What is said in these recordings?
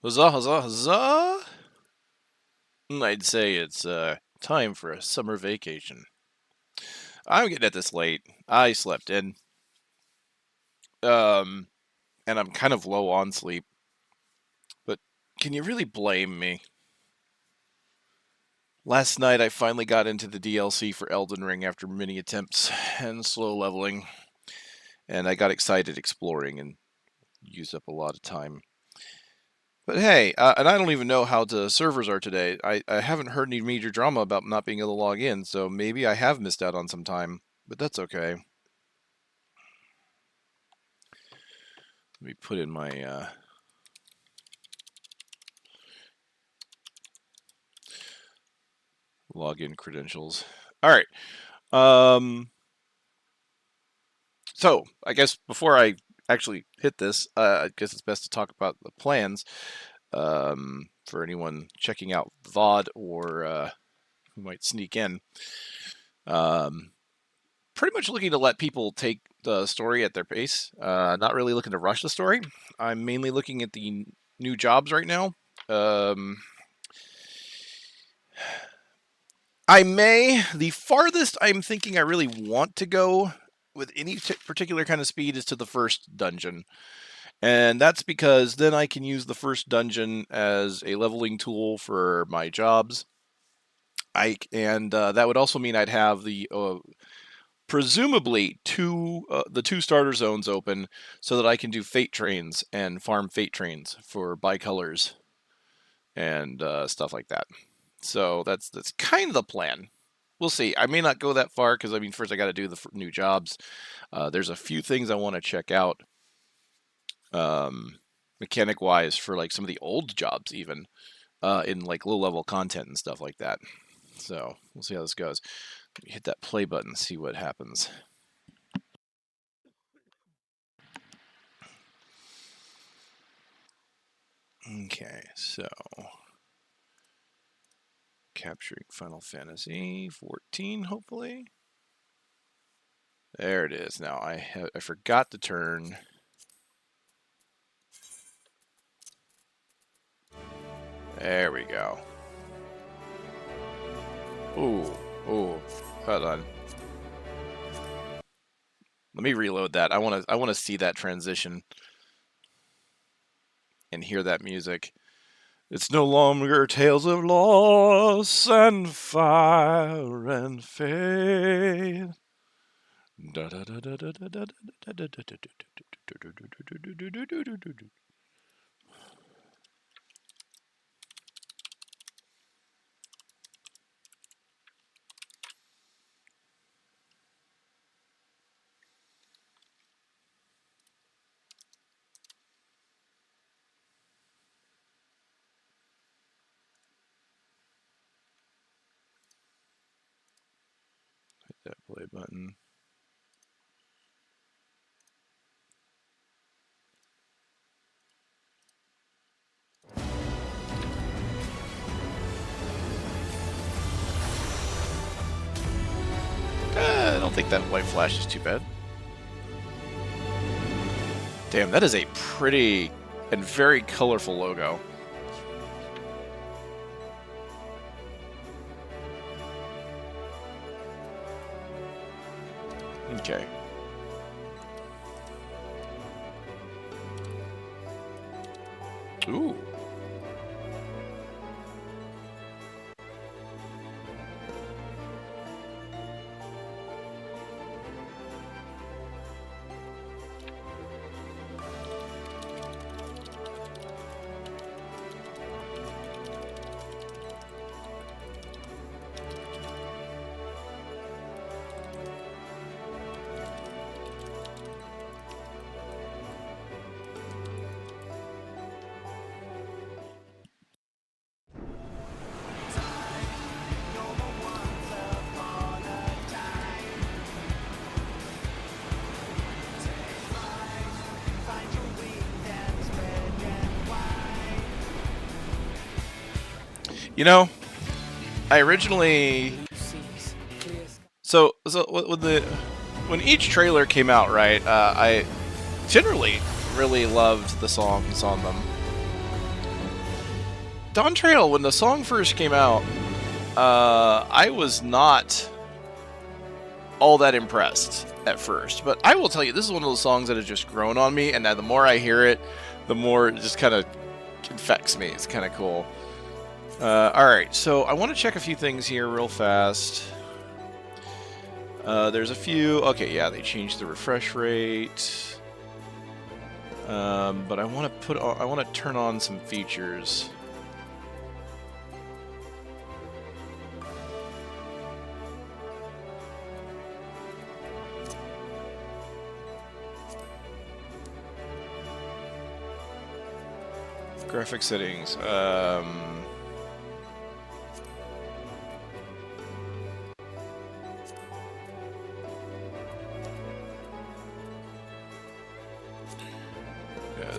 Huzzah, huzzah, huzzah! I'd say it's time for a summer vacation. I'm getting at this late. I slept in. Um, and I'm kind of low on sleep. But can you really blame me? Last night I finally got into the DLC for Elden Ring after many attempts and slow leveling. And I got excited exploring and used up a lot of time. But hey, and I don't even know how the servers are today. I haven't heard any major drama about not being able to log in, so maybe I have missed out on some time. But that's okay. Let me put in my login credentials. All right. So I guess before I actually hit this, I guess it's best to talk about the plans for anyone checking out VOD or who might sneak in. Pretty much looking to let people take the story at their pace. Not really looking to rush the story. I'm mainly looking at the new jobs right now. The farthest I'm thinking I really want to go with any particular kind of speed is to the first dungeon. And that's because then I can use the first dungeon as a leveling tool for my jobs. That would also mean I'd have the presumably the two starter zones open so that I can do fate trains and farm fate trains for bicolors and stuff like that. So that's kind of the plan. We'll see. I may not go that far because first I got to do the new jobs. There's a few things I want to check out, mechanic wise, for like some of the old jobs, even in like low level content and stuff like that. So we'll see how this goes. Let me hit that play button, see what happens. Okay, so capturing Final Fantasy 14, hopefully. There it is. Now I forgot to turn. There we go. Ooh, hold on. Let me reload that. I want to see that transition and hear that music. It's no longer tales of loss and fire and fate. Hit that play button. I don't think that white flash is too bad. Damn, that is a pretty and very colorful logo. Okay. Ooh. You know, I originally when each trailer came out, right? I generally really loved the songs on them. Dawntrail, when the song first came out, I was not all that impressed at first. But I will tell you, this is one of those songs that has just grown on me, and the more I hear it, the more it just kind of infects me. It's kind of cool. Alright, so I want to check a few things here real fast. There's a few... Okay, yeah, they changed the refresh rate. But I want to turn on some features. Graphic settings.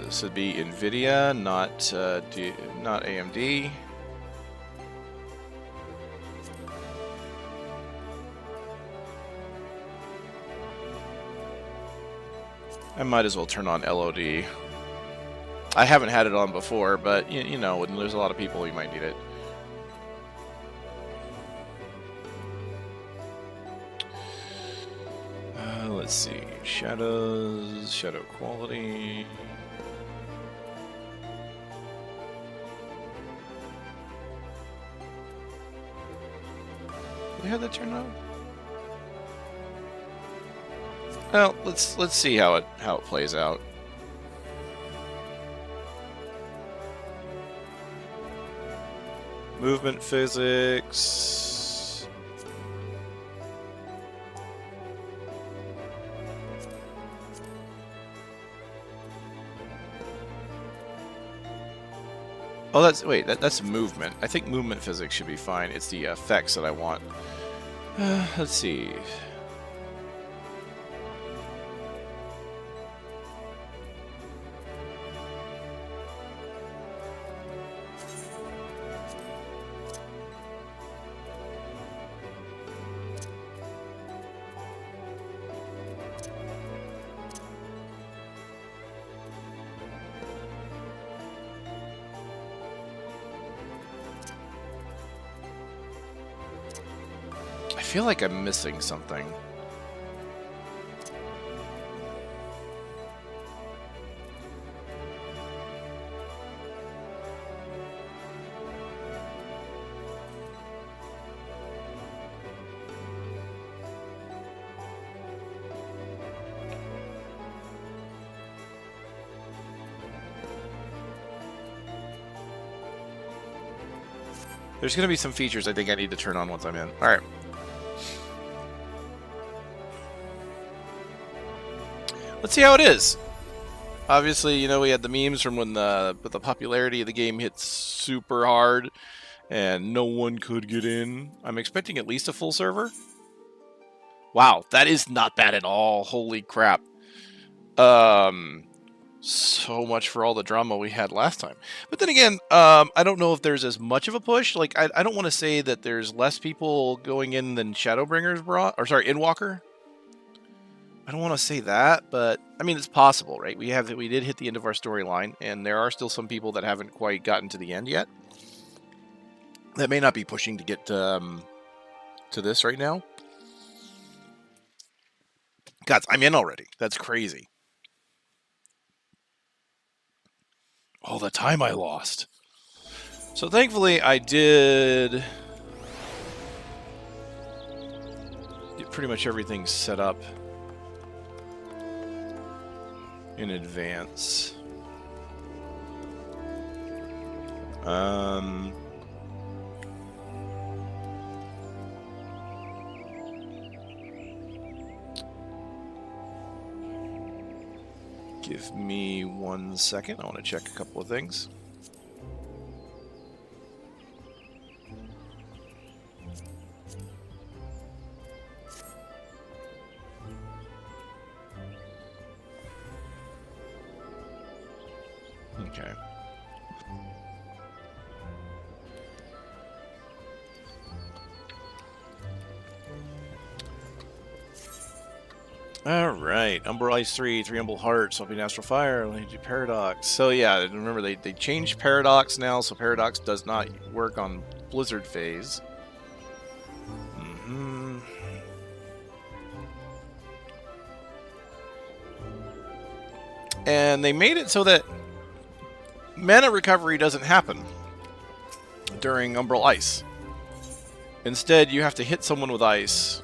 This would be NVIDIA, not AMD. I might as well turn on LOD. I haven't had it on before, but you know, when there's a lot of people, you might need it. Let's see. Shadows, shadow quality. We have that turned on? Well, let's see how it plays out. Movement physics. Oh, that's movement. I think movement physics should be fine. It's the effects that I want. Let's see. I feel like I'm missing something. There's going to be some features I think I need to turn on once I'm in. All right. Let's see how it is. Obviously, you know, we had the memes from when the popularity of the game hit super hard and no one could get in. I'm expecting at least a full server. Wow, that is not bad at all. Holy crap. So much for all the drama we had last time. But then again, I don't know if there's as much of a push. Like, I don't want to say that there's less people going in than Shadowbringers brought, or sorry, Endwalker. I don't want to say that, but I mean, it's possible, right? We did hit the end of our storyline, and there are still some people that haven't quite gotten to the end yet. That may not be pushing to get to this right now. God, I'm in already. That's crazy. All the time I lost. So thankfully, I did get pretty much everything set up in advance. Give me 1 second. I want to check a couple of things. Okay. Alright, Umbral Ice 3, 3 Umbral Heart, Swamping Astral Fire, Energy Paradox. So yeah, remember they changed Paradox now, so Paradox does not work on Blizzard phase. And they made it so that mana recovery doesn't happen during Umbral Ice. Instead, you have to hit someone with ice.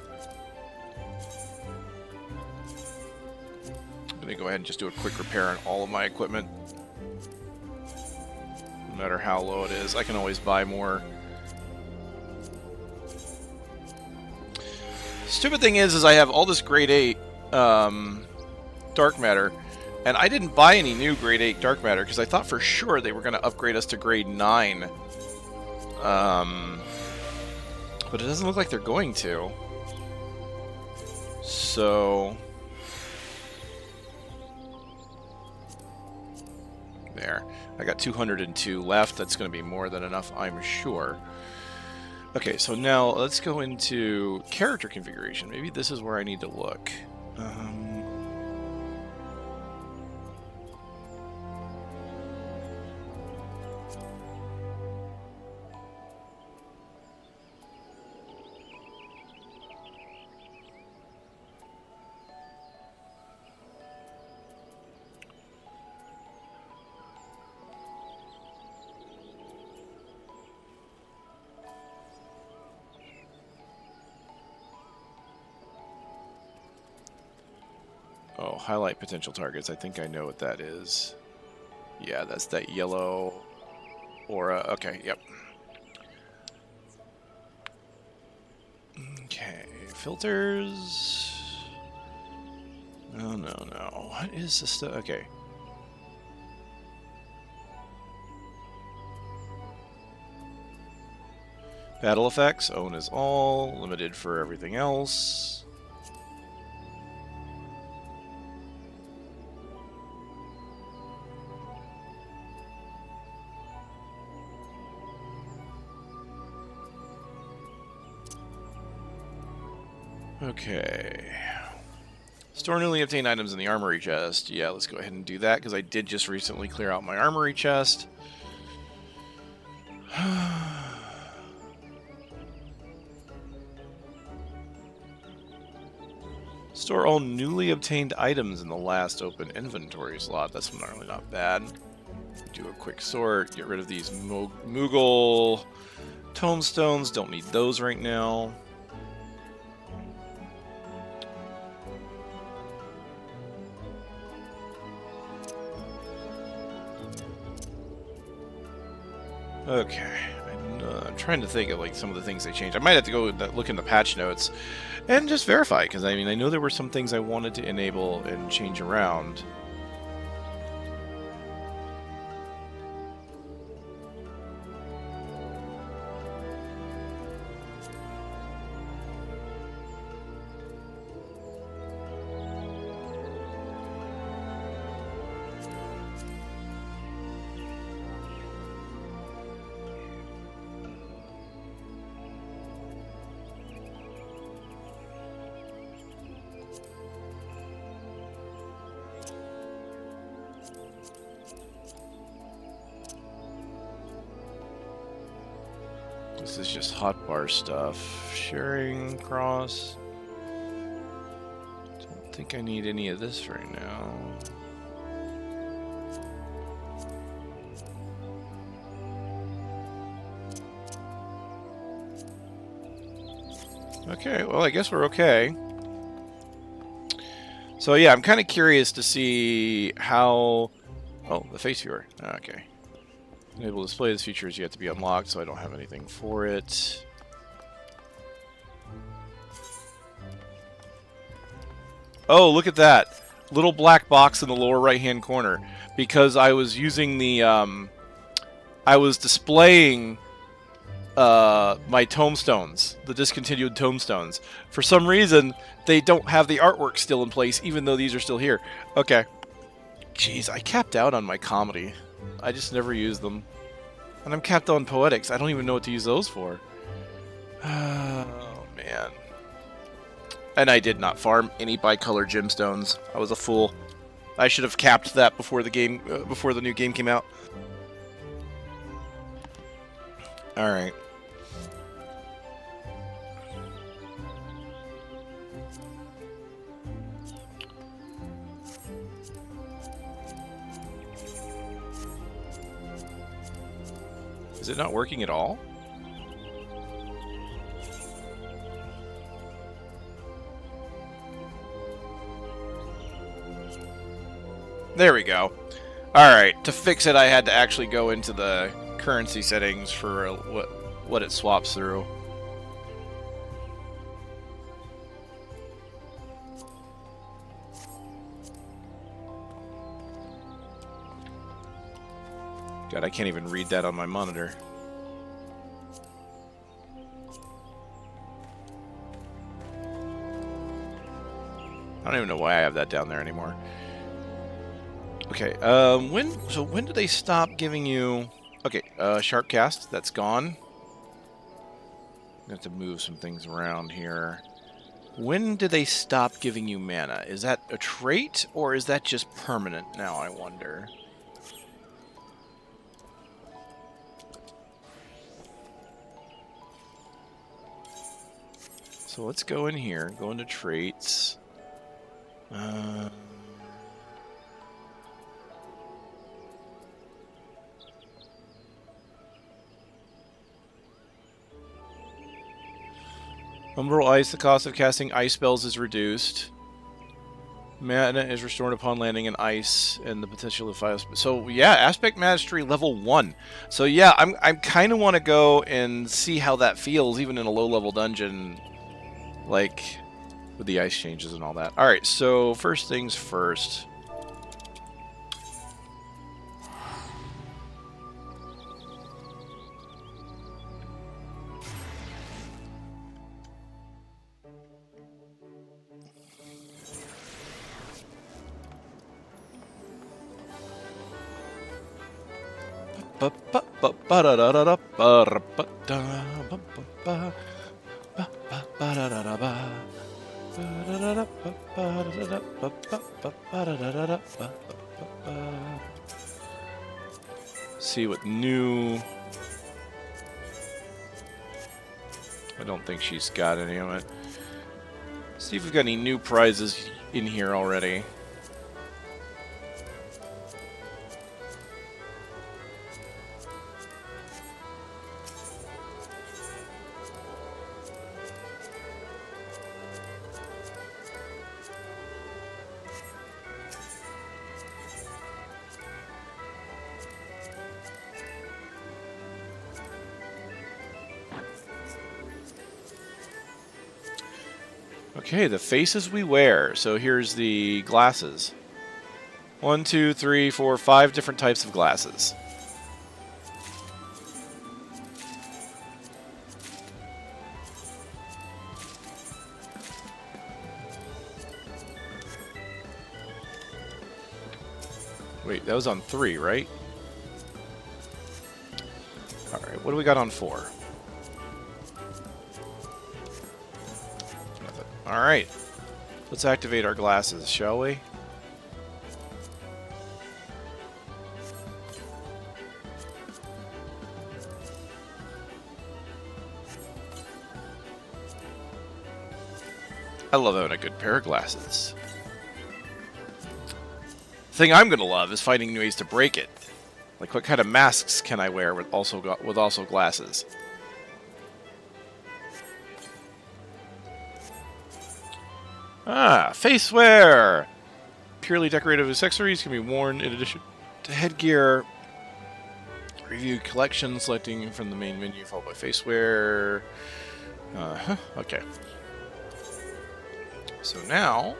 I'm going to go ahead and just do a quick repair on all of my equipment. No matter how low it is, I can always buy more. Stupid thing is I have all this grade 8 dark matter, and I didn't buy any new grade 8 dark matter because I thought for sure they were going to upgrade us to grade 9. But it doesn't look like they're going to. So there. I got 202 left. That's going to be more than enough, I'm sure. Okay, so now let's go into character configuration. Maybe this is where I need to look. Oh, highlight potential targets. I think I know what that is. Yeah, that's that yellow aura. Okay, yep. Okay, filters. No, no, no. What is this stuff? Okay. Battle effects. Own is all. Limited for everything else. Okay. Store newly obtained items in the armory chest. Yeah, let's go ahead and do that, because I did just recently clear out my armory chest. Store all newly obtained items in the last open inventory slot. That's normally not bad. Do a quick sort. Get rid of these Moogle tomestones. Don't need those right now. Okay, I'm trying to think of like some of the things they changed. I might have to go look in the patch notes and just verify, because I mean I know there were some things I wanted to enable and change around. This is just hotbar stuff. Sharing, cross. Don't think I need any of this right now. Okay, well I guess we're okay. So yeah, I'm kind of curious to see how... Oh, the face viewer. Okay. Enable display this feature is yet to be unlocked, so I don't have anything for it. Oh, look at that. Little black box in the lower right-hand corner. Because I was using the... I was displaying my tomestones. The discontinued tomestones. For some reason, they don't have the artwork still in place, even though these are still here. Okay. Jeez, I capped out on my comedy. I just never use them. And I'm capped on poetics. I don't even know what to use those for. Oh, man. And I did not farm any bicolor gemstones. I was a fool. I should have capped that before the game, before the new game came out. All right. Is it not working at all? There we go. Alright, to fix it I had to actually go into the currency settings for what it swaps through. God, I can't even read that on my monitor. I don't even know why I have that down there anymore. Okay, when do they stop giving you... Okay, sharp cast, that's gone. I have to move some things around here. When do they stop giving you mana? Is that a trait, or is that just permanent now, I wonder? So let's go in here, go into traits. Umbral Ice, the cost of casting ice spells is reduced. Mana is restored upon landing in ice, and the potential of fire. So yeah, Aspect Mastery level 1. So yeah, I kind of want to go and see how that feels, even in a low-level dungeon, like with the ice changes and all that. All right, so first things first. See what new... I don't think she's got any of it. See if we've got any new prizes in here already. Okay, the faces we wear. So here's the glasses. 1, 2, 3, 4, 5 different types of glasses. Wait, that was on 3, right? Alright, what do we got on 4? Nothing. Alright. Let's activate our glasses, shall we? I love having a good pair of glasses. The thing I'm gonna love is finding new ways to break it. Like, what kind of masks can I wear with also glasses? Ah, face wear! Purely decorative accessories can be worn in addition to headgear. Review collection, selecting from the main menu, followed by face wear. Okay. So now,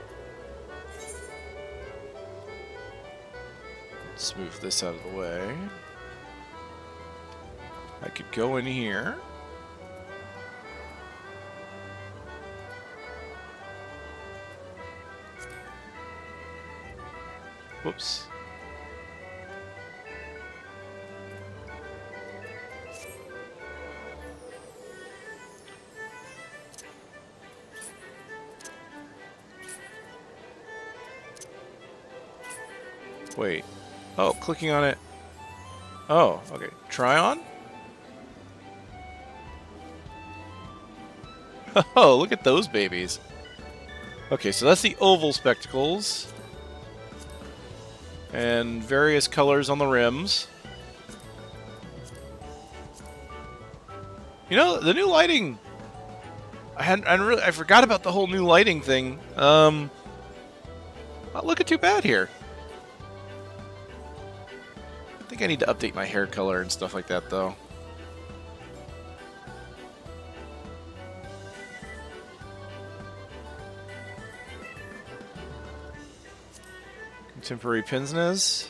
let's move this out of the way. I could go in here. Whoops. Wait. Oh, clicking on it. Oh, okay. Try on? Oh, look at those babies. Okay, so that's the oval spectacles. And various colors on the rims. You know, the new lighting... I forgot about the whole new lighting thing. Not looking too bad here. I think I need to update my hair color and stuff like that, though. Contemporary pince-nez.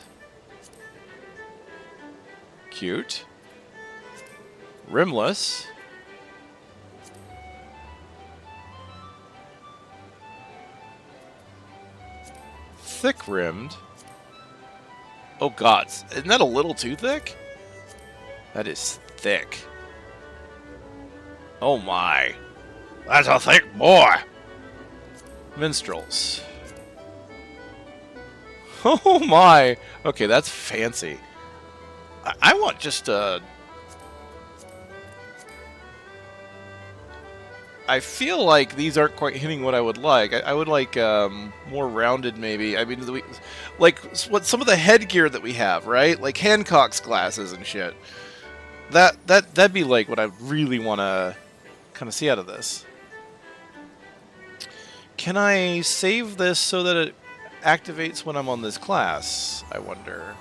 Cute. Rimless. Thick-rimmed. Oh god, isn't that a little too thick? That is thick. Oh my. That's a thick boy! Minstrels. Oh my! Okay, that's fancy. I want just a... I feel like these aren't quite hitting what I would like. I would like more rounded, maybe. I mean, like what some of the headgear that we have, right? Like Hancock's glasses and shit. That'd be like what I really want to kind of see out of this. Can I save this so that it activates when I'm on this class? I wonder.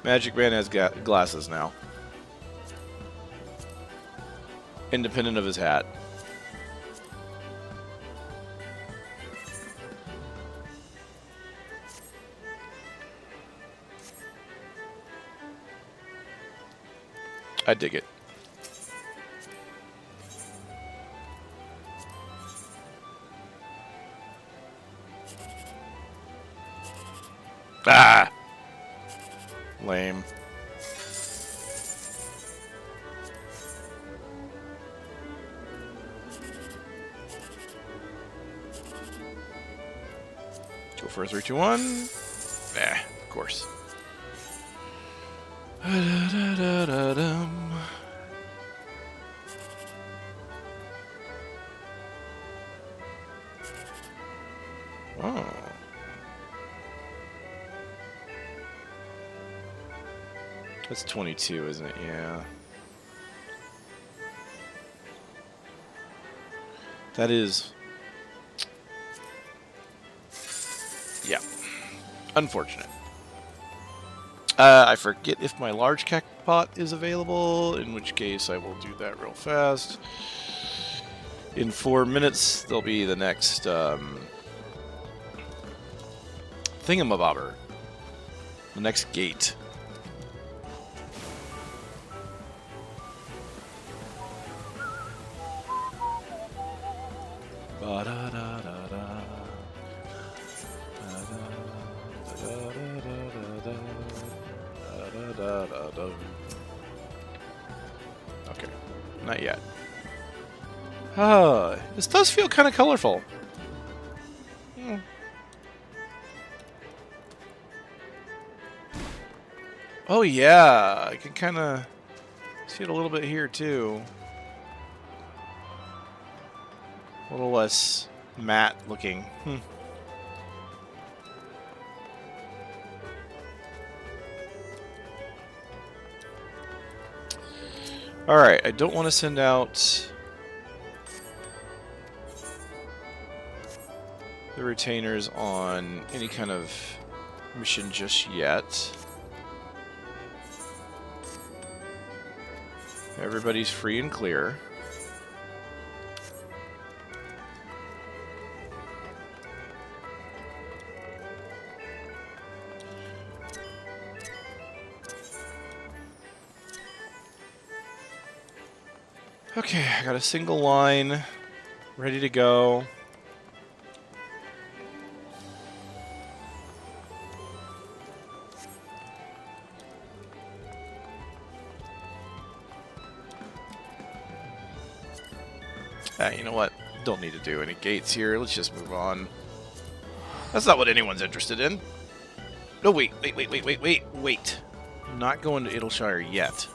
Magic Man has got glasses now. Independent of his hat. I dig it. Ah! Lame. Go for a 3, 2, 1. Nah, of course. Oh. That's 22, isn't it? Yeah. That is... yeah. Unfortunate. I forget if my large pot is available, in which case I will do that real fast. In 4 minutes, there'll be the next thingamabobber. The next gate. Okay, not yet. This does feel kind of colorful. Oh yeah, I can kind of see it a little bit here too. A little less matte looking. Alright, I don't want to send out the retainers on any kind of mission just yet. Everybody's free and clear. Okay, I got a single line ready to go. You know what? Don't need to do any gates here. Let's just move on. That's not what anyone's interested in. No, wait. I'm not going to Idleshire yet.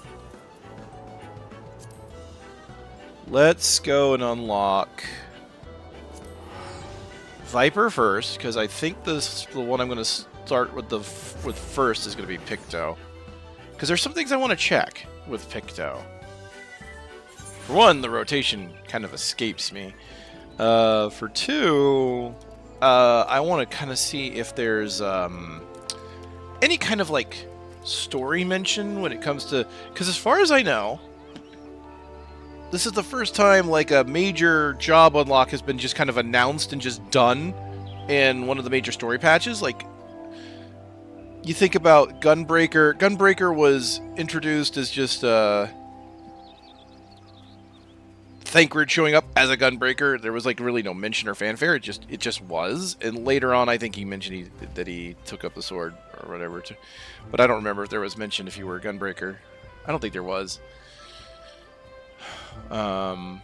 Let's go and unlock Viper first, because I think the one I'm going to start with first is going to be Picto. Because there's some things I want to check with Picto. For one, the rotation kind of escapes me. For two, I want to kind of see if there's any kind of like story mention when it comes to, because as far as I know, this is the first time like a major job unlock has been just kind of announced and just done in one of the major story patches. Like, you think about Gunbreaker. Gunbreaker was introduced as just Thancred showing up as a Gunbreaker. There was like really no mention or fanfare. It just was. And later on, I think he mentioned that he took up the sword or whatever. But I don't remember if there was mention if you were a Gunbreaker. I don't think there was. But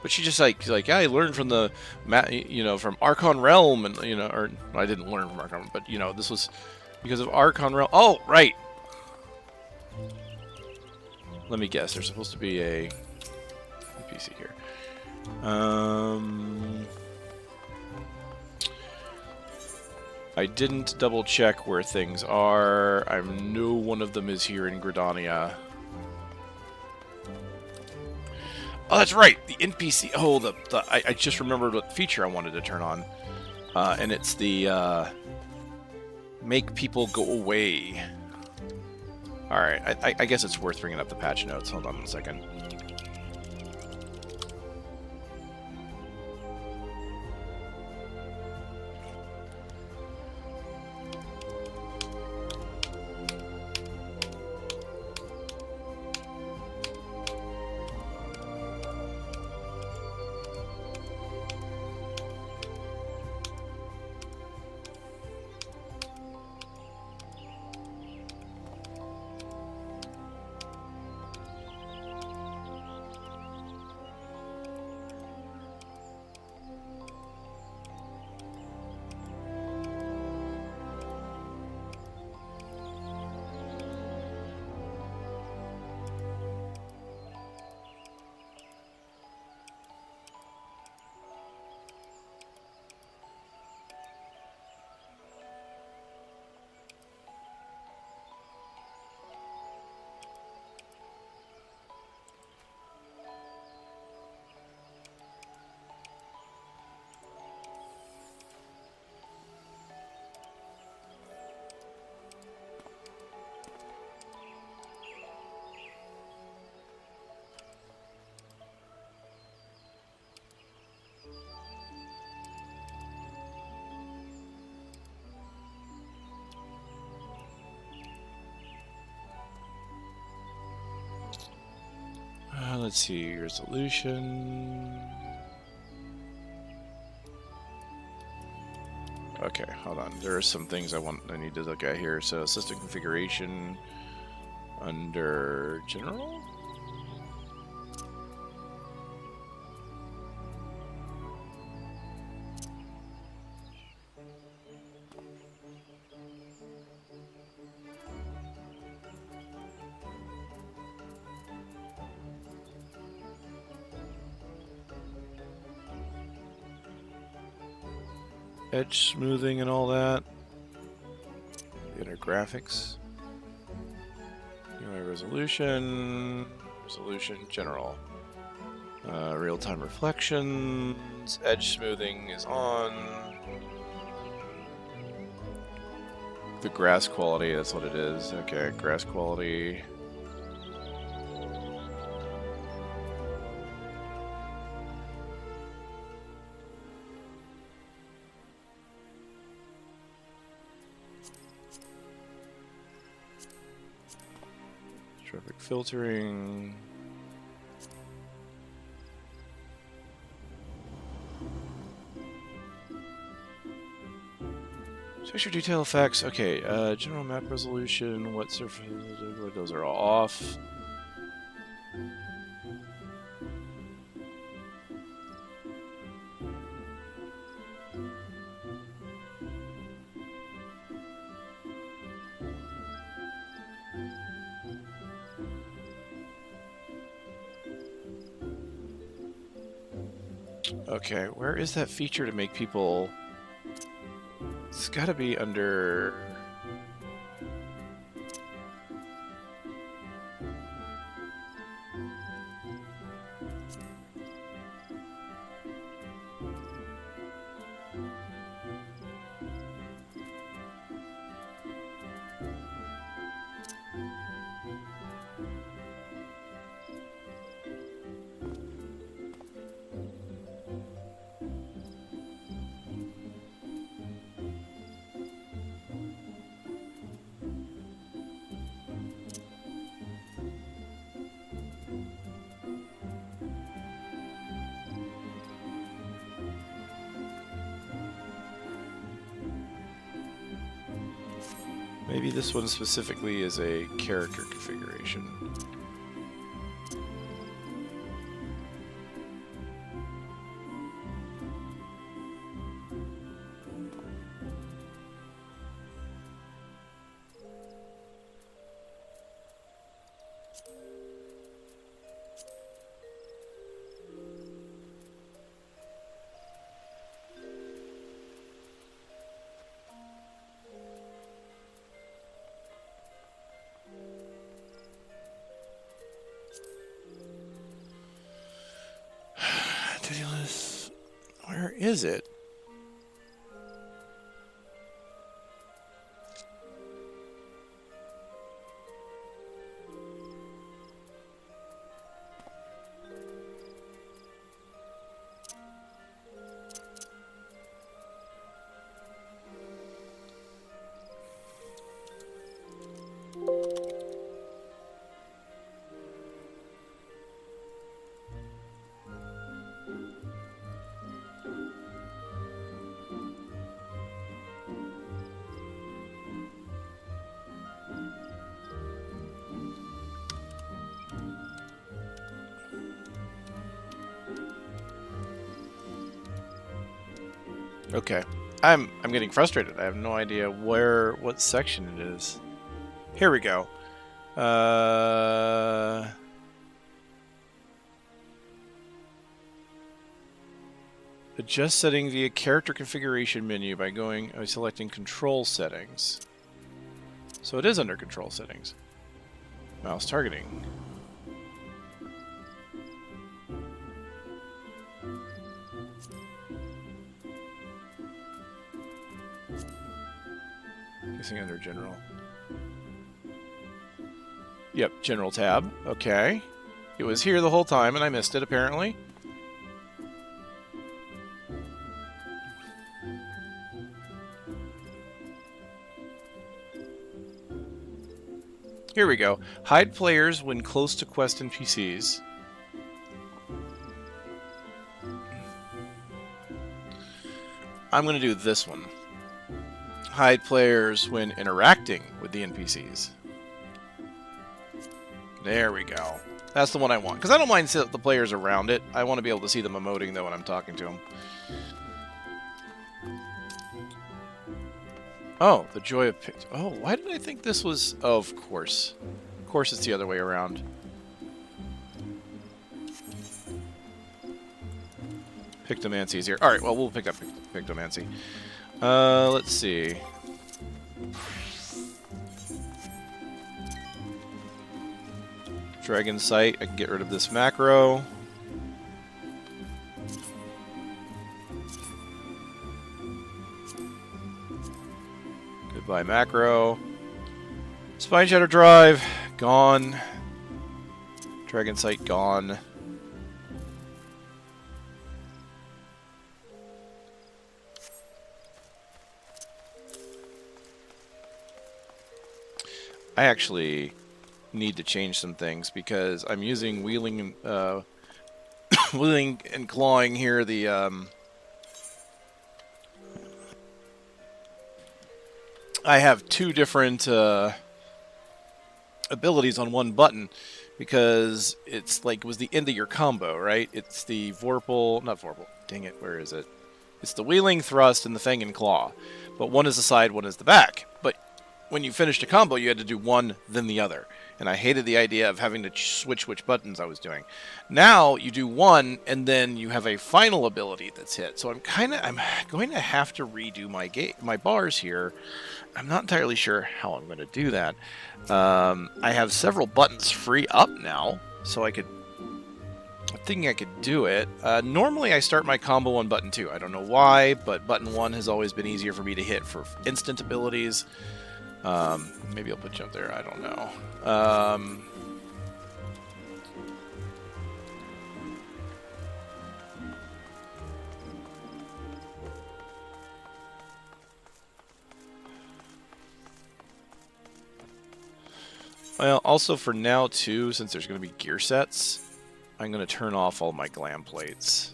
she just like yeah, I learned from the from Archon Realm, and or I didn't learn from Archon, but this was because of Archon Realm. Oh, right. Let me guess. There's supposed to be a NPC here. I didn't double check where things are. I know one of them is here in Gridania. Oh, that's right. The NPC. Oh, I just remembered what feature I wanted to turn on, and it's the make people go away. All right. I guess it's worth bringing up the patch notes. Hold on 1 second. Let's see, resolution. Okay, hold on. There are some things I need to look at here. So, system configuration under general. Edge smoothing and all that. Inner graphics. UI resolution. Resolution general. Real-time reflections. Edge smoothing is on. The grass quality, that's what it is. Okay, grass quality. Traffic filtering. Texture detail effects. Okay, general map resolution. What surface? Those are all off. Okay, where is that feature to make people... It's gotta be under... Maybe this one specifically is a character configuration. Where is it? Okay. I'm getting frustrated. I have no idea what section it is. Here we go. Adjust setting via character configuration menu by selecting control settings. So it is under control settings. Mouse targeting. Guessing under general. Yep, general tab. Okay. It was here the whole time and I missed it apparently. Here we go. Hide players when close to quest NPCs. I'm going to do this one. Hide players when interacting with the NPCs. There we go. That's the one I want. Because I don't mind the players around it. I want to be able to see them emoting, though, when I'm talking to them. Oh, the joy of... Oh, why did I think this was... Oh, of course. Of course it's the other way around. Pictomancy is here. Alright, well, we'll pick up Pictomancy. Let's see. Dragon Sight. I can get rid of this macro. Goodbye, macro. Spine Shatter Drive. Gone. Dragon Sight gone. I actually need to change some things because I'm using wheeling and wheeling and clawing here. I have two different abilities on one button because it's like it was the end of your combo, right? It's the Vorpal, not Vorpal. Dang it, where is it? It's the wheeling, thrust, and the fang and claw. But one is the side, one is the back. But when you finished a combo, you had to do one, then the other. And I hated the idea of having to switch which buttons I was doing. Now you do one, and then you have a final ability that's hit. So I'm going to have to redo my bars here. I'm not entirely sure how I'm going to do that. I have several buttons free up now, so I'm thinking I could do it. Normally I start my combo on button 2. I don't know why, but button 1 has always been easier for me to hit for instant abilities. Maybe I'll put you up there, I don't know. Well, also for now too, since there's going to be gear sets, I'm going to turn off all my glam plates.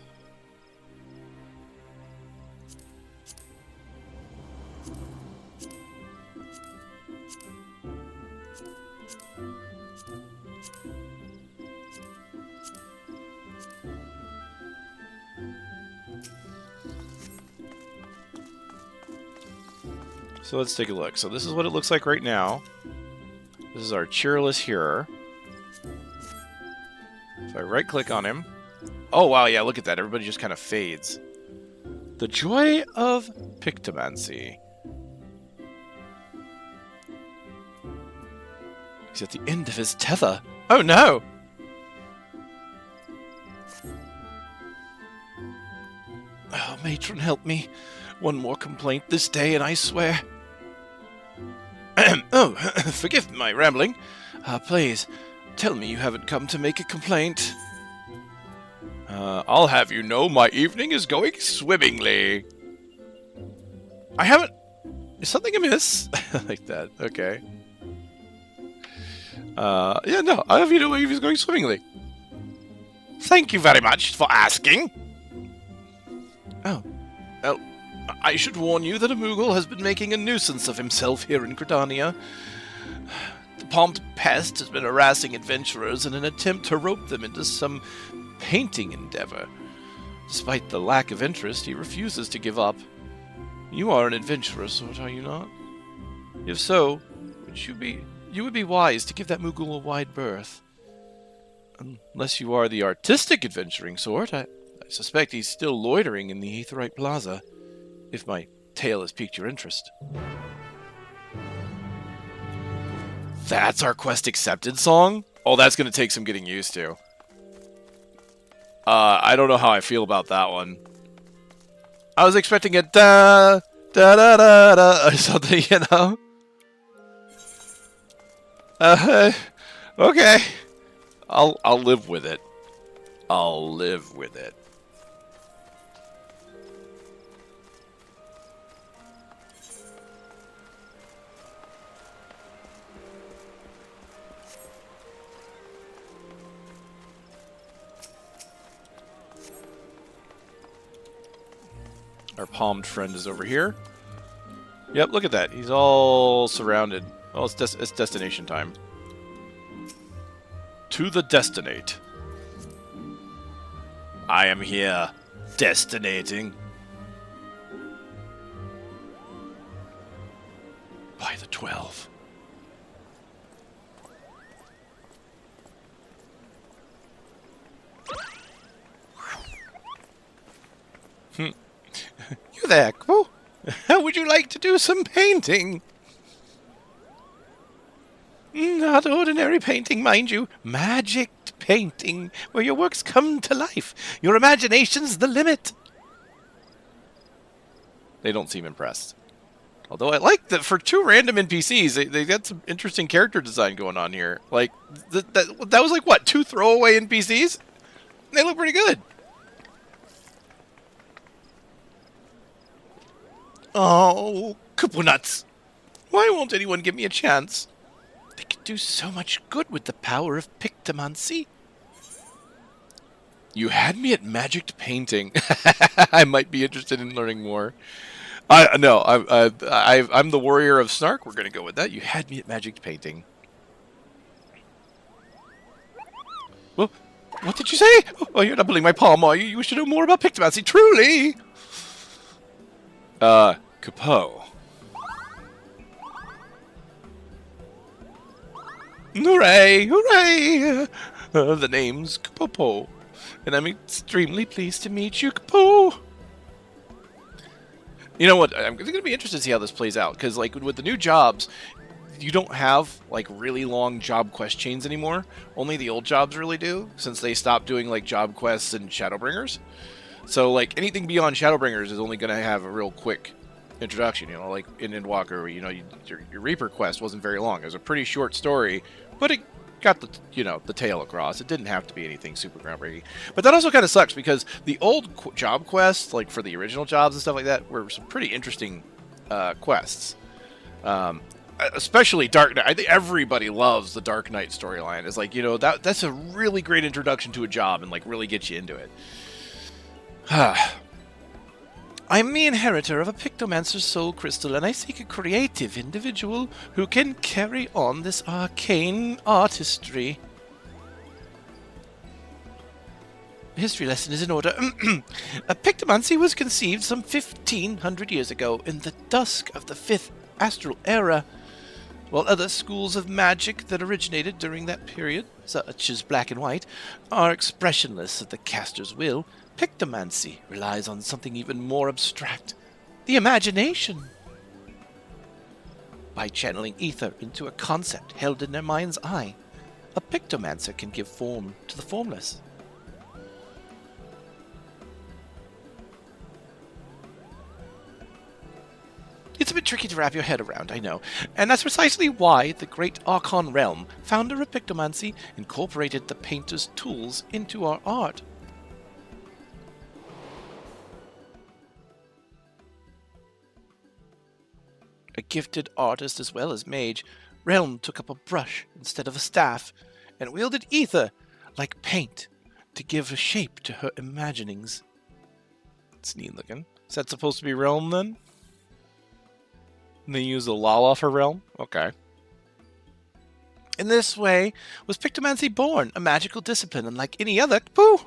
So let's take a look. So this is what it looks like right now. This is our cheerless hearer. If I right-click on him... Oh, wow, yeah, look at that. Everybody just kind of fades. The joy of Pictomancy. He's at the end of his tether. Oh, no! Oh, matron, help me. One more complaint this day, and I swear... Oh, forgive my rambling. Please, tell me you haven't come to make a complaint. I'll have you know my evening is going swimmingly. I haven't... Is something amiss? Like that, okay. Yeah, no, I'll have you know my evening is going swimmingly. Thank you very much for asking. Oh, well... I should warn you that a Moogle has been making a nuisance of himself here in Gridania. The Palmed Pest has been harassing adventurers in an attempt to rope them into some painting endeavor. Despite the lack of interest, he refuses to give up. You are an adventurer sort, are you not? If so, you would be wise to give that Moogle a wide berth. Unless you are the artistic adventuring sort, I suspect he's still loitering in the Aetheryte Plaza. If my tale has piqued your interest. That's our quest accepted song? Oh, that's going to take some getting used to. I don't know how I feel about that one. I was expecting a da da da da da or something, you know? Okay. I'll live with it. I'll live with it. Our palmed friend is over here. Yep, look at that. He's all surrounded. Oh, it's destination time. To the destinate. I am here, destinating. By the 12. You there, Quo? How would you like to do some painting? Not ordinary painting, mind you. Magic painting, where your works come to life. Your imagination's the limit. They don't seem impressed. Although I like that for two random NPCs, they got some interesting character design going on here. Like, that was like, what, 2 throwaway NPCs? They look pretty good. Oh, Kupunuts. Why won't anyone give me a chance? I could do so much good with the power of pictomancy. You had me at magic painting. I might be interested in learning more. I'm the warrior of snark. We're gonna go with that. You had me at magic painting. Well, what did you say? Oh, you're not pulling my palm, are you? You wish to know more about pictomancy, truly? Capo. Hooray! Hooray! The name's Capo, and I'm extremely pleased to meet you, Capo. You know what? I'm going to be interested to see how this plays out, because like with the new jobs, you don't have like really long job quest chains anymore. Only the old jobs really do, since they stopped doing like job quests and Shadowbringers. So like anything beyond Shadowbringers is only going to have a real quick introduction. You know, like in Endwalker, you know, your Reaper quest wasn't very long. It was a pretty short story, but it got the the tail across. It didn't have to be anything super groundbreaking. But that also kind of sucks because the old job quests, like for the original jobs and stuff like that, were some pretty interesting quests. Especially Dark Knight. I think everybody loves the Dark Knight storyline. It's like, you know, that's a really great introduction to a job and like really gets you into it. I'm the inheritor of a Pictomancer's soul crystal, and I seek a creative individual who can carry on this arcane artistry. History lesson is in order. Pictomancy was conceived some 1,500 years ago in the dusk of the 5th astral era, while other schools of magic that originated during that period, such as black and white, are expressionless of the caster's will. Pictomancy relies on something even more abstract, the imagination. By channeling ether into a concept held in their mind's eye, a pictomancer can give form to the formless. It's a bit tricky to wrap your head around, I know, and that's precisely why the great Archon Realm, founder of Pictomancy, incorporated the painter's tools into our art. A gifted artist as well as mage, Realm took up a brush instead of a staff, and wielded ether like paint to give a shape to her imaginings. It's neat looking. Is that supposed to be Realm then? And they use the Lala for Realm? Okay. In this way was Pictomancy born, a magical discipline unlike any other. Pooh!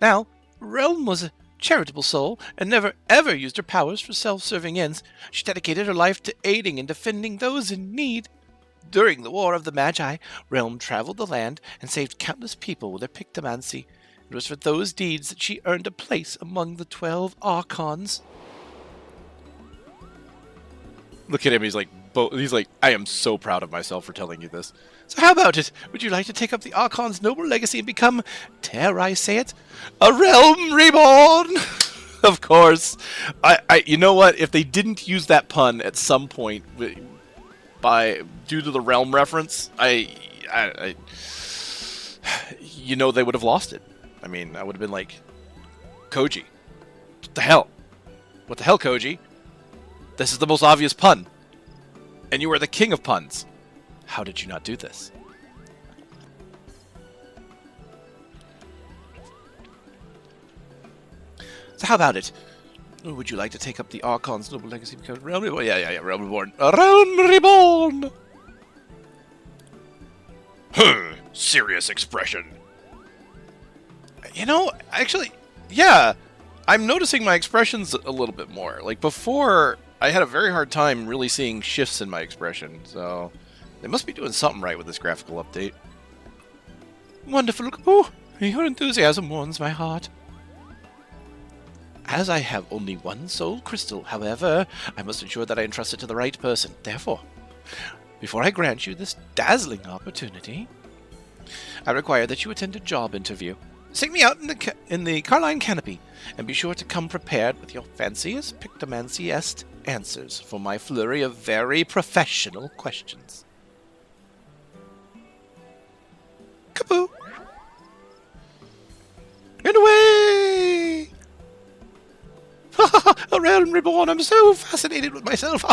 Now, Realm was a charitable soul, and never ever used her powers for self-serving ends. She dedicated her life to aiding and defending those in need. During the War of the Magi, Realm traveled the land and saved countless people with her pictomancy. It was for those deeds that she earned a place among the 12 Archons. Look at him, he's like, I am so proud of myself for telling you this. So how about it? Would you like to take up the Archon's noble legacy and become, dare I say it, a Realm Reborn? Of course. You know what? If they didn't use that pun at some point, due to the Realm reference, you know, they would have lost it. I mean, I would have been like, Koji, what the hell? What the hell, Koji? This is the most obvious pun. And you are the king of puns. How did you not do this? So how about it? Would you like to take up the Archon's noble legacy? Because Realm Reborn? Yeah, Realm Reborn. Realm Reborn! Serious expression. You know, actually, yeah. I'm noticing my expressions a little bit more. Like before, I had a very hard time really seeing shifts in my expression, so they must be doing something right with this graphical update. Wonderful. Oh, your enthusiasm warms my heart. As I have only one soul crystal, however, I must ensure that I entrust it to the right person. Therefore, before I grant you this dazzling opportunity, I require that you attend a job interview. Seek me out in the Carline Canopy, and be sure to come prepared with your fanciest pictomancy-est answers for my flurry of very professional questions. Kaboo! And away! A realm reborn. I'm so fascinated with myself.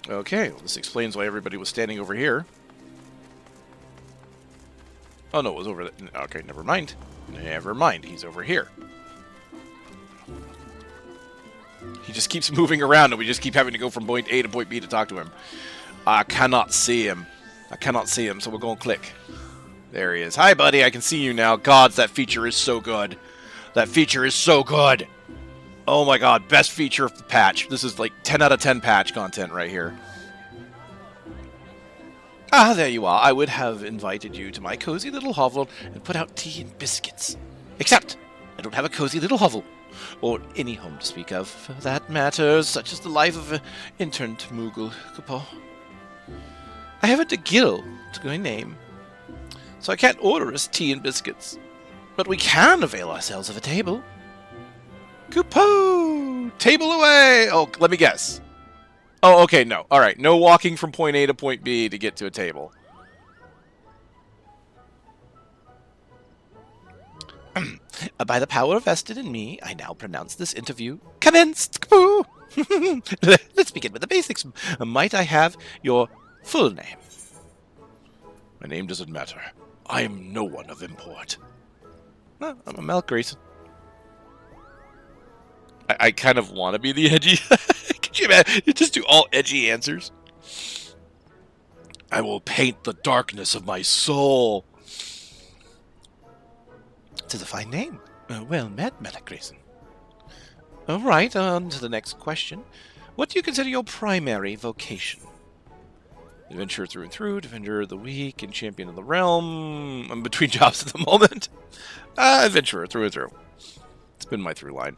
Okay, well, this explains why everybody was standing over here. Oh, no, it was over there. Okay, never mind. Never mind, he's over here. He just keeps moving around, and we just keep having to go from point A to point B to talk to him. I cannot see him. I cannot see him, so we're going to click. There he is. Hi, buddy, I can see you now. Gods, that feature is so good. That feature is so good. Oh my god, best feature of the patch. This is like 10 out of 10 patch content right here. Ah, there you are. I would have invited you to my cozy little hovel and put out tea and biscuits. Except, I don't have a cozy little hovel. Or any home to speak of, for that matter, such as the life of an interned Moogle, Kupo. I haven't a gill to my name, so I can't order us tea and biscuits. But we can avail ourselves of a table. Kupo! Table away! Oh, let me guess. Oh, okay, no. Alright, no walking from point A to point B to get to a table. By the power vested in me, I now pronounce this interview commenced. Kupo! Let's begin with the basics. Might I have your full name? My name doesn't matter. I am no one of import. No, I'm a Malk Grayson. I kind of want to be the edgy. Could you imagine? You just do all edgy answers. I will paint the darkness of my soul. It's a fine name. Well met, Malk Grayson. All right, on to the next question. What do you consider your primary vocation? Adventurer through and through, Defender of the Weak, and Champion of the Realm. I'm between jobs at the moment. Adventurer through and through. It's been my through line.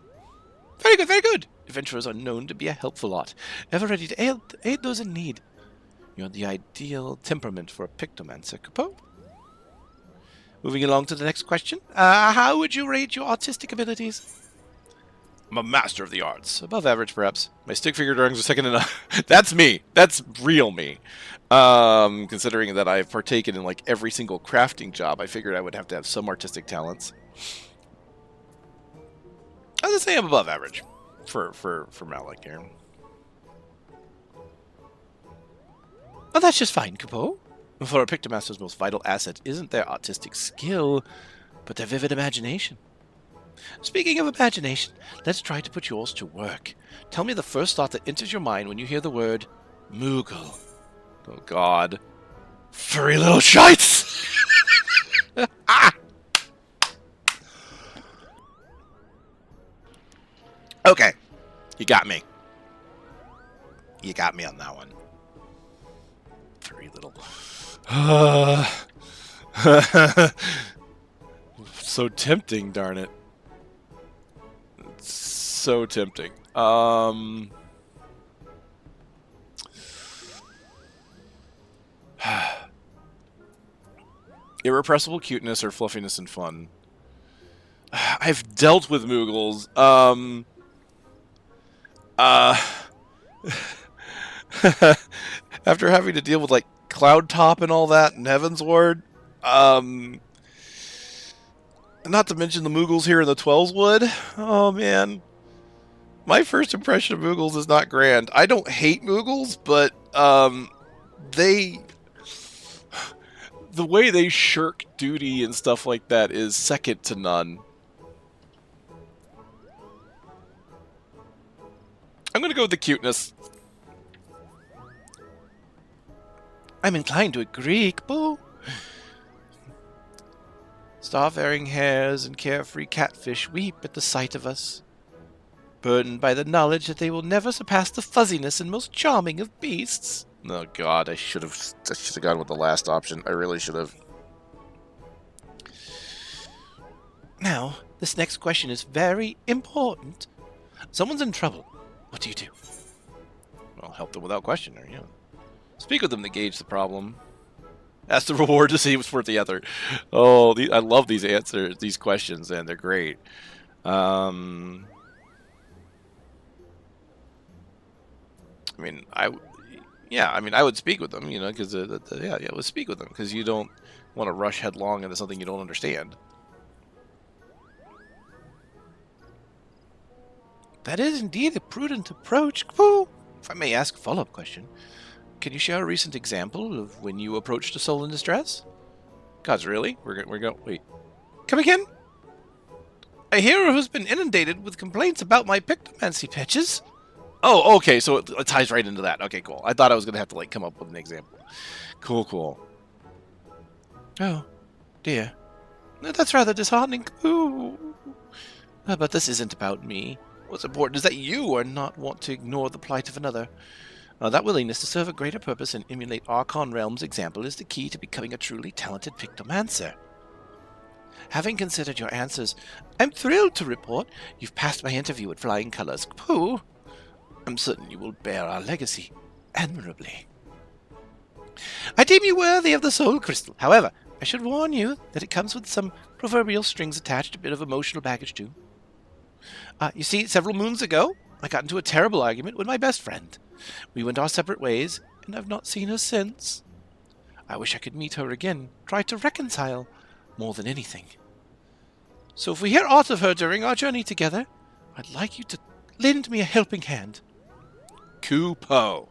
Very good, very good. Adventurers are known to be a helpful lot, ever ready to aid those in need. You're the ideal temperament for a Pictomancer, Kupo. Moving along to the next question. How would you rate your artistic abilities? I'm a master of the arts. Above average, perhaps. My stick figure drawings are second to none. That's me. That's real me. Considering that I've partaken in like every single crafting job, I figured I would have to have some artistic talents. I would say I'm above average for Malak here. Oh, that's just fine, Kupo. For a Pictomaster's most vital asset isn't their artistic skill, but their vivid imagination. Speaking of imagination, let's try to put yours to work. Tell me the first thought that enters your mind when you hear the word Moogle. Oh, God. Furry little shites! Ah! Okay. You got me. You got me on that one. Furry little... So tempting, darn it. It's so tempting. Irrepressible cuteness or fluffiness and fun. I've dealt with Moogles. After having to deal with like Cloud Top and all that in Heaven's Ward, not to mention the Moogles here in the Twelveswood. Oh man, my first impression of Moogles is not grand. I don't hate Moogles, but the way they shirk duty and stuff like that is second to none. I'm gonna go with the cuteness. I'm inclined to agree, Kupo. Starfaring hares and carefree catfish weep at the sight of us, burdened by the knowledge that they will never surpass the fuzziness and most charming of beasts. Oh God, I should have gone with the last option. I really should have. Now, this next question is very important. Someone's in trouble. What do you do? Well, help them without question, or speak with them to gauge the problem. Ask the reward to see if it's worth the effort. Oh, I love these answers, these questions, and they're great. I mean, Yeah, I mean, I would speak with them, you know, because yeah, I would speak with them because you don't want to rush headlong into something you don't understand. That is indeed a prudent approach. Kapoo! If I may ask a follow-up question, can you share a recent example of when you approached a soul in distress? Gods, really? We're going. Wait, come again? A hero who's been inundated with complaints about my pictomancy pitches. Oh, okay, so it ties right into that. Okay, cool. I thought I was gonna have to like come up with an example. Cool, cool. Oh, dear. That's rather disheartening. Ooh. But this isn't about me. What's important is that you are not want to ignore the plight of another. That willingness to serve a greater purpose and emulate Archon Realm's example is the key to becoming a truly talented pictomancer. Having considered your answers, I'm thrilled to report you've passed my interview with flying colors. Pooh! I'm certain you will bear our legacy admirably. I deem you worthy of the Soul Crystal. However, I should warn you that it comes with some proverbial strings attached, a bit of emotional baggage too. You see, several moons ago, I got into a terrible argument with my best friend. We went our separate ways, and I've not seen her since. I wish I could meet her again, try to reconcile, more than anything. So if we hear aught of her during our journey together, I'd like you to lend me a helping hand. Kupo.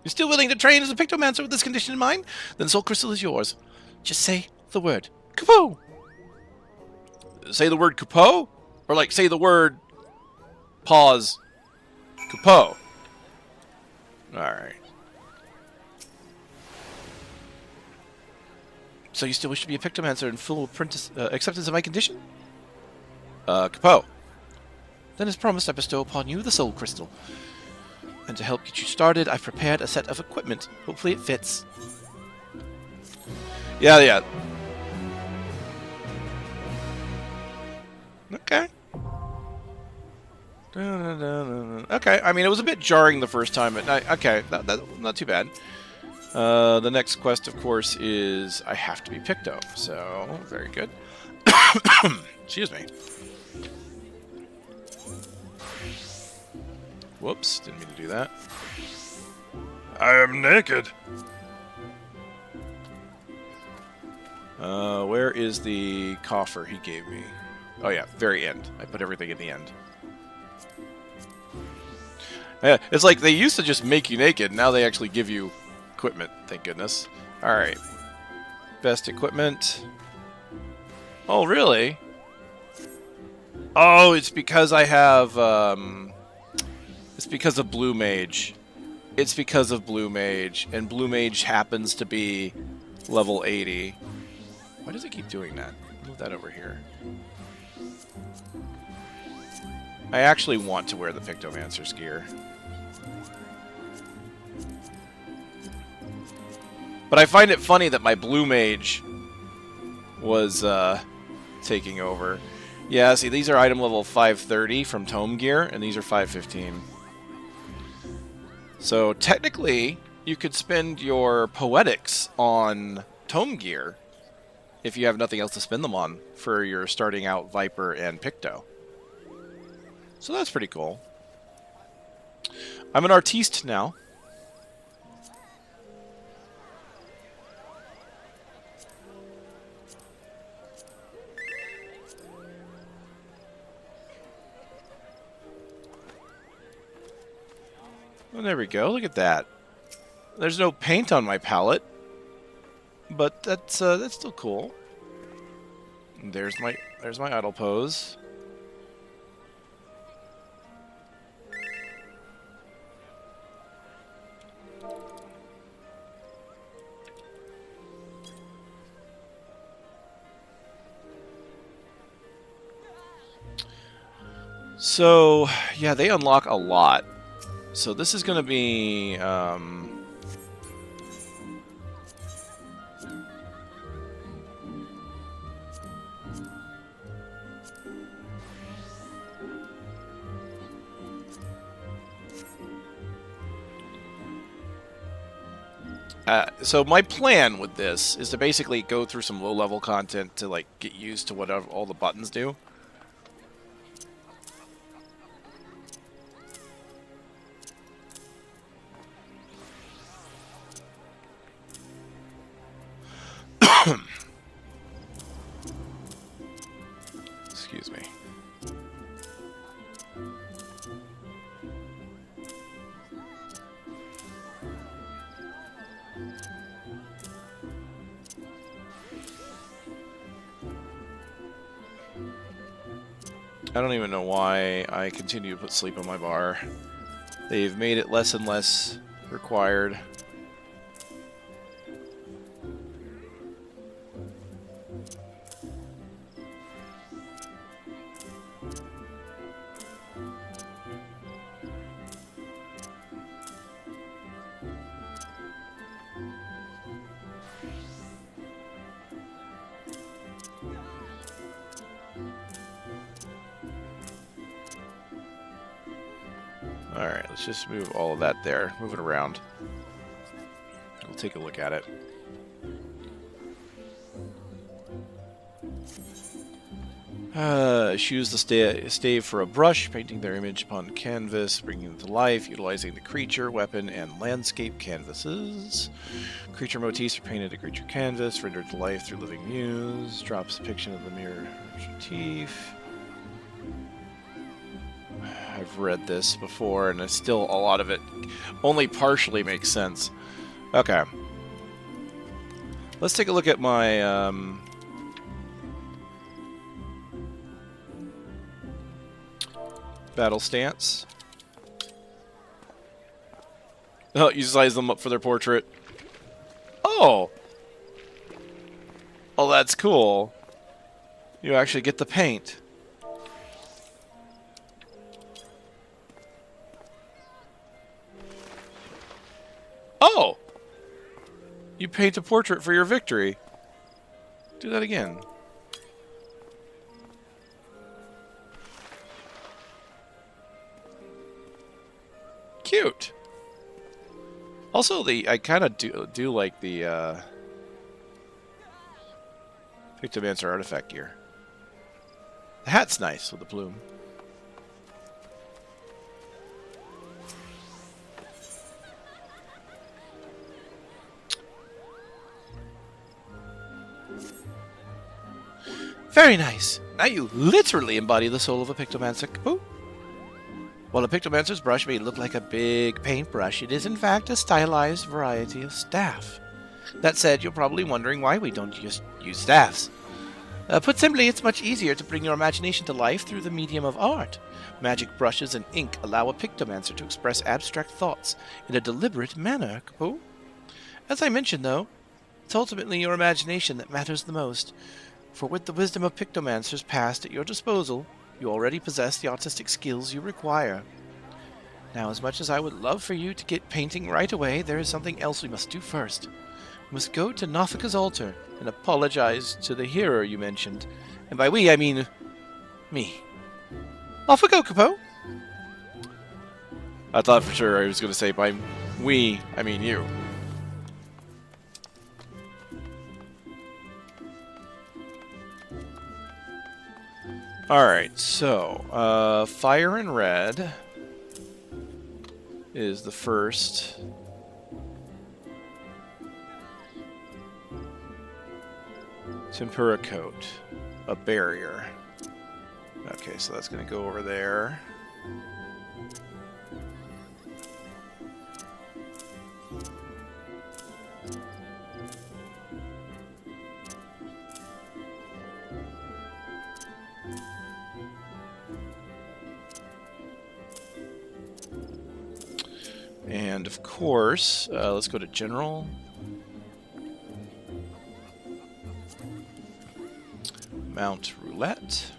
You're still willing to train as a pictomancer with this condition in mind? Then Soul Crystal is yours. Just say the word. Kupo! Say the word Kupo? Or like say the word pause Kupo. Alright. So you still wish to be a pictomancer in full acceptance of my condition? Kupo. Then as promised, I bestow upon you the Soul Crystal. And to help get you started, I've prepared a set of equipment. Hopefully it fits. Yeah. Okay. Okay, I mean, it was a bit jarring the first time, but okay, not too bad. The next quest, of course, is I have to be Picto, so very good. Excuse me. Whoops, didn't mean to do that. I am naked. Where is the coffer he gave me? Oh yeah, very end. I put everything at the end. Yeah, it's like they used to just make you naked, now they actually give you equipment, thank goodness. Alright. Best equipment. Oh, really? Oh, it's because I have, it's because of Blue Mage. It's because of Blue Mage, and Blue Mage happens to be level 80. Why does it keep doing that? Move that over here. I actually want to wear the Pictomancer's gear. But I find it funny that my Blue Mage was taking over. Yeah, see, these are item level 530 from Tome Gear, and these are 515. So technically, you could spend your Poetics on Tome Gear if you have nothing else to spend them on for your starting out Viper and Picto. So that's pretty cool. I'm an artiste now. Well, there we go. Look at that. There's no paint on my palette, but that's still cool. And there's my idle pose. So, yeah, they unlock a lot. So this is going to be... so my plan with this is to basically go through some low-level content to like get used to whatever all the buttons do. Excuse me. I don't even know why I continue to put sleep on my bar. They've made it less and less required. Alright, let's just move all of that there. Move it around. We'll take a look at it. Choose the stave for a brush, painting their image upon canvas, bringing them to life, utilizing the creature, weapon, and landscape canvases. Creature motifs are painted to creature canvas, rendered to life through living muse, drops depiction of the mirror motif. I've read this before, and still a lot of it only partially makes sense. Okay. Let's take a look at my battle stance. Oh, you size them up for their portrait. Oh! Oh, that's cool. You actually get the paint. Oh! You paint a portrait for your victory. Do that again. Cute. Also, I kind of do like the Pictomancer artifact gear. The hat's nice with the plume. Very nice. Now you literally embody the soul of a Pictomancer. Ooh. While a Pictomancer's brush may look like a big paintbrush, it is in fact a stylized variety of staff. That said, you're probably wondering why we don't just use staffs. Put simply, it's much easier to bring your imagination to life through the medium of art. Magic brushes and ink allow a Pictomancer to express abstract thoughts in a deliberate manner, Kapo. As I mentioned, though, it's ultimately your imagination that matters the most. For with the wisdom of Pictomancers past at your disposal, you already possess the artistic skills you require. Now, as much as I would love for you to get painting right away, there is something else we must do first. We must go to Nothika's altar and apologize to the hero you mentioned. And by we, I mean me. Off we go, Kapo! I thought for sure I was going to say by we, I mean you. Alright, so, Fire and Red is the first. Tempura Coat, a barrier. Okay, so that's going to go over there. And of course, let's go to General. Mount Roulette.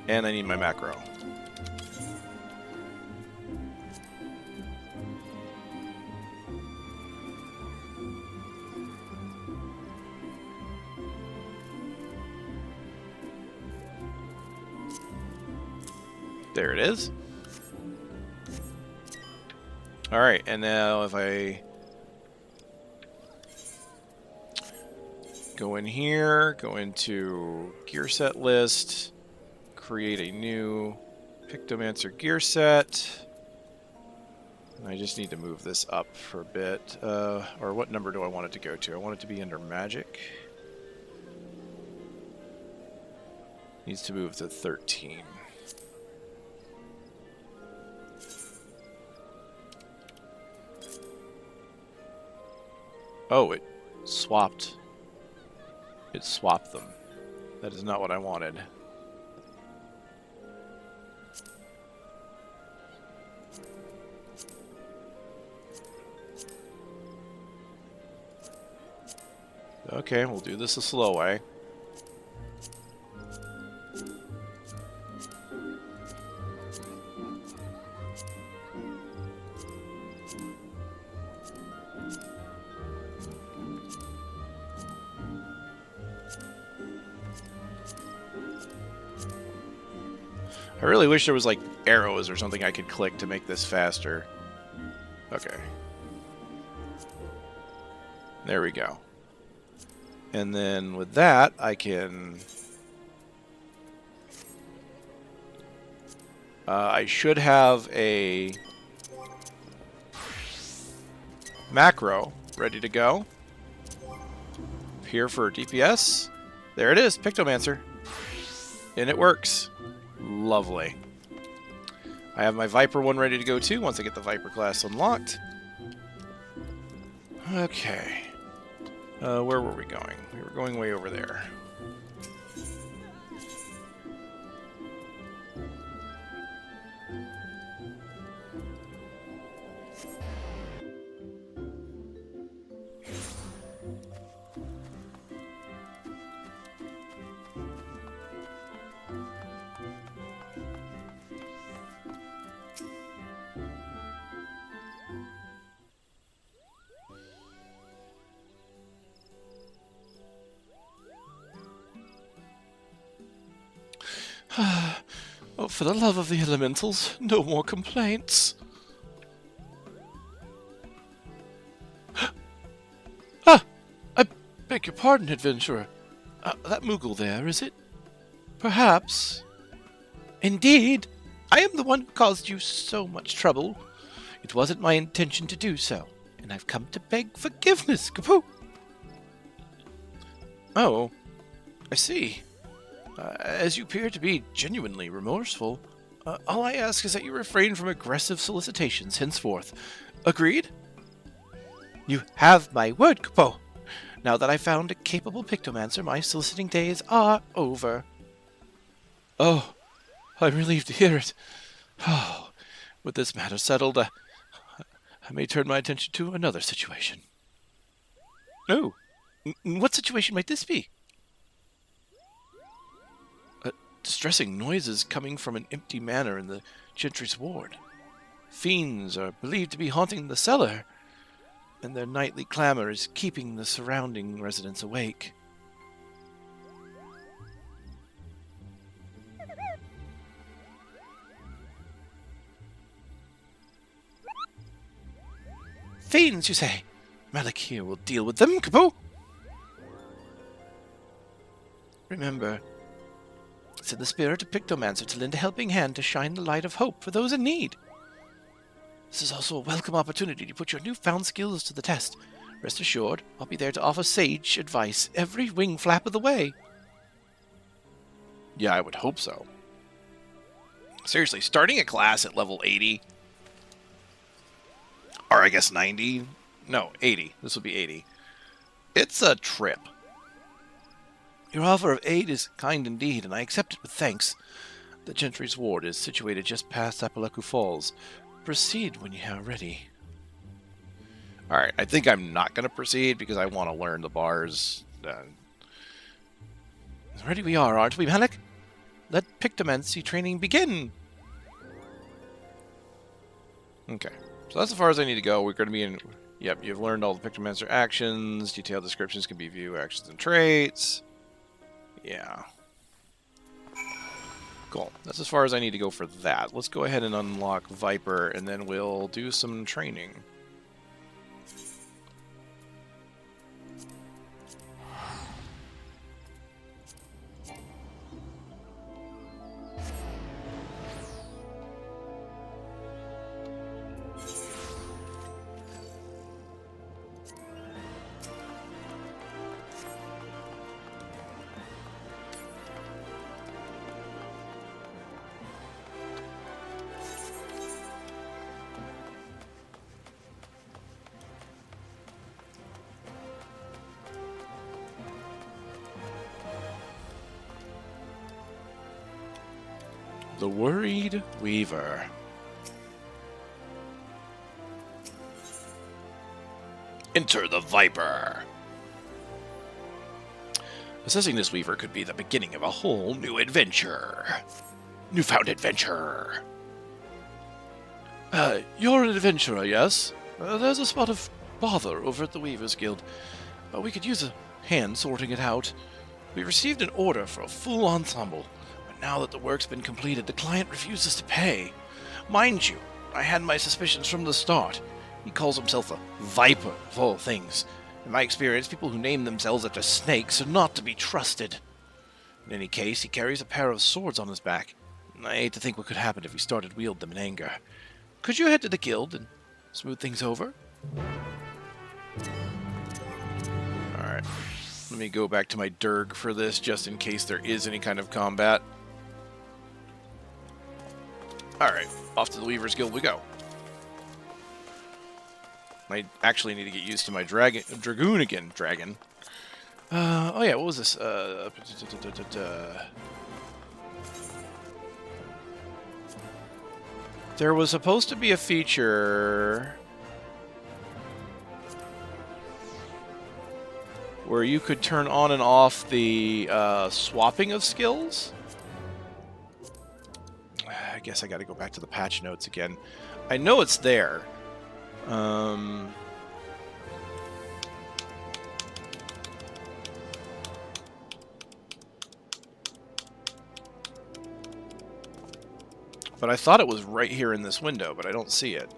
And I need my macro. There it is. Alright, and now if I go in here, go into gear set list, create a new Pictomancer gear set. I just need to move this up for a bit. Or what number do I want it to go to? I want it to be under magic. Needs to move to 13. Oh, it swapped. It swapped them. That is not what I wanted. Okay, we'll do this a slow way. I really wish there was like arrows or something I could click to make this faster. Okay. There we go. And then with that, I can... I should have a macro ready to go. Here for DPS. There it is, Pictomancer. And it works. Lovely. I have my Viper one ready to go too once I get the Viper class unlocked. Okay. Where were we going? We were going way over there. Oh, for the love of the elementals, no more complaints. Ah! I beg your pardon, adventurer. That Moogle there, is it? Perhaps. Indeed. I am the one who caused you so much trouble. It wasn't my intention to do so, and I've come to beg forgiveness, Kapoo. Oh, I see. As you appear to be genuinely remorseful, all I ask is that you refrain from aggressive solicitations henceforth. Agreed? You have my word, Kapoo. Now that I've found a capable Pictomancer, my soliciting days are over. Oh, I'm relieved to hear it. Oh, with this matter settled, I may turn my attention to another situation. Oh, what situation might this be? Distressing noises coming from an empty manor in the gentry's ward. Fiends are believed to be haunting the cellar, and their nightly clamor is keeping the surrounding residents awake. Fiends, you say? Malik here will deal with them, Kapoo. Remember, it's in the spirit of Pictomancer to lend a helping hand to shine the light of hope for those in need. This is also a welcome opportunity to put your newfound skills to the test. Rest assured, I'll be there to offer sage advice every wing flap of the way. Yeah, I would hope so. Seriously, starting a class at level 80, or I guess 90? No, 80. This would be 80. It's a trip. Your offer of aid is kind indeed, and I accept it with thanks. The Gentry's ward is situated just past Apalaku Falls. Proceed when you are ready. Alright, I think I'm not going to proceed because I want to learn the bars. Ready we are, aren't we, Malik? Let Pictomancy training begin! Okay, so that's as far as I need to go. We're going to be in... Yep, you've learned all the Pictomancer actions. Detailed descriptions can be view actions and traits. Yeah. Cool. That's as far as I need to go for that. Let's go ahead and unlock Viper, and then we'll do some training. The Worried Weaver. Enter the Viper. Assessing this Weaver could be the beginning of a whole new adventure. Newfound adventure. You're an adventurer, yes? There's a spot of bother over at the Weavers Guild. We could use a hand sorting it out. We received an order for a full ensemble, but now that the work's been completed, the client refuses to pay. Mind you, I had my suspicions from the start. He calls himself a Viper, of all things. In my experience, people who name themselves after snakes are not to be trusted. In any case, he carries a pair of swords on his back. I hate to think what could happen if he started to wield them in anger. Could you head to the guild and smooth things over? Alright. Let me go back to my Durg for this, just in case there is any kind of combat. Alright, off to the Weavers Guild we go. I actually need to get used to my Dragoon again. Dragon. Oh yeah, what was this? There was supposed to be a feature where you could turn on and off the swapping of skills. I guess I got to go back to the patch notes again. I know it's there. But I thought it was right here in this window, but I don't see it.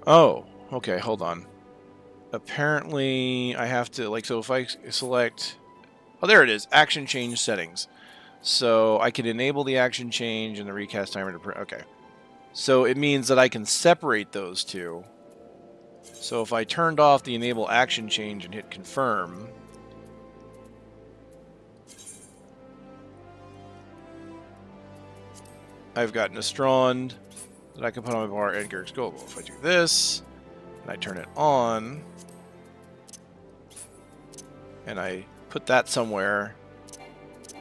Oh, okay, hold on. Apparently, I have to, like, so if I select... Oh, there it is, action change settings. So I can enable the action change and the recast timer to... Okay. So it means that I can separate those two. So if I turned off the enable action change and hit confirm... I've got Nestrond that I can put on my bar and Garrick's Global. If I do this, and I turn it on, and I put that somewhere,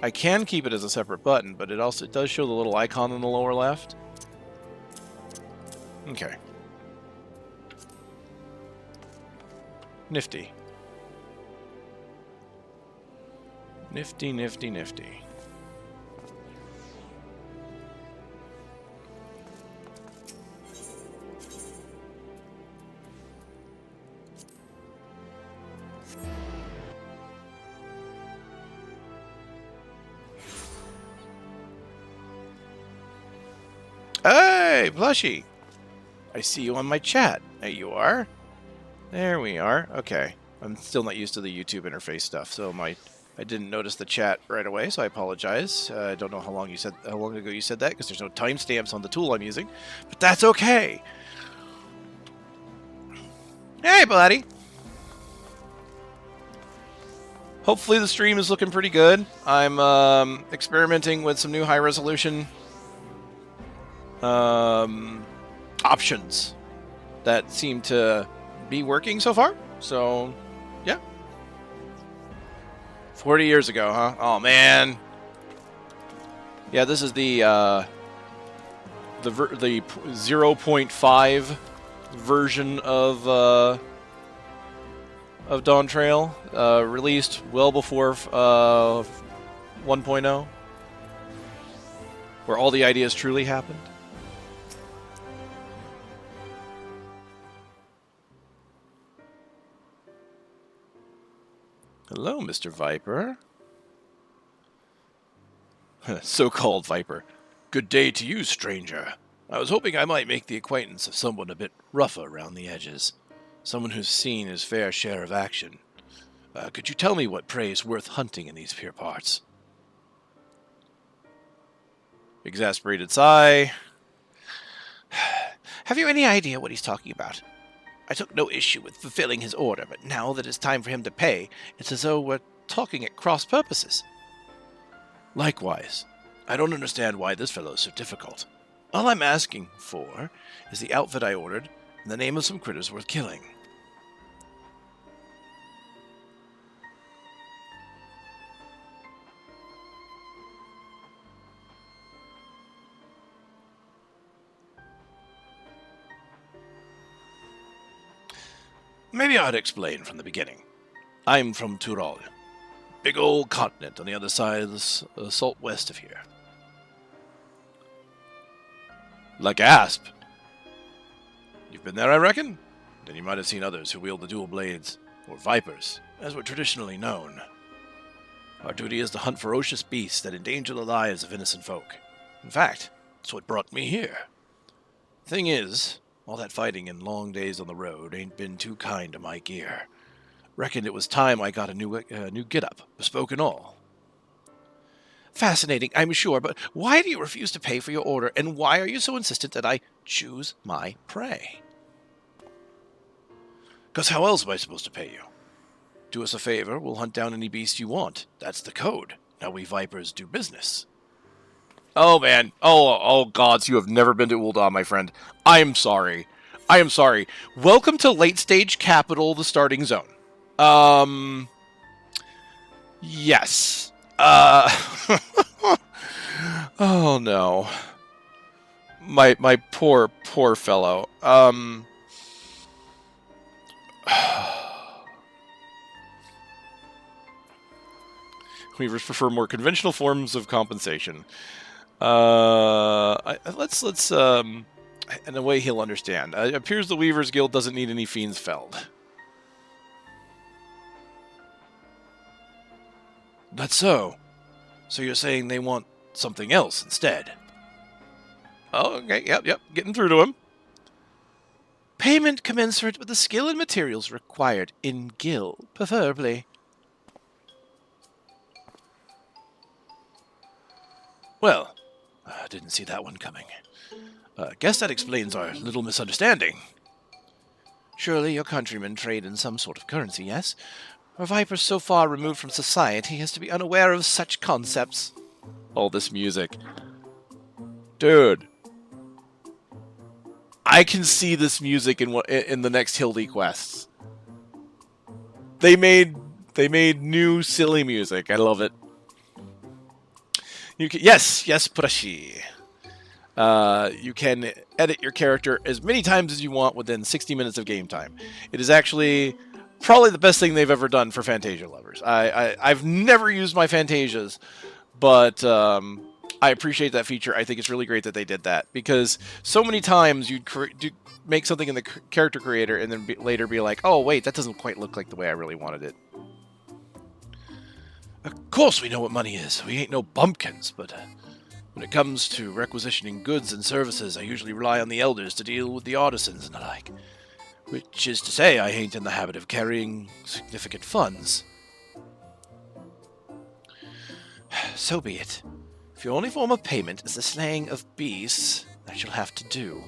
I can keep it as a separate button, but it does show the little icon in the lower left. Okay. Nifty. Nifty, nifty, nifty. Hey, Plushy! I see you on my chat. There you are. There we are. Okay. I'm still not used to the YouTube interface stuff, so I didn't notice the chat right away, so I apologize. I don't know how long ago you said that, because there's no timestamps on the tool I'm using, but that's okay. Hey, buddy. Hopefully the stream is looking pretty good. I'm experimenting with some new high-resolution options that seem to be working so far. So, yeah. 40 years ago, huh? Oh, man. Yeah, this is the 0.5 version of Dawntrail, released well before 1.0, where all the ideas truly happened. Hello, Mr. Viper. So-called Viper. Good day to you, stranger. I was hoping I might make the acquaintance of someone a bit rougher around the edges. Someone who's seen his fair share of action. Could you tell me what prey is worth hunting in these pure parts? Exasperated sigh. Have you any idea what he's talking about? I took no issue with fulfilling his order, but now that it's time for him to pay, it's as though we're talking at cross purposes. Likewise, I don't understand why this fellow is so difficult. All I'm asking for is the outfit I ordered and the name of some critters worth killing. Maybe I'd explain from the beginning. I'm from Tural, big old continent on the other side of the salt west of here. Like Asp. You've been there, I reckon? Then you might have seen others who wield the dual blades, or vipers, as we're traditionally known. Our duty is to hunt ferocious beasts that endanger the lives of innocent folk. In fact, that's what brought me here. Thing is, all that fighting and long days on the road ain't been too kind to my gear. Reckoned it was time I got a new get-up, bespoke and all. Fascinating, I'm sure, but why do you refuse to pay for your order, and why are you so insistent that I choose my prey? 'Cause how else am I supposed to pay you? Do us a favor, we'll hunt down any beast you want. That's the code. Now we Vipers do business. Oh, man. Oh, gods, you have never been to Ul'dah, my friend. I am sorry. I am sorry. Welcome to Late Stage Capital, the starting zone. Yes. Oh, no. My poor fellow. Weavers prefer more conventional forms of compensation. Let's in a way he'll understand. It appears the Weavers Guild doesn't need any fiends felled. That's so. So you're saying they want something else instead? Oh, okay, yep, getting through to him. Payment commensurate with the skill and materials required in guild, preferably. Well, I didn't see that one coming. Guess that explains our little misunderstanding. Surely your countrymen trade in some sort of currency, yes? A viper so far removed from society as to be unaware of such concepts. All this music. Dude. I can see this music in the next Hildy quests. They made new silly music. I love it. You can, yes, Prashi. You can edit your character as many times as you want within 60 minutes of game time. It is actually probably the best thing they've ever done for Fantasia lovers. I've never used my Fantasias, but I appreciate that feature. I think it's really great that they did that, because so many times you'd make something in the character creator and then later be like, oh wait, that doesn't quite look like the way I really wanted it. Of course we know what money is. We ain't no bumpkins, but when it comes to requisitioning goods and services, I usually rely on the elders to deal with the artisans and the like. Which is to say, I ain't in the habit of carrying significant funds. So be it. If your only form of payment is the slaying of beasts, that you'll have to do.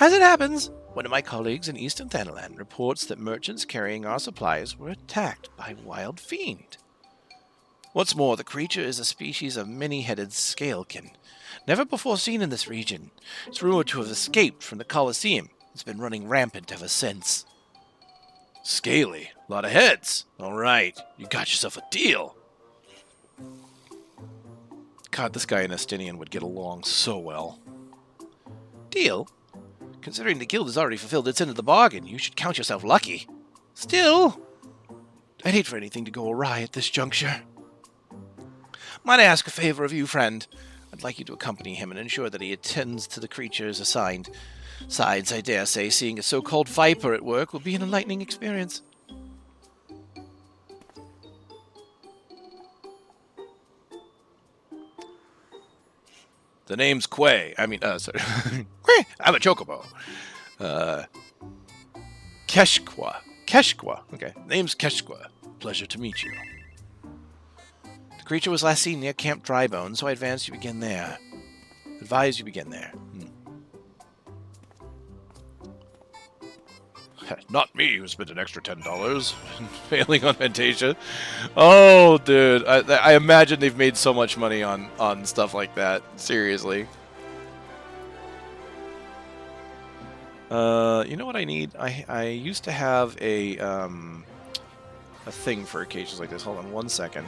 As it happens, one of my colleagues in Eastern Thanalan reports that merchants carrying our supplies were attacked by a wild fiend. What's more, the creature is a species of many-headed scalekin, never before seen in this region. It's rumored to have escaped from the Colosseum. It's been running rampant ever since. Scaly? A lot of heads. All right, you got yourself a deal. God, this guy and Estinian would get along so well. Deal? Considering the guild has already fulfilled its end of the bargain, you should count yourself lucky. Still, I'd hate for anything to go awry at this juncture. Might I ask a favor of you, friend? I'd like you to accompany him and ensure that he attends to the creatures assigned. Besides, I dare say seeing a so-called viper at work will be an enlightening experience. The name's Quay. Sorry. I'm a chocobo. Keshqua. Keshqua. Okay. Name's Keshqua. Pleasure to meet you. The creature was last seen near Camp Drybone, so I advise you begin there. Not me who spent an extra $10 failing on Fantasia. Oh, dude. I imagine they've made so much money on stuff like that. Seriously. You know what I need? I used to have a thing for cages like this. Hold on 1 second.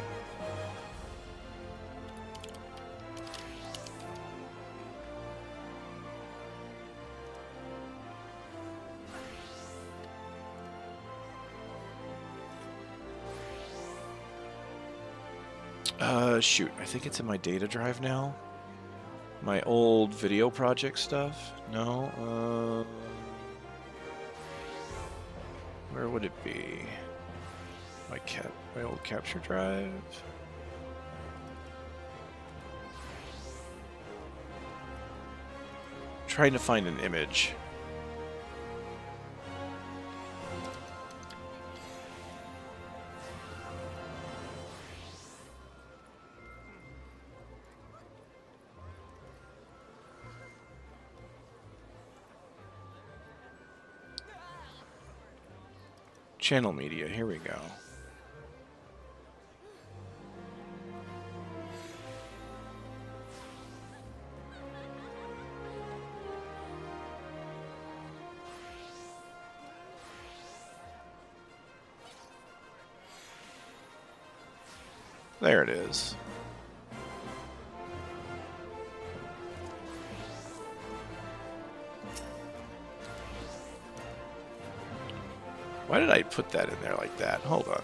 Shoot. I think it's in my data drive now. My old video project stuff? No. Where would it be? My old capture drive? Trying to find an image. Channel media, here we go. There it is. Why did I put that in there like that? Hold on.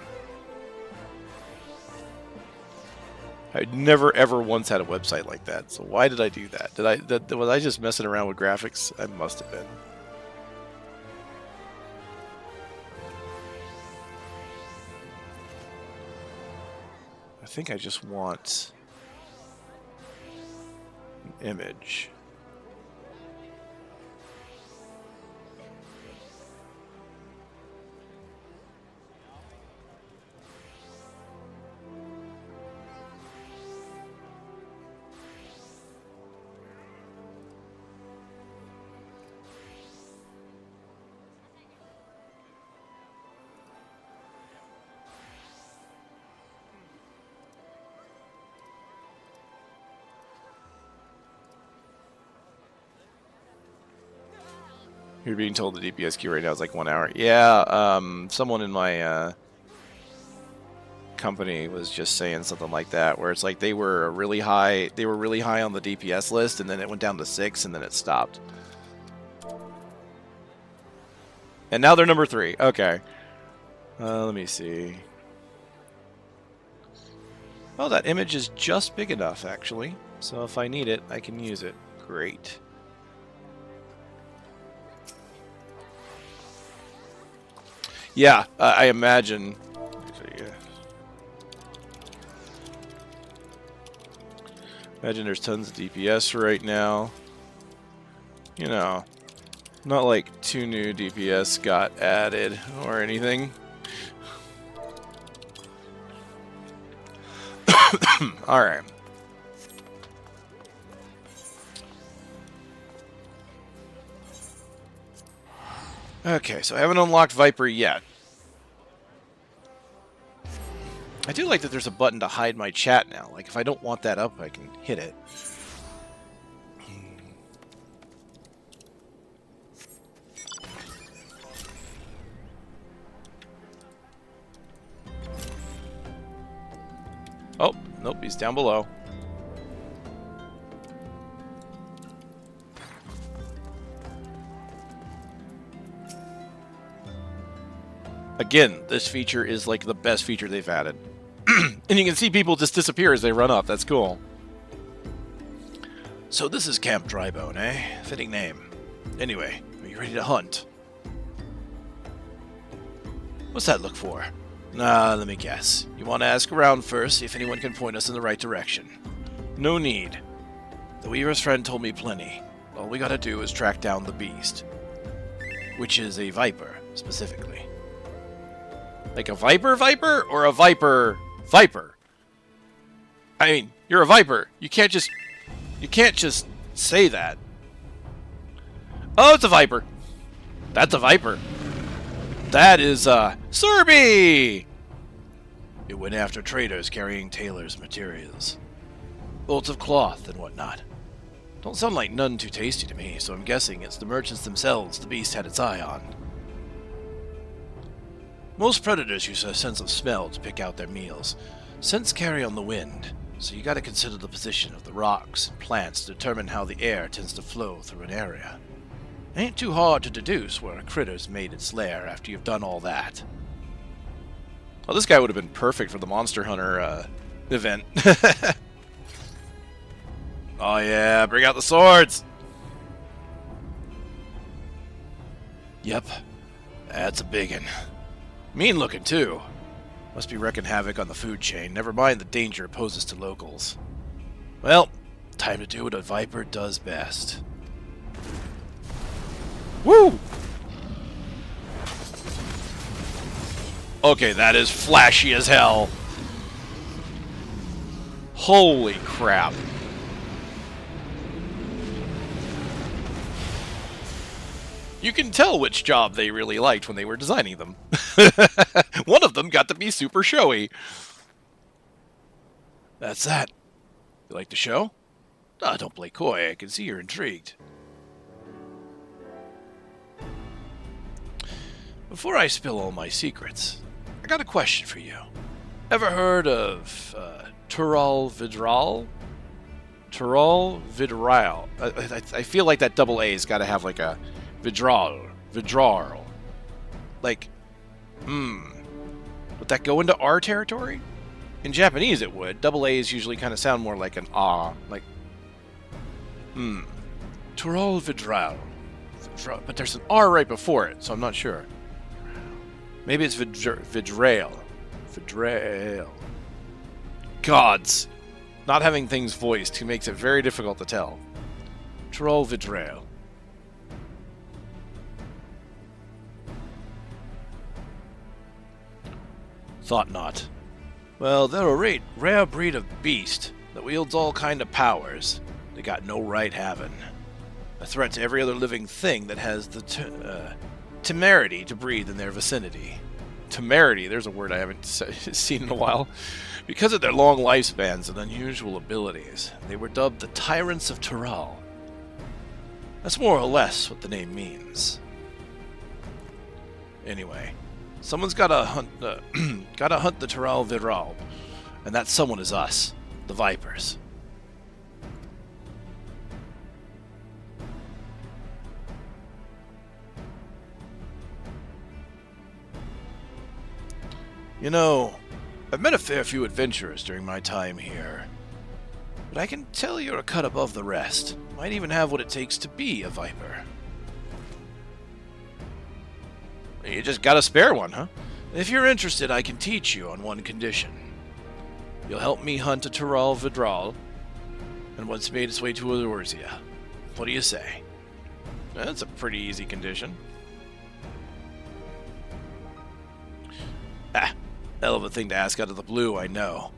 I never ever once had a website like that, so why did I do that? Was I just messing around with graphics? I must have been. I think I just want an image. You're being told the DPS queue right now is like 1 hour. Yeah, someone in my company was just saying something like that, where it's like they were really high on the DPS list, and then it went down to 6, and then it stopped. And now they're number 3. Okay. Let me see. Oh, that image is just big enough, actually. So if I need it, I can use it. Great. Yeah, I imagine. Imagine there's tons of DPS right now. You know, not like 2 new DPS got added or anything. All right. Okay, so I haven't unlocked Viper yet. I do like that there's a button to hide my chat now. Like, if I don't want that up, I can hit it. Oh, nope, he's down below. Again, this feature is like the best feature they've added. And you can see people just disappear as they run up. That's cool. So this is Camp Drybone, eh? Fitting name. Anyway, are you ready to hunt? What's that look for? Let me guess. You want to ask around first, see if anyone can point us in the right direction. No need. The Weaver's friend told me plenty. All we gotta do is track down the beast. Which is a viper, specifically. Like a viper or a viper? I mean, you're a viper. You can't just say that. Oh, it's a viper. That's a viper. That is Serby. It went after traders carrying tailors' materials, bolts of cloth and whatnot. Don't sound like none too tasty to me, so I'm guessing it's the merchants themselves the beast had its eye on. Most predators use a sense of smell to pick out their meals. Scents carry on the wind, so you gotta consider the position of the rocks and plants to determine how the air tends to flow through an area. Ain't too hard to deduce where a critter's made its lair after you've done all that. Well, this guy would have been perfect for the Monster Hunter event. Oh yeah, bring out the swords! Yep, that's a biggin. Mean looking too. Must be wreaking havoc on the food chain, never mind the danger it poses to locals. Well, time to do what a Viper does best. Woo! Okay, that is flashy as hell. Holy crap. You can tell which job they really liked when they were designing them. One of them got to be super showy. That's that. You like the show? Ah, don't play coy. I can see you're intrigued. Before I spill all my secrets, I got a question for you. Ever heard of Tural Vidral? Tural Vidral. I feel like that double A's got to have like a Vidral. Like, would that go into R territory? In Japanese it would. Double A's usually kind of sound more like an ah. Like, Tural Vidral. But there's an R right before it, so I'm not sure. Maybe it's Vidrail. Vidrail. Gods. Not having things voiced makes it very difficult to tell. Tural Vidrail. Thought not. Well, they're a rare breed of beast that wields all kind of powers they got no right having. A threat to every other living thing that has the temerity to breathe in their vicinity. Temerity, there's a word I haven't seen in a while. Because of their long lifespans and unusual abilities, they were dubbed the Tyrants of Tural. That's more or less what the name means. Anyway, someone's gotta hunt the Tural Vidral, and that someone is us, the Vipers. You know, I've met a fair few adventurers during my time here, but I can tell you're a cut above the rest. Might even have what it takes to be a Viper. You just got a spare one, huh? If you're interested, I can teach you on one condition. You'll help me hunt a Tural Vidral, and once made its way to Eorzea. What do you say? That's a pretty easy condition. Ah, hell of a thing to ask out of the blue, I know.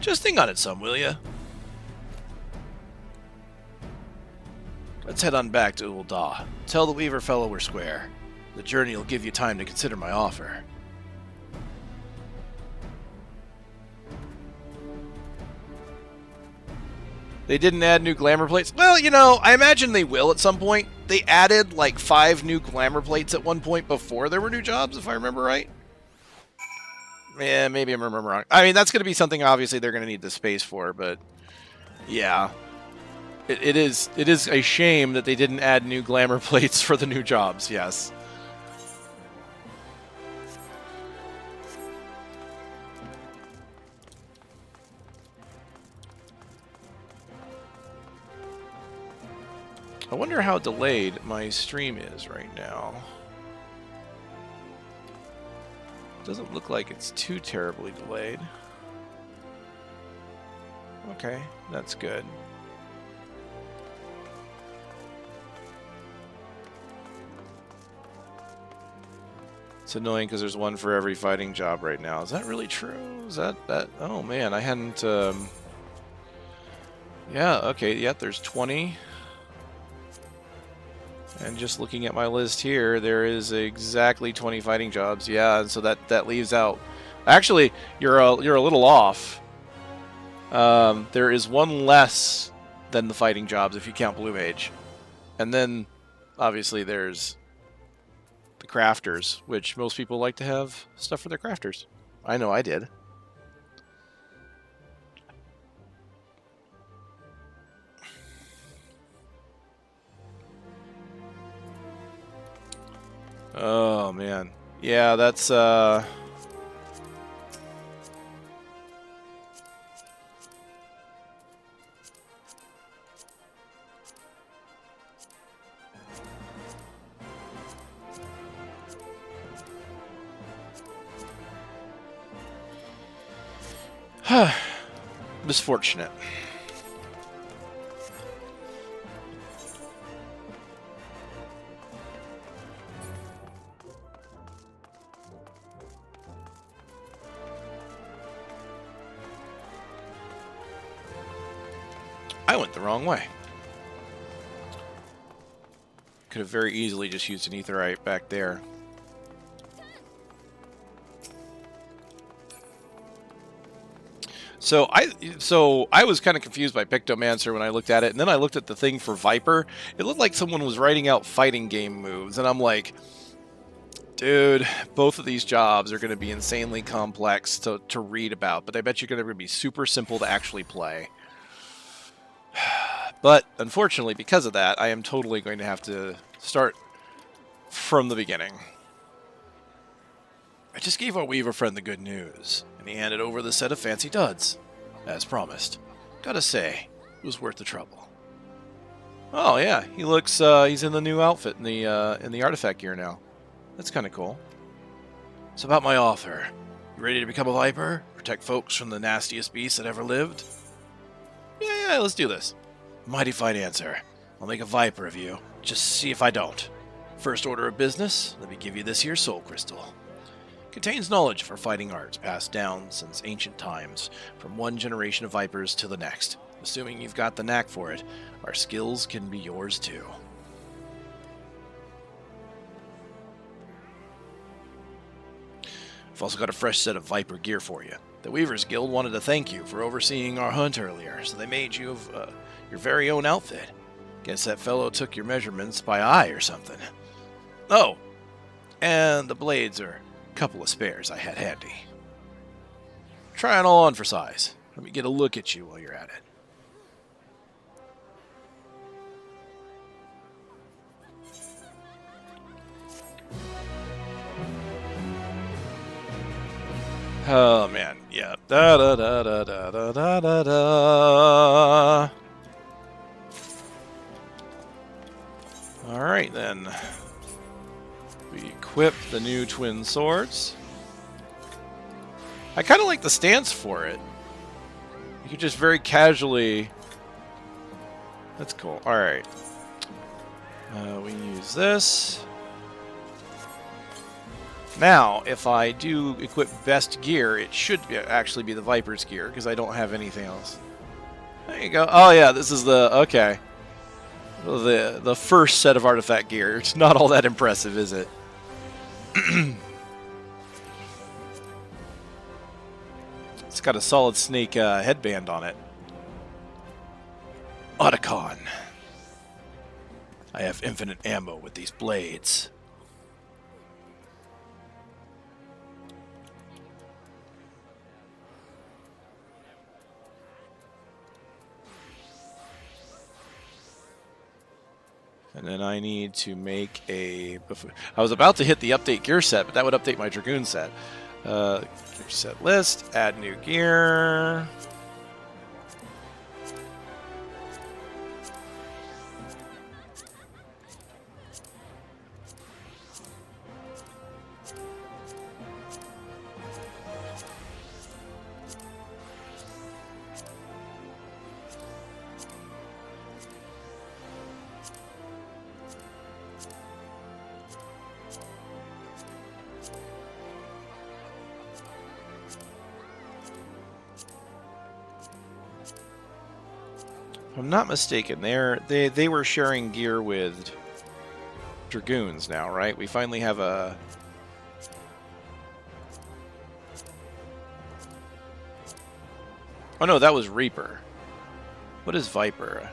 Just think on it some, will ya? Let's head on back to Ul'dah. Tell the Weaver fellow we're square. The journey will give you time to consider my offer. They didn't add new glamour plates? Well, you know, I imagine they will at some point. They added like 5 new glamour plates at one point before there were new jobs, if I remember right. Yeah, maybe I remember wrong. I mean, that's going to be something obviously they're going to need the space for, but yeah. It is a shame that they didn't add new glamour plates for the new jobs, yes. I wonder how delayed my stream is right now. Doesn't look like it's too terribly delayed. Okay, that's good. It's annoying because there's one for every fighting job right now. Is that really true? Is that... Oh man, I hadn't... Yeah, okay, yeah, there's 20. And just looking at my list here, there is exactly 20 fighting jobs. Yeah, and so that leaves out... Actually, you're a little off. There is one less than the fighting jobs if you count Blue Mage. And then, obviously, there's the crafters, which most people like to have stuff for their crafters. I know I did. Oh, man. Yeah, that's, misfortunate. I went the wrong way. Could have very easily just used an Aetherite back there. So I was kind of confused by Pictomancer when I looked at it, and then I looked at the thing for Viper. It looked like someone was writing out fighting game moves, and I'm like, dude, both of these jobs are going to be insanely complex to read about, but I bet you're going to be super simple to actually play. But unfortunately, because of that, I am totally going to have to start from the beginning. I just gave our Weaver friend the good news, and he handed over the set of fancy duds, as promised. Gotta say, it was worth the trouble. Oh yeah, he looks, he's in the new outfit in the artifact gear now. That's kind of cool. It's about my offer. You ready to become a Viper? Protect folks from the nastiest beasts that ever lived? Yeah, let's do this. Mighty fine answer. I'll make a Viper of you. Just see if I don't. First order of business, let me give you this here soul crystal. Contains knowledge for fighting arts passed down since ancient times, from one generation of Vipers to the next. Assuming you've got the knack for it, our skills can be yours too. I've also got a fresh set of Viper gear for you. The Weavers Guild wanted to thank you for overseeing our hunt earlier, so they made you your very own outfit. Guess that fellow took your measurements by eye or something. Oh, and the blades are a couple of spares I had handy. Try it all on for size. Let me get a look at you while you're at it. Oh man, yeah. Da da da da da da da da da. All right then. We equip the new twin swords. I kind of like the stance for it. You could just very casually. That's cool. All right. We use this. Now, if I do equip best gear, it should actually be the Viper's gear, because I don't have anything else. There you go. Oh yeah, this is the, okay. The first set of artifact gear. It's not all that impressive, is it? It's got a solid snake headband on it. Otacon. I have infinite ammo with these blades. And then I need to make a... I was about to hit the update gear set, but that would update my Dragoon set. Gear set list, add new gear. If I'm not mistaken, they were sharing gear with Dragoons now, right? We finally have a... Oh no, that was Reaper. What is Viper?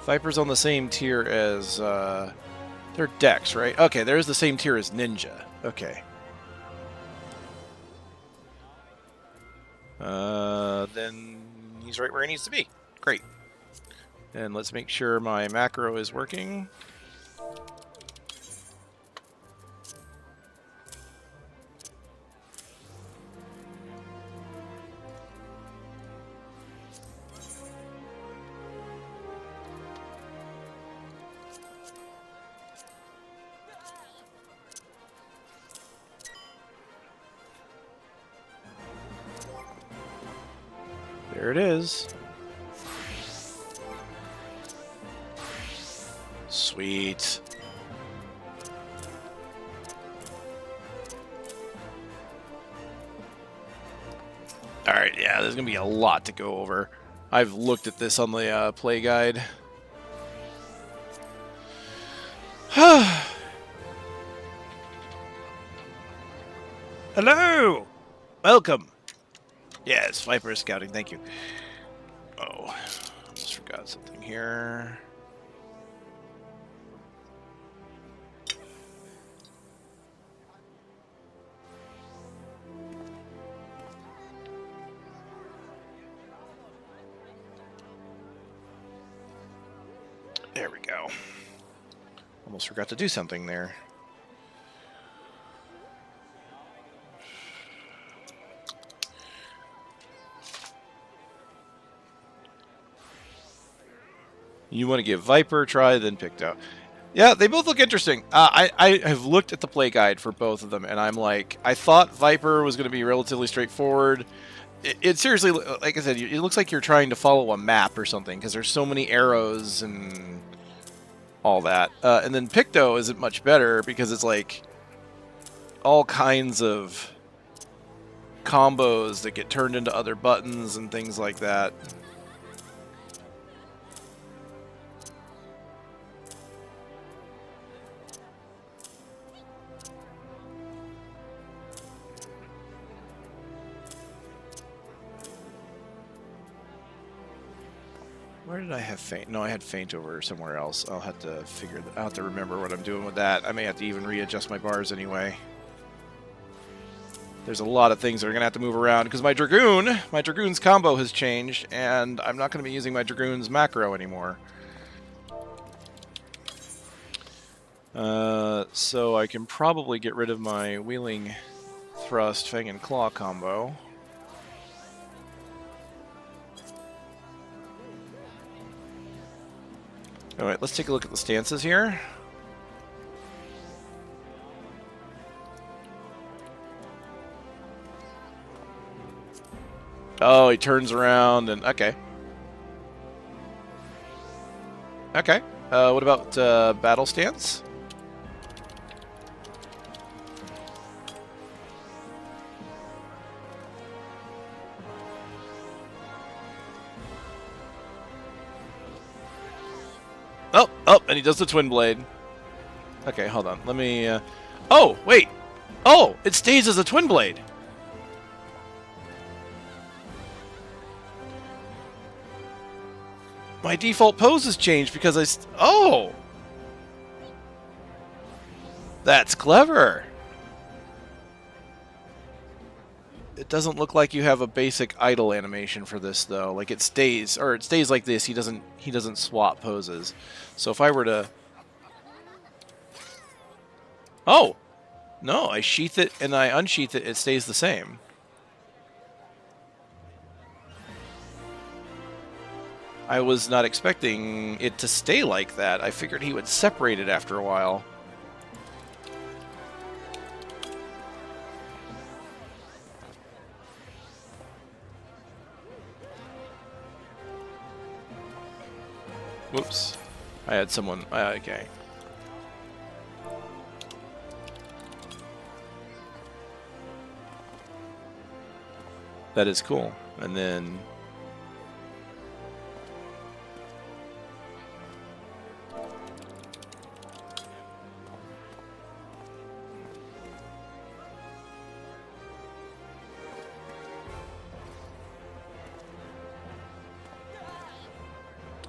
Viper's on the same tier as... they're Dex, right? Okay, there's the same tier as Ninja. Okay. Then he's right where he needs to be. Great. And let's make sure my macro is working. There it is. Sweet. Alright, yeah, there's going to be a lot to go over. I've looked at this on the play guide. Hello! Welcome! Yes, Viper Scouting, thank you. Oh, almost forgot something here. There we go. Almost forgot to do something there. You want to give Viper a try, then Picto. Yeah, they both look interesting. I have looked at the play guide for both of them, and I'm like, I thought Viper was going to be relatively straightforward. It seriously, like I said, it looks like you're trying to follow a map or something, because there's so many arrows and all that. And then Picto isn't much better, because it's like all kinds of combos that get turned into other buttons and things like that. Where did I have Faint? No, I had Faint over somewhere else. I'll have to I'll have to remember what I'm doing with that. I may have to even readjust my bars anyway. There's a lot of things that are going to have to move around because my Dragoon's combo has changed, and I'm not going to be using my Dragoon's macro anymore. So I can probably get rid of my Wheeling Thrust, Fang and Claw combo. Alright, let's take a look at the stances here. Oh, he turns around and... Okay. Okay. What about battle stance? Oh, and he does the twin blade. Okay, hold on. Let me... Oh, wait! Oh, it stays as a twin blade! My default pose has changed because I... Oh! That's clever! It doesn't look like you have a basic idle animation for this, though. Like, it stays like this. He doesn't swap poses. So if I were to... Oh! No, I sheath it and I unsheath it, it stays the same. I was not expecting it to stay like that. I figured he would separate it after a while. Whoops. I had someone... okay. That is cool. And then...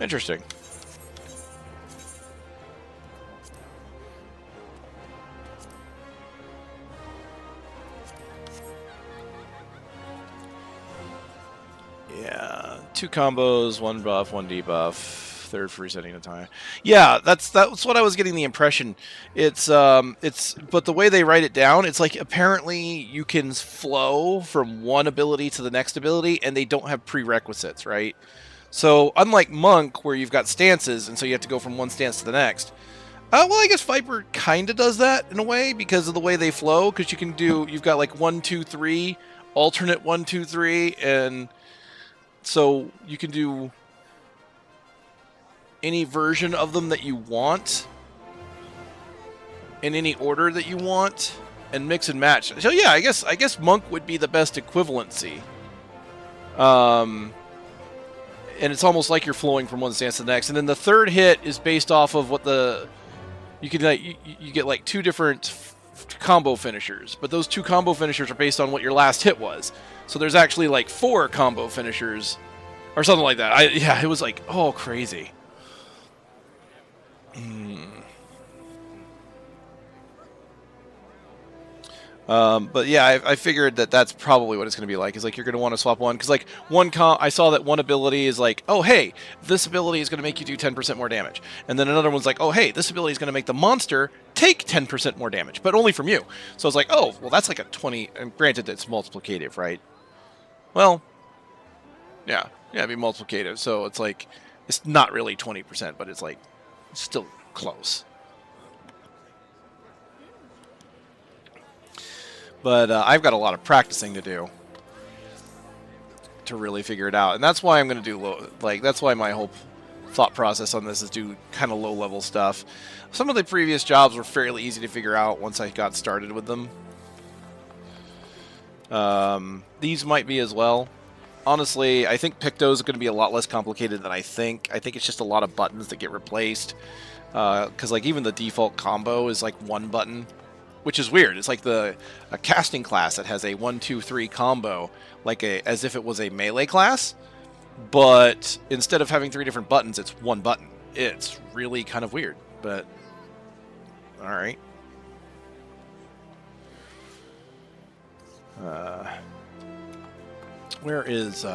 Interesting. Yeah, 2 combos, 1 buff, 1 debuff, third free setting at a time. Yeah, that's what I was getting the impression. It's but the way they write it down, it's like apparently you can flow from one ability to the next ability, and they don't have prerequisites, right? So unlike Monk, where you've got stances, and so you have to go from one stance to the next. Well, I guess Viper kind of does that in a way because of the way they flow. Because you've got like 1, 2, 3, alternate 1, 2, 3, and so you can do any version of them that you want in any order that you want and mix and match. So yeah, I guess Monk would be the best equivalency. And it's almost like you're flowing from one stance to the next. And then the third hit is based off of what you get like 2 different combo finishers, but those 2 combo finishers are based on what your last hit was. So there's actually like 4 combo finishers or something like that. Yeah, it was like, oh, crazy. But yeah, I figured that's probably what it's going to be like. Is like you're going to want to swap one because like I saw that one ability is like, oh hey, this ability is going to make you do 10% more damage, and then another one's like, oh hey, this ability is going to make the monster take 10% more damage, but only from you. So it's like, oh well, that's like a 20. And granted, it's multiplicative, right? Well, yeah, it'd be multiplicative. So it's like it's not really 20%, but it's like still close. But I've got a lot of practicing to do to really figure it out. And that's why I'm going to do that's why my whole thought process on this is do kind of low-level stuff. Some of the previous jobs were fairly easy to figure out once I got started with them. These might be as well. Honestly, I think Picto is going to be a lot less complicated than I think. I think it's just a lot of buttons that get replaced. Because like even the default combo is like 1 button. Which is weird. It's like a casting class that has a 1, 2, 3 combo, like as if it was a melee class, but instead of having 3 different buttons, it's 1 button. It's really kind of weird, but all right. Where is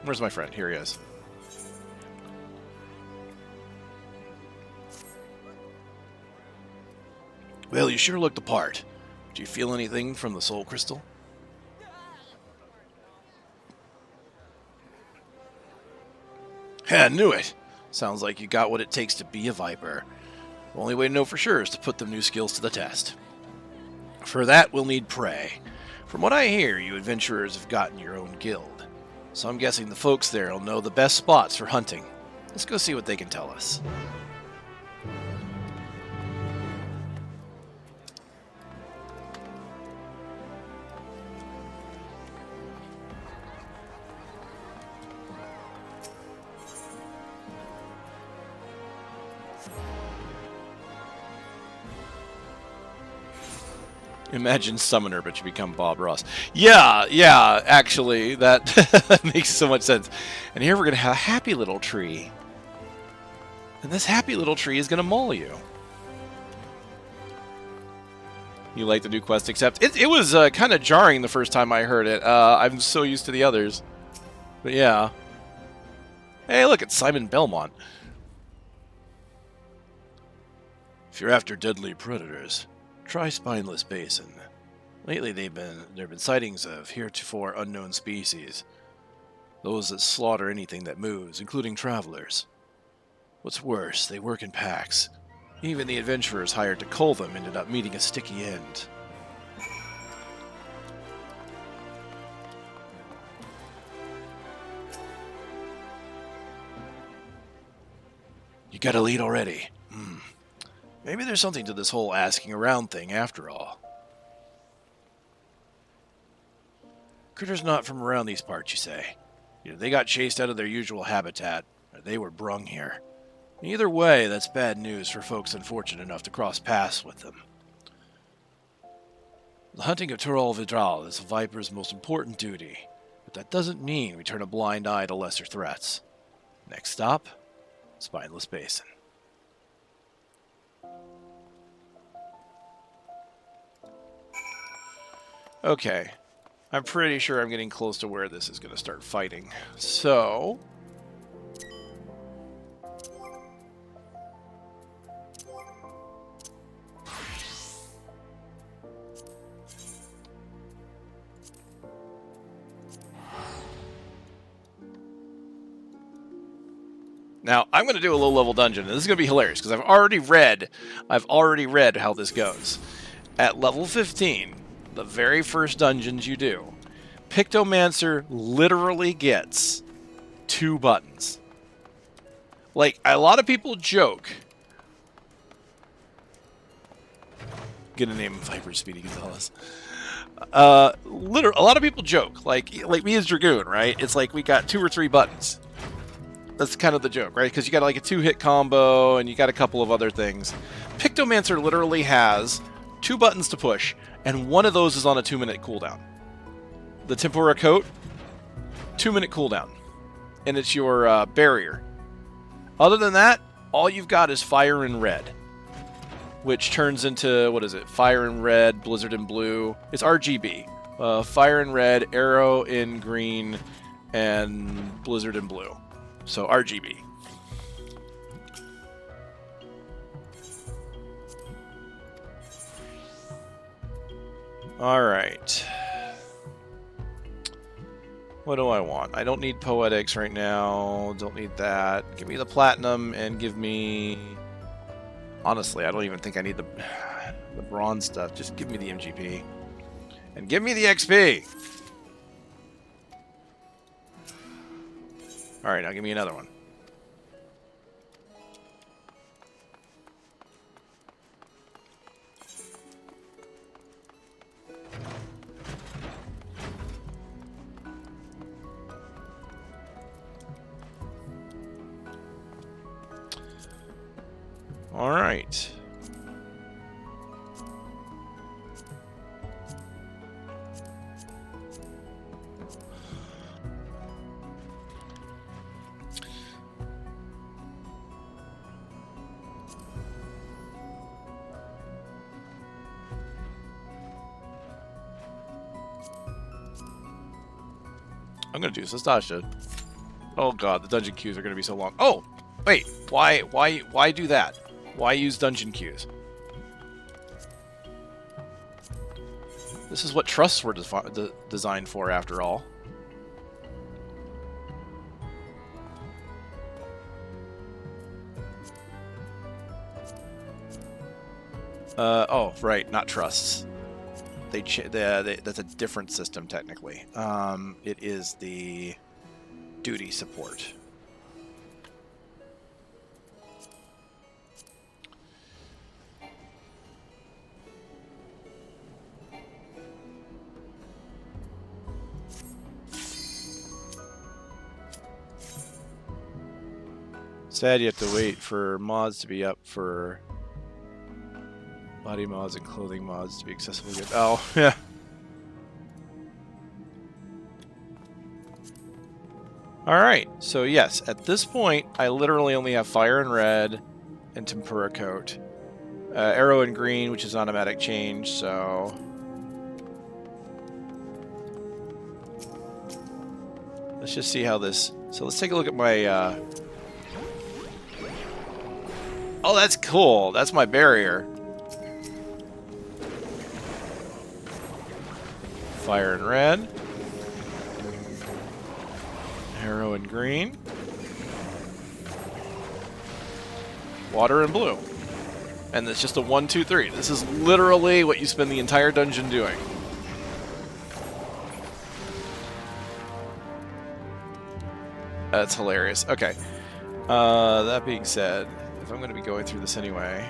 where's my friend? Here he is. Well, you sure look the part. Do you feel anything from the soul crystal? I knew it. Sounds like you got what it takes to be a Viper. The only way to know for sure is to put them new skills to the test. For that, we'll need prey. From what I hear, you adventurers have gotten your own guild. So I'm guessing the folks there will know the best spots for hunting. Let's go see what they can tell us. Imagine Summoner, but you become Bob Ross. Yeah, actually, that makes so much sense. And here we're going to have a happy little tree. And this happy little tree is going to maul you. You like the new quest, except it was kind of jarring the first time I heard it. I'm so used to the others. But yeah. Hey, look, it's Simon Belmont. If you're after deadly predators, try Spineless Basin. Lately there have been sightings of heretofore unknown species. Those that slaughter anything that moves, including travelers. What's worse, they work in packs. Even the adventurers hired to cull them ended up meeting a sticky end. You got a lead already? Maybe there's something to this whole asking around thing after all. Critters not from around these parts, you say? Either they got chased out of their usual habitat, or they were brung here. Either way, that's bad news for folks unfortunate enough to cross paths with them. The hunting of Turol Vidral is a Viper's most important duty, but that doesn't mean we turn a blind eye to lesser threats. Next stop, Spineless Basin. Okay, I'm pretty sure I'm getting close to where this is going to start fighting. So... Now, I'm going to do a low-level dungeon, and this is going to be hilarious, because I've already read how this goes. At level 15, the very first dungeons you do, Pictomancer literally gets 2 buttons. Like, a lot of people joke. Gonna name him Viper Speedy Gonzalez. A lot of people joke, like me as Dragoon, right? It's like we got 2 or 3 buttons. That's kind of the joke, right? Because you got like a 2-hit combo, and you got a couple of other things. Pictomancer literally has 2 buttons to push, and one of those is on a 2-minute cooldown. The Tempura Coat, 2-minute cooldown. And it's your barrier. Other than that, all you've got is Fire and Red. Which turns into, what is it? Fire and Red, Blizzard and Blue. It's RGB. Fire and Red, Arrow in Green, and Blizzard and Blue. So RGB. Alright. What do I want? I don't need Poetics right now. Don't need that. Give me the Platinum and give me... Honestly, I don't even think I need the Bronze stuff. Just give me the MGP. And give me the XP! Alright, now give me another one. Alright. I'm gonna do Sastasha. Oh god, the dungeon queues are gonna be so long. Oh! Wait, why do that? Why use dungeon queues? This is what trusts were designed for, after all. Oh, right, not trusts. That's a different system, technically. It is the duty support. Sad you have to wait for mods to be up for body mods and clothing mods to be accessible again. Oh, yeah. Alright, so yes, at this point, I literally only have Fire and Red and Tempura Coat. Arrow and Green, which is automatic change, so... Let's just see how this... So let's take a look at my... Oh, that's cool. That's my barrier. Fire and Red. Arrow and Green. Water and Blue. And it's just a 1, 2, 3. This is literally what you spend the entire dungeon doing. That's hilarious. Okay. That being said, if I'm going to be going through this anyway...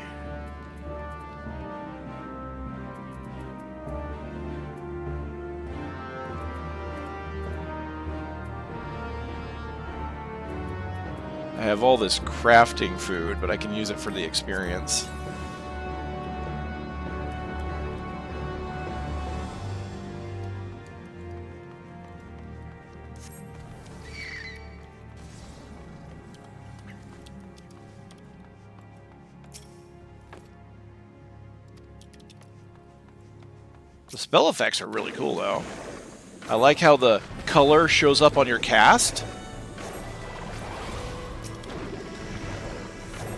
I have all this crafting food, but I can use it for the experience. The spell effects are really cool, though. I like how the color shows up on your cast.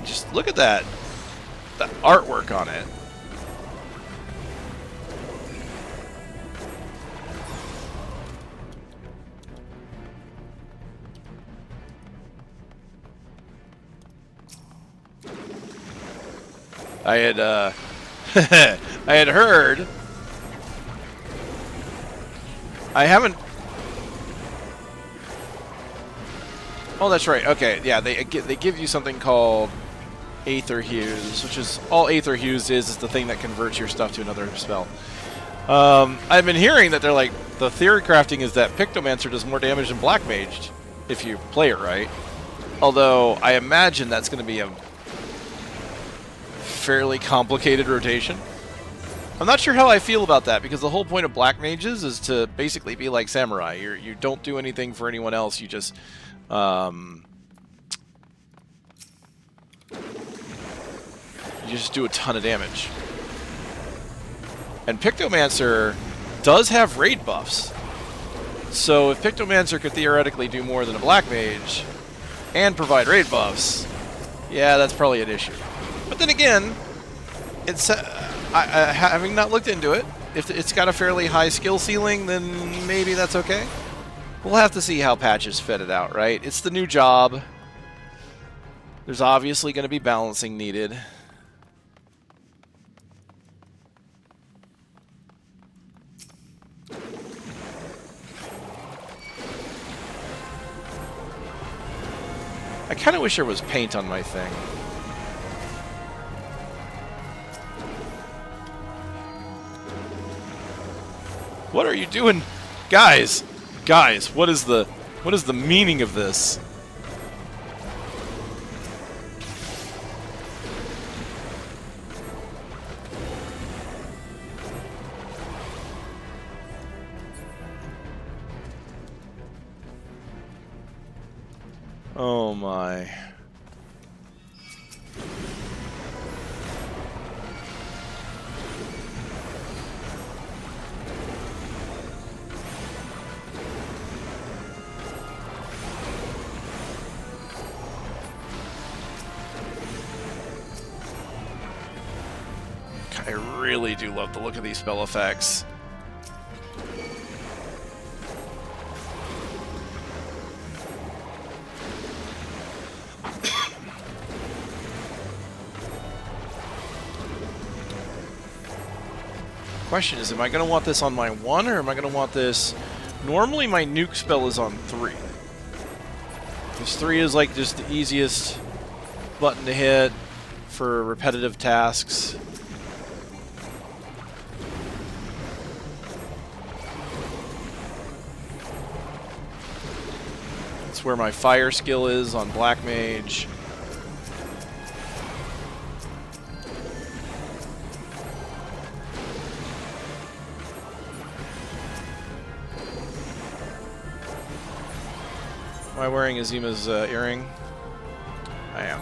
Just look at that. The artwork on it. I had I had heard. I haven't. Oh, that's right. Okay, yeah, they give you something called Aether Hues, which is all Aether Hues is the thing that converts your stuff to another spell. I've been hearing that they're like the theory crafting is that Pictomancer does more damage than Black Mage if you play it right. Although I imagine that's going to be a fairly complicated rotation. I'm not sure how I feel about that, because the whole point of Black Mages is to basically be like Samurai. You don't do anything for anyone else, you just do a ton of damage. And Pictomancer does have raid buffs. So if Pictomancer could theoretically do more than a Black Mage and provide raid buffs, yeah, that's probably an issue. But then again, it's having not looked into it, if it's got a fairly high skill ceiling, then maybe that's okay. We'll have to see how patches fit it out, right? It's the new job. There's obviously going to be balancing needed. I kind of wish there was paint on my thing. What are you doing? Guys, what is the meaning of this? Oh my. I really do love the look of these spell effects. Question is, am I going to want this on my 1 or am I going to want this... Normally my nuke spell is on 3. This 3 is like just the easiest button to hit for repetitive tasks. It's where my fire skill is on Black Mage. Am I wearing Azima's earring? I am.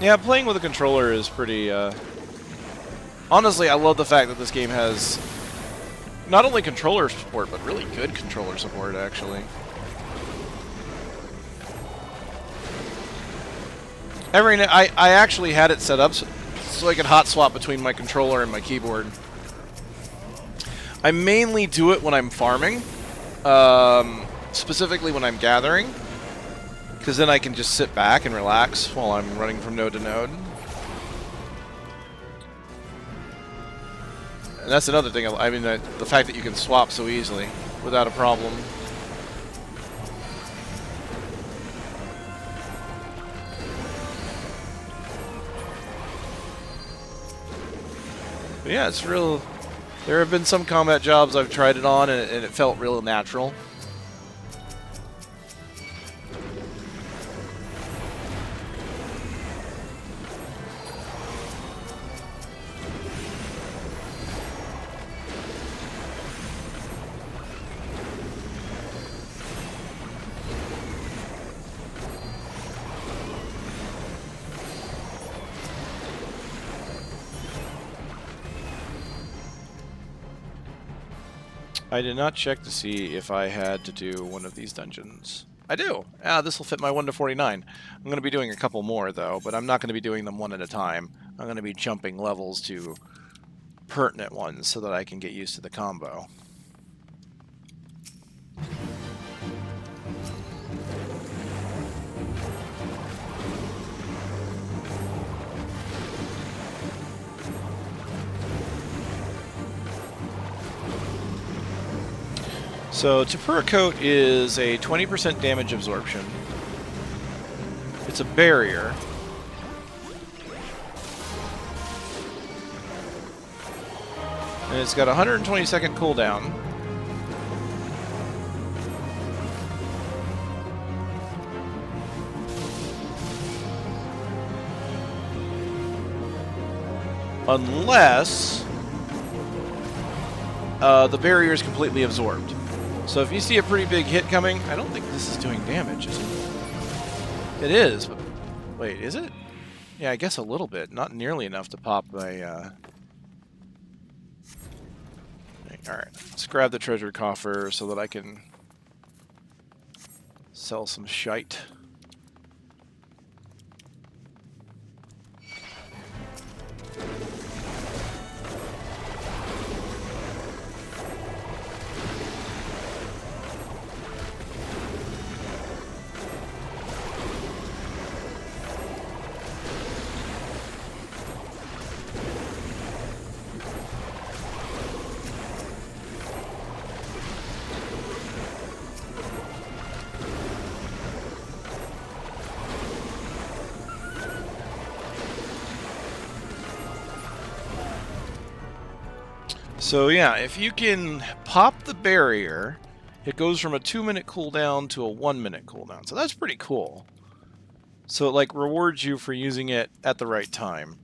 Yeah, playing with a controller is pretty... Honestly, I love the fact that this game has not only controller support, but really good controller support, actually. I actually had it set up so I could hot swap between my controller and my keyboard. I mainly do it when I'm farming, specifically when I'm gathering, because then I can just sit back and relax while I'm running from node to node. And that's another thing, I mean, the fact that you can swap so easily without a problem. But yeah, it's real. There have been some combat jobs I've tried it on, and it felt real natural. I did not check to see if I had to do one of these dungeons. I do! Ah, this will fit my 1 to 49. I'm going to be doing a couple more, though, but I'm not going to be doing them one at a time. I'm going to be jumping levels to pertinent ones so that I can get used to the combo. So, Tempura Coat is a 20% damage absorption. It's a barrier. And it's got a 120-second cooldown. Unless the barrier is completely absorbed. So if you see a pretty big hit coming, I don't think this is doing damage, is it? It is, but wait, is it? Yeah, I guess a little bit. Not nearly enough to pop a... Alright, let's grab the treasure coffer so that I can sell some shite. So yeah, if you can pop the barrier, it goes from a 2-minute cooldown to a 1-minute cooldown. So that's pretty cool. So it like rewards you for using it at the right time.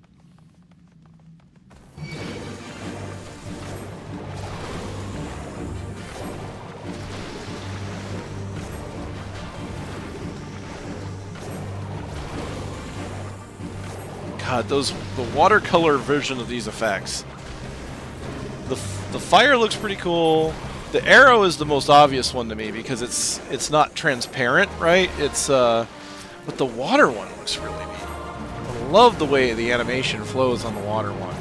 God, the watercolor version of these effects. The fire looks pretty cool. The arrow is the most obvious one to me because it's not transparent, right? It's but the water one looks really neat. I love the way the animation flows on the water one.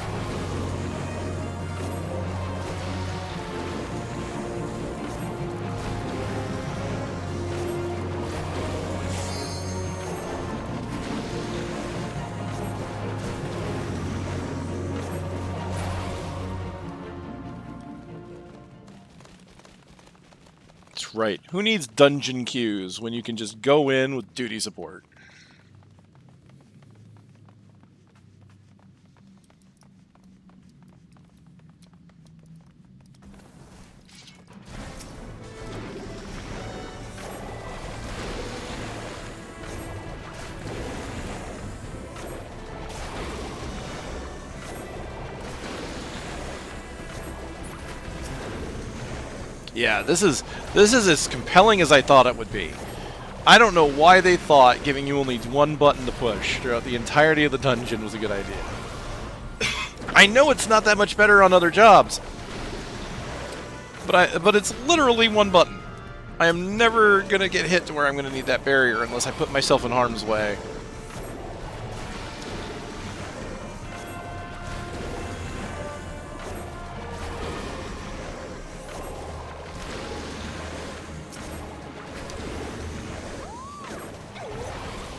Right. Who needs dungeon queues when you can just go in with duty support? Yeah, this is as compelling as I thought it would be. I don't know why they thought giving you only one button to push throughout the entirety of the dungeon was a good idea. I know it's not that much better on other jobs, but it's literally one button. I am never gonna get hit to where I'm gonna need that barrier unless I put myself in harm's way.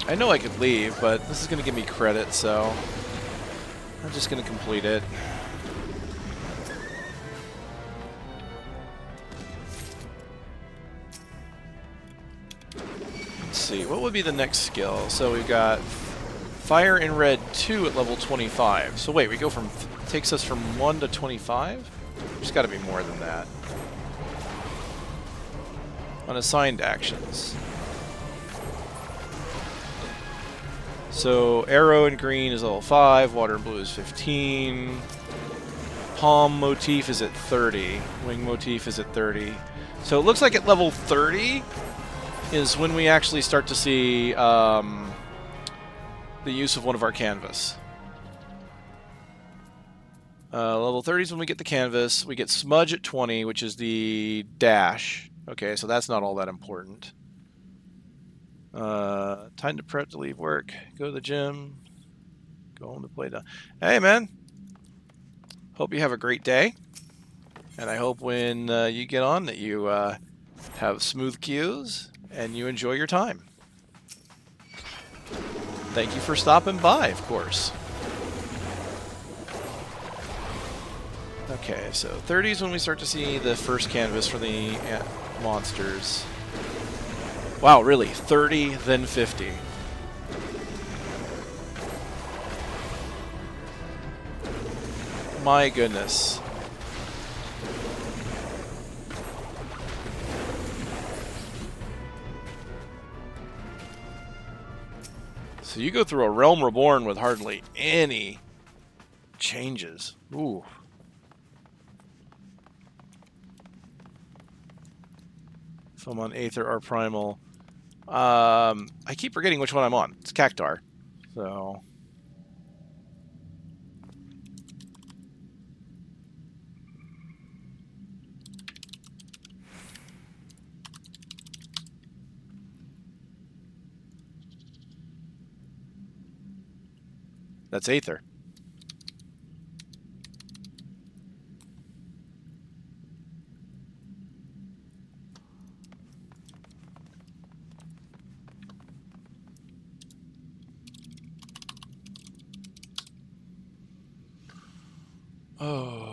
I know I could leave, but this is going to give me credit, so I'm just going to complete it. Let's see, what would be the next skill? So we've got Fire in Red 2 at level 25. So wait, we go from, takes us from 1 to 25? There's got to be more than that. Unassigned actions. So, arrow in green is level 5, water and blue is 15, palm motif is at 30, wing motif is at 30. So it looks like at level 30 is when we actually start to see the use of one of our canvas. Level 30 is when we get the canvas. We get smudge at 20, which is the dash. Okay, so that's not all that important. Time to prep to leave work. Go to the gym. Go home to play. Hey, man. Hope you have a great day. And I hope when you get on that you have smooth cues and you enjoy your time. Thank you for stopping by, of course. Okay, so 30 is when we start to see the first canvas for the monsters. Wow, really? 30, then 50. My goodness. So you go through a Realm Reborn with hardly any changes. Ooh. If I'm on Aether or Primal. I keep forgetting which one I'm on. It's Cactar. So... That's Aether. Oh.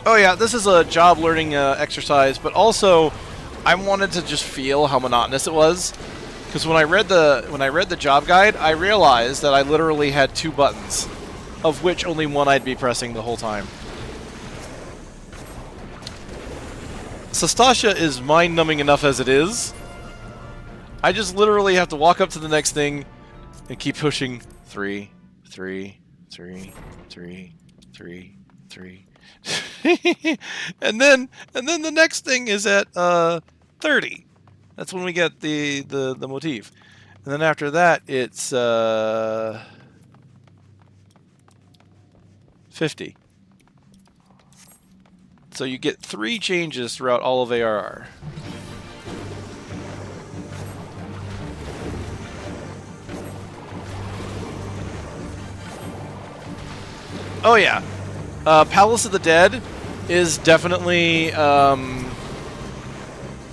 Oh yeah, this is a job learning exercise, but also I wanted to just feel how monotonous it was. Because when I read the job guide, I realized that I literally had 2 buttons, of which only one I'd be pressing the whole time. Sastasha is mind-numbing enough as it is. I just literally have to walk up to the next thing and keep pushing 3, 3, 3, 3, 3, 3. and then the next thing is at 30. That's when we get the motif. And then after that it's 50. So you get 3 changes throughout all of ARR. Oh yeah. Palace of the Dead is definitely an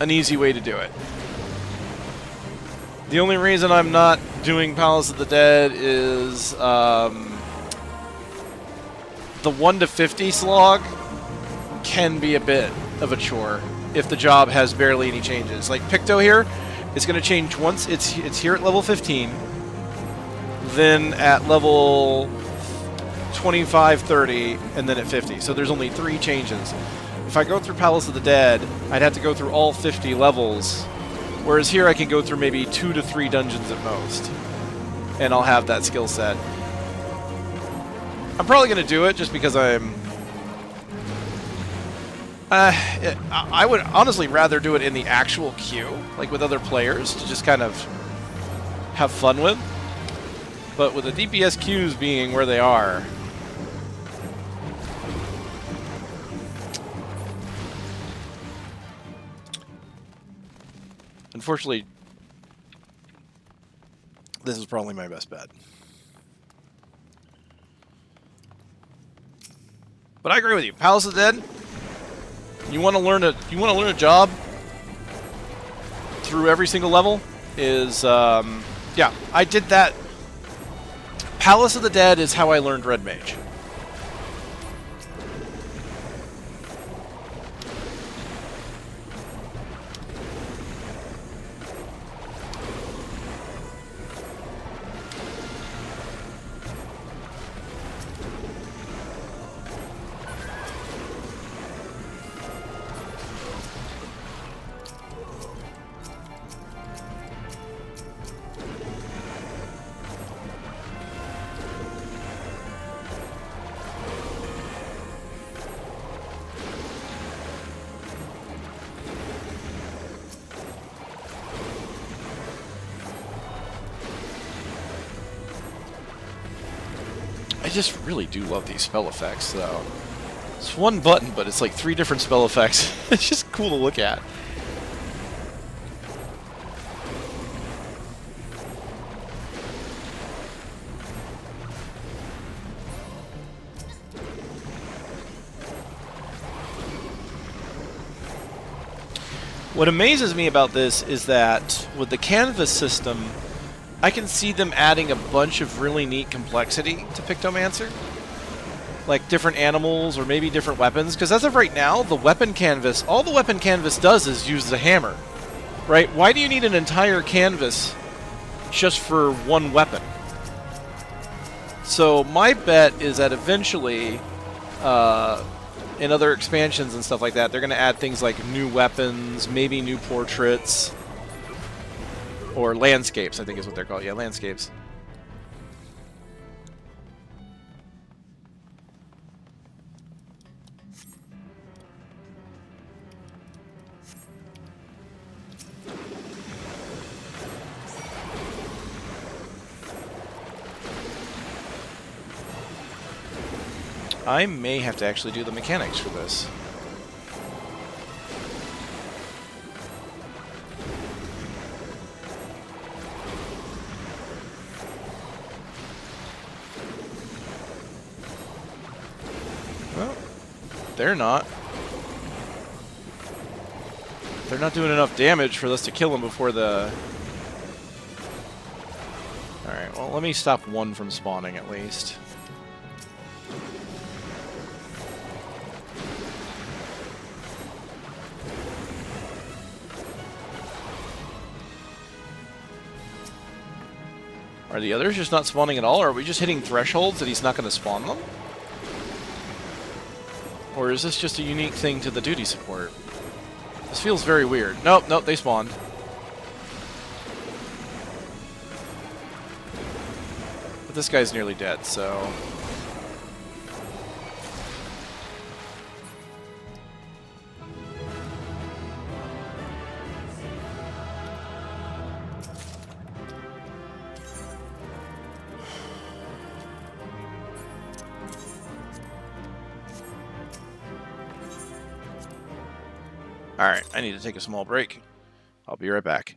easy way to do it. The only reason I'm not doing Palace of the Dead is the 1 to 50 slog can be a bit of a chore if the job has barely any changes. Like Picto here, it's going to change once. It's here at level 15, then at level 25, 30, and then at 50. So there's only 3 changes. If I go through Palace of the Dead, I'd have to go through all 50 levels, whereas here I can go through maybe 2 to 3 dungeons at most, and I'll have that skill set. I'm probably going to do it just because I would honestly rather do it in the actual queue, like with other players, to just kind of have fun with. But with the DPS queues being where they are, unfortunately, this is probably my best bet. But I agree with you. Palace of the Dead. You want to learn a job through every single level is yeah, I did that. Palace of the Dead is how I learned Red Mage. just really do love these spell effects, though. It's one button, but it's like 3 different spell effects. It's just cool to look at. What amazes me about this is that with the canvas system, I can see them adding a bunch of really neat complexity to Pictomancer. Like different animals or maybe different weapons. Because as of right now, the weapon canvas, all the weapon canvas does is use the hammer. Right? Why do you need an entire canvas just for one weapon? So my bet is that eventually, in other expansions and stuff like that, they're going to add things like new weapons, maybe new portraits, or landscapes, I think is what they're called. Yeah, landscapes. I may have to actually do the mechanics for this. Well, they're not. They're not doing enough damage for us to kill them before the... Alright, well, let me stop one from spawning at least. Are the others just not spawning at all, or are we just hitting thresholds that he's not going to spawn them? Or is this just a unique thing to the duty support? This feels very weird. Nope, nope, they spawned. But this guy's nearly dead, so... Alright, I need to take a small break. I'll be right back.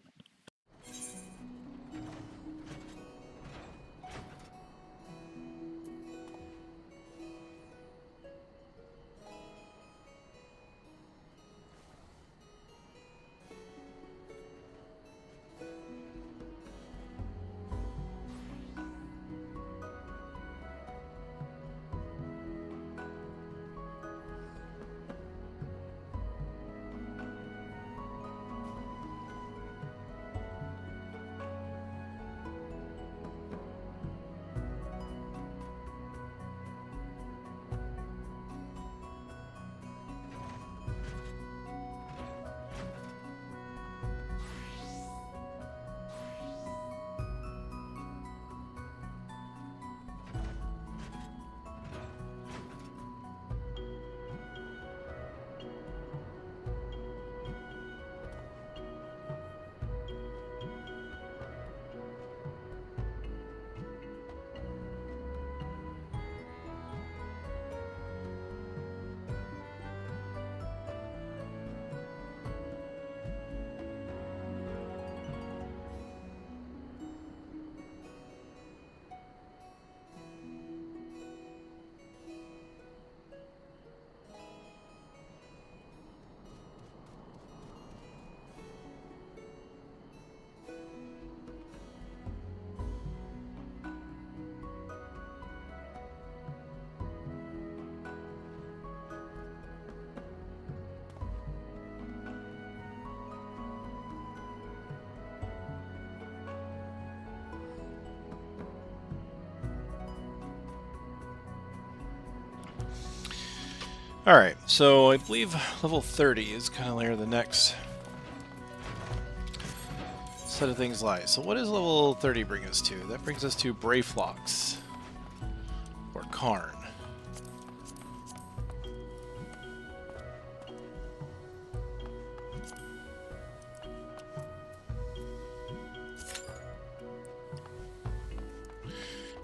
Alright, so I believe level 30 is kind of where the next set of things lie. So what does level 30 bring us to? That brings us to Brayflox, or Karn.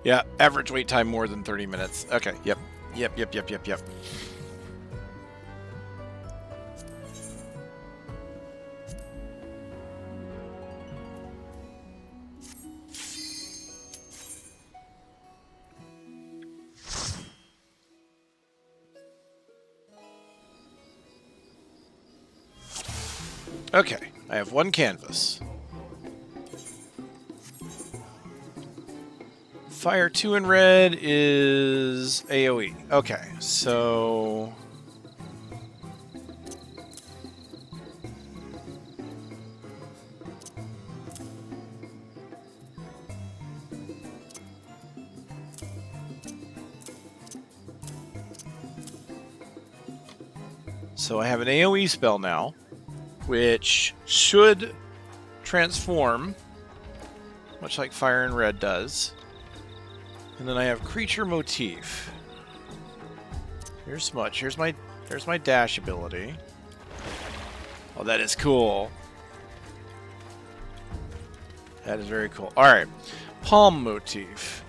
Yeah, average wait time more than 30 minutes. Okay, yep. Yep. Okay, I have one canvas. Fire 2 in red is AoE. Okay, so... So I have an AoE spell now, which should transform, much like Fire in Red does. And then I have Creature Motif. Here's Smudge. Here's my dash ability. Oh, that is cool. That is very cool. Alright. Palm Motif.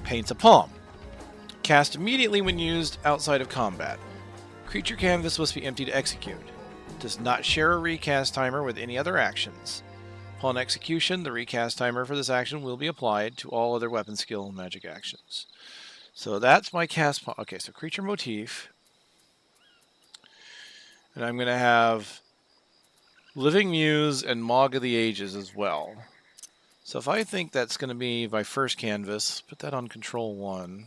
Paints a palm. Cast immediately when used outside of combat. Creature canvas must be empty to execute. Does not share a recast timer with any other actions. Upon execution, the recast timer for this action will be applied to all other weapon skill and magic actions. So that's my cast. Okay, so Creature Motif. And I'm going to have Living Muse and Mog of the Ages as well. So if I think that's going to be my first canvas, put that on Control 1.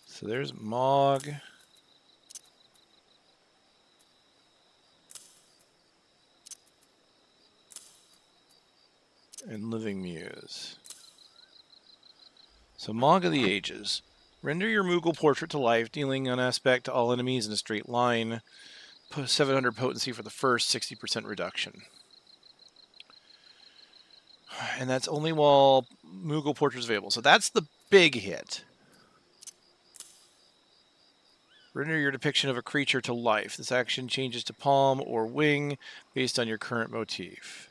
So there's Mog. And Living Muse. So Mog of the Ages. Render your Moogle portrait to life, dealing an aspect to all enemies in a straight line. 700 potency for the first, 60% reduction. And that's only while Moogle portrait's available. So that's the big hit. Render your depiction of a creature to life. This action changes to palm or wing based on your current motif.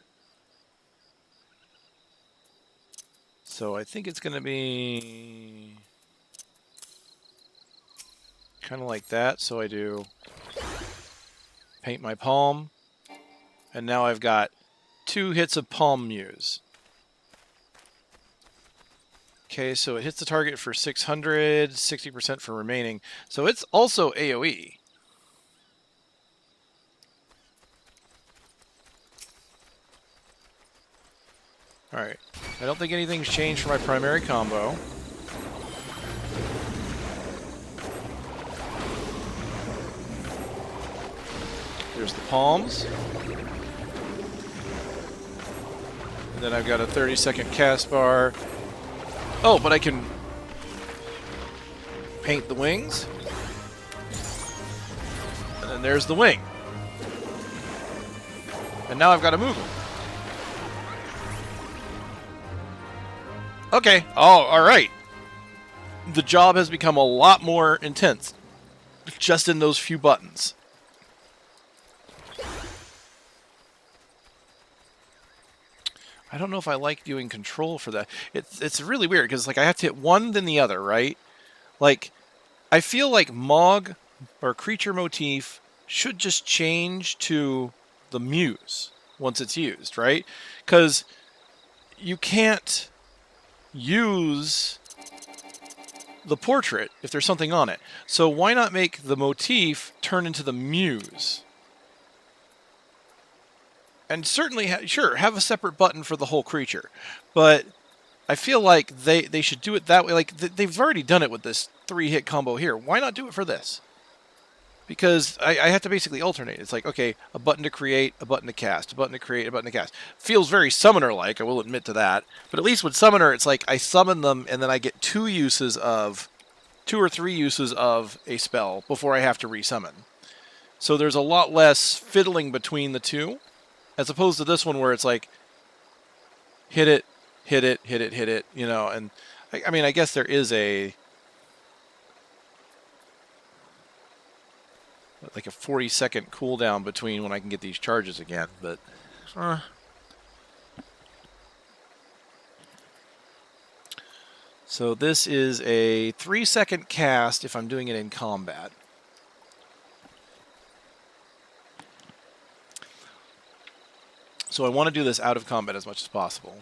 So I think it's going to be kind of like that. So I do paint my palm. And now I've got 2 hits of Palm Muse. Okay, so it hits the target for 600, 60% for remaining. So it's also AoE. Alright. I don't think anything's changed for my primary combo. There's the palms. And then I've got a 30-second cast bar. Oh, but I can paint the wings. And then there's the wing. And now I've got a Moogle. Okay. Oh, alright. The job has become a lot more intense. Just in those few buttons. I don't know if I like doing control for that. It's really weird because like I have to hit one then the other, right? Like I feel like Mog or Creature Motif should just change to the Muse once it's used, right? Because you can't use the portrait if there's something on it. So why not make the motif turn into the Muse? And certainly, sure, have a separate button for the whole creature. But I feel like they should do it that way. Like, they've already done it with this 3-hit combo here. Why not do it for this? Because I have to basically alternate. It's like, okay, a button to create, a button to cast, a button to create, a button to cast. Feels very Summoner-like, I will admit to that. But at least with Summoner, it's like I summon them, and then I get 2 or 3 uses of a spell before I have to resummon. So there's a lot less fiddling between the two. As opposed to this one where it's like, hit it, hit it, hit it, hit it, you know, and I mean, I guess there is a, like a 40-second cooldown between when I can get these charges again, but, So this is a 3-second cast if I'm doing it in combat. So I want to do this out of combat as much as possible.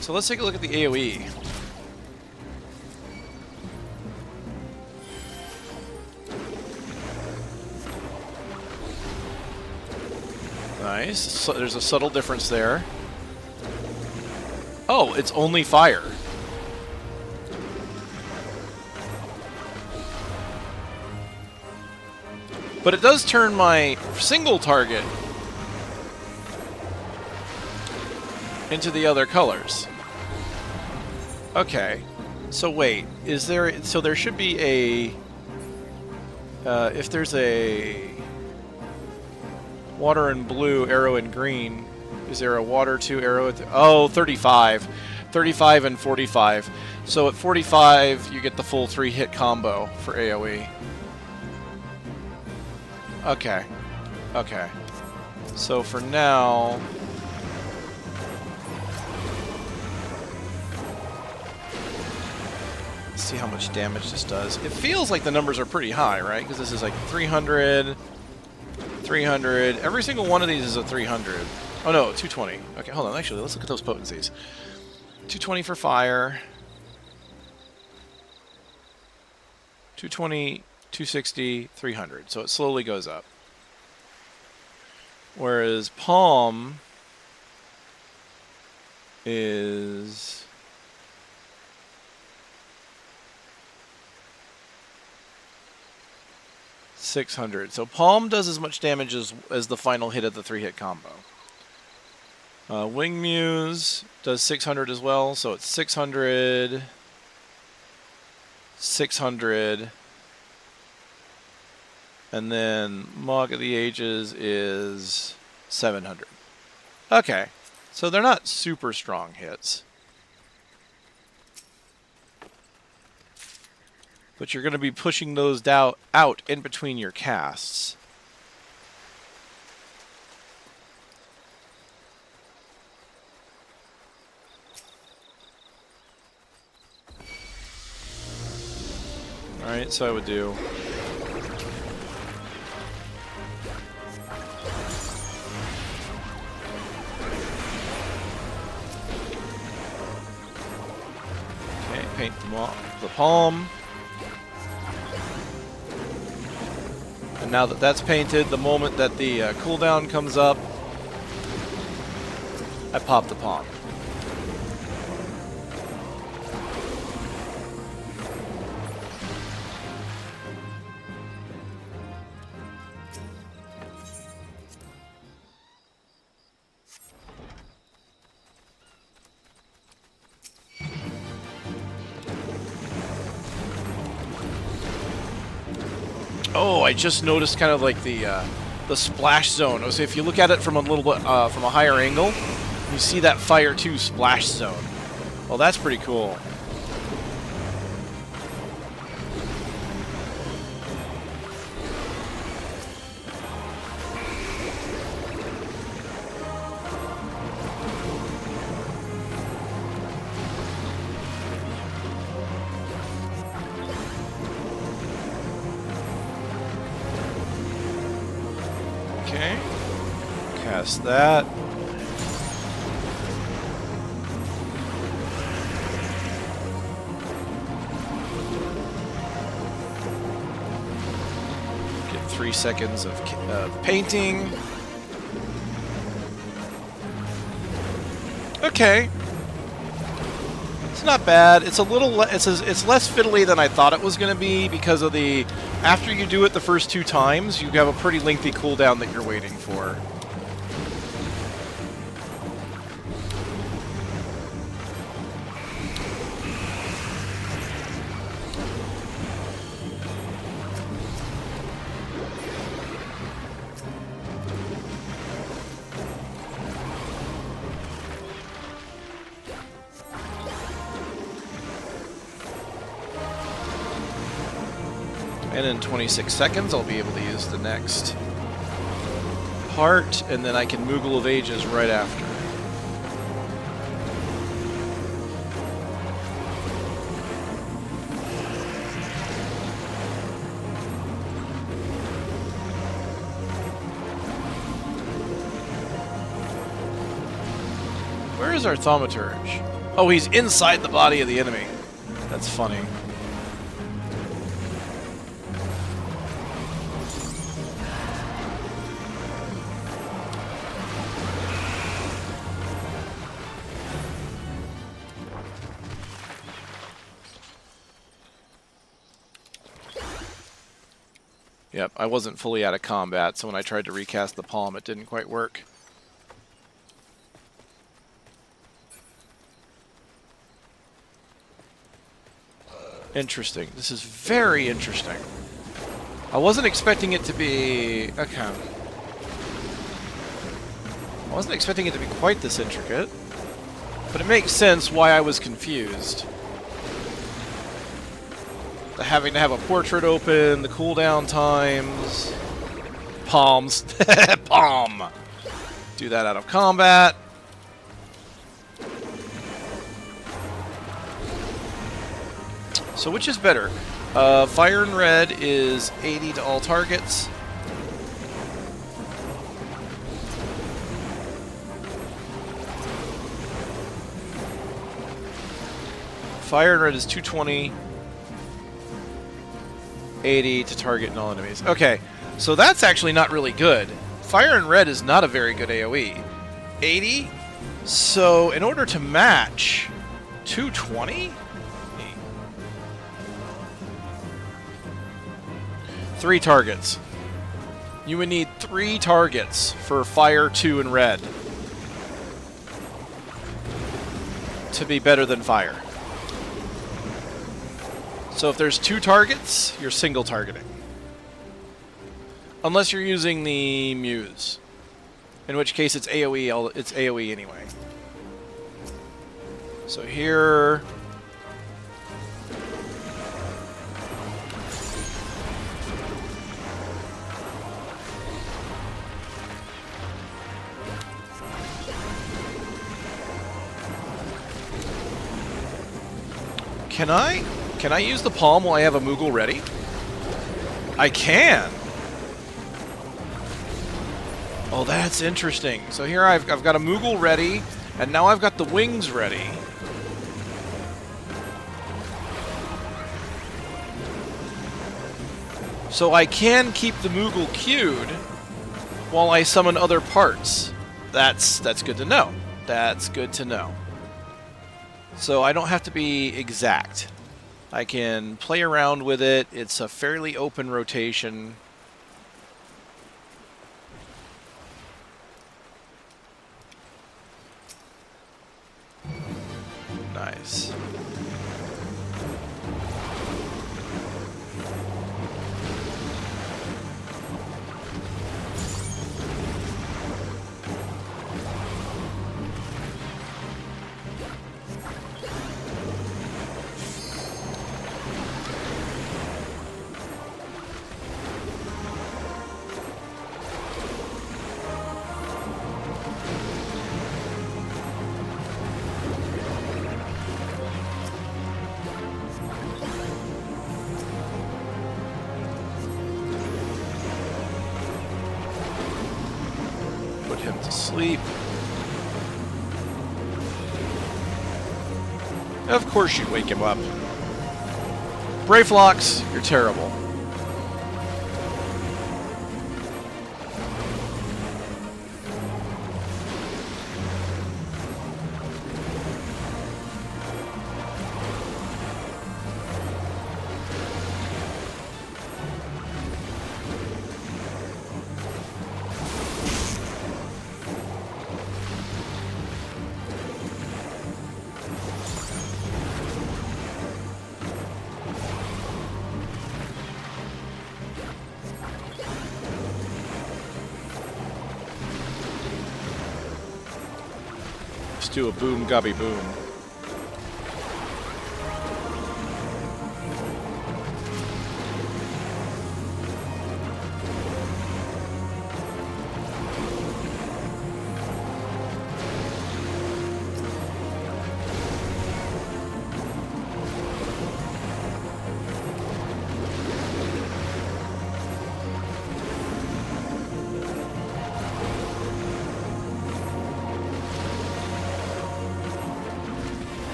So let's take a look at the AoE. Nice. So there's a subtle difference there. Oh, it's only fire. But it does turn my single target into the other colors. Okay. So wait, is there... So there should be a... if there's a... water and blue, arrow and green. Is there a water 2 arrow at the... Oh, 35. 35 and 45. So at 45, you get the full 3-hit combo for AoE. Okay. Okay. So for now... Let's see how much damage this does. It feels like the numbers are pretty high, right? Because this is like 300... 300. Every single one of these is a 300. Oh no, 220. Okay, hold on. Actually, let's look at those potencies. 220 for fire. 220, 260, 300. So it slowly goes up. Whereas Palm is... $600. So Palm does as much damage as the final hit of the 3-hit combo. Wing Muse does 600 as well, so it's 600, 600, and then Mog of the Ages is 700. Okay, so they're not super strong hits. But you're going to be pushing those out in between your casts. Alright, so I would do... Okay, paint the palm. And now that that's painted, the moment that the cooldown comes up, I pop the palm. Oh, I just noticed kind of like the splash zone. So if you look at it from a little bit from a higher angle, you see that Fire 2 splash zone. Well, that's pretty cool. Okay, cast that. Get 3 seconds of painting. Okay, it's not bad. It's a little it's less fiddly than I thought it was going to be because of the after you do it the first 2 times, you have a pretty lengthy cooldown that you're waiting for. And in 26 seconds, I'll be able to use the next part, and then I can Moogle of Ages right after. Where is our Thaumaturge? Oh, he's inside the body of the enemy. That's funny. Yep, I wasn't fully out of combat, so when I tried to recast the palm, it didn't quite work. Interesting. This is very interesting. I wasn't expecting it to be... Okay. I wasn't expecting it to be quite this intricate, but it makes sense why I was confused. Having to have a portrait open, the cooldown times... Palms. Palm! Do that out of combat. So which is better? Fire and Red is 80 to all targets. Fire and Red is 220. 80 to target null enemies. Okay, so that's actually not really good. Fire and Red is not a very good AoE. 80? So in order to match 220? 3 targets. You would need 3 targets for Fire, 2, and Red to be better than Fire. So if there's 2 targets, you're single targeting. Unless you're using the Muse. In which case it's AoE, it's AoE anyway. So here... Can I use the palm while I have a Moogle ready? I can! Oh, that's interesting. So here I've got a Moogle ready, and now I've got the wings ready. So I can keep the Moogle queued while I summon other parts. That's good to know. That's good to know. So I don't have to be exact. I can play around with it. It's a fairly open rotation. Nice. Him to sleep. Of course you wake him up. Brayflox, you're terrible. Let's do a boom gobby boom.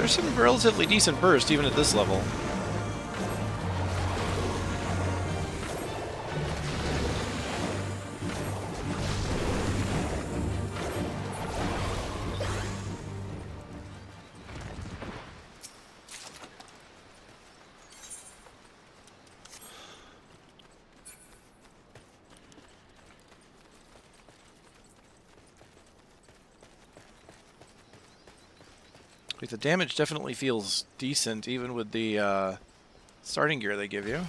There's some relatively decent burst even at this level. The damage definitely feels decent, even with the starting gear they give you.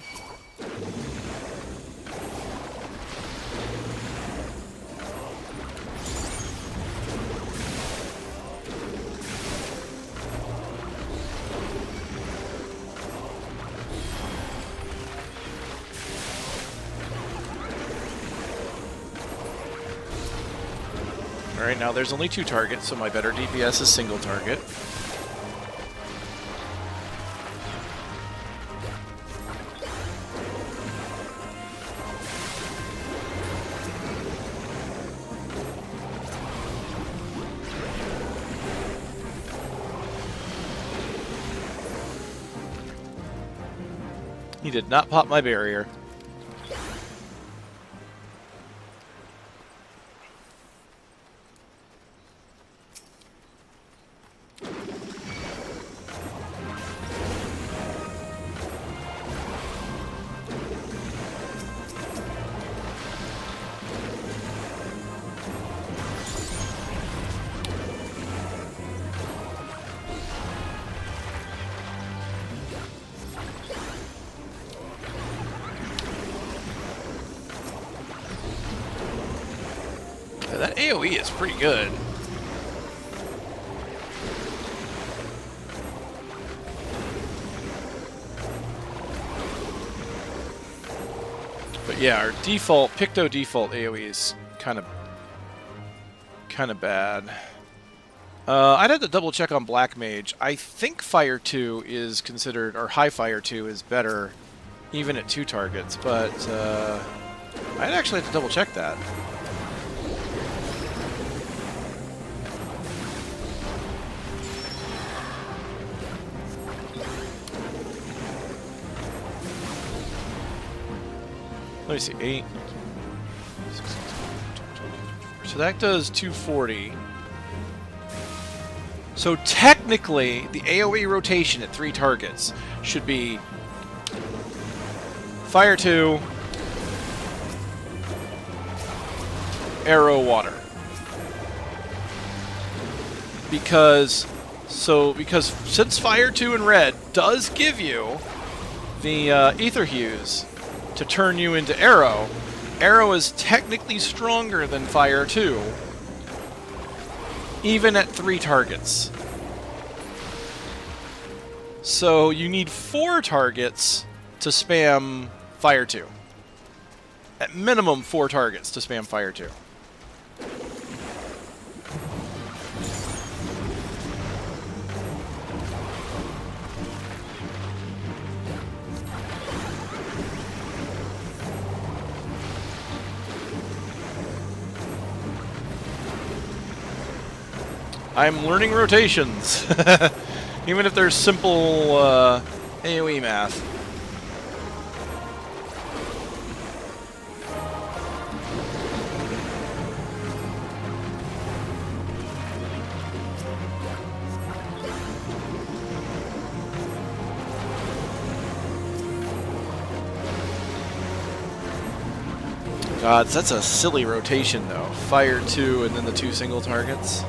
Alright, now there's only 2 targets, so my better DPS is single target. He did not pop my barrier. That AoE is pretty good. But yeah, our default, Picto default AoE is kind of bad. I'd have to double check on Black Mage. I think Fire 2 is considered, or High Fire 2 is better even at 2 targets, but I'd actually have to double check that. Let me see, 8. So that does 240. So technically, the AoE rotation at 3 targets should be Fire 2, Arrow, Water. Because since Fire 2 in red does give you the Ether Hues to turn you into Arrow, Arrow is technically stronger than Fire 2, even at 3 targets. So you need 4 targets to spam Fire 2. At minimum 4 targets to spam Fire 2. I'm learning rotations, even if there's simple AoE math. God, that's a silly rotation though. Fire 2 and then the 2 single targets.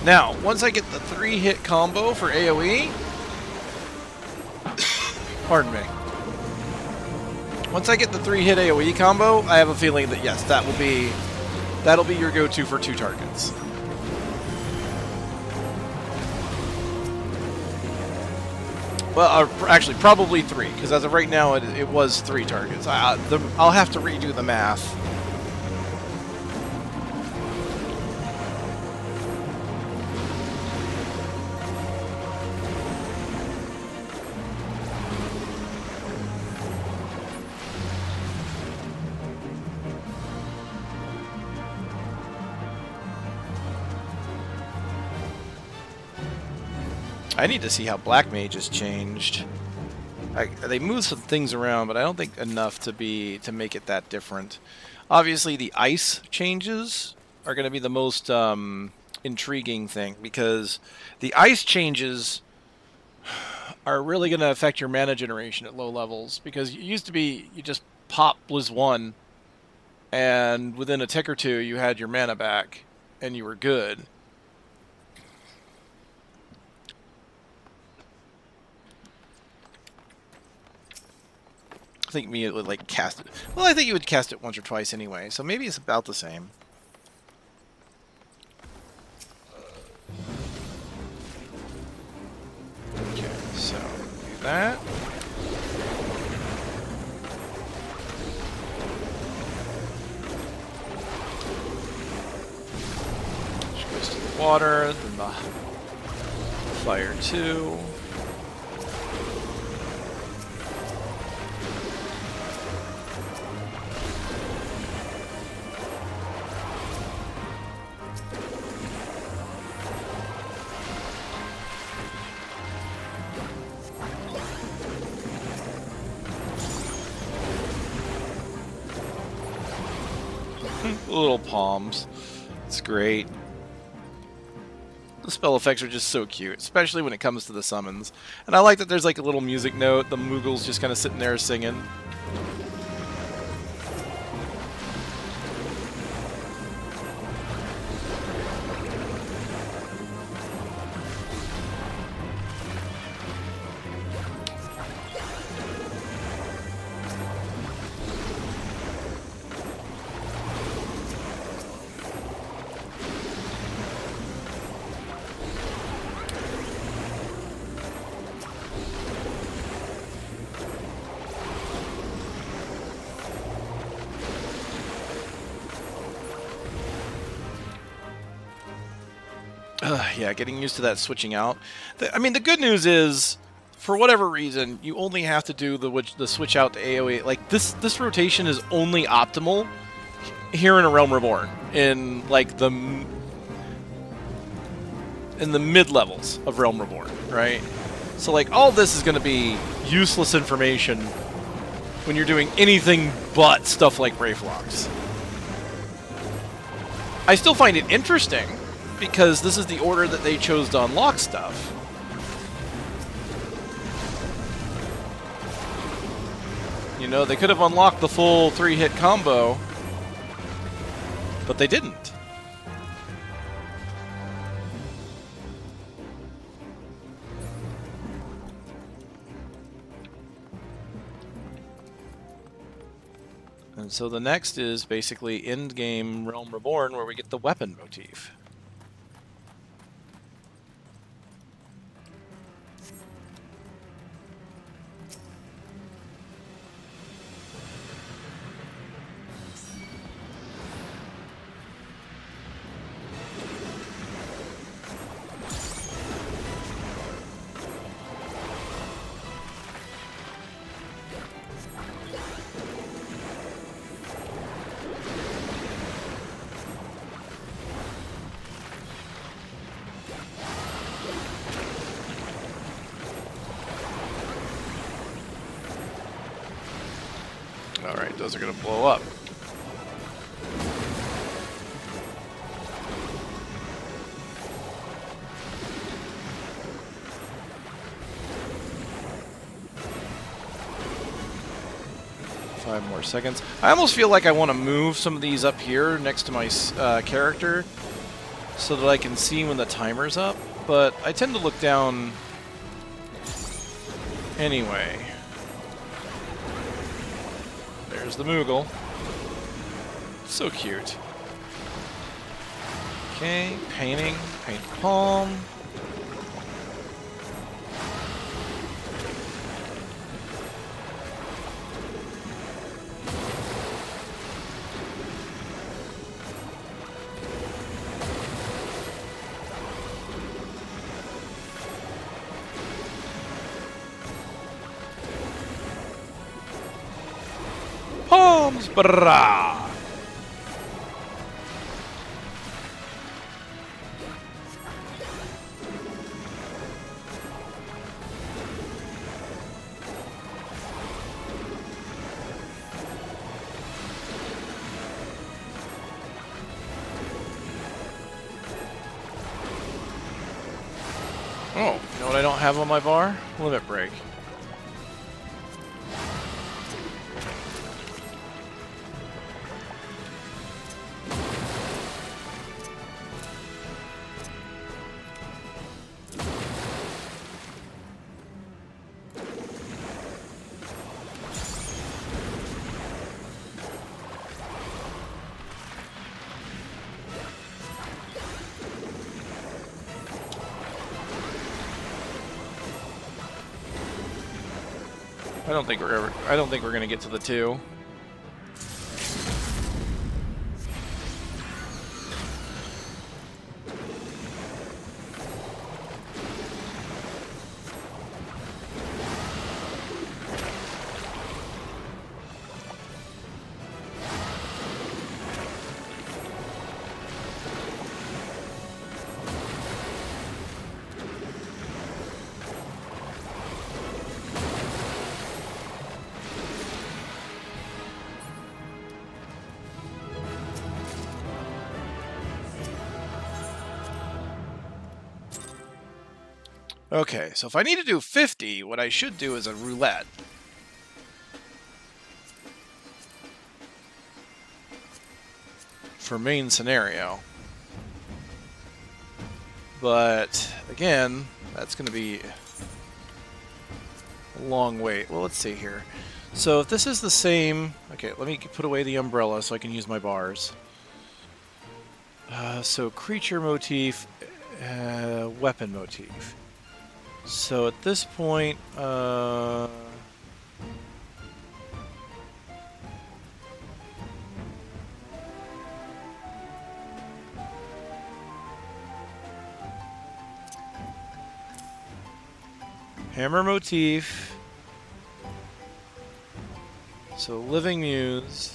Now, once I get the 3-hit combo for AoE, pardon me, Once I get the 3-hit AoE combo, I have a feeling that yes, that'll be your go-to for 2 targets. Well, actually, probably 3, because as of right now, it was 3 targets. I'll have to redo the math. I need to see how Black Mage has changed. They moved some things around, but I don't think enough to make it that different. Obviously, the ice changes are going to be the most intriguing thing, because the ice changes are really going to affect your mana generation at low levels. Because it used to be you just pop Blizz 1, and within a tick or two you had your mana back, and you were good. I think it would like cast it. Well, I think you would cast it once or twice anyway, so maybe it's about the same. Okay, so do that. She goes to the water, then the fire 2. Little palms. It's great. The spell effects are just so cute, especially when it comes to the summons. And I like that there's like a little music note. The Moogle's just kind of sitting there singing. Yeah, getting used to that switching out. I mean, the good news is, for whatever reason, you only have to do the switch out to AoE. Like, this rotation is only optimal here in A Realm Reborn, in like the mid-levels of Realm Reborn, right? So like, all this is going to be useless information when you're doing anything but stuff like Wraithlocks. I still find it interesting, because this is the order that they chose to unlock stuff. You know, they could have unlocked the full 3-hit combo, but they didn't. And so the next is basically end-game Realm Reborn, where we get the weapon motif. Alright, those are going to blow up. Five more seconds. I almost feel like I want to move some of these up here next to my character so that I can see when the timer's up, but I tend to look down anyway. There's the Moogle. So cute. Okay, painting. Paint the palm. Palms, brah! Oh, you know what I don't have on my bar? Limit break. I don't think we're gonna get to the 2. Okay, so if I need to do 50, what I should do is a roulette. For main scenario. But, again, that's going to be a long wait. Well, let's see here. So if this is the same... Okay, let me put away the umbrella so I can use my bars. So creature motif, weapon motif. So at this point, hammer motif. So living muse.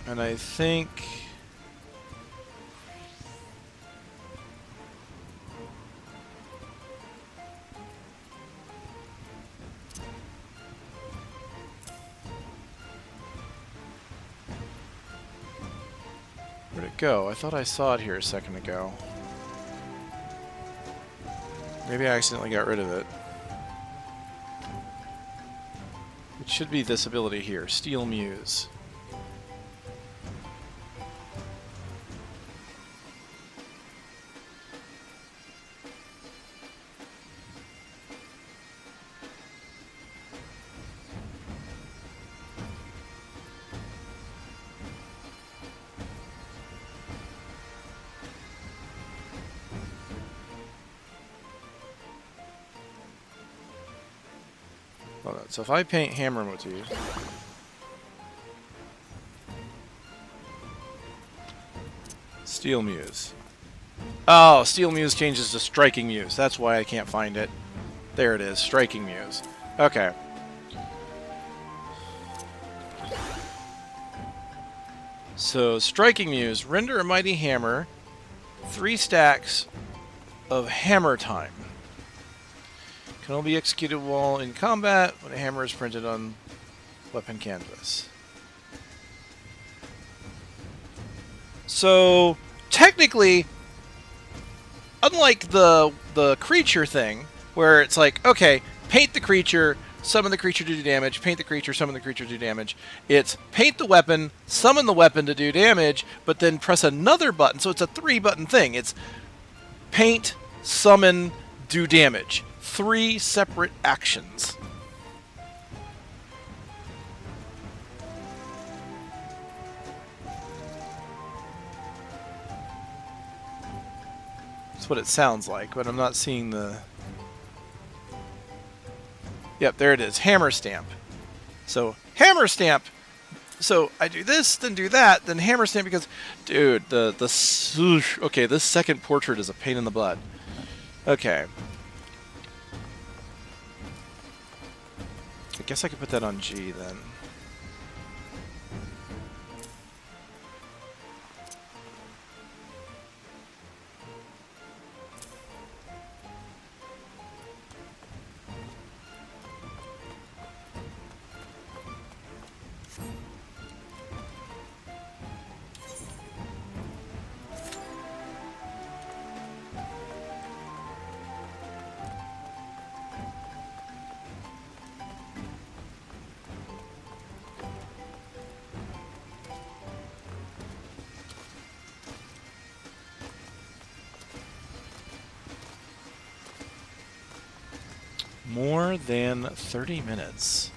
And I think... Where'd it go? I thought I saw it here a second ago. Maybe I accidentally got rid of it. It should be this ability here, Steel Muse. So if I paint hammer motif, Steel Muse. Oh, Steel Muse changes to Striking Muse. That's why I can't find it. There it is, Striking Muse. Okay. So Striking Muse, render a mighty hammer, 3 stacks of hammer time. Can only be executed while in combat when a hammer is printed on weapon canvas. So, technically, unlike the creature thing, where it's like, okay, paint the creature, summon the creature to do damage, paint the creature, summon the creature to do damage. It's paint the weapon, summon the weapon to do damage, but then press another button. So it's a 3-button thing. It's paint, summon, do damage. 3 separate actions. That's what it sounds like, but I'm not seeing the... Yep, there it is. Hammer stamp. So, hammer stamp. So, I do this, then do that, then hammer stamp because... Dude, okay, this second portrait is a pain in the butt. Okay. I guess I could put that on G then. More than 30 minutes.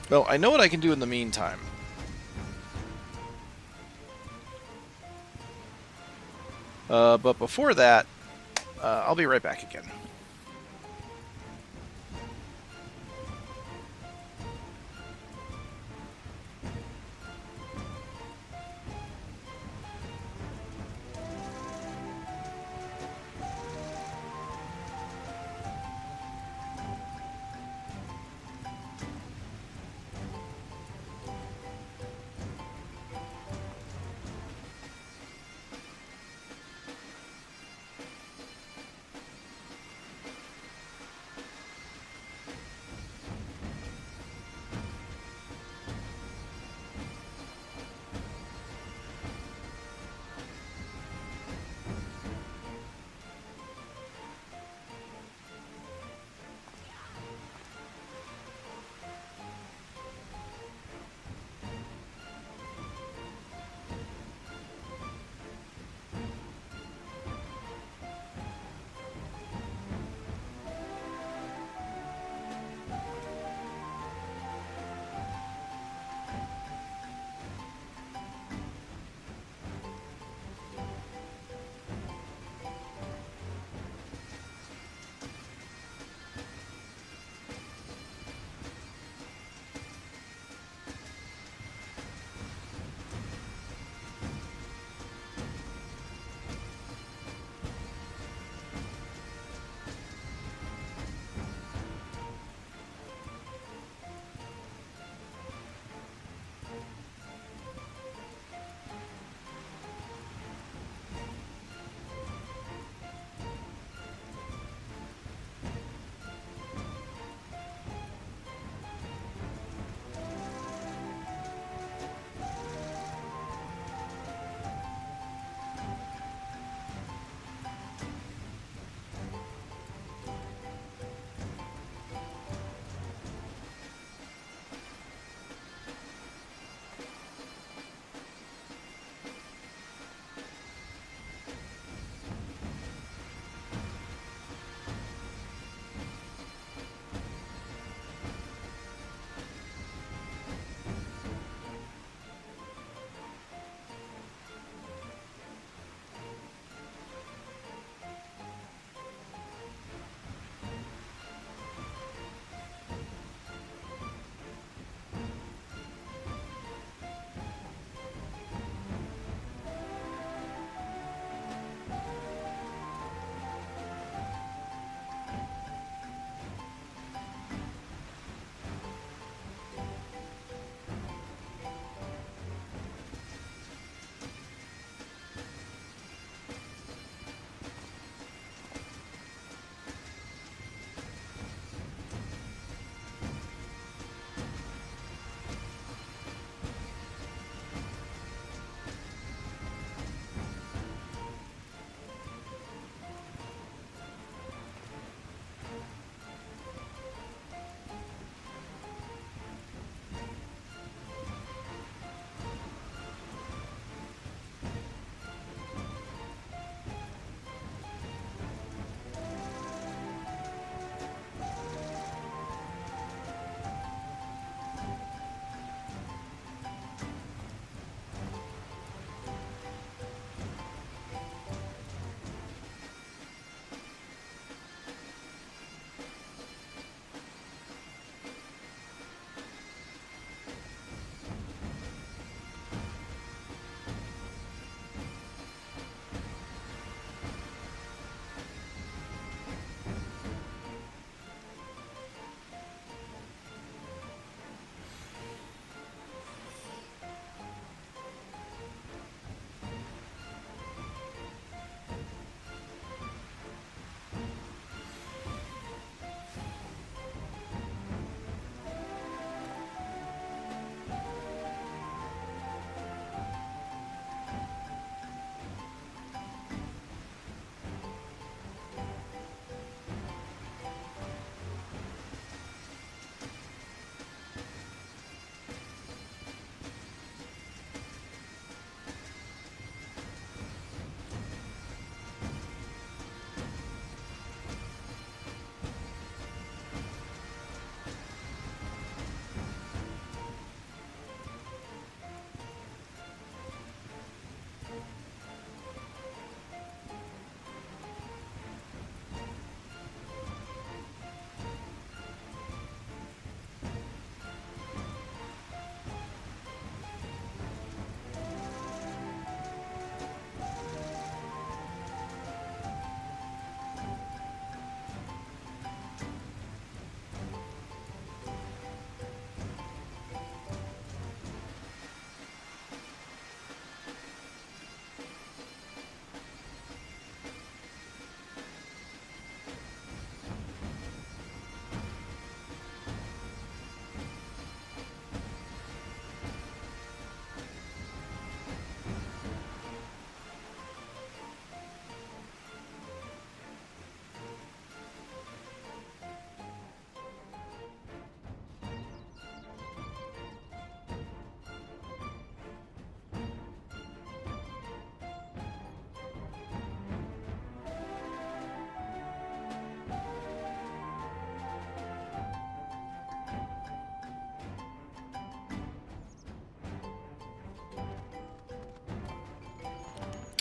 Well, I know what I can do in the meantime. But before that, I'll be right back again.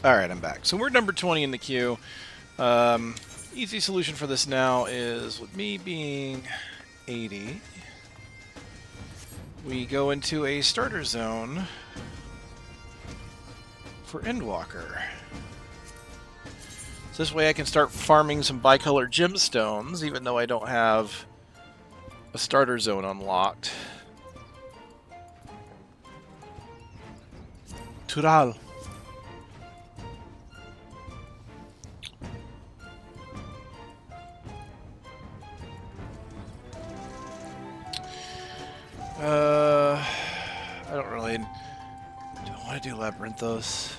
Alright, I'm back. So we're number 20 in the queue. Easy solution for this now is, with me being 80, we go into a starter zone for Endwalker. So this way I can start farming some bicolor gemstones, even though I don't have a starter zone unlocked. Tural. I don't want to do Labyrinthos.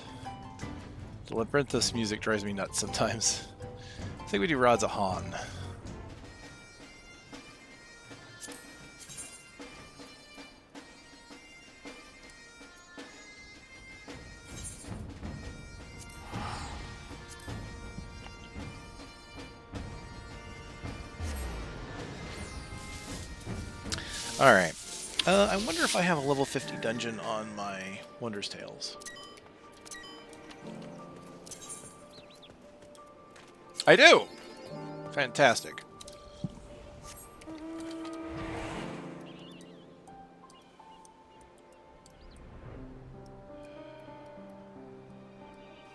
The Labyrinthos music drives me nuts sometimes. I think we do Rods of Han. Alright. I wonder if I have a level 50 dungeon on my Wondrous Tales. I do! Fantastic.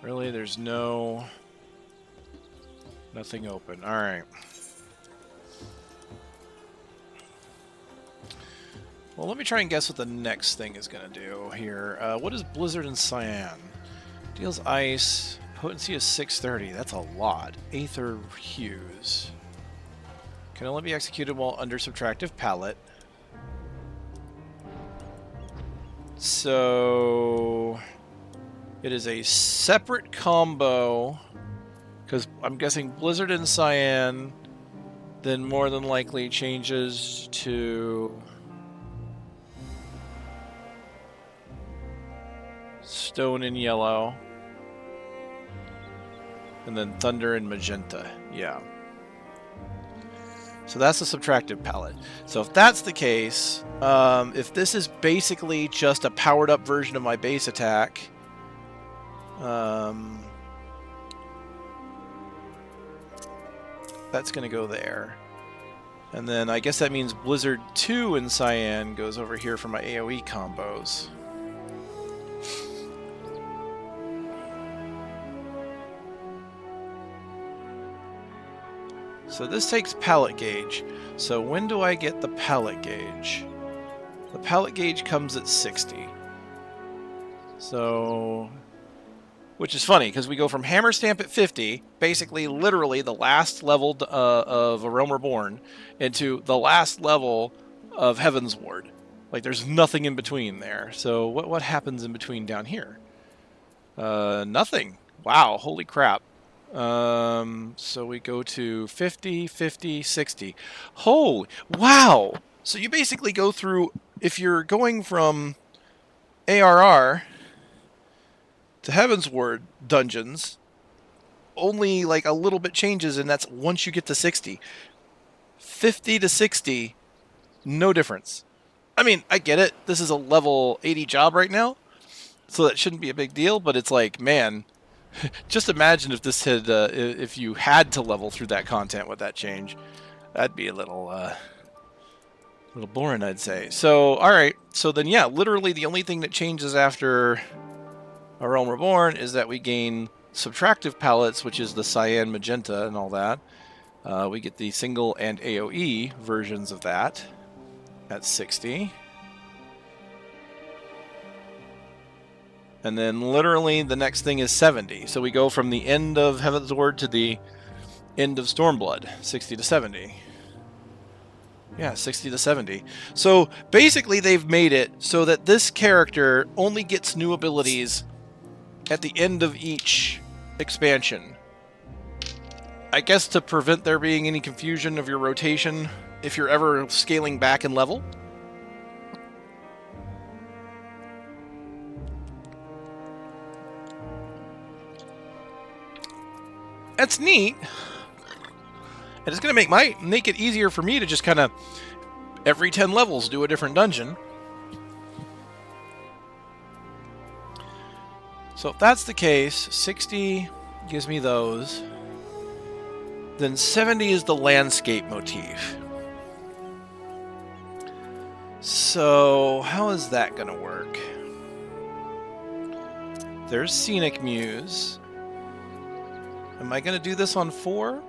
Really? There's nothing open. Alright. Well, let me try and guess what the next thing is going to do here. What is Blizzard and Cyan? Deals ice. Potency is 630. That's a lot. Aether Hues. Can only be executed while under subtractive palette. So it is a separate combo, because I'm guessing Blizzard and Cyan then more than likely changes to Stone and Yellow, and then Thunder and Magenta. Yeah. So that's the subtractive palette. So if that's the case, if this is basically just a powered up version of my base attack, that's going to go there. And then I guess that means Blizzard 2 and Cyan goes over here for my AoE combos. So this takes palette gauge. So when do I get the palette gauge? The palette gauge comes at 60. So, which is funny, because we go from Hammer Stamp at 50, basically literally the last level of A Realm Reborn, into the last level of Heaven's Ward. Like, there's nothing in between there. So what happens in between down here? Nothing. Wow, holy crap. So we go to 50, 50, 60. Holy, wow! So you basically go through, if you're going from ARR to Heaven's Ward dungeons, only like a little bit changes, and that's once you get to 60. 50 to 60, no difference. I mean, I get it. This is a level 80 job right now, so that shouldn't be a big deal, but it's like, man, just imagine if this had, if you had to level through that content with that change. That'd be a little boring, I'd say. So, alright. So then, yeah, literally the only thing that changes after A Realm Reborn is that we gain subtractive palettes, which is the cyan, magenta, and all that. We get the single and AoE versions of that at 60. And then literally the next thing is 70. So we go from the end of Heaven's Ward to the end of Stormblood, 60 to 70. Yeah, 60 to 70. So basically they've made it so that this character only gets new abilities at the end of each expansion. I guess to prevent there being any confusion of your rotation if you're ever scaling back in level. That's neat. And it's going to make it easier for me to just kind of every 10 levels do a different dungeon. So if that's the case, 60 gives me those. Then 70 is the landscape motif. So how is that going to work? There's Scenic Muse. Am I going to do this on 4?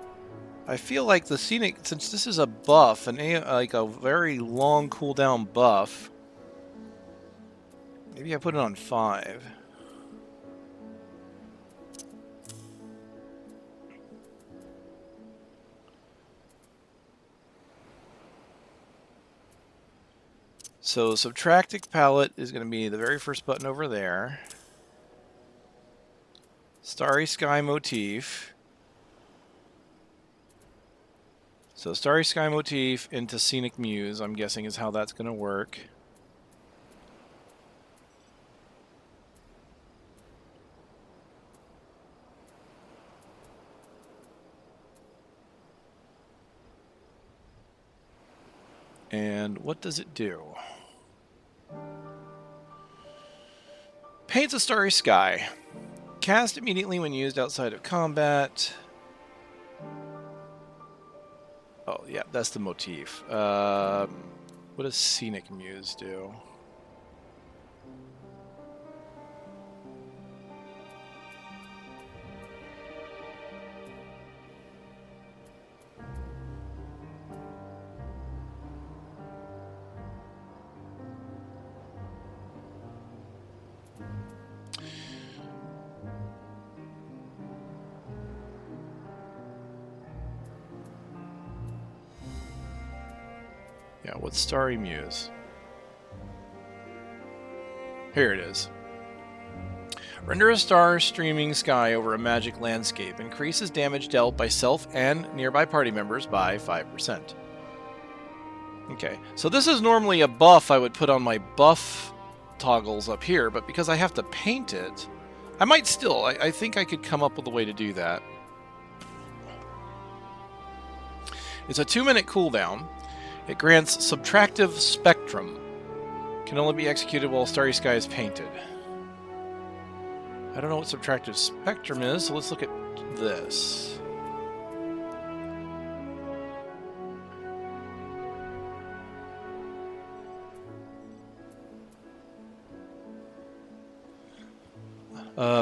I feel like the Scenic, since this is a buff, like a very long cooldown buff, maybe I put it on 5. So Subtractic Palette is going to be the very first button over there. Starry Sky motif. So Starry Sky motif into Scenic Muse, I'm guessing, is how that's going to work. And what does it do? Paints a starry sky. Cast immediately when used outside of combat. Oh, yeah, that's the motif. What does Scenic Muse do? Yeah, what's Starry Muse? Here it is. Render a star streaming sky over a magic landscape. Increases damage dealt by self and nearby party members by 5%. Okay, so this is normally a buff I would put on my buff toggles up here, but because I have to paint it, I might still. I think I could come up with a way to do that. It's a 2-minute cooldown. It grants Subtractive Spectrum. Can only be executed while Starry Sky is painted. I don't know what Subtractive Spectrum is, so let's look at this.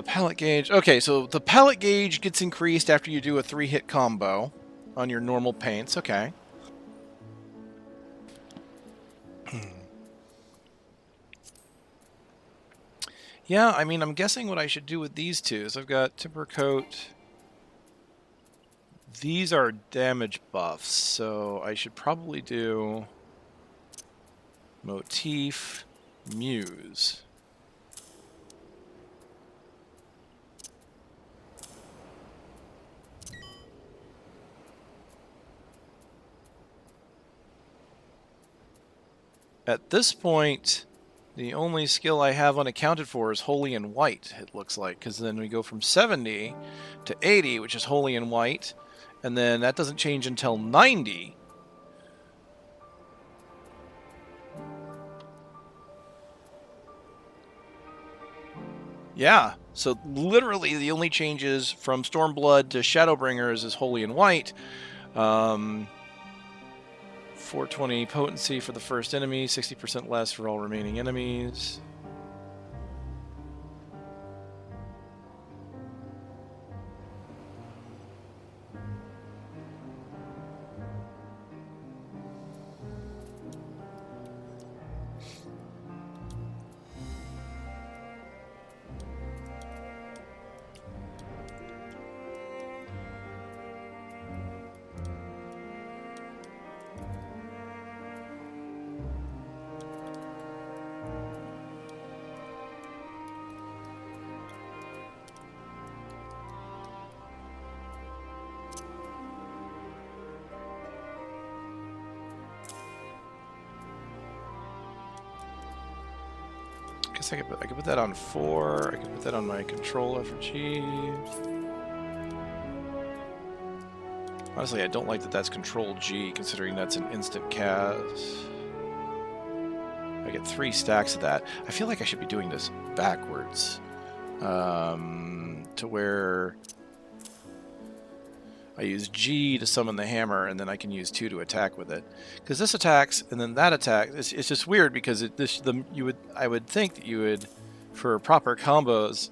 Palette gauge. Okay, so the palette gauge gets increased after you do a 3-hit combo on your normal paints. Okay. Yeah, I mean, I'm guessing what I should do with these two is I've got Timber Coat. These are damage buffs, so I should probably do Motif Muse. At this point, the only skill I have unaccounted for is Holy and White, it looks like, because then we go from 70 to 80, which is Holy and White, and then that doesn't change until 90. Yeah, so literally the only changes from Stormblood to Shadowbringers is Holy and White. 420 potency for the first enemy, 60% less for all remaining enemies. I could put that on 4. I could put that on my Control F or G. Honestly, I don't like that that's Control G, considering that's an instant cast. I get 3 stacks of that. I feel like I should be doing this backwards. to where I use G to summon the hammer, and then I can use 2 to attack with it. Because this attacks, and then that attacks. It's just weird because I would think that you would, for proper combos,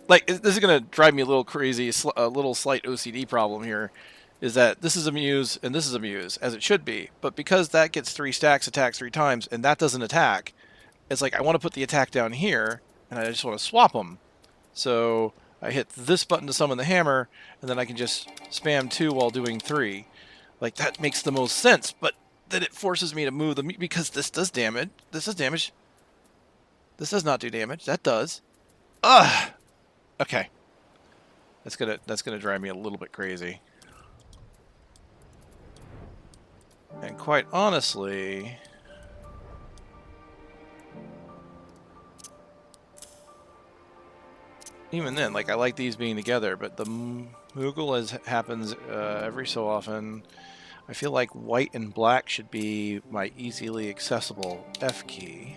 like this is gonna drive me a little crazy, a little slight OCD problem here, is that this is a muse and this is a muse, as it should be. But because that gets 3 stacks, attacks 3 times, and that doesn't attack, it's like I want to put the attack down here, and I just want to swap them. So I hit this button to summon the hammer, and then I can just spam 2 while doing 3. Like, that makes the most sense, but then it forces me to move because this does damage. This does damage. This does not do damage. That does. Ugh! Okay. That's gonna drive me a little bit crazy. And quite honestly, even then, like, I like these being together, but the Moogle happens every so often. I feel like white and black should be my easily accessible F key.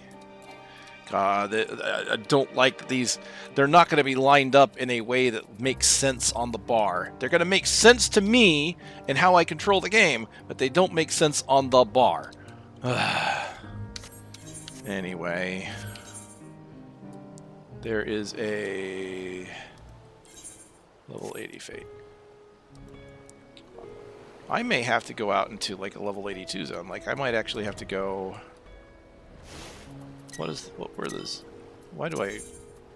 God, I don't like these. They're not going to be lined up in a way that makes sense on the bar. They're going to make sense to me in how I control the game, but they don't make sense on the bar. Anyway, there is a level 80 fate. I may have to go out into like a level 82 zone. Like, I might actually have to go. What were those? Why do I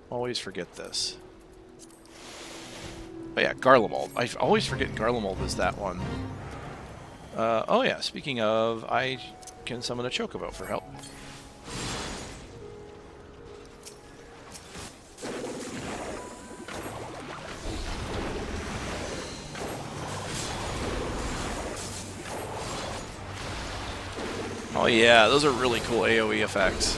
always forget this? Oh yeah, Garlemald. I always forget Garlemald is that one. Oh yeah, speaking of, I can summon a Chocobo for help. Oh yeah, those are really cool AoE effects.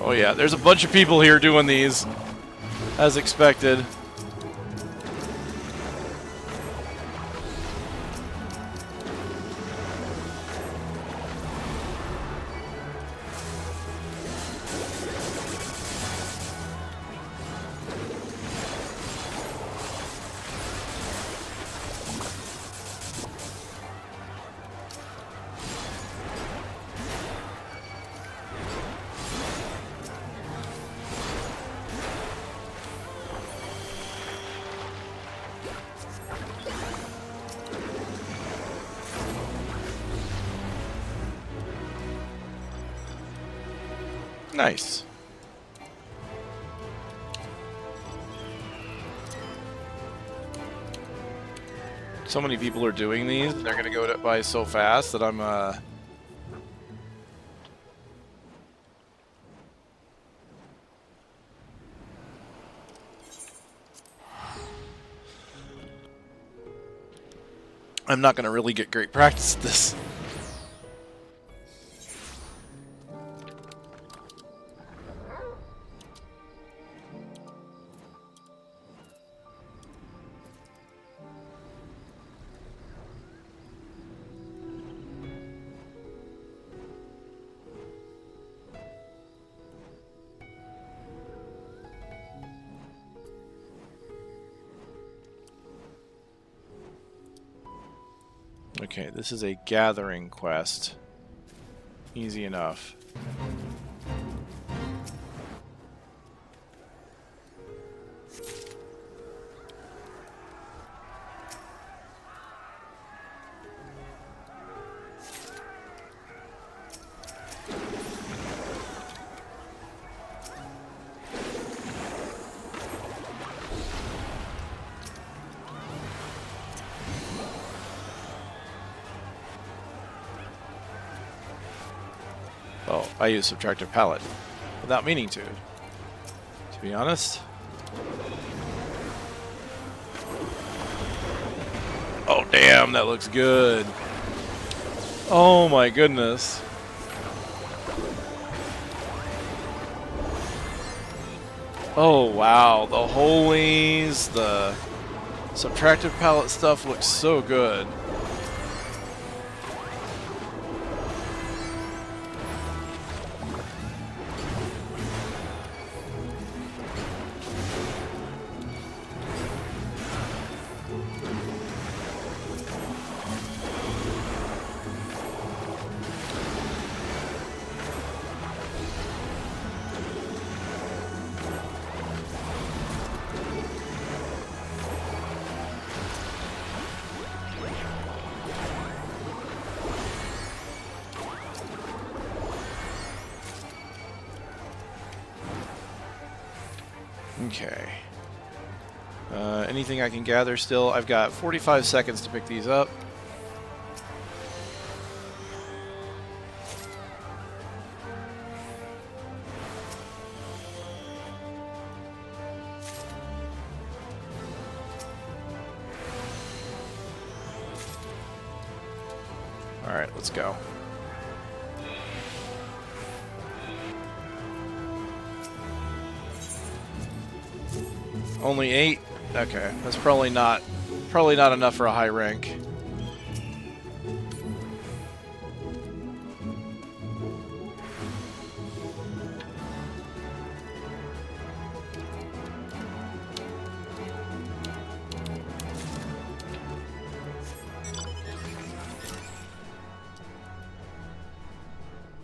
Oh yeah, there's a bunch of people here doing these, as expected. Nice. So many people are doing these, and they're going to go by so fast that I'm not going to really get great practice at this. Okay, this is a gathering quest. Easy enough. Oh, I use subtractive palette without meaning to be honest. Oh, damn, that looks good. Oh my goodness. Oh wow, the holies, the subtractive palette stuff looks so good. Okay. Anything I can gather still? I've got 45 seconds to pick these up. All right, let's go. Only 8? Okay, that's probably not enough for a high rank.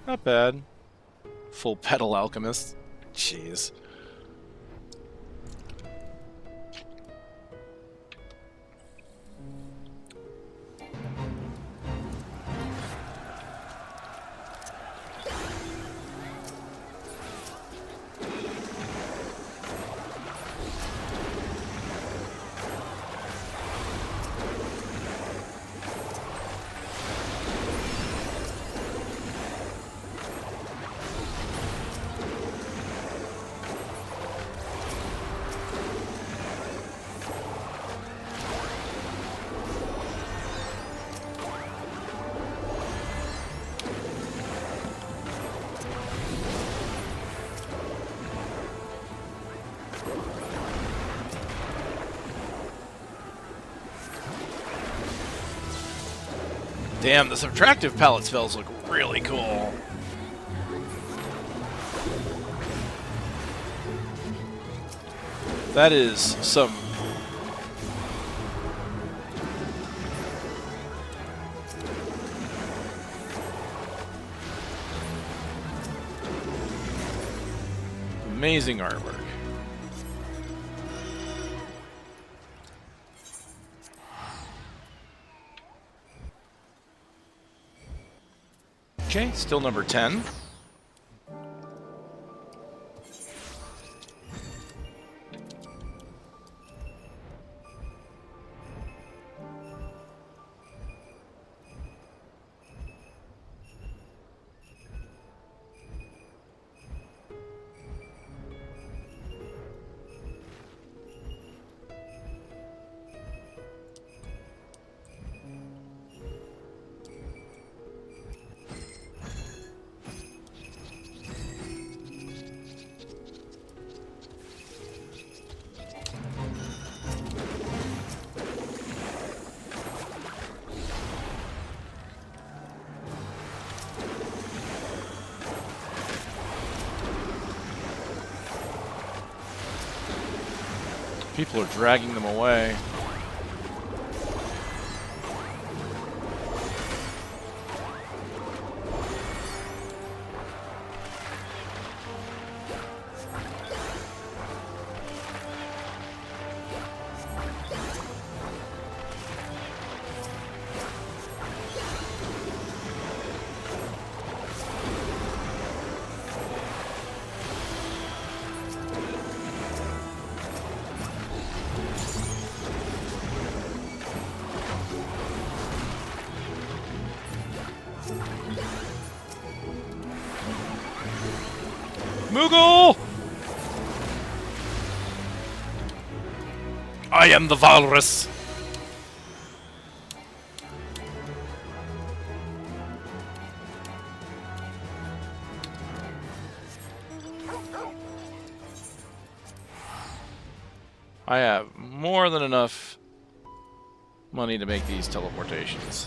Not bad. Full Petal Alchemist. Jeez. Damn, the subtractive palette spells look really cool. That is some... amazing artwork. Okay, still number 10. People are dragging them away. Moogle! I am the Walrus. I have more than enough money to make these teleportations.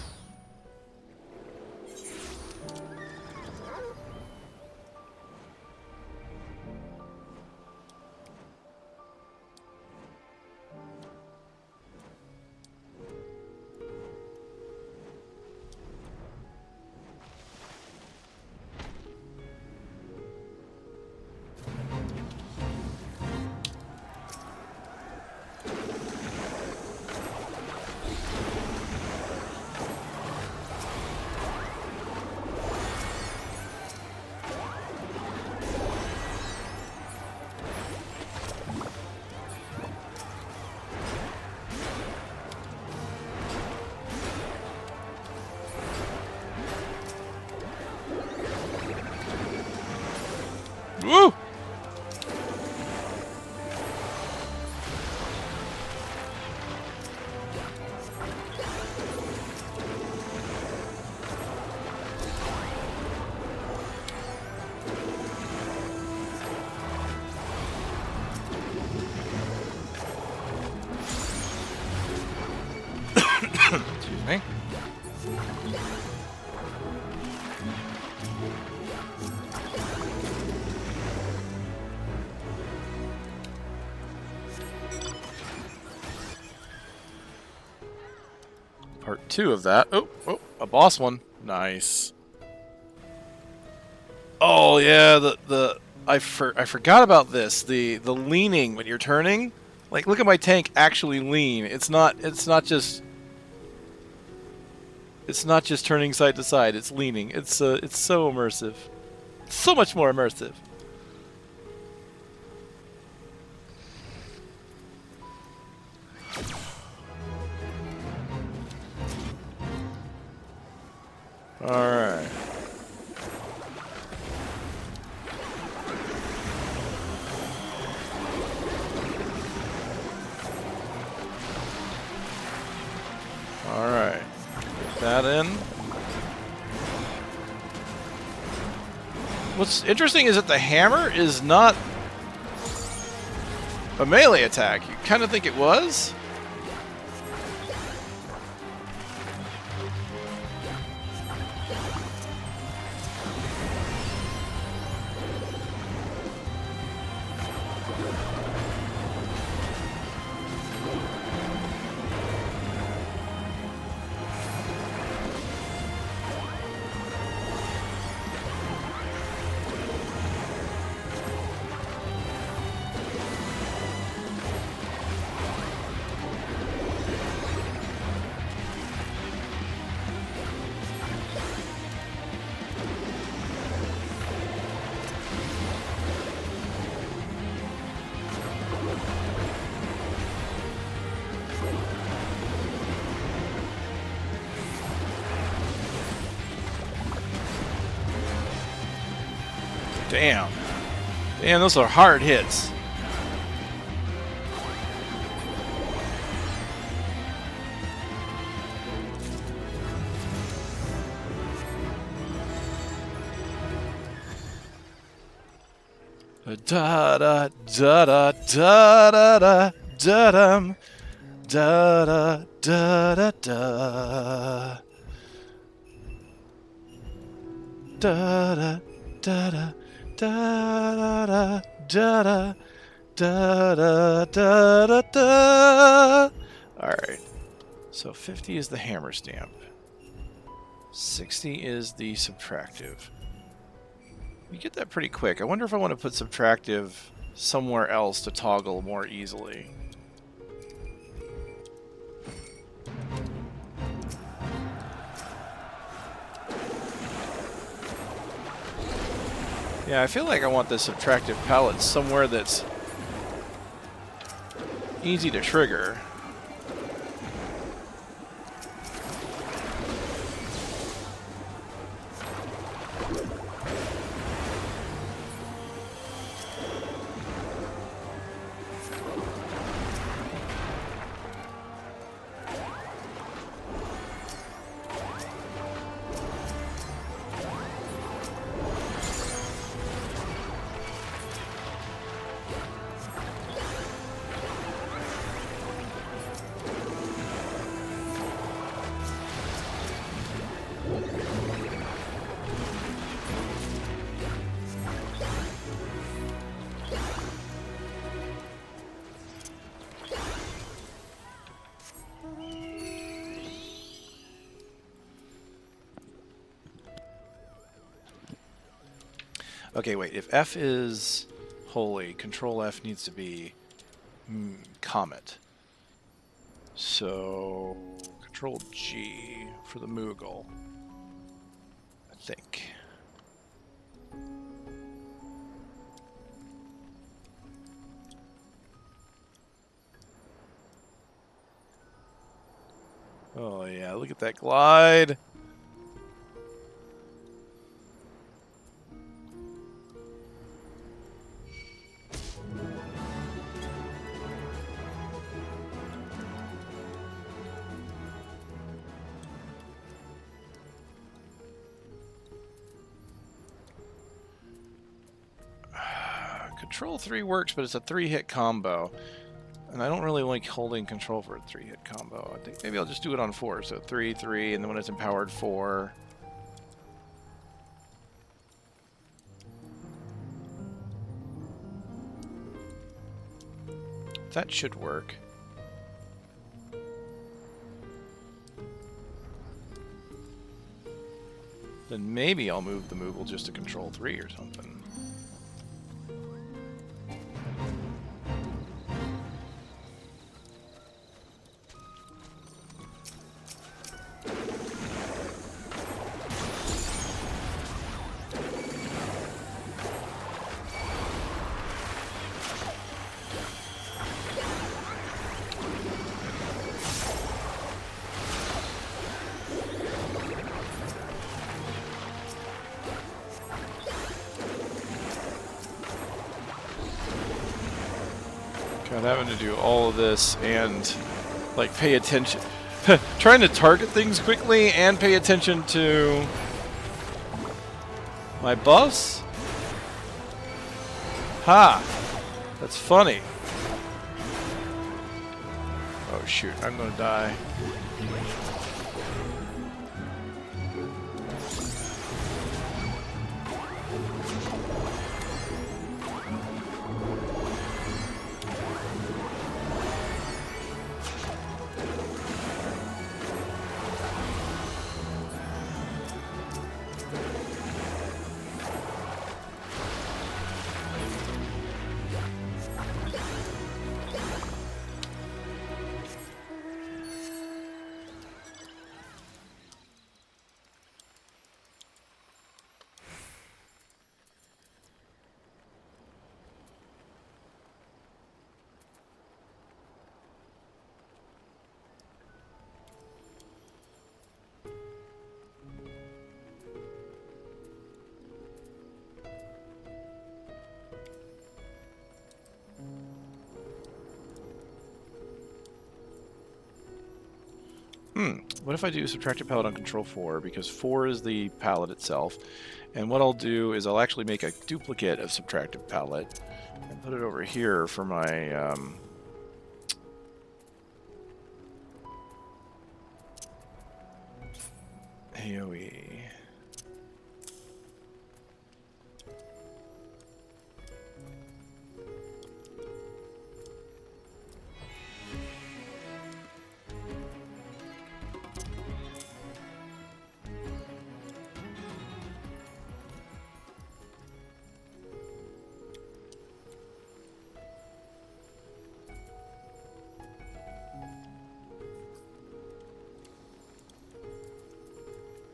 Woo! Excuse me. Part 2 of that. Oh, a boss one. Nice. Oh yeah, I forgot about this. The leaning when you're turning. Like, look at my tank actually lean. It's not just turning side to side. It's leaning. It's so immersive. So much more immersive. Alright. Alright. Get that in. What's interesting is that the hammer is not a melee attack. You kind of think it was? Damn. Damn, those are hard hits. Da da da da da da da da dum da da da da da da da da da da da da da. Alright. So 50 is the hammer stamp. 60 is the subtractive. You get that pretty quick. I wonder if I want to put subtractive somewhere else to toggle more easily. Yeah, I feel like I want the subtractive palette somewhere that's easy to trigger. Okay, wait. If F is holy, Control F needs to be Comet. So Control G for the Moogle, I think. Oh yeah, look at that glide. Control 3 works, but it's a 3-hit combo. And I don't really like holding control for a 3-hit combo. I think maybe I'll just do it on 4. So 3, 3, and then when it's empowered, 4. That should work. Then maybe I'll move the Moogle just to Control 3 or something. God, having to do all of this and, like, pay attention. Trying to target things quickly and pay attention to my buffs? Ha! That's funny. Oh shoot, I'm gonna die. What if I do subtractive palette on control 4, because 4 is the palette itself, and what I'll do is I'll actually make a duplicate of subtractive palette and put it over here for my AoE.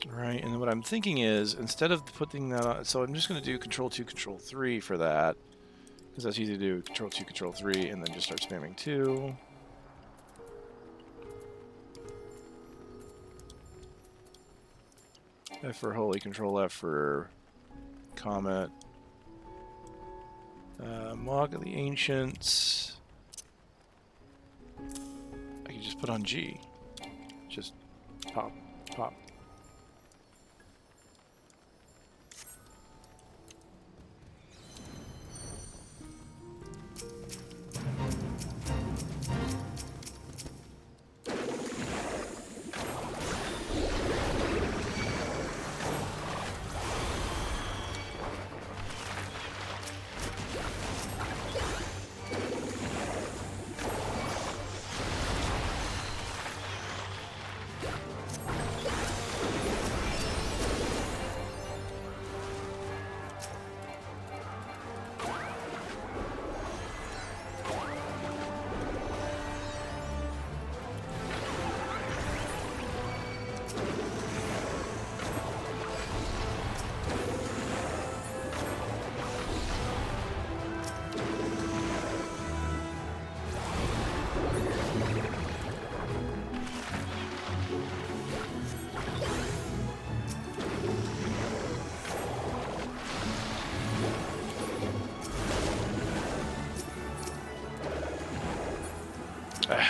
Right, and then what I'm thinking is, instead of putting that on, so I'm just going to do Control 2, Control 3 for that, because that's easy to do, Control 2, Control 3, and then just start spamming 2. F for Holy, Control F for Comet. Mog of the Ancients. I can just put on G. Just pop, pop.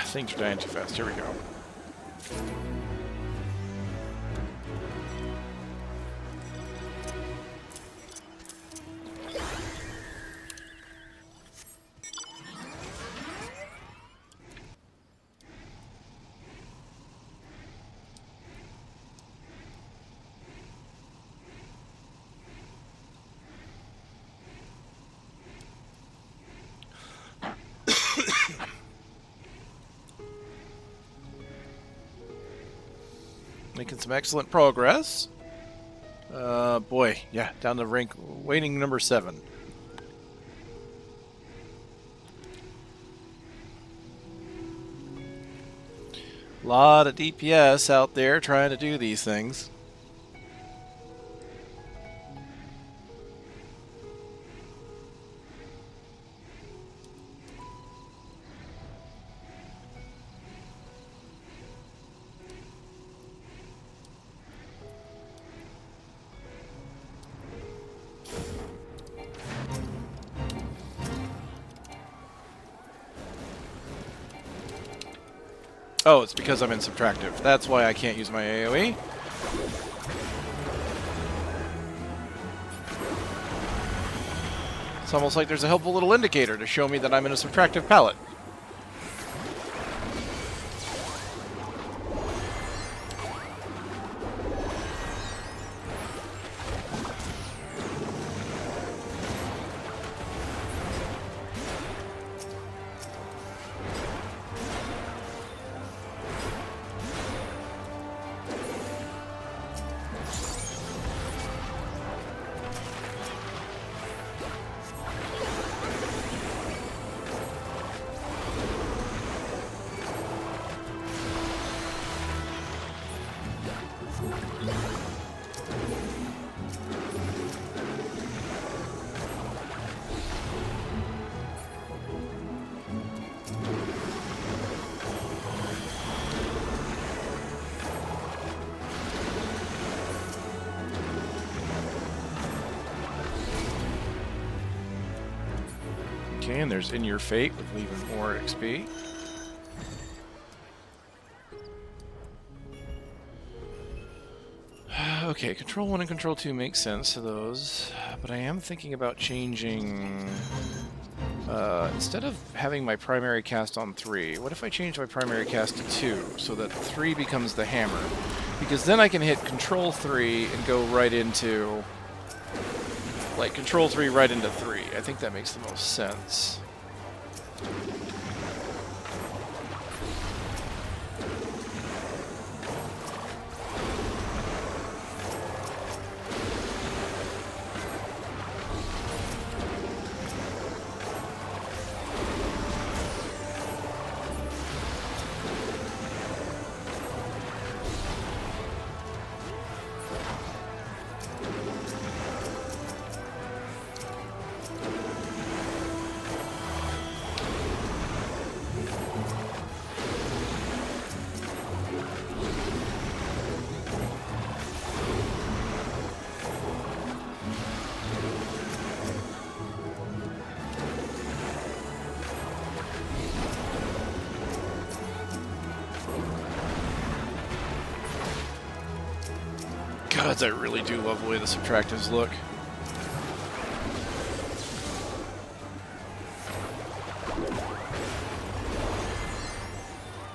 Things are dying too fast. Here we go. Making some excellent progress. Boy, yeah, down to rank waiting number 7. A lot of DPS out there trying to do these things. Oh, it's because I'm in subtractive. That's why I can't use my AoE. It's almost like there's a helpful little indicator to show me that I'm in a subtractive palette. Okay, and there's In Your Fate with even more XP. Okay, Control 1 and Control 2 make sense to those, but I am thinking about changing... instead of having my primary cast on 3, what if I change my primary cast to 2, so that 3 becomes the hammer? Because then I can hit Control 3 and go right into... like, Control 3 right into 3. I think that makes the most sense. Gods, I really do love the way the subtractives look.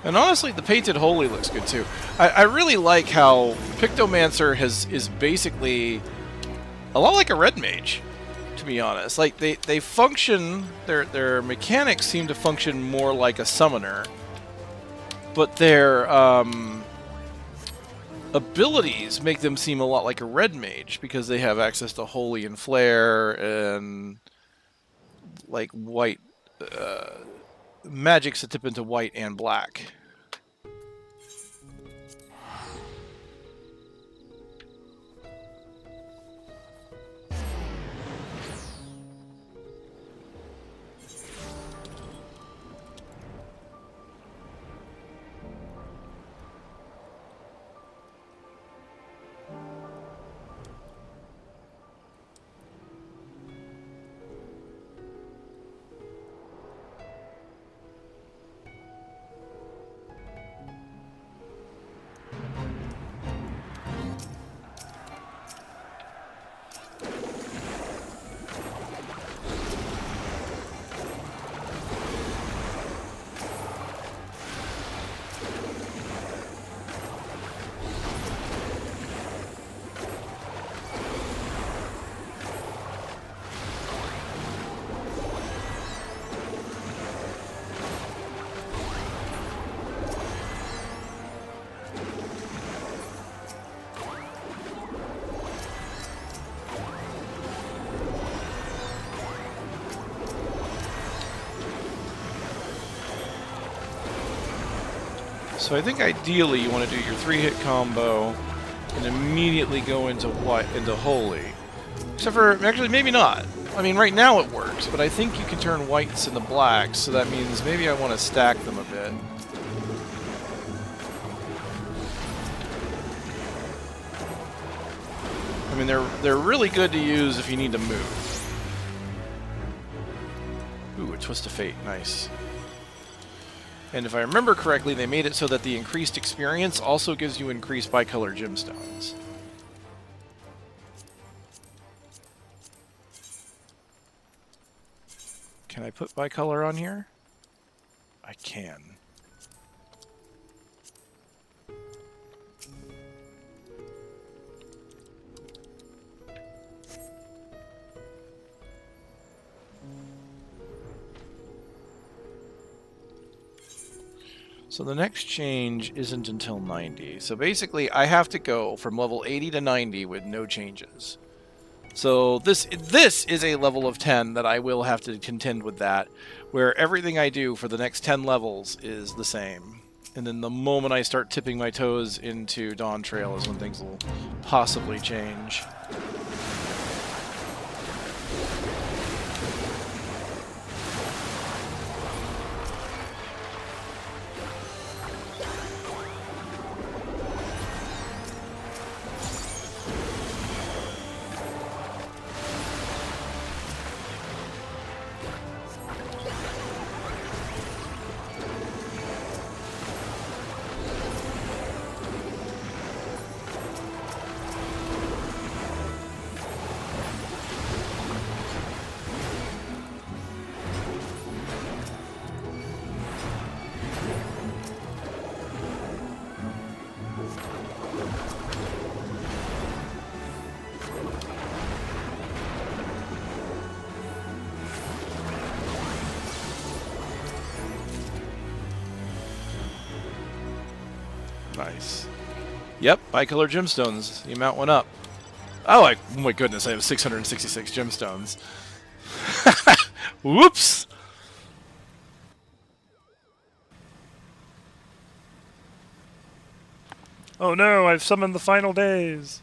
And honestly, the Painted Holy looks good too. I really like how Pictomancer is basically a lot like a Red Mage, to be honest. Like they function, their mechanics seem to function more like a summoner, but their abilities make them seem a lot like a Red Mage because they have access to Holy and Flare and like white magics that tip into white and black. So I think ideally you want to do your 3-hit combo and immediately go into holy. Except for, actually, maybe not. I mean, right now it works, but I think you can turn whites into blacks, so that means maybe I want to stack them a bit. I mean, they're really good to use if you need to move. Ooh, a Twist of Fate, nice. And if I remember correctly, they made it so that the increased experience also gives you increased bicolor gemstones. Can I put bicolor on here? I can. So the next change isn't until 90. So basically, I have to go from level 80 to 90 with no changes. So this is a level of 10 that I will have to contend with that, where everything I do for the next 10 levels is the same. And then the moment I start tipping my toes into Dawntrail is when things will possibly change. Nice. Yep, bicolor gemstones. The amount went up. Oh my goodness, I have 666 gemstones. Whoops! Oh no, I've summoned the final days.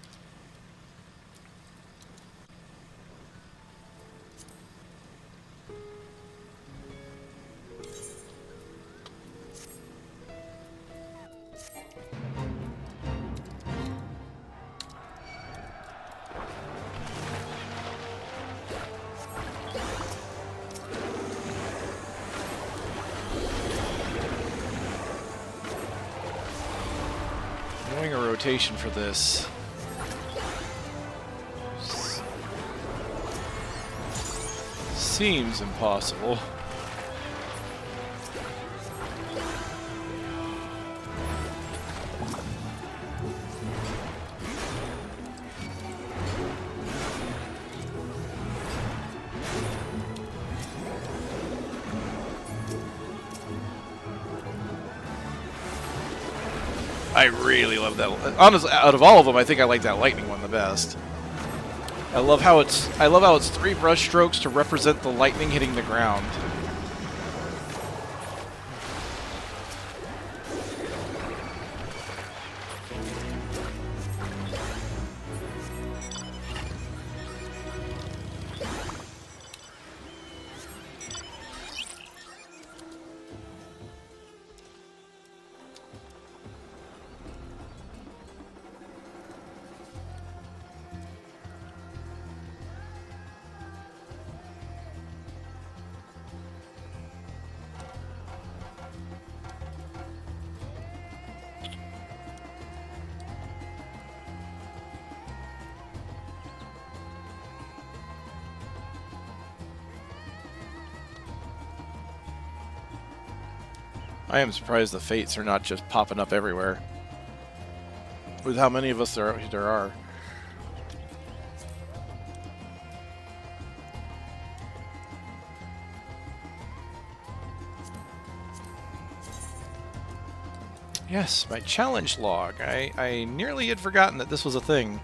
Doing a rotation for this. Seems impossible. I really love that. Honestly, out of all of them, I think I like that lightning one the best. I love how it's 3 brush strokes to represent the lightning hitting the ground. I am surprised the fates are not just popping up everywhere. With how many of us there are. Yes, my challenge log. I nearly had forgotten that this was a thing.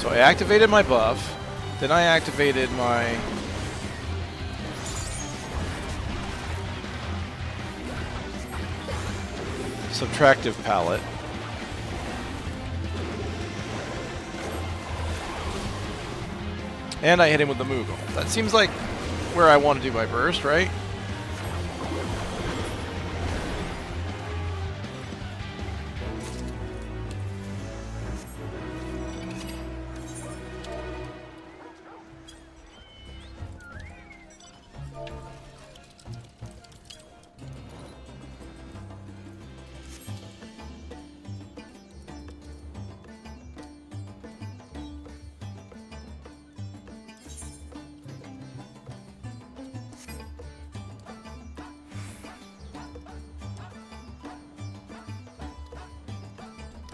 So I activated my buff, then I activated my subtractive palette. And I hit him with the Moogle. That seems like where I want to do my burst, right?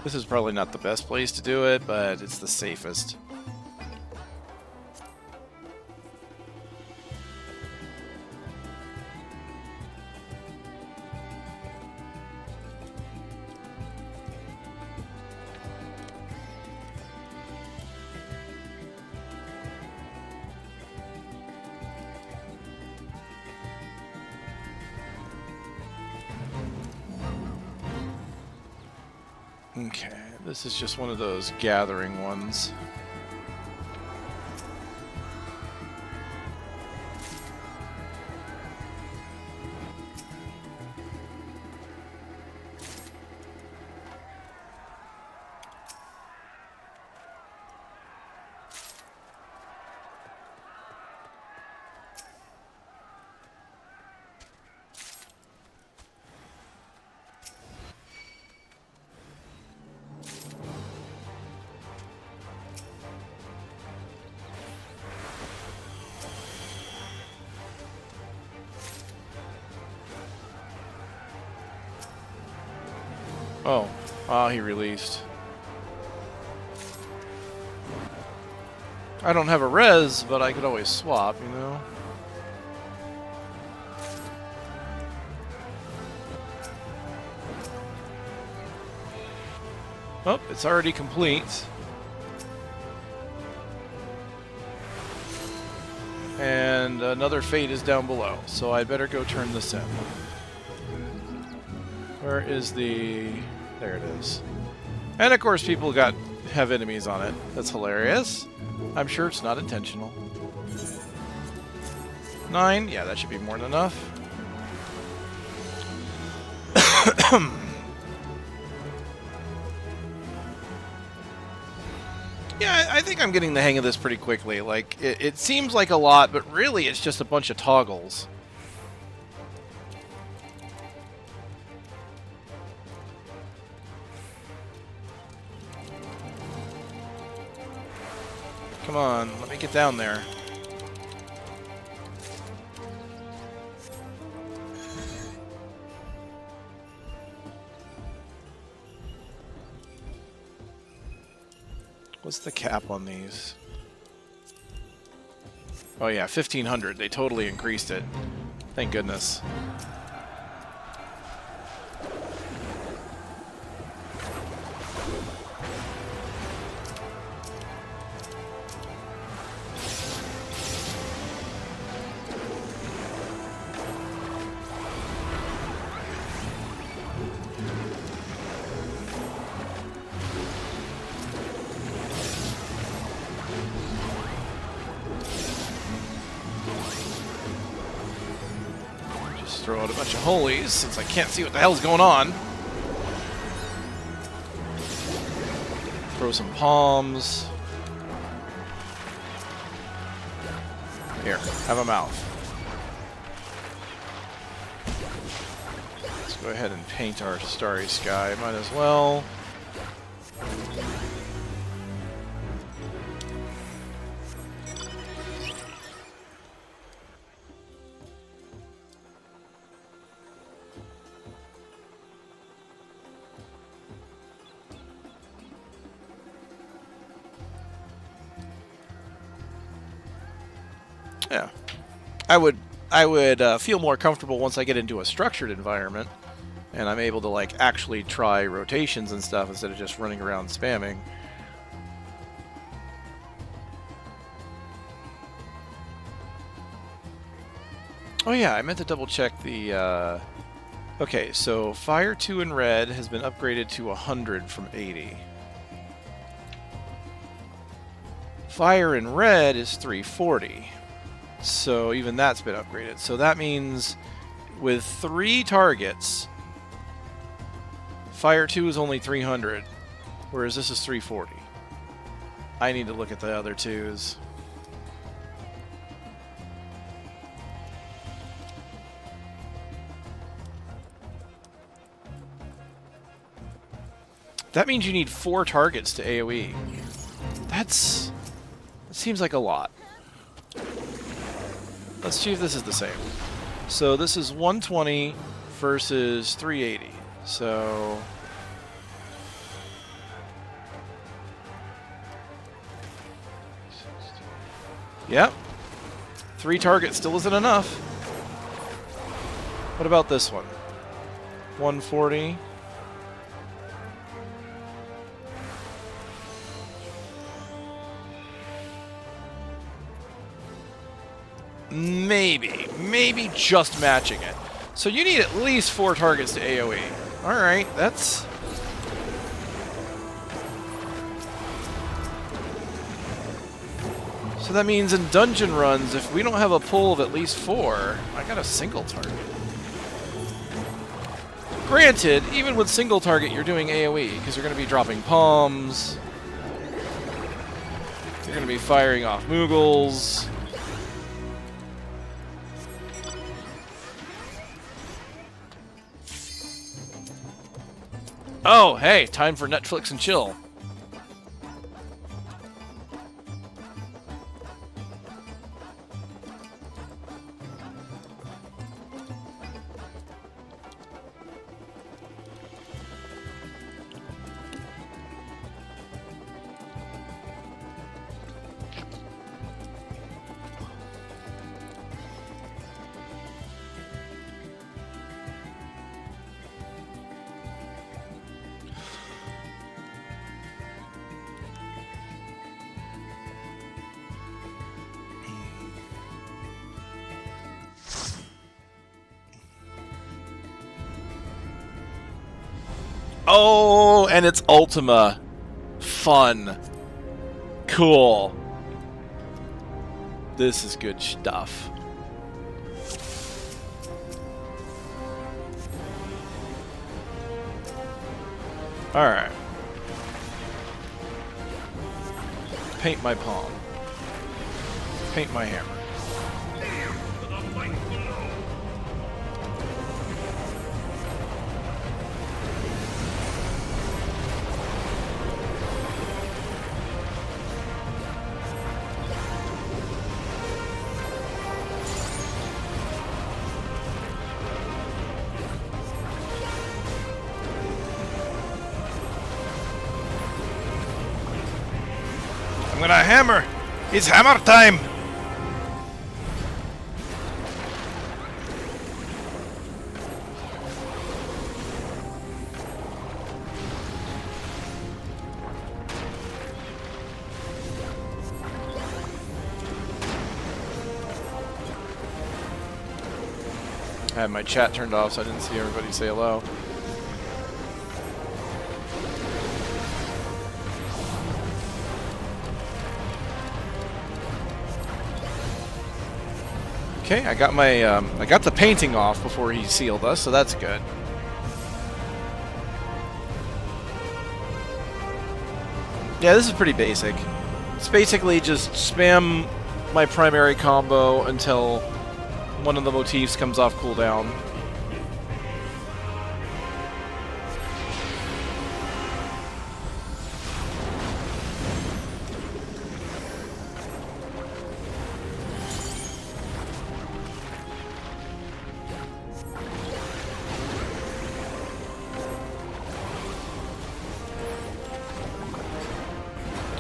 This is probably not the best place to do it, but it's the safest. Okay, this is just one of those gathering ones. Oh, he released. I don't have a res, but I could always swap, you know? Oh, it's already complete. And another fate is down below, so I'd better go turn this in. Where is the... There it is. And of course people have enemies on it. That's hilarious. I'm sure it's not intentional. 9? Yeah, that should be more than enough. Yeah, I think I'm getting the hang of this pretty quickly. Like, it seems like a lot, but really it's just a bunch of toggles. Come on, let me get down there. What's the cap on these? Oh yeah, 1,500. They totally increased it. Thank goodness. Throw out a bunch of holies since I can't see what the hell's going on. Throw some palms. Here, have a mouth. Let's go ahead and paint our starry sky. Might as well. Yeah, I would feel more comfortable once I get into a structured environment, and I'm able to like actually try rotations and stuff instead of just running around spamming. Oh yeah, I meant to double check the... Okay, so Fire 2 in red has been upgraded to 100 from 80. Fire in red is 340. So even that's been upgraded. So that means with 3 targets, Fire 2 is only 300, whereas this is 340. I need to look at the other 2s. That means you need 4 targets to AoE. That seems like a lot. Let's see if this is the same. So this is 120 versus 380. So... Yep. 3 targets still isn't enough. What about this one? 140. Maybe just matching it. So you need at least 4 targets to AoE. Alright, that's... So that means in dungeon runs, if we don't have a pull of at least 4, I got a single target. Granted, even with single target, you're doing AoE, because you're going to be dropping palms. You're going to be firing off Moogles. Oh, hey, time for Netflix and chill. Oh, and it's Ultima. Fun. Cool. This is good stuff. Alright. Paint my palm. Paint my hammer. I'm gonna hammer! It's hammer time! I had my chat turned off, so I didn't see everybody say hello. Okay, I got my I got the painting off before he sealed us, so that's good. Yeah, this is pretty basic. It's basically just spam my primary combo until one of the motifs comes off cooldown.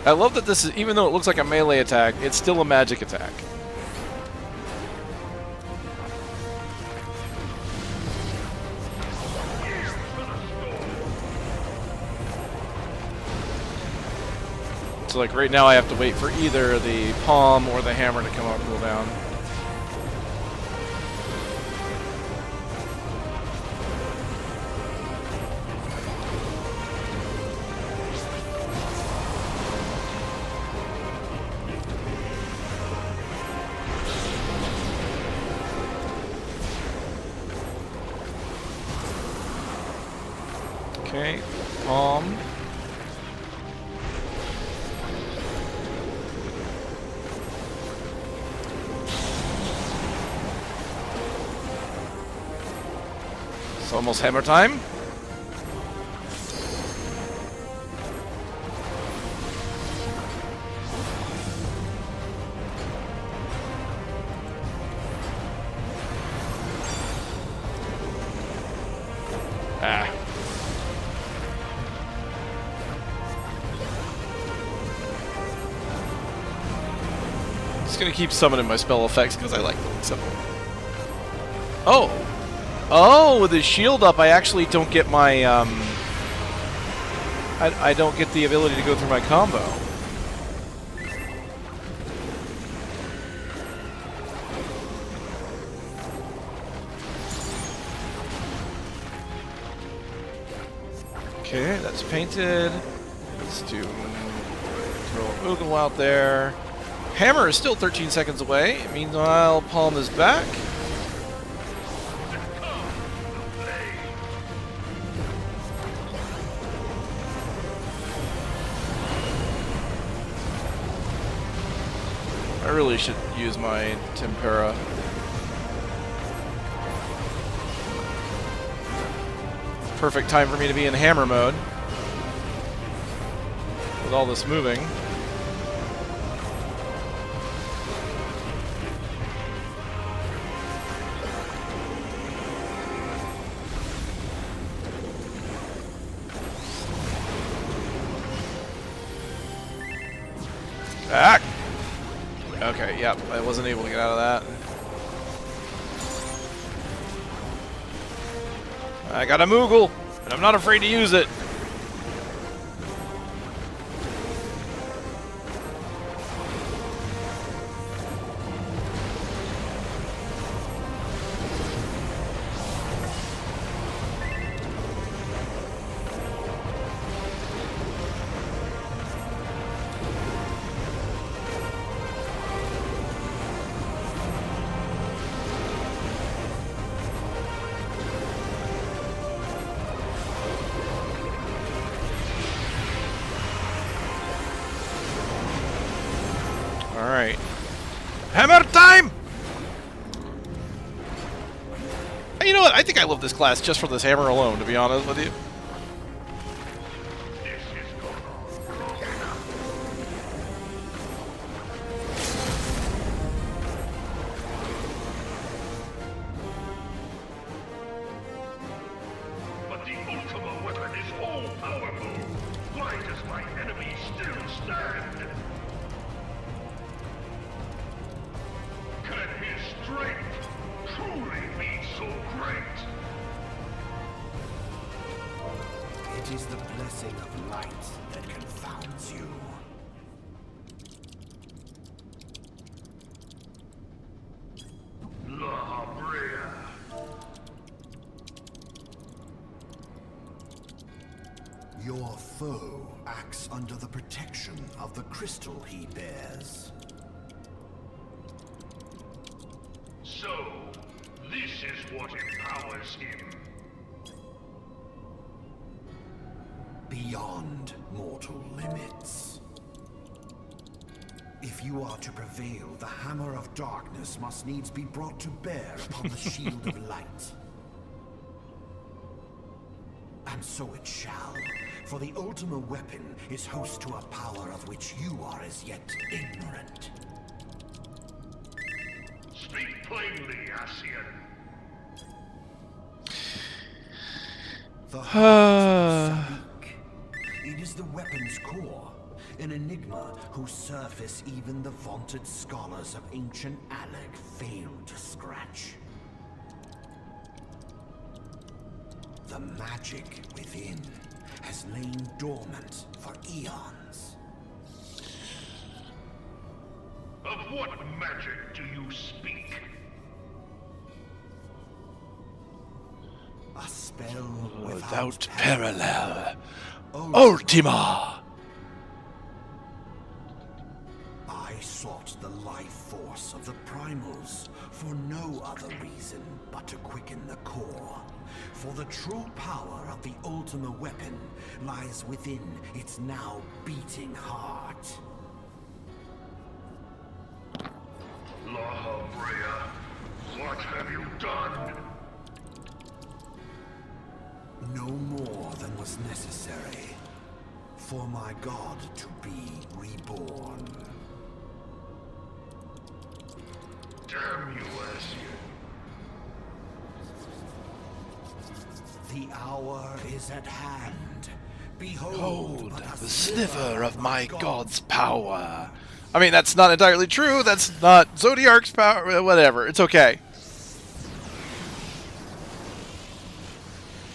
I love that this is, even though it looks like a melee attack, it's still a magic attack. So like right now I have to wait for either the palm or the hammer to come out cooldown. Okay, palm. It's almost hammer time. Ah. Just gonna keep summoning my spell effects because I like the looks of them. Oh! Oh, with his shield up, I actually don't get my, I don't get the ability to go through my combo. Okay, that's painted. Let's do throw a Moogle out there. Hammer is still 13 seconds away. Meanwhile, Palm is back. I really should use my Tempera. Perfect time for me to be in hammer mode with all this moving. Ah! Okay, yep, I wasn't able to get out of that. I got a Moogle, and I'm not afraid to use it. Alright. Hammer time! You know what? I think I love this class just for this hammer alone, to be honest with you. But the ultimate weapon is all powerful. Why does my enemy still stand? Can his strength truly be so great? It is the blessing of light that confounds you. La Brea. Your foe acts under the protection of the crystal he bears. So, this is what empowers him. Beyond mortal limits. If you are to prevail, the hammer of darkness must needs be brought to bear upon the shield of light. And so it shall, for the ultimate weapon is host to a power of which you are as yet ignorant. Speak plainly, Ascian. The heart of Sabik. It is the weapon's core, an enigma whose surface even the vaunted scholars of ancient Alec failed to scratch. The magic within has lain dormant for eons. Of what magic do you speak? A spell Without parallel. Ultima! I sought the life force of the primals for no other reason but to quicken the core, for the true power of the Ultima weapon lies within its now beating heart. La Brea, what have you done? No more than was necessary for my god to be reborn. Damn you, Ascian. The hour is at hand. Behold, Hold but a the sliver of my god's god's power. I mean, that's not entirely true. That's not Zodiark's power. Whatever. It's okay.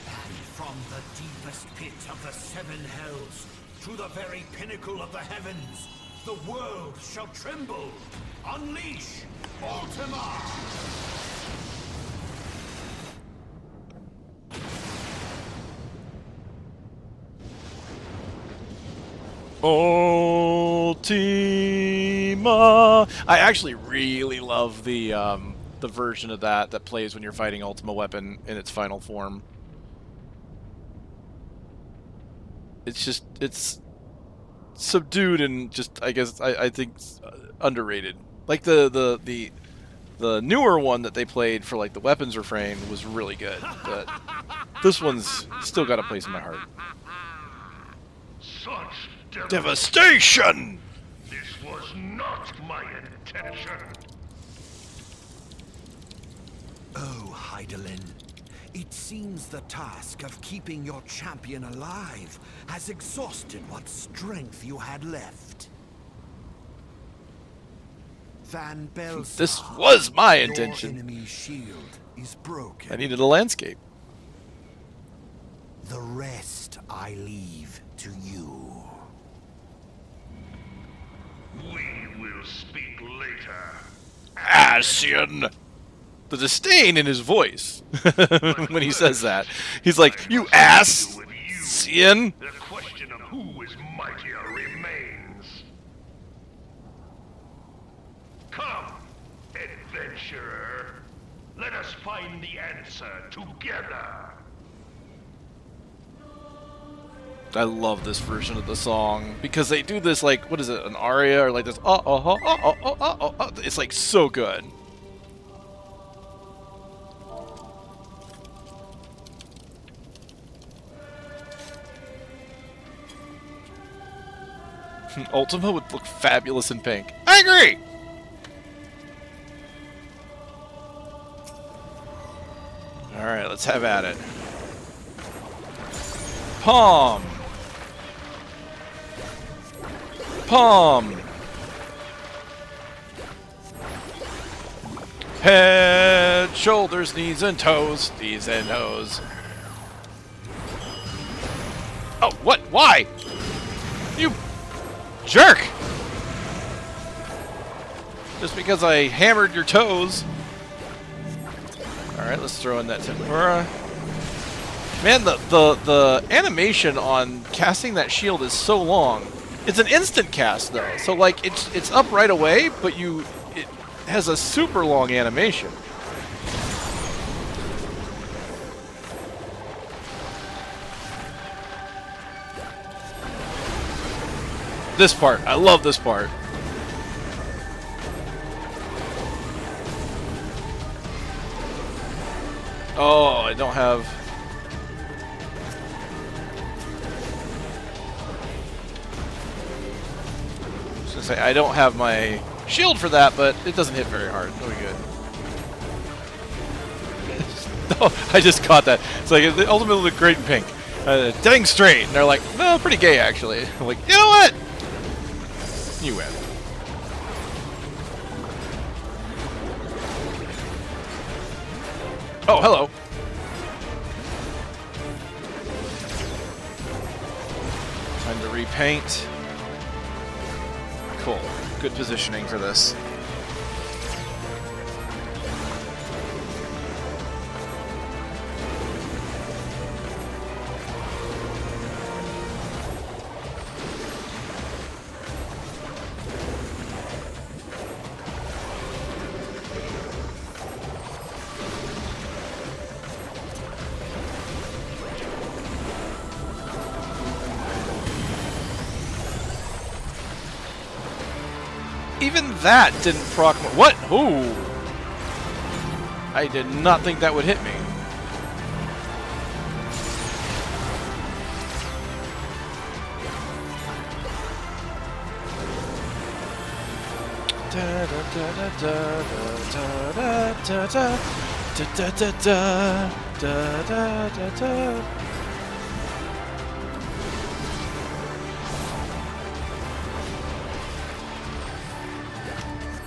And from the deepest pit of the seven hells to the very pinnacle of the heavens, the world shall tremble. Unleash Ultima! Ultima. I actually really love the version of that plays when you're fighting Ultima Weapon in its final form. It's subdued and just I think underrated. Like the newer one that they played for like the weapons refrain was really good, but this one's still got a place in my heart. Such Devastation! This was not my intention. Oh, Hydaelyn, it seems the task of keeping your champion alive has exhausted what strength you had left. Van Belsar, This was my your intention. enemy's shield is broken. I needed a landscape. The rest I leave to you. We will speak later. Ascian! The disdain in his voice when he says that. He's like, you ass! Ascian! The question of who is mightier remains. Come, adventurer. Let us find the answer together. I love this version of the song because they do this like, what is it, an aria or like this it's like so good. Ultima would look fabulous in pink. I agree! Alright, let's have at it. Palm! Palm! Head, shoulders, knees, and toes. Knees and toes. Oh, what? Why? You jerk! Just because I hammered your toes. Alright, let's throw in that tempura. Man, the animation on casting that shield is so long. It's an instant cast though, so like it's up right away, but it has a super long animation. This part, I love this part. Oh, I don't have. Say, I don't have my shield for that, but it doesn't hit very hard. It'll be good. No, I just caught that. It's like, it ultimately looked great in pink. Dang straight. And they're like, no, pretty gay, actually. I'm like, you know what? You win. Oh, hello. Time to repaint. Cool. Good positioning for this. Even that didn't proc... What? Ooh! I did not think that would hit me. Da da da da da da da da da da da da da.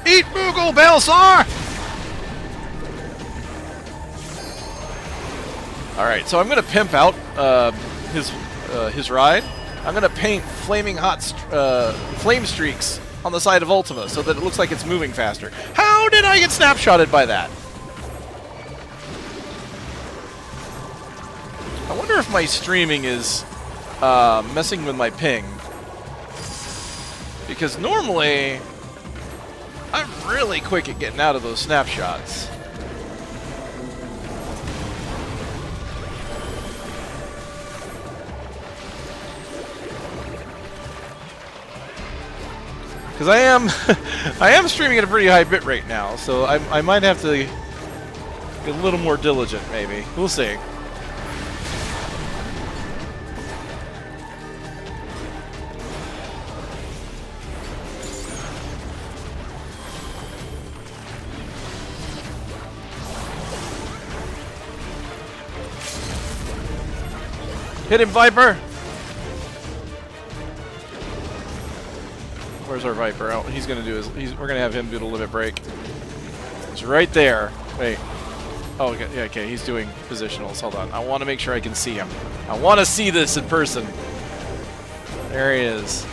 Eat Moogle, Balsar! Alright, so I'm going to pimp out his ride. I'm going to paint flaming hot flame streaks on the side of Ultima so that it looks like it's moving faster. How did I get snapshotted by that? I wonder if my streaming is messing with my ping. Because normally, I'm really quick at getting out of those snapshots. Because I am streaming at a pretty high bit rate now, so I might have to get a little more diligent, maybe. We'll see. Hit him, Viper! Where's our Viper? Oh, he's gonna do his. We're gonna have him do the limit break. He's right there. Wait. Oh, yeah, okay. He's doing positionals. Hold on. I want to make sure I can see him. I want to see this in person. There he is.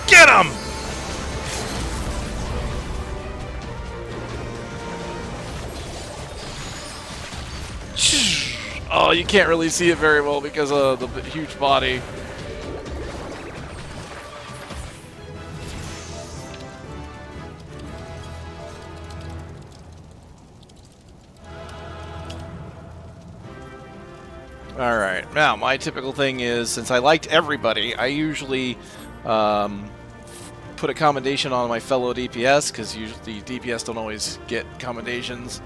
Get him! Oh, you can't really see it very well because of the huge body. Alright, now my typical thing is, since I liked everybody, I usually put a commendation on my fellow DPS, because usually DPS don't always get commendations.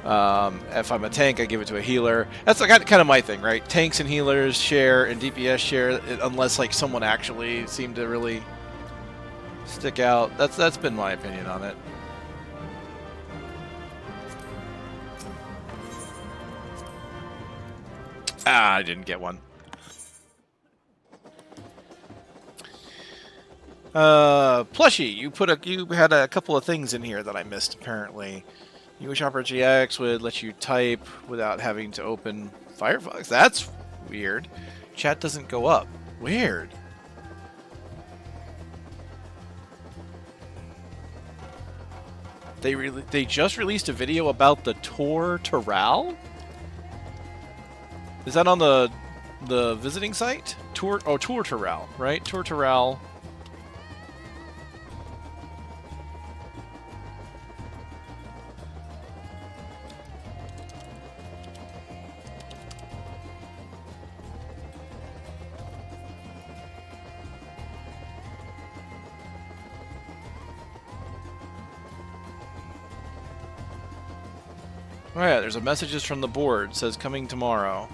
If I'm a tank, I give it to a healer. That's kind of my thing, right? Tanks and healers share, and DPS share, unless like someone actually seemed to really stick out. That's been my opinion on it. Ah, I didn't get one. Plushie, you had a couple of things in here that I missed apparently. UShopper GX would let you type without having to open Firefox. That's weird. Chat doesn't go up. Weird. They just released a video about the Dawntrail? Is that on the visiting site? Dawntrail, right? Dawntrail. Oh yeah, there's a messages from the board. It says coming tomorrow.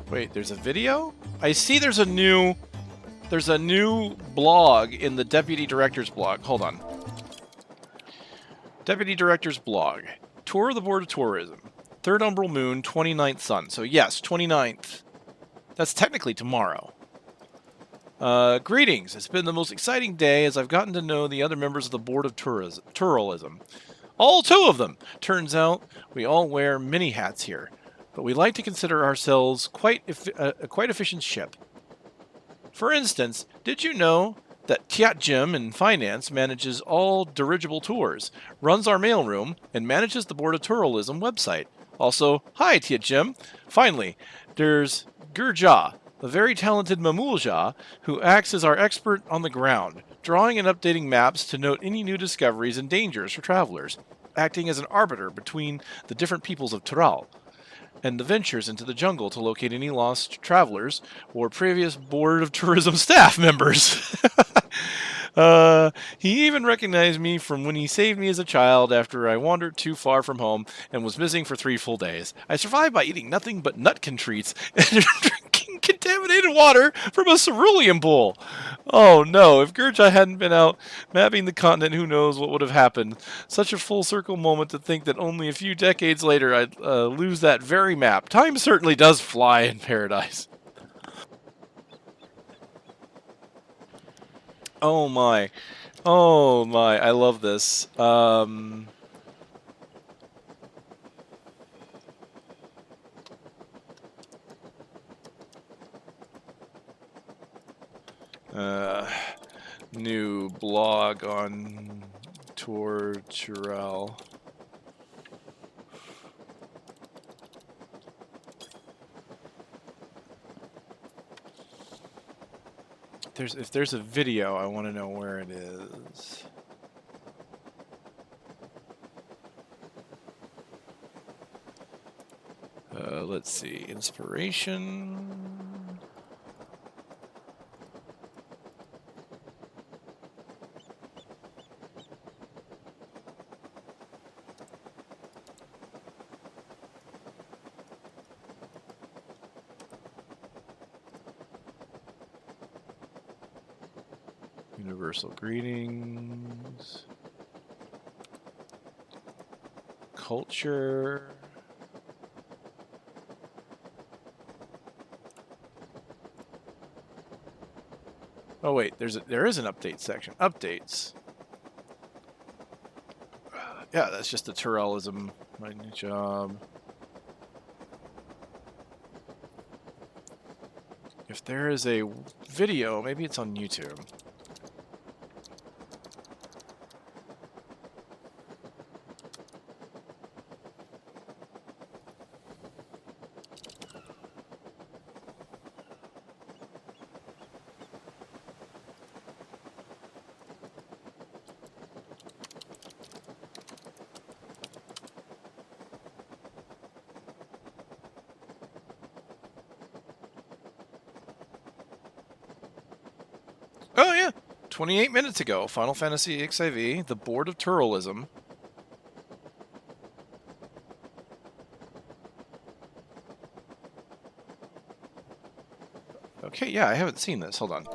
Wait, there's a video? I see there's a new blog in the Deputy Director's blog. Hold on. Deputy Director's blog. Tour of the Board of Tourism. 3rd Umbral Moon, 29th Sun. So yes, 29th. That's technically tomorrow. Greetings. It's been the most exciting day as I've gotten to know the other members of the Board of Tourism. All 2 of them. Turns out we all wear many hats here. But we like to consider ourselves quite efficient ship. For instance, did you know that Tiat Jim in finance manages all dirigible tours, runs our mailroom, and manages the Board of Tourism website. Also, hi Tiat Jim. Finally, there's Gurja, a very talented Mamulja, who acts as our expert on the ground, drawing and updating maps to note any new discoveries and dangers for travelers, acting as an arbiter between the different peoples of Tural and the ventures into the jungle to locate any lost travelers or previous Board of Tourism staff members. He even recognized me from when he saved me as a child after I wandered too far from home and was missing for 3 full days. I survived by eating nothing but nutkin treats and drinking contaminated water from a cerulean bowl. Oh no, if Gurja hadn't been out mapping the continent, who knows what would have happened. Such a full circle moment to think that only a few decades later I'd lose that very map. Time certainly does fly in paradise. Oh my. Oh my, I love this. New blog on Torturel. If there's a video, I want to know where it is. Let's see, inspiration. Universal greetings. Culture. Oh wait, there is an update section. Updates. Yeah, that's just the Turellism. My new job. If there is a video, maybe it's on YouTube. Oh yeah, 28 minutes ago, Final Fantasy XIV, the Board of Tourism. Okay, yeah, I haven't seen this. Hold on.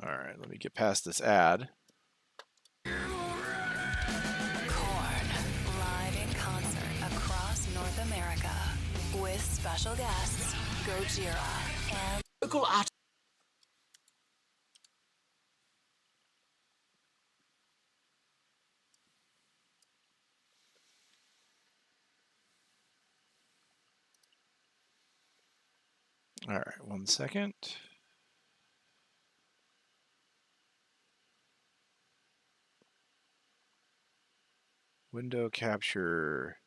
Alright, let me get past this ad. North America with special guests Gojira and local art. Alright, 1 second. Window capture.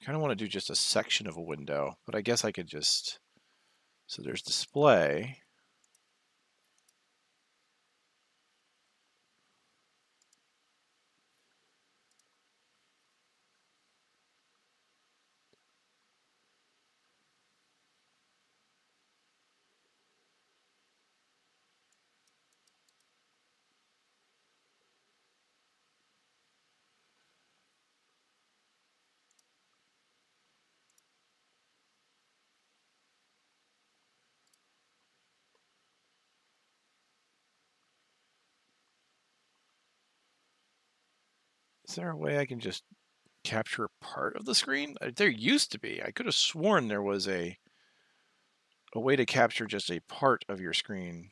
Kind of want to do just a section of a window, but I guess I could just... So there's display. Is there a way I can just capture part of the screen? There used to be. I could have sworn there was a way to capture just a part of your screen.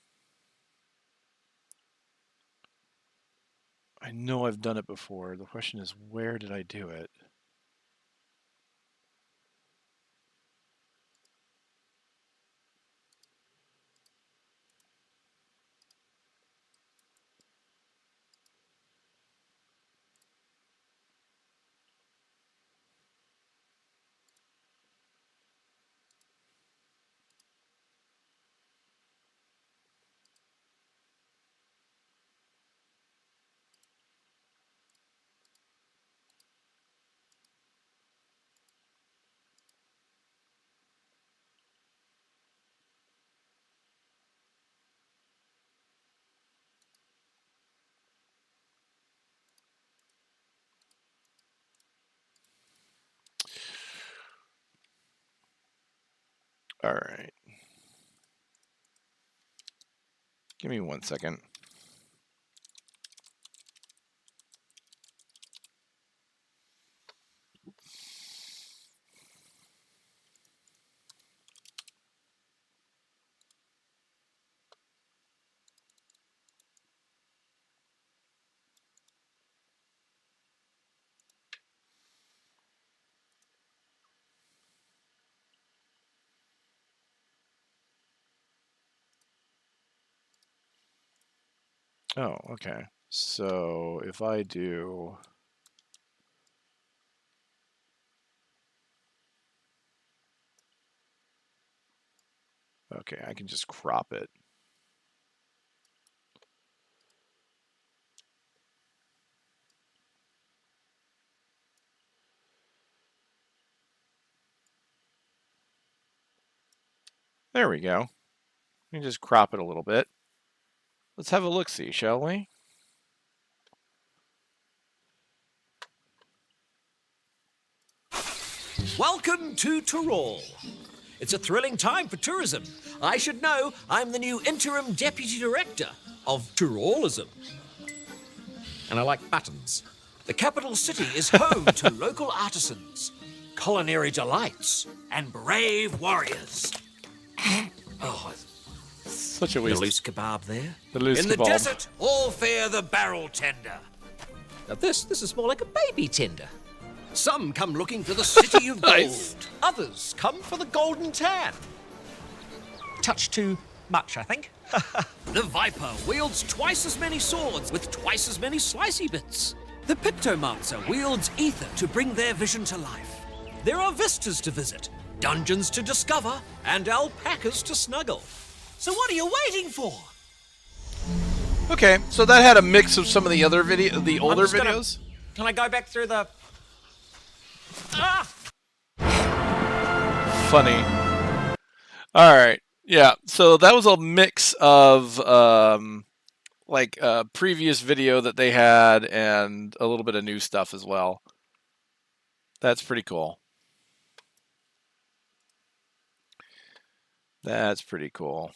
I know I've done it before. The question is, where did I do it? All right. Give me 1 second. Oh, okay. So if I do... Okay, I can just crop it. There we go. We can just crop it a little bit. Let's have a look-see, shall we? Welcome to Tyrol. It's a thrilling time for tourism. I should know, I'm the new interim deputy director of Tyrolism. And I like buttons. The capital city is home to local artisans, culinary delights, and brave warriors. Oh, Such a the waste. loose kebab there. The loose In the kebab. desert, all fear the barrel tender. Now this is more like a baby tender. Some come looking for the city of gold. Nice. Others come for the golden tan. Touch too much, I think. The Viper wields twice as many swords with twice as many slicey bits. The Pictomancer wields ether to bring their vision to life. There are vistas to visit, dungeons to discover, and alpacas to snuggle. So what are you waiting for? Okay, so that had a mix of some of the other the older just gonna- videos. Can I go back through the... Ah! Funny. All right. Yeah. So that was a mix of like a previous video that they had and a little bit of new stuff as well. That's pretty cool. That's pretty cool.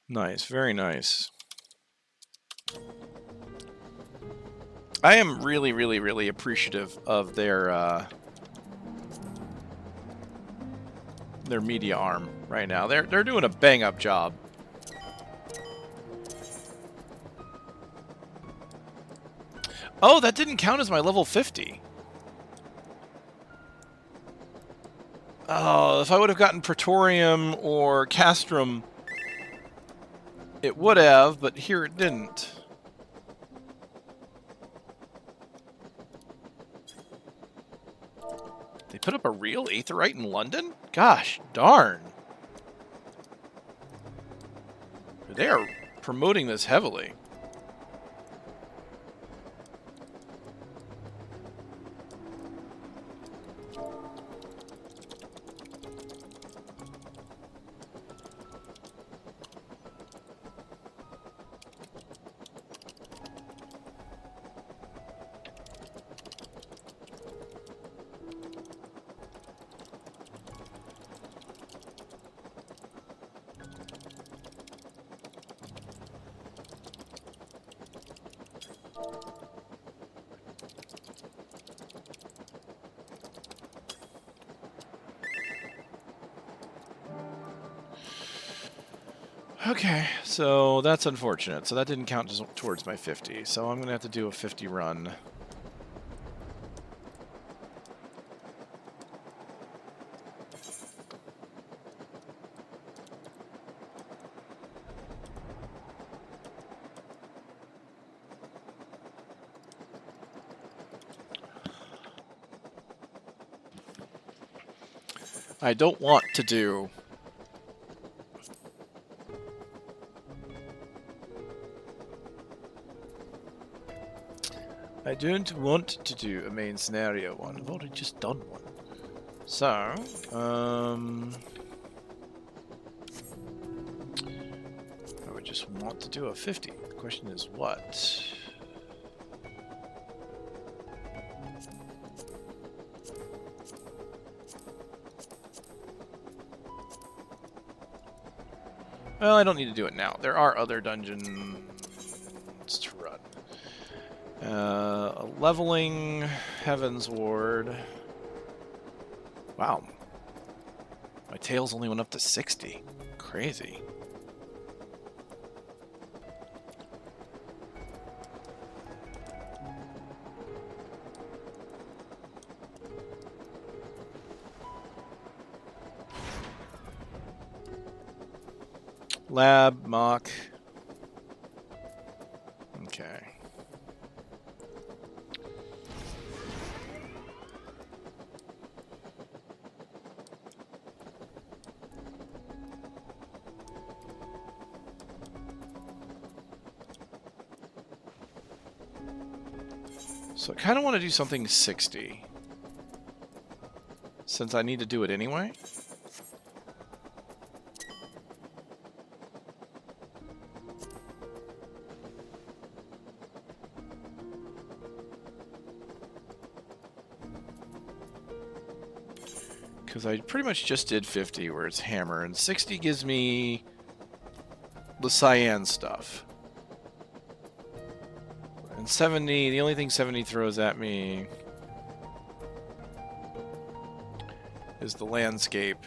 Nice, very nice. I am really, really, really appreciative of their media arm right now. They're doing a bang up job. Oh, that didn't count as my level 50. Oh, if I would have gotten Praetorium or Castrum, it would have, but here it didn't. They put up a real Aetheryte in London? Gosh darn. They are promoting this heavily. Okay, so that's unfortunate. So that didn't count towards my 50. So I'm going to have to do a 50 run. I don't want to do... I don't want to do a main scenario one. I've already just done one. So, I would just want to do a 50. The question is what? Well, I don't need to do it now. There are other dungeons to run. A leveling Heaven's Ward. Wow. My tails only went up to 60. Crazy. Lab, mock. Okay. So I kind of want to do something 60. Since I need to do it anyway. Because I pretty much just did 50 where it's hammer, and 60 gives me the cyan stuff. And 70, the only thing 70 throws at me is the landscape.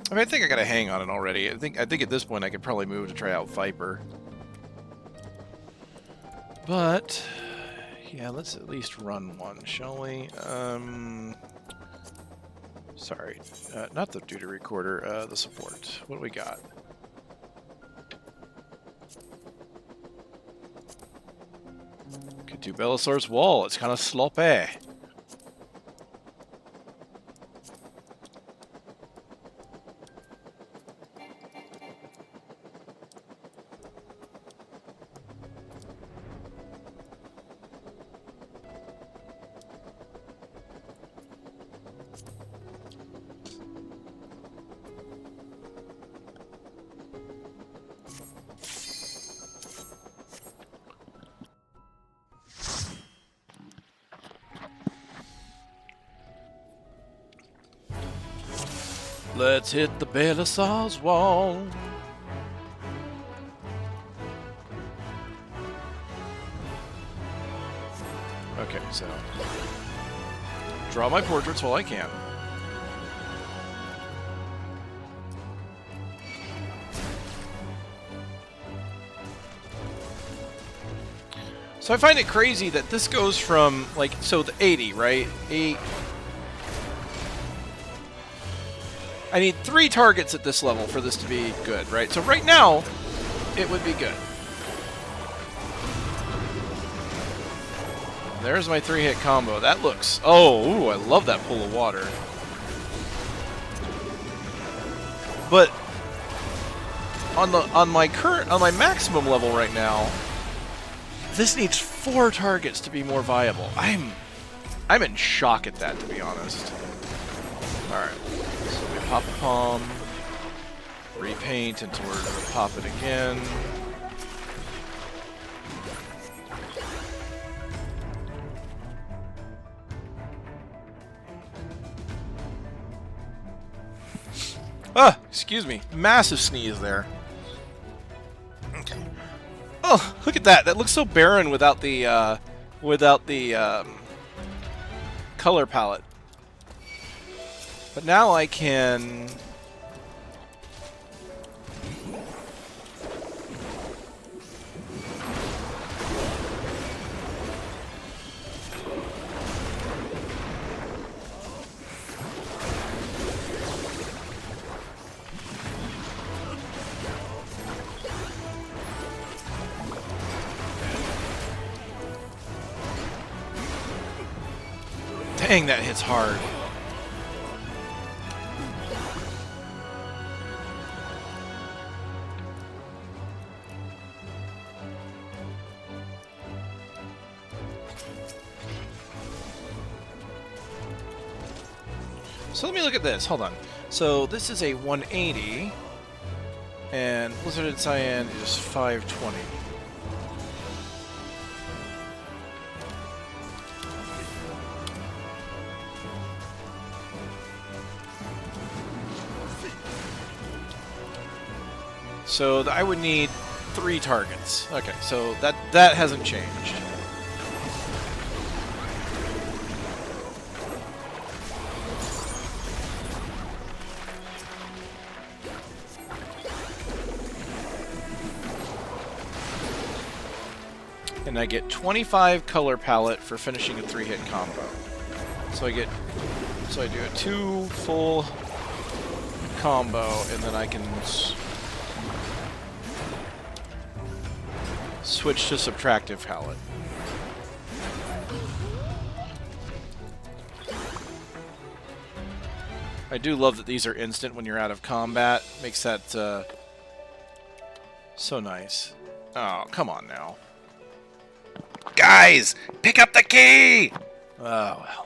I mean, I think I got a hang on it already. I think at this point I could probably move to try out Viper. But yeah, let's at least run one, shall we? Sorry, not the duty recorder, the support. What do we got? Could do Bellasaur's Wall. It's kind of sloppy. Let's hit the Bellasaur's Wall. Okay, so draw my portraits while I can. So I find it crazy that this goes from, like, so the 80, right? I need 3 targets at this level for this to be good, right? So right now, it would be good. There's my 3-hit combo. That looks... Oh, ooh, I love that pool of water. But on my maximum level right now, this needs 4 targets to be more viable. I'm in shock at that, to be honest. All right. So we pop a palm, repaint until we're going to pop it again. Ah, excuse me. Massive sneeze there. Oh, look at that! That looks so barren without the color palette. But now I can. Dang, that hits hard. So let me look at this. Hold on. So this is a 180, and Blizzarded Cyan is 520. So I would need 3 targets. Okay, so that hasn't changed. And I get 25 color palette for finishing a 3-hit combo. So I do a 2 full combo, and then I can switch to subtractive palette. I do love that these are instant when you're out of combat. Makes that so nice. Oh, come on now. Guys, pick up the key! Oh, well.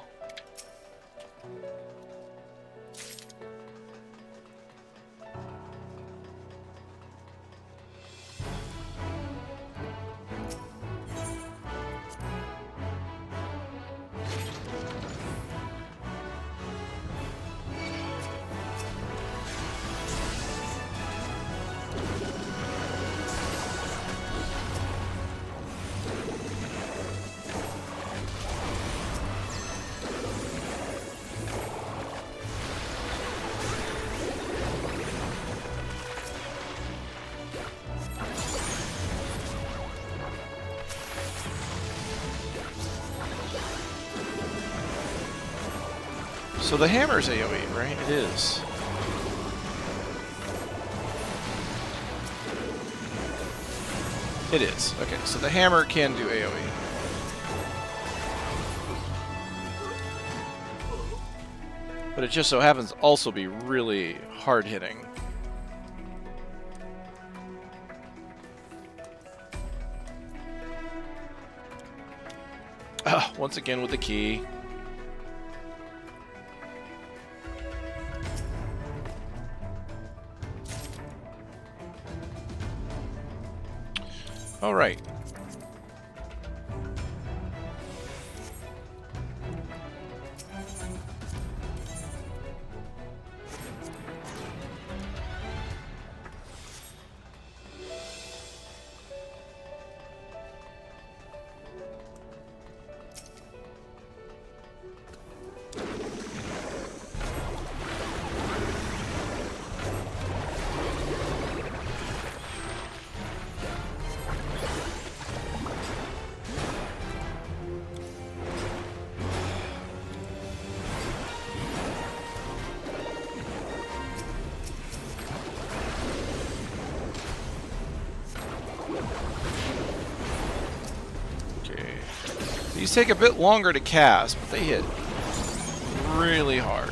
So the hammer's AoE, right? It is. It is. Okay, so the hammer can do AoE. But it just so happens to also be really hard-hitting. Once again with the key. All right. These take a bit longer to cast, but they hit really hard.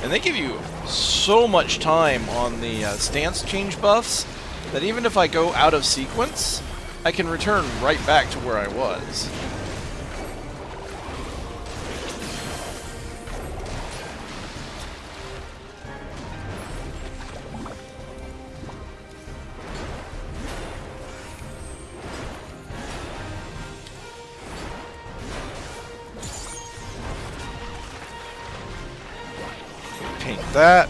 And they give you so much time on the stance change buffs that even if I go out of sequence, I can return right back to where I was. Paint that.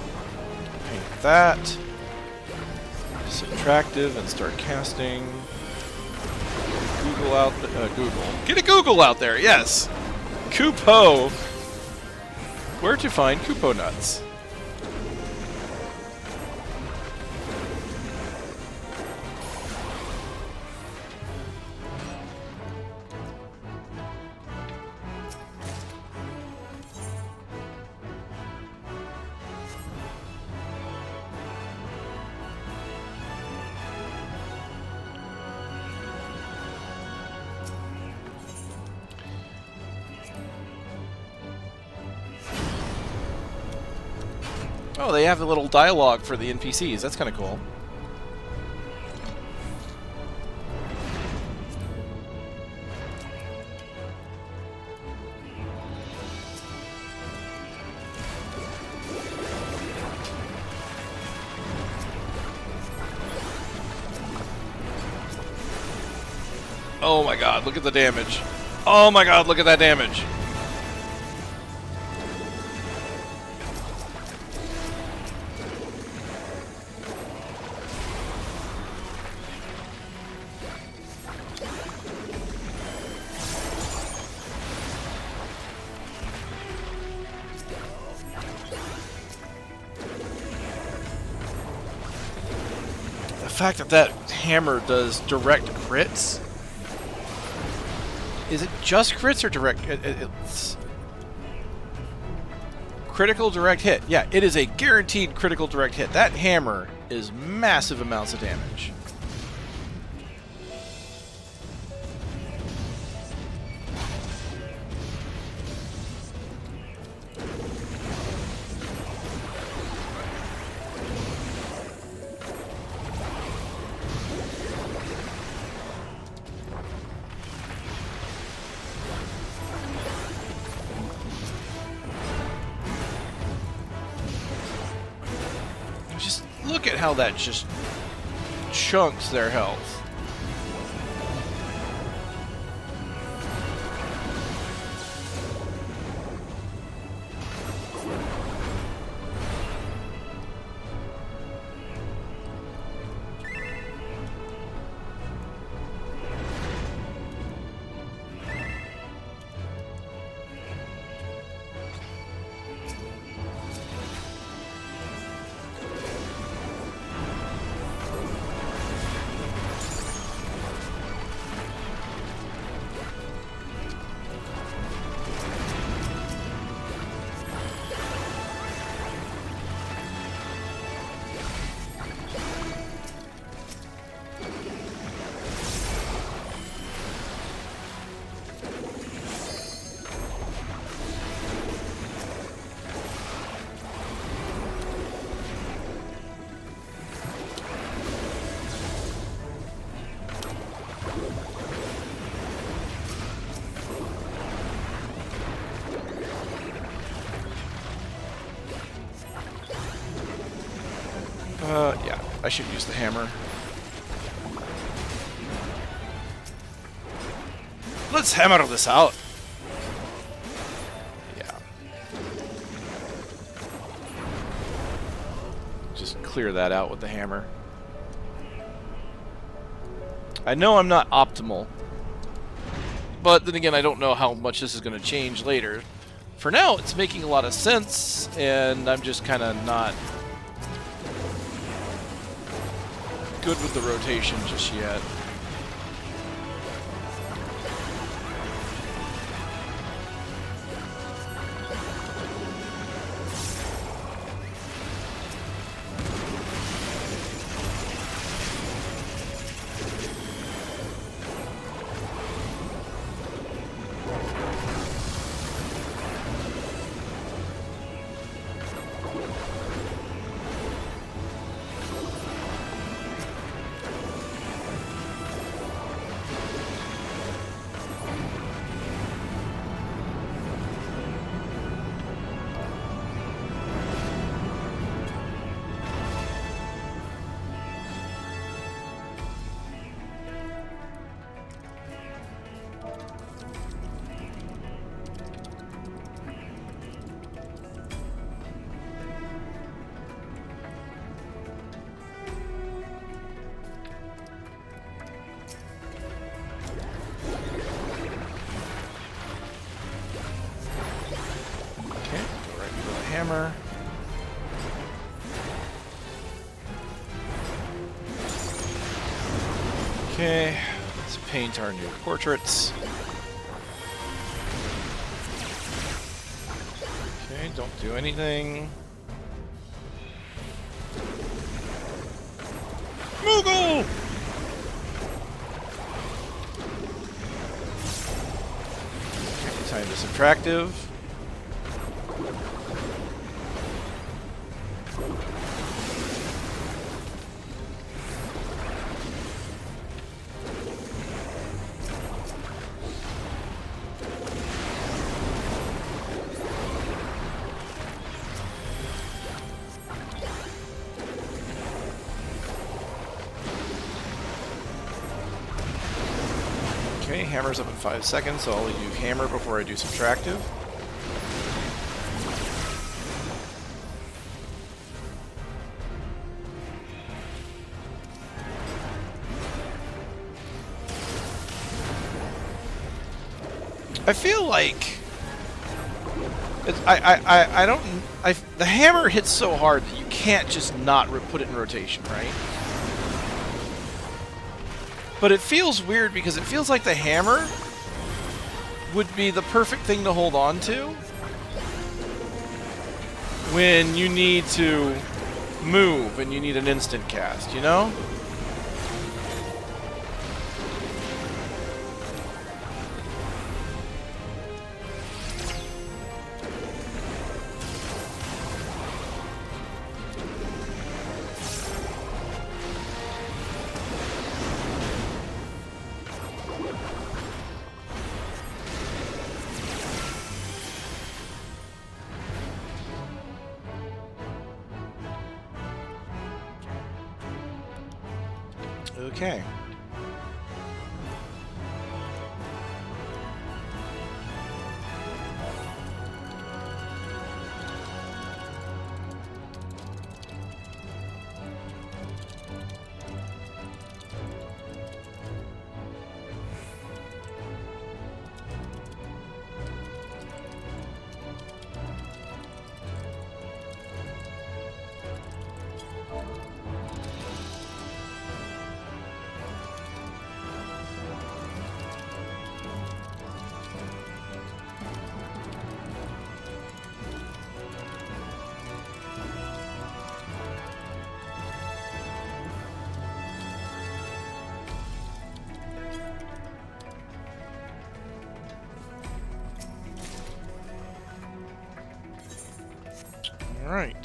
Paint that. Subtractive and start casting. Google out. Google. Get a Google out there. Yes. Kupo. Where to find Kupo nuts? Oh, they have a little dialogue for the NPCs. That's kind of cool. Oh my god, look at the damage. Oh my god, look at that damage. The fact that that hammer does direct crits. Is it just crits or direct? It's critical direct hit. Yeah, it is a guaranteed critical direct hit. That hammer is massive amounts of damage. Look at how that just chunks their health. Yeah, I should use the hammer. Let's hammer this out. Yeah. Just clear that out with the hammer. I know I'm not optimal, but then again, I don't know how much this is going to change later. For now, it's making a lot of sense, and I'm just kind of not good with the rotation just yet. hammer. Okay, let's paint our new portraits. Okay, don't do anything. Moogle! Time to subtractive. Okay, hammer's up in 5 seconds, so I'll do hammer before I do subtractive. I feel like the hammer hits so hard that you can't just not put it in rotation, right? But it feels weird because it feels like the hammer would be the perfect thing to hold on to when you need to move and you need an instant cast, you know? Okay. All right.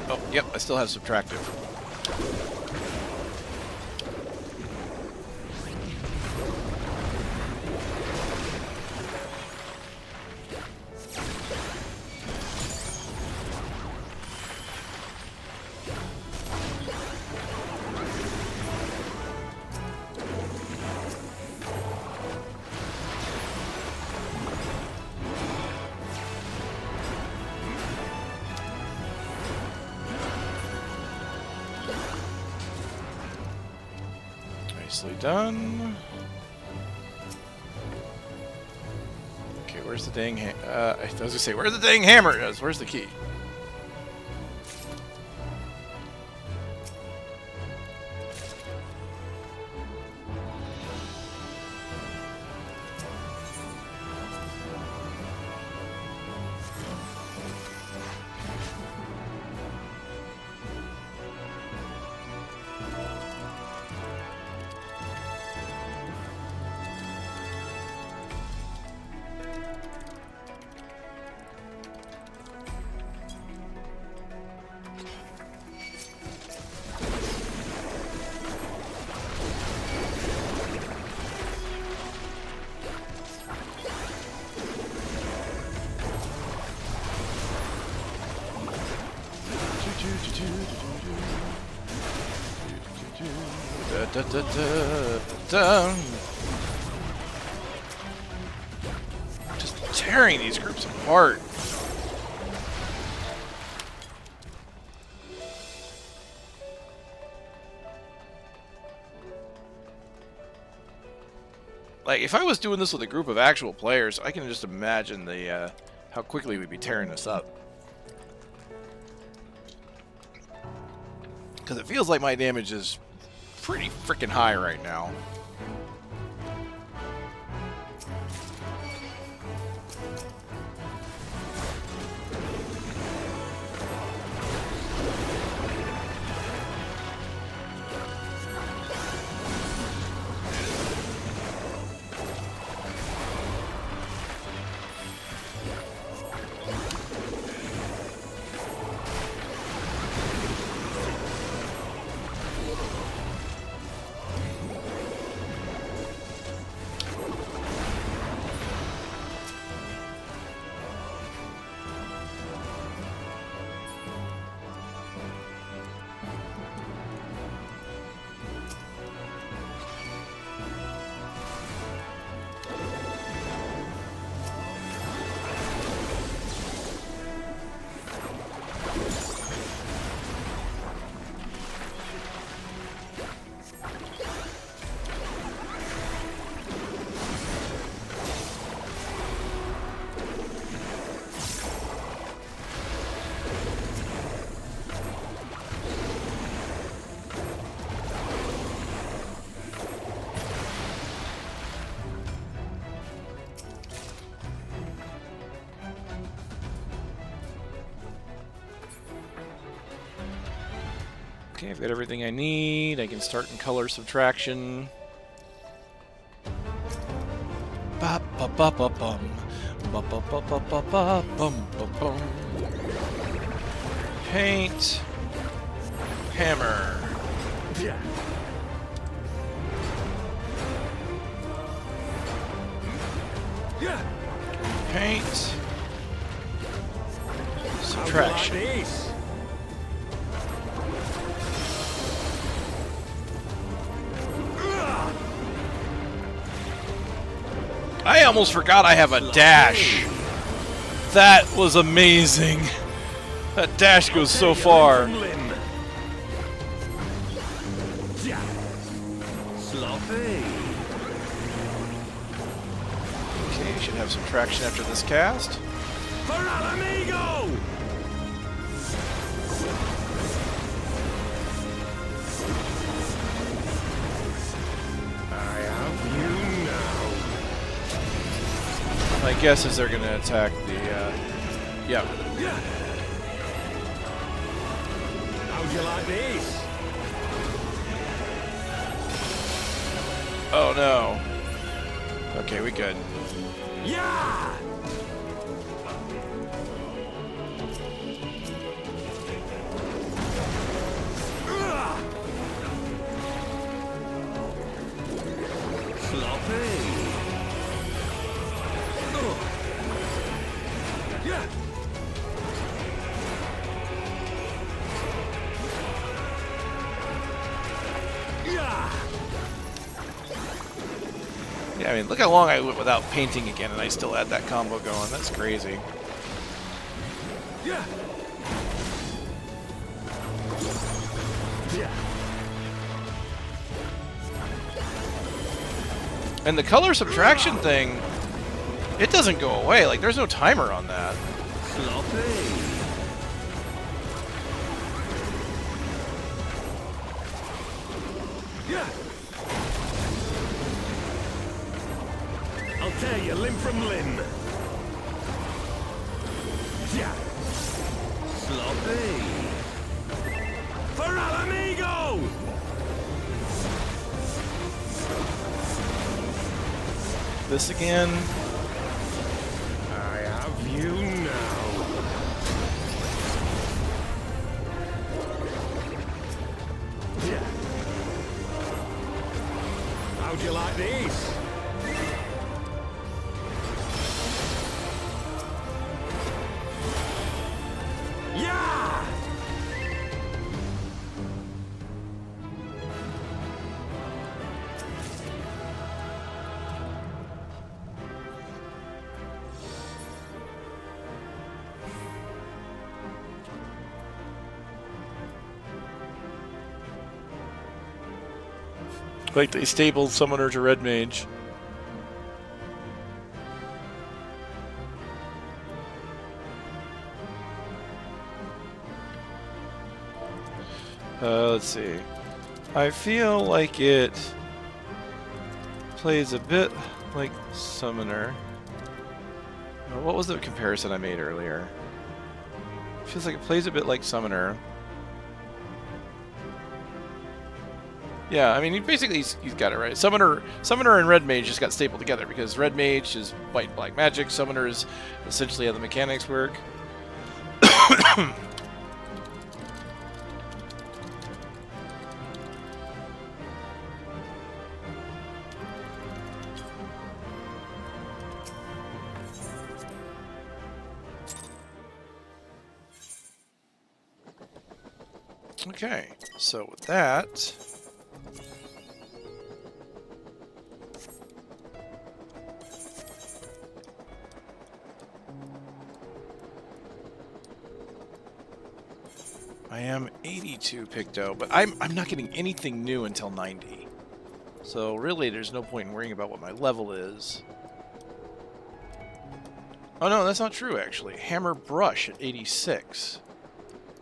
Oh, yep, I still have subtractive. Nicely done. Okay, where's the dang I was gonna say, where's the dang hammer? Where's the key? Just tearing these groups apart. Like, if I was doing this with a group of actual players, I can just imagine the how quickly we'd be tearing this up. Because it feels like my damage is pretty freaking high right now. Okay, I've got everything I need. I can start in color subtraction. Ba ba ba ba bum. Ba ba ba ba ba ba bum ba bum. Paint. Hammer. Paint. Subtraction. I almost forgot I have a dash. That was amazing. That dash goes so far. Okay, you should have some traction after this cast. My guess is they're going to attack the, yeah. How'd you like this? Oh no. Okay, we good. Yeah! Yeah, I mean, look how long I went without painting again, and I still had that combo going. That's crazy. Yeah. And the color subtraction thing, it doesn't go away. Like, there's no timer on that. Yeah. I'll tear you limb from limb. Yeah. Sloppy. For Al Amigo! This again. I have you now. Yeah. How'd you like these? Yeah! Like they stapled Summoner to Red Mage. Let's see. I feel like it plays a bit like Summoner. What was the comparison I made earlier? Feels like it plays a bit like Summoner. Yeah, I mean, he's got it right. Summoner and Red Mage just got stapled together because Red Mage is white and black magic. Summoner is essentially how the mechanics work. Okay, so with that, I am 82 Picto, but I'm not getting anything new until 90. So really, there's no point in worrying about what my level is. Oh no, that's not true actually. Hammer Brush at 86.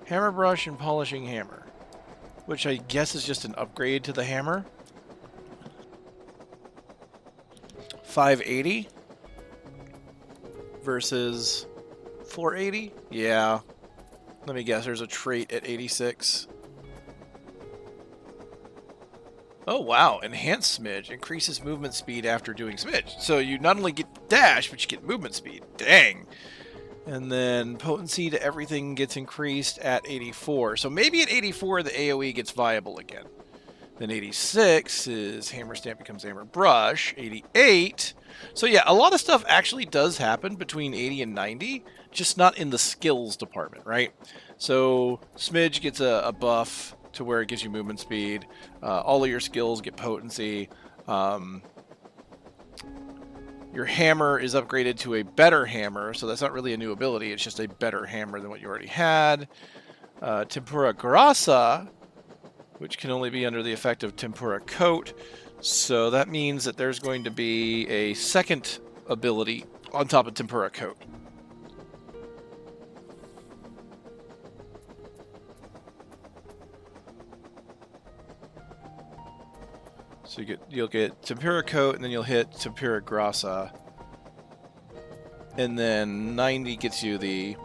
Hammer Brush and Polishing Hammer, which I guess is just an upgrade to the hammer. 580 versus 480? Yeah. Let me guess, there's a trait at 86. Oh wow, Enhanced Smidge increases movement speed after doing Smidge. So you not only get dash, but you get movement speed. Dang. And then potency to everything gets increased at 84. So maybe at 84 the AoE gets viable again. Then 86 is Hammer Stamp becomes Hammer Brush. 88. So yeah, a lot of stuff actually does happen between 80 and 90, just not in the skills department, right? So Smidge gets a buff to where it gives you movement speed. All of your skills get potency. Your hammer is upgraded to a better hammer, so that's not really a new ability, it's just a better hammer than what you already had. Tempura Grassa, which can only be under the effect of Tempura Coat, so that means that there's going to be a second ability on top of Tempura Coat. So you'll get Tempura Coat, and then you'll hit Tempura Grassa. And then 90 gets you the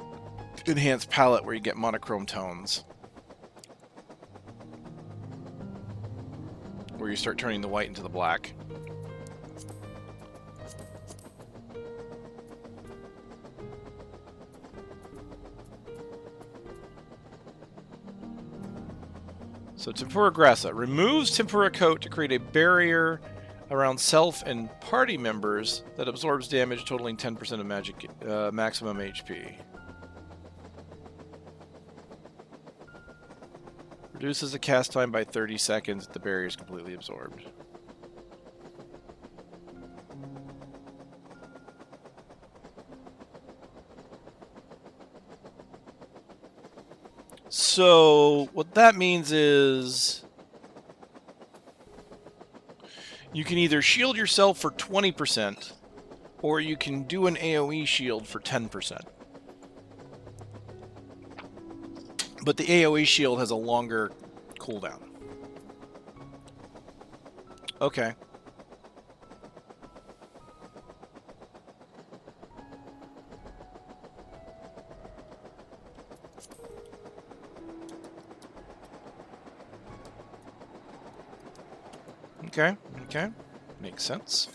Enhanced Palette where you get monochrome tones. Where you start turning the white into the black. So Tempura Grassa removes Tempura Coat to create a barrier around self and party members that absorbs damage totaling 10% of magic maximum HP. Reduces the cast time by 30 seconds if the barrier is completely absorbed. So what that means is you can either shield yourself for 20% or you can do an AoE shield for 10%. But the AoE shield has a longer cooldown. Okay. Okay, okay. Makes sense.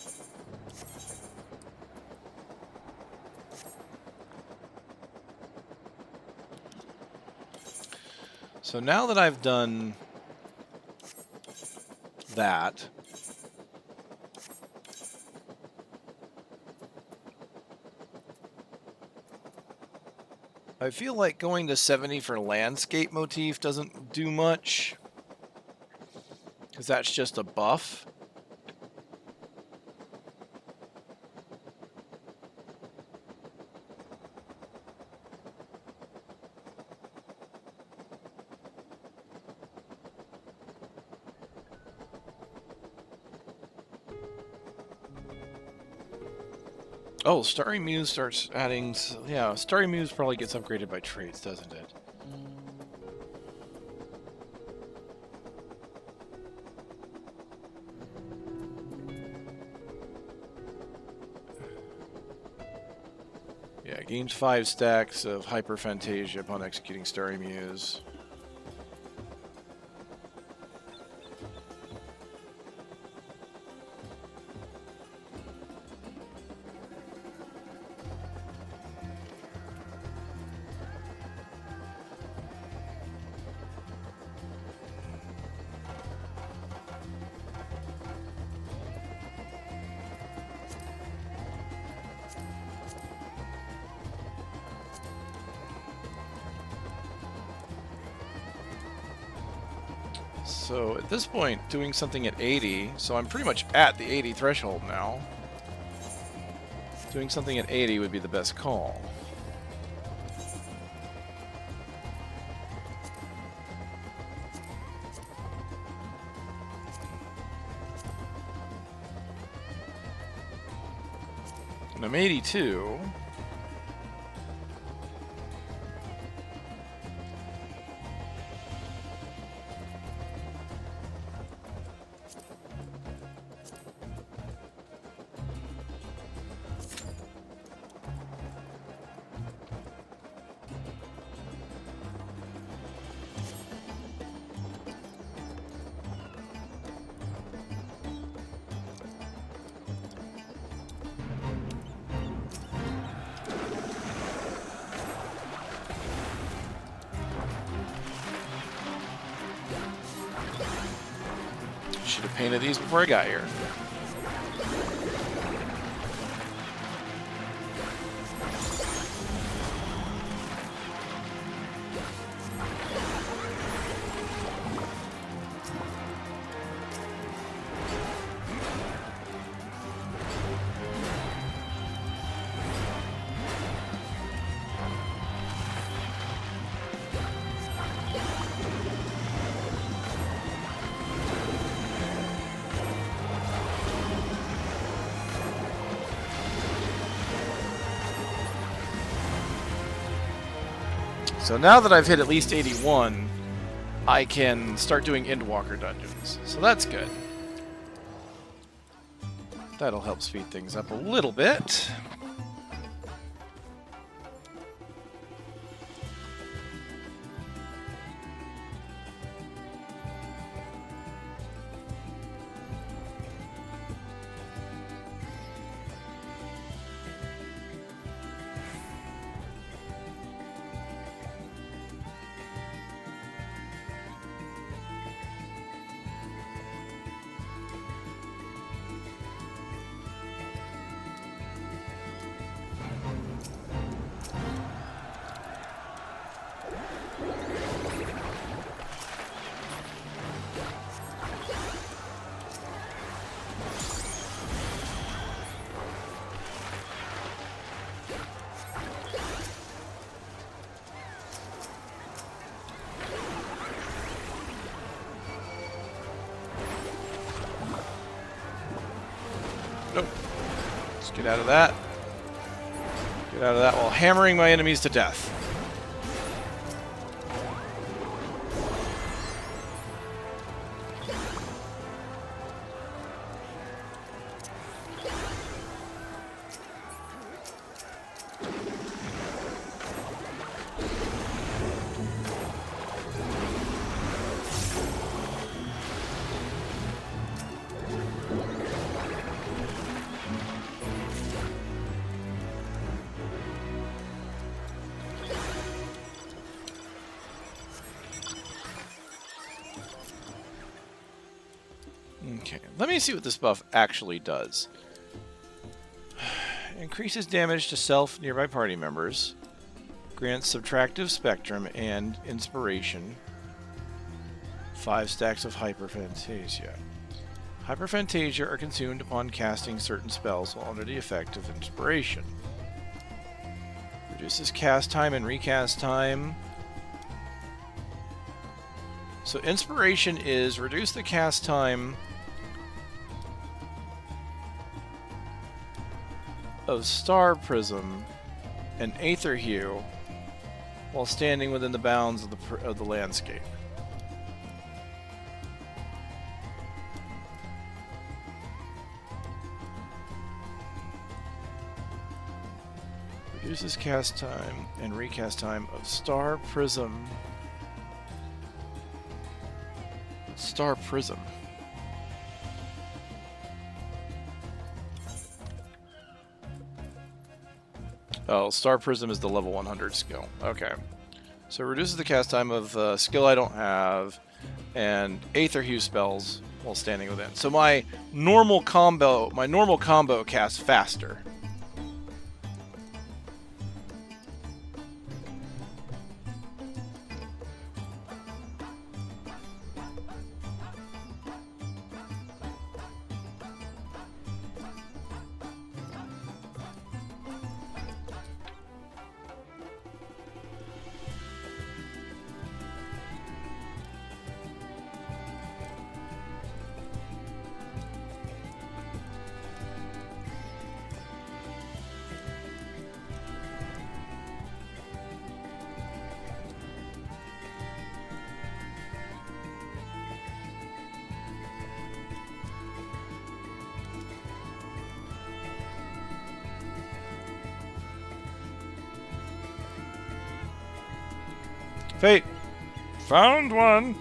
So now that I've done that, I feel like going to 70 for landscape motif doesn't do much, because that's just a buff. Oh, Starry Muse starts adding... Yeah, Starry Muse probably gets upgraded by traits, doesn't it? Yeah, gains 5 stacks of Hyperphantasia upon executing Starry Muse. So at this point, doing something at 80, so I'm pretty much at the 80 threshold now. Doing something at 80 would be the best call. And I'm 82. Should have painted these before I got here. So now that I've hit at least 81, I can start doing Endwalker dungeons. So that's good. That'll help speed things up a little bit. Nope. Let's get out of that. Get out of that while hammering my enemies to death. Okay, let me see what this buff actually does. Increases damage to self, nearby party members. Grants subtractive spectrum and inspiration. 5 stacks of Hyperphantasia. Hyperphantasia are consumed upon casting certain spells while under the effect of inspiration. Reduces cast time and recast time. So inspiration is reduce the cast time of Star Prism and Aether Hue while standing within the bounds of the landscape. Reduces cast time and recast time of Star Prism. Star Prism. Oh, Star Prism is the level 100 skill. Okay. So it reduces the cast time of skill I don't have and Aether Hue spells while standing within. So my normal combo casts faster. Fate! Found one!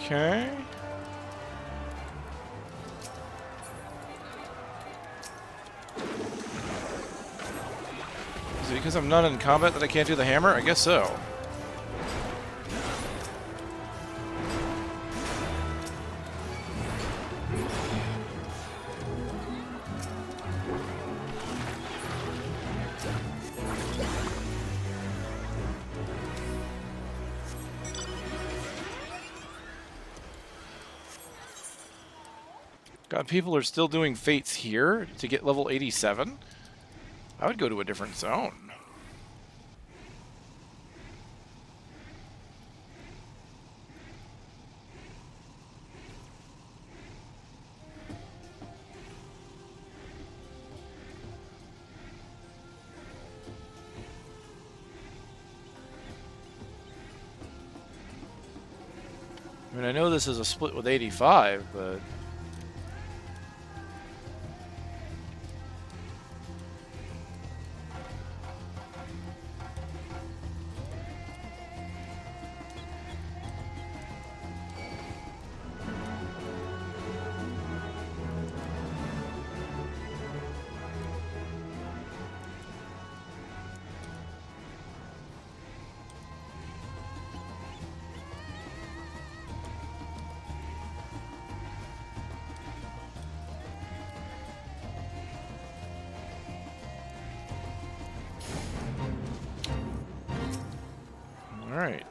Okay. Is it because I'm not in combat that I can't do the hammer? I guess so. God, people are still doing fates here to get level 87? I would go to a different zone. I mean, I know this is a split with 85, but... All right.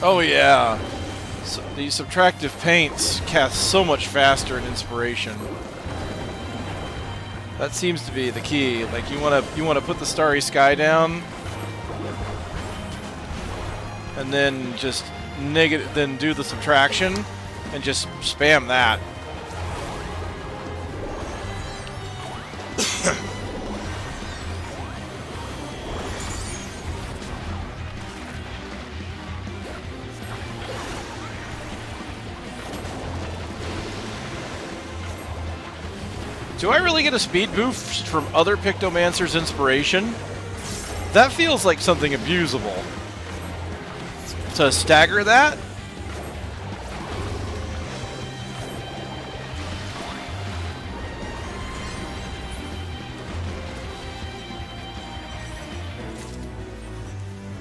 Oh yeah. So these subtractive paints cast so much faster in inspiration. That seems to be the key. Like you want to put the starry sky down, and then just then do the subtraction, and just spam that. Do I really get a speed boost from other Pictomancer's inspiration? That feels like something abusable. To stagger that?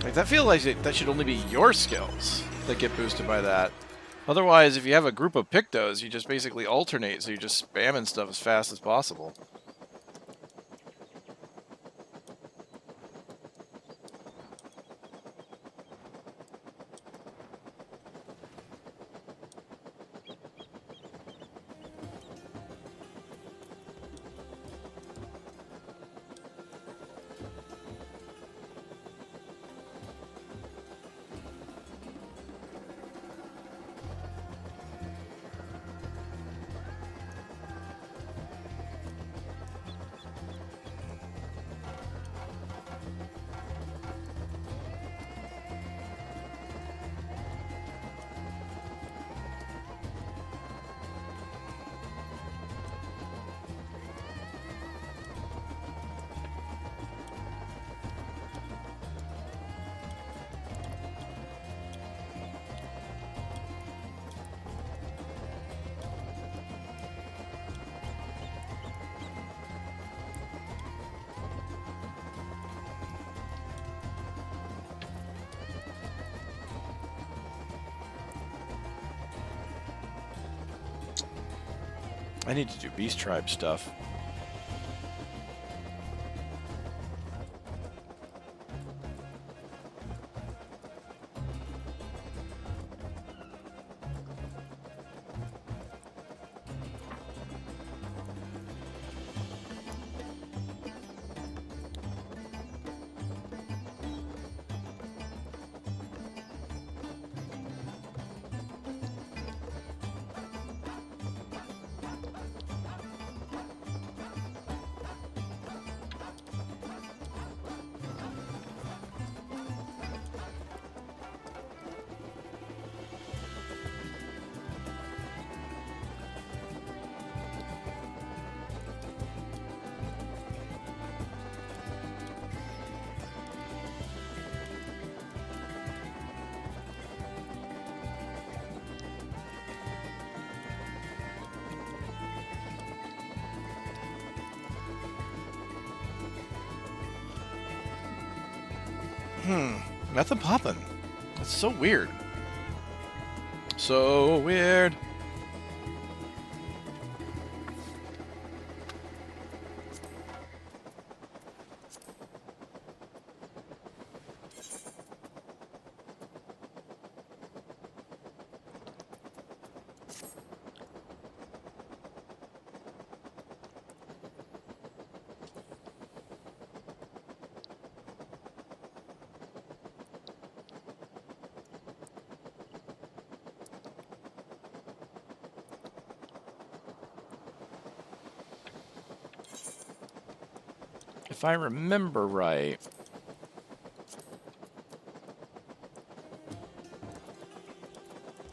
Like, that feels like that should only be your skills that get boosted by that. Otherwise, if you have a group of Pictos, you just basically alternate, so you're just spamming stuff as fast as possible. I need to do Beast Tribe stuff. Nothing popping. That's so weird. So weird. If I remember right.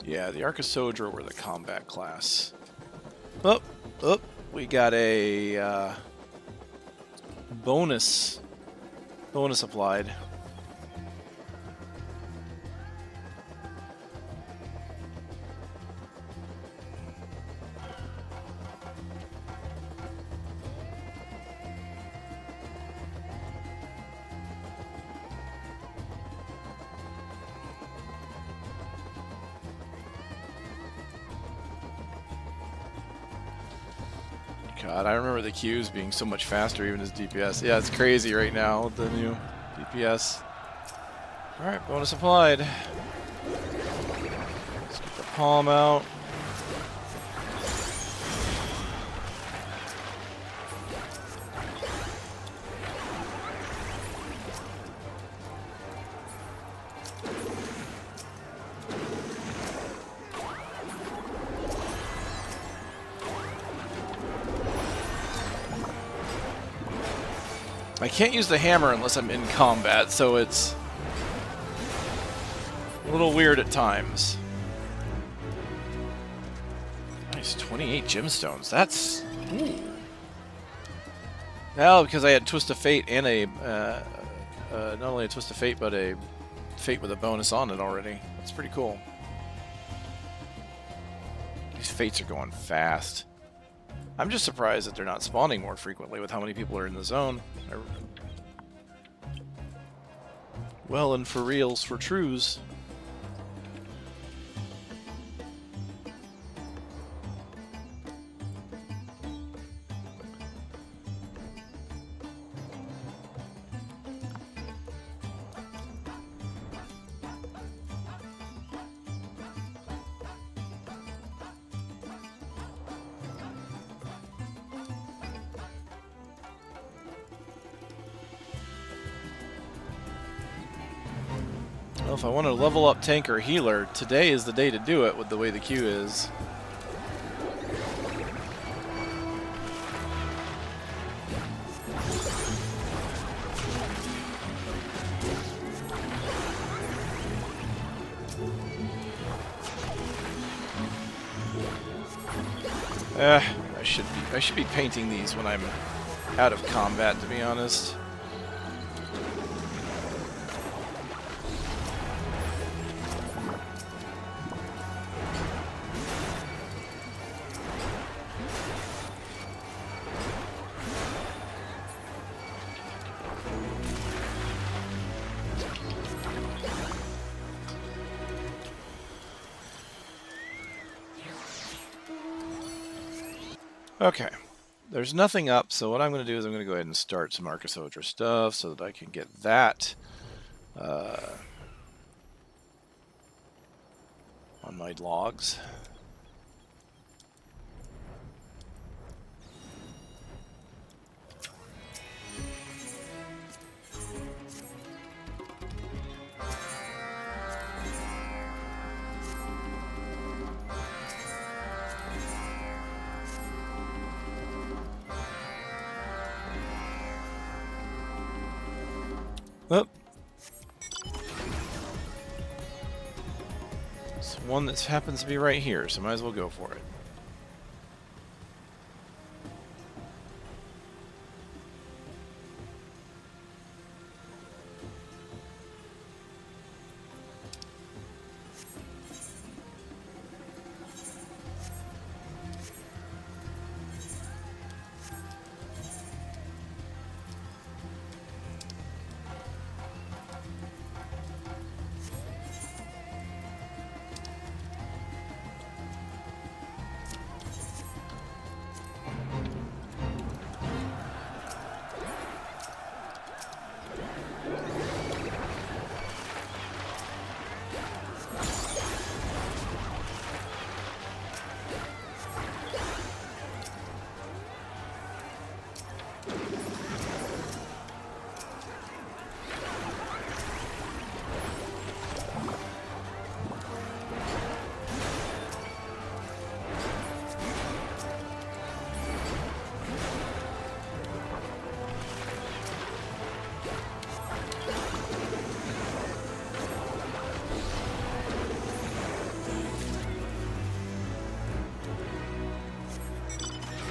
Yeah, the Arcosodra were the combat class. Oh, we got a bonus applied. God, I remember the Qs being so much faster even as DPS. Yeah, it's crazy right now with the new DPS. Alright, bonus applied. Let's get the palm out. I can't use the hammer unless I'm in combat, so it's a little weird at times. Nice, 28 gemstones. That's... Ooh. Well, because I had Twist of Fate and a not only a Twist of Fate, but a Fate with a bonus on it already. That's pretty cool. These Fates are going fast. I'm just surprised that they're not spawning more frequently with how many people are in the zone. Well, and for reals, for trues. Well, if I want to level up tank or healer, today is the day to do it with the way the queue is. I should be painting these when I'm out of combat, to be honest. Okay, there's nothing up, so what I'm going to do is I'm going to go ahead and start some Arcus Odra stuff so that I can get that on my logs. Oh. It's one that happens to be right here, so might as well go for it.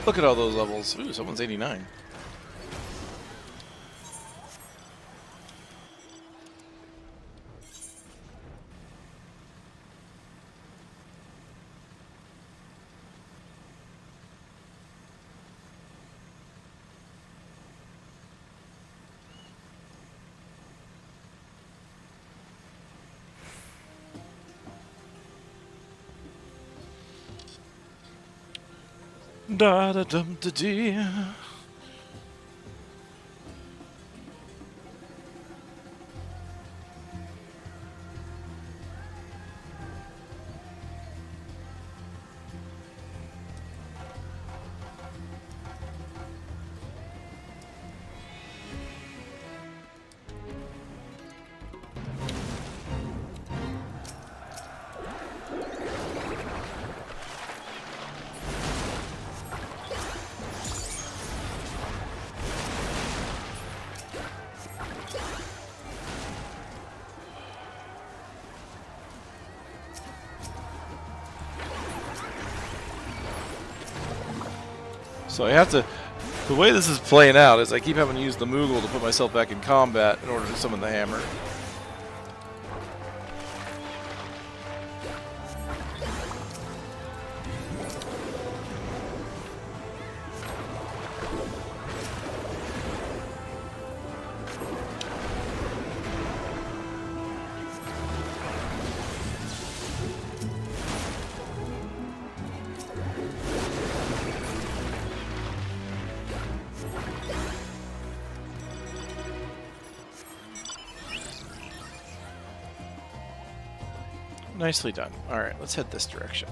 Look at all those levels. Ooh, someone's 89. Da da dum da dee. So I have to The way this is playing out is I keep having to use the Moogle to put myself back in combat in order to summon the hammer. Nicely done. Alright, let's head this direction.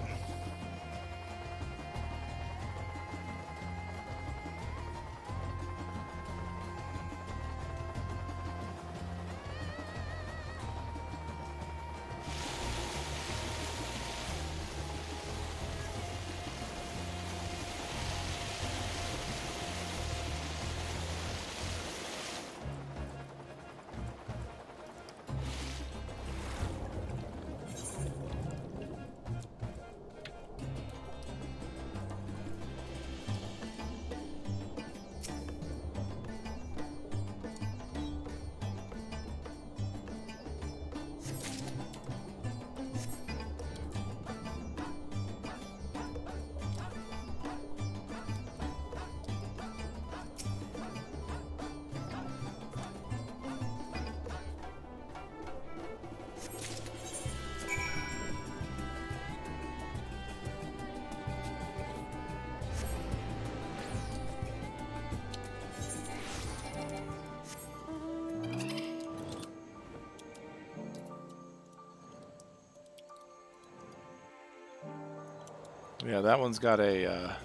Yeah, that one's got a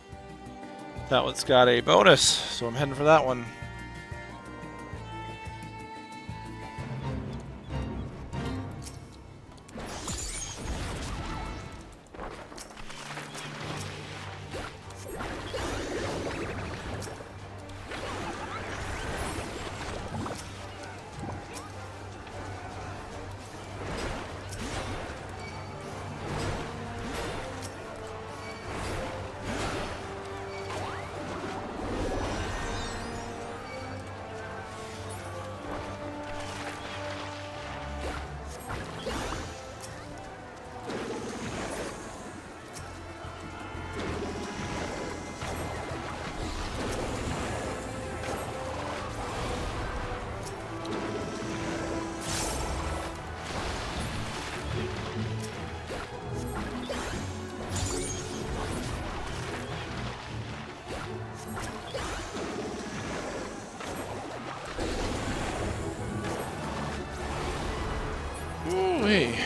bonus, so I'm heading for that one. Ooh-wee.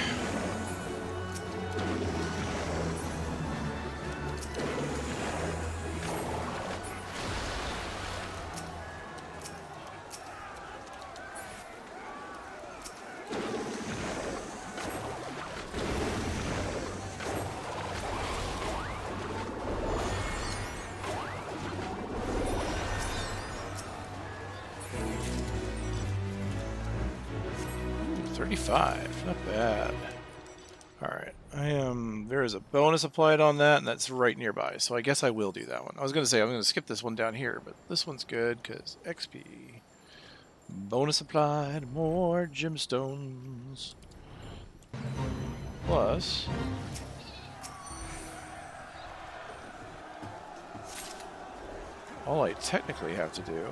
$35, not bad. Alright, there is a bonus applied on that, and that's right nearby, so I guess I will do that one. I was going to say I'm going to skip this one down here, but this one's good, because XP. Bonus applied, more gemstones. Plus... all I technically have to do...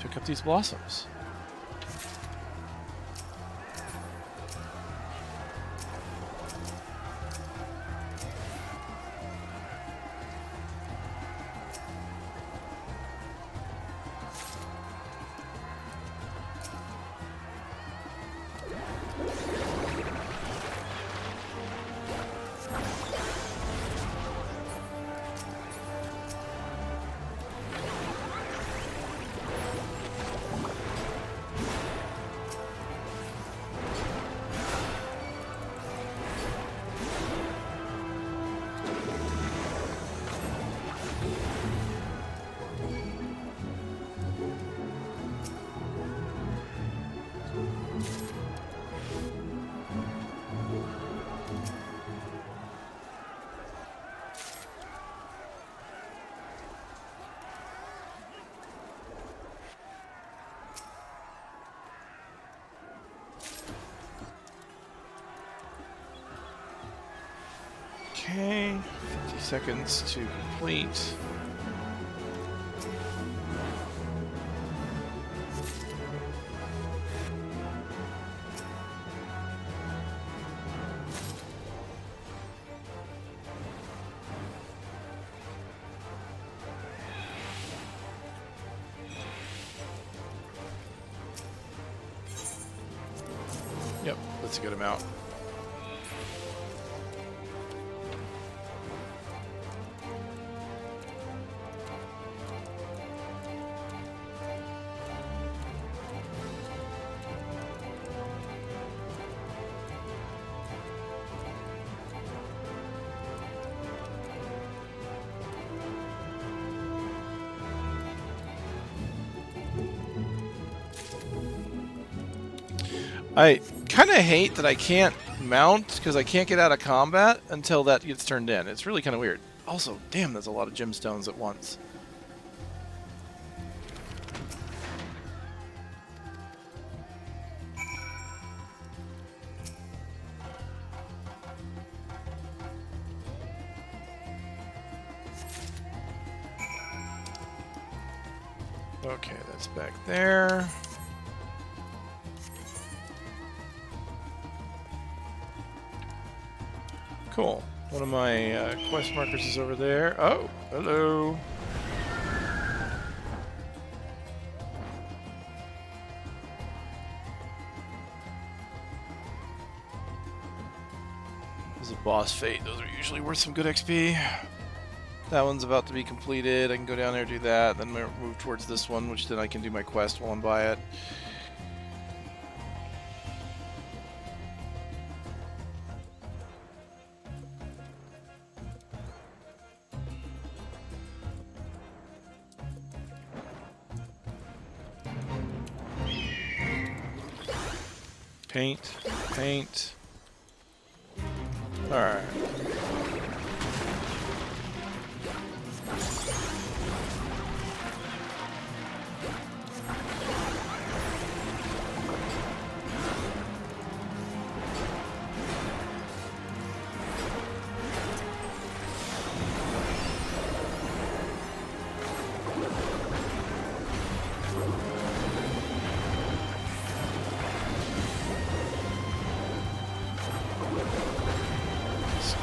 pick up these blossoms. seconds to complete. Yep, that's a good amount. I kind of hate that I can't mount because I can't get out of combat until that gets turned in. It's really kind of weird. Also, damn, there's a lot of gemstones at once. Okay, that's back there. Cool. One of my quest markers is over there. Oh, hello. This is a boss fate. Those are usually worth some good XP. That one's about to be completed. I can go down there, do that, then move towards this one, which then I can do my quest while I'm by it. Paint, paint. Alright.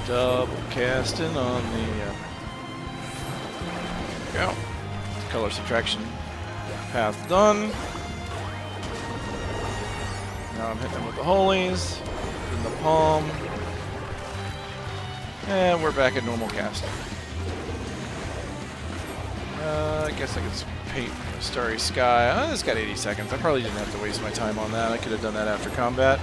Double casting on the there we go. Color subtraction path done. Now I'm hitting them with the holies, in the palm, and we're back at normal casting. I guess I could paint a starry sky. This got 80 seconds. I probably didn't have to waste my time on that. I could have done that after combat.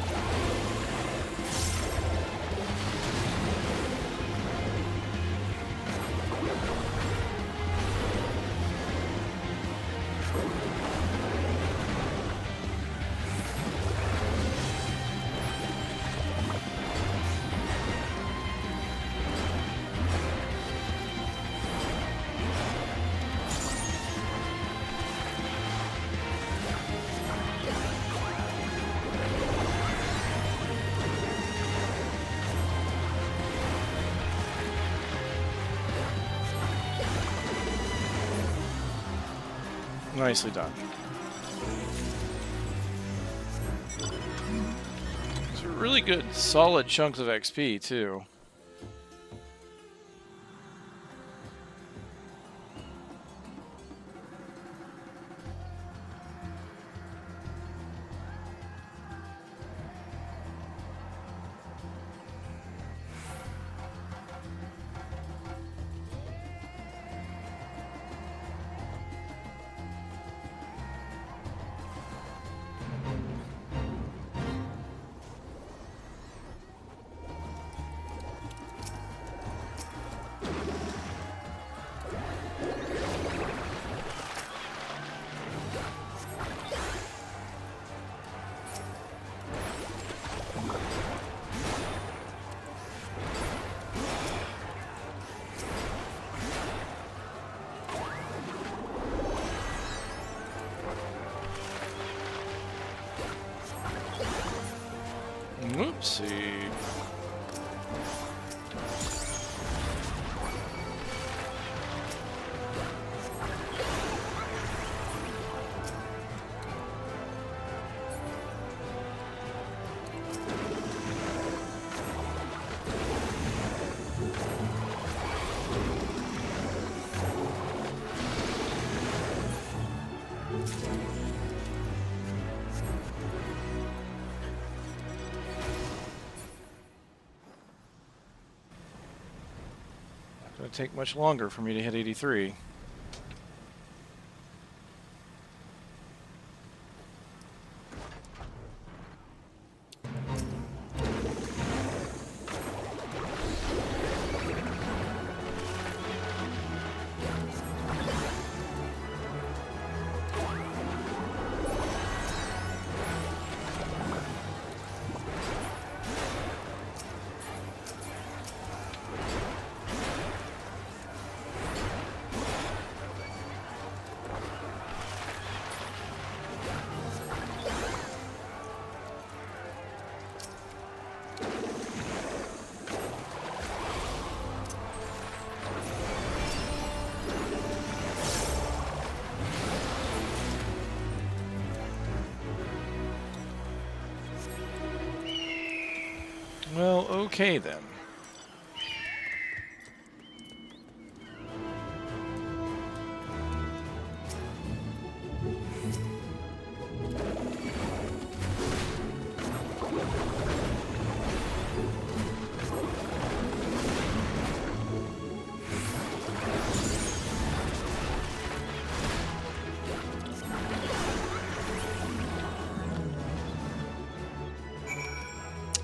Nicely done. These are really good, solid chunks of XP, too. Oopsie. going to take much longer for me to hit 83. Well, okay then.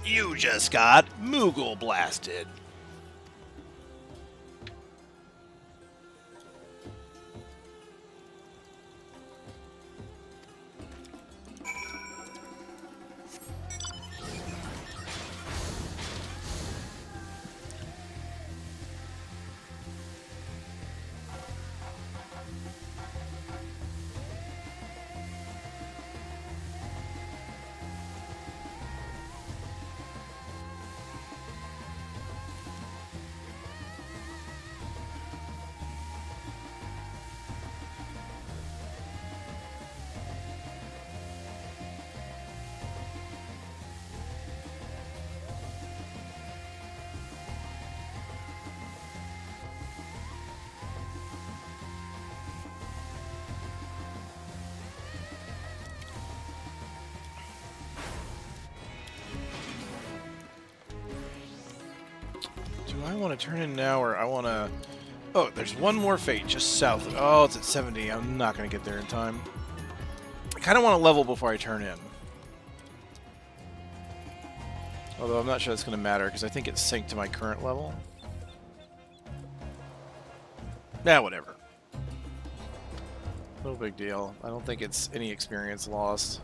You just got Moogle blasted. Do I want to turn in now, or I want to... Oh, there's one more fate just south. Oh, it's at 70. I'm not going to get there in time. I kind of want to level before I turn in. Although I'm not sure that's going to matter, because I think it's synced to my current level. Nah, whatever. No big deal. I don't think it's any experience lost.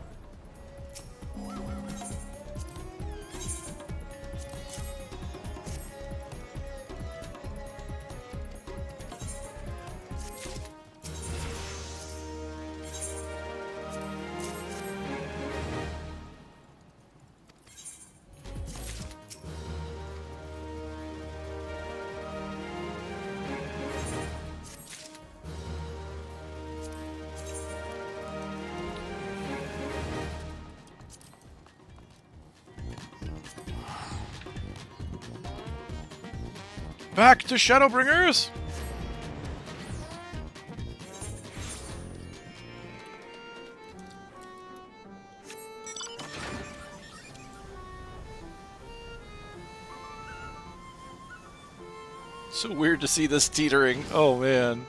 Back to Shadowbringers! So weird to see this teetering. Oh man.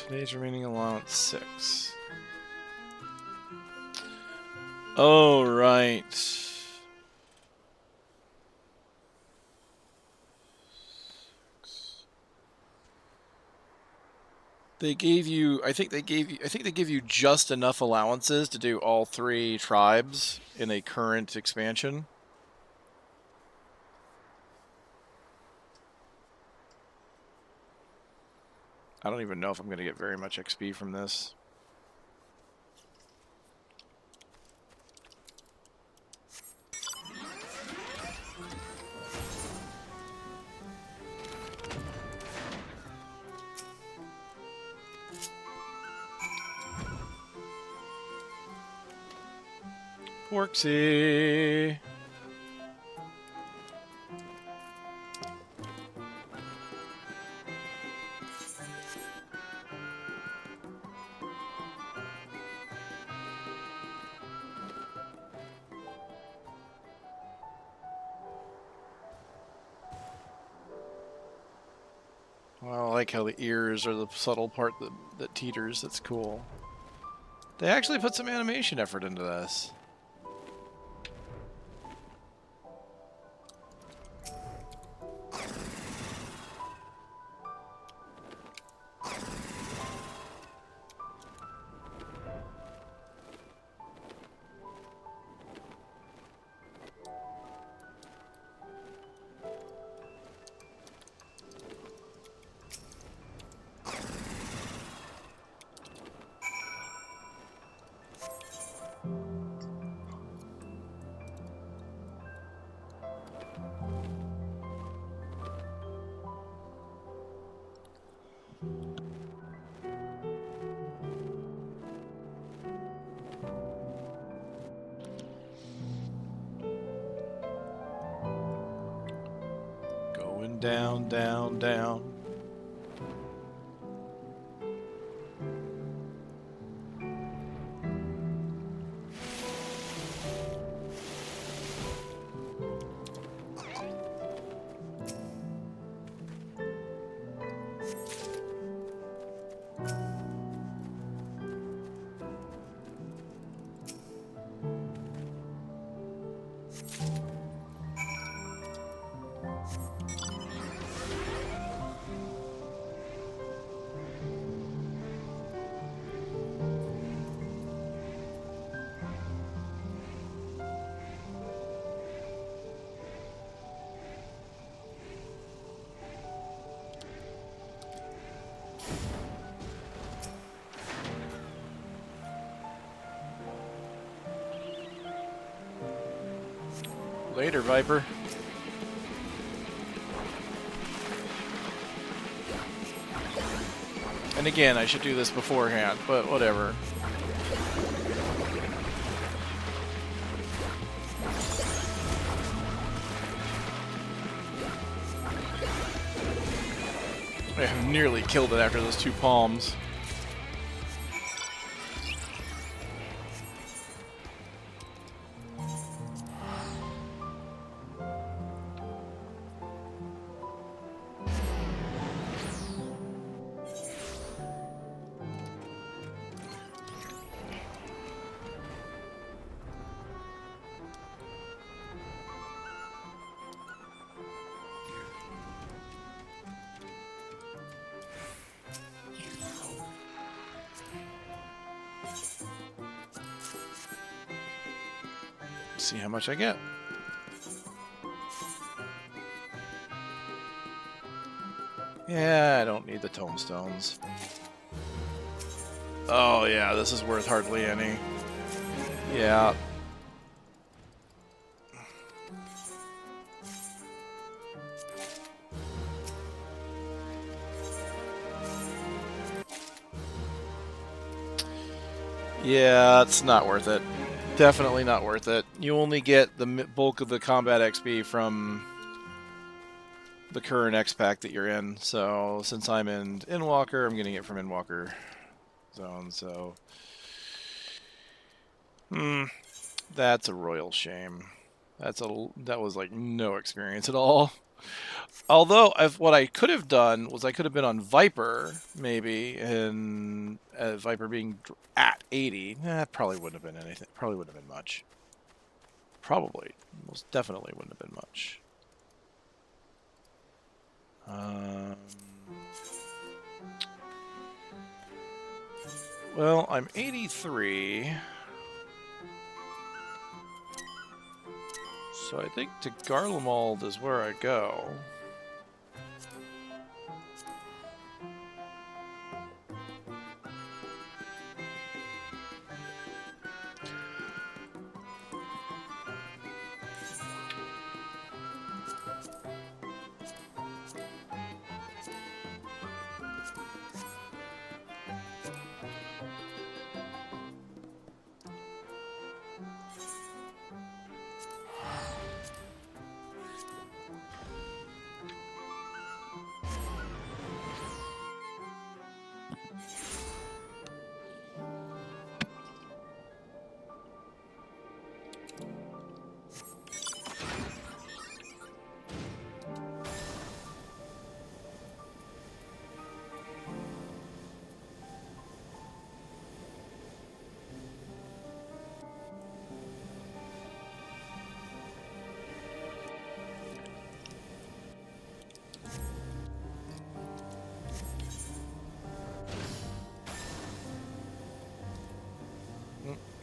Today's remaining allowance 6. Oh, right. They gave you, I think they give you just enough allowances to do all 3 tribes in a current expansion. I don't even know if I'm going to get very much XP from this. Forksy. Well, I like how the ears are the subtle part that teeters. That's cool. They actually put some animation effort into this. Going down, down, down. Later, Viper. And again, I should do this beforehand, but whatever. I have nearly killed it after those 2 palms. See how much I get. Yeah, I don't need the tombstones. Oh yeah, this is worth hardly any. Yeah. Yeah, it's not worth it. Definitely not worth it. You only get the bulk of the combat XP from the current X pack that you're in. So since I'm in Endwalker, I'm getting it from Endwalker zone. So that's a royal shame. That was like no experience at all. Although what I could have done was I could have been on Viper maybe, and Viper being at 80, probably wouldn't have been anything. Probably wouldn't have been much. Probably, most definitely wouldn't have been much. Well, I'm 83. So I think to Garlemald is where I go.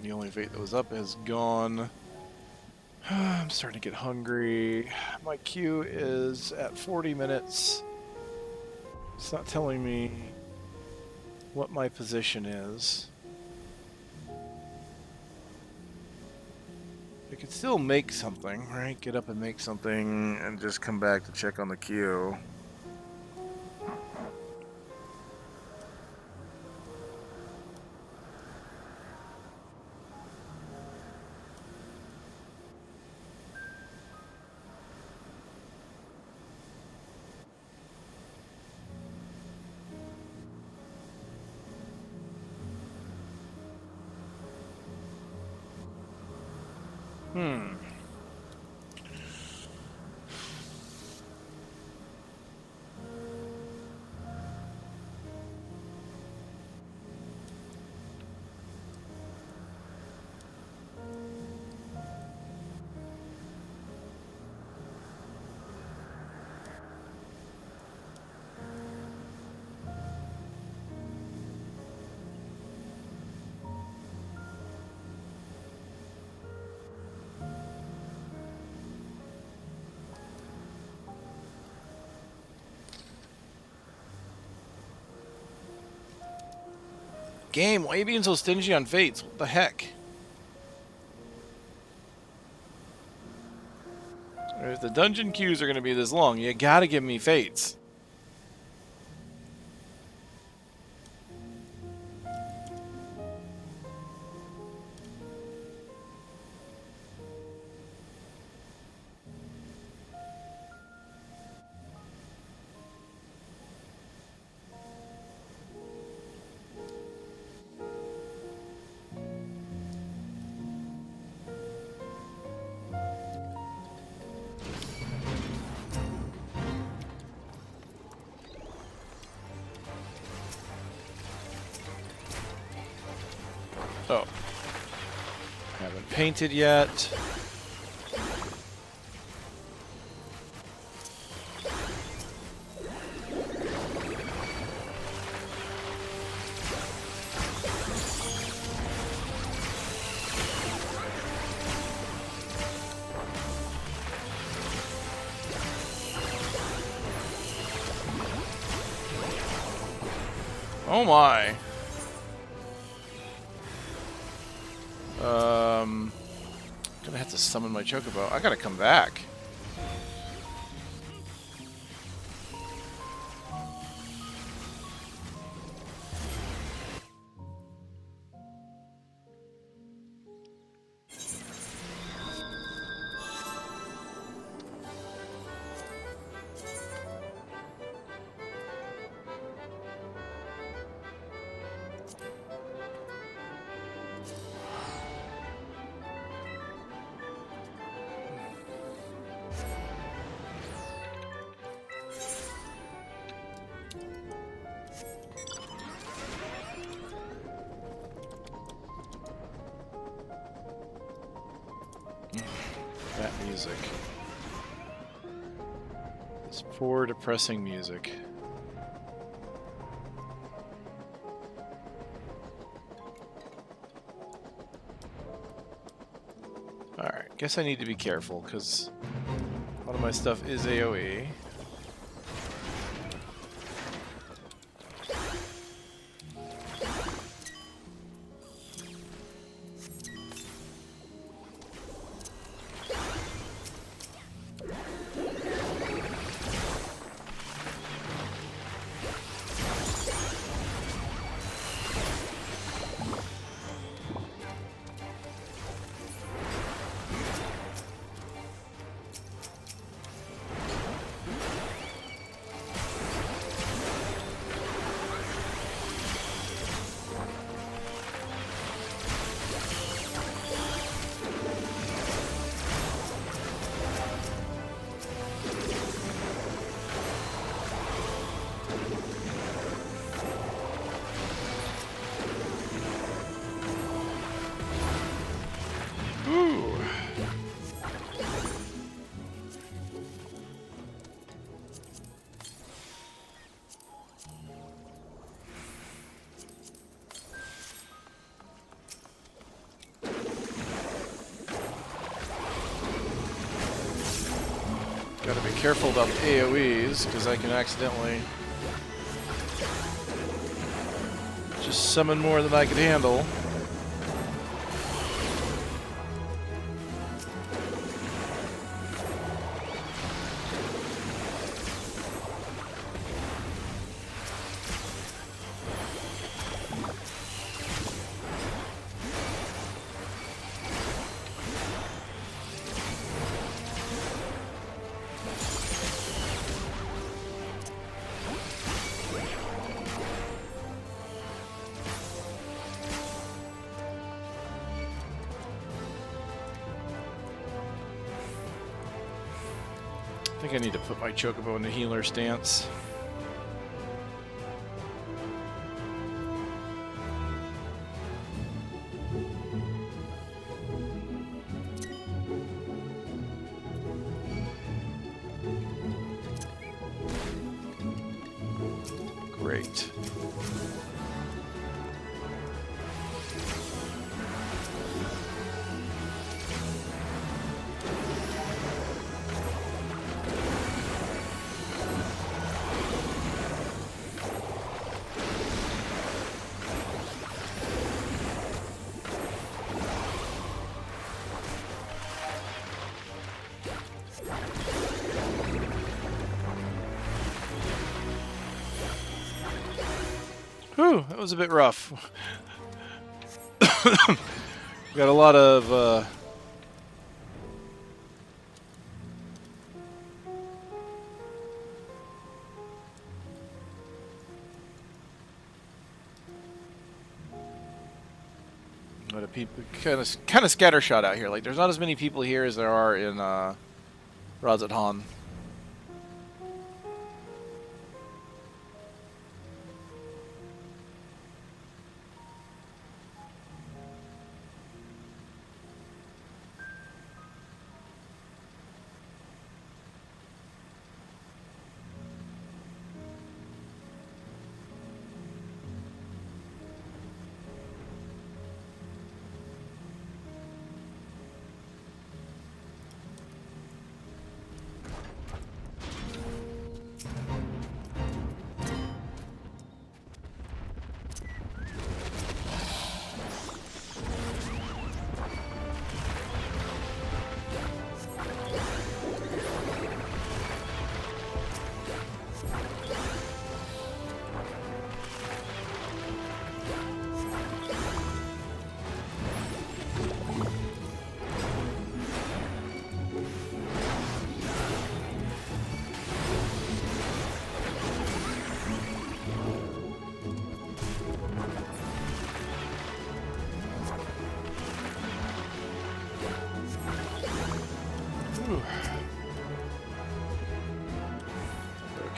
The only fate that was up has gone. I'm starting to get hungry. My queue is at 40 minutes. It's not telling me what my position is. I could still make something, right? Get up and make something and just come back to check on the queue. Game, why are you being so stingy on fates? What the heck? If the dungeon queues are going to be this long, you gotta give me fates. Oh. Haven't painted yet. Oh my. Gonna have to summon my chocobo. I gotta come back. That music. This poor, depressing music. Alright, guess I need to be careful, because a lot of my stuff is AoE. Gotta be careful about the AoEs, because I can accidentally just summon more than I could handle. I think I need to put my Chocobo in the healer stance. Great. Whew, that was a bit rough. Got a lot of people kind of scattershot out here. Like, there's not as many people here as there are in Razathan.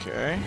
Okay.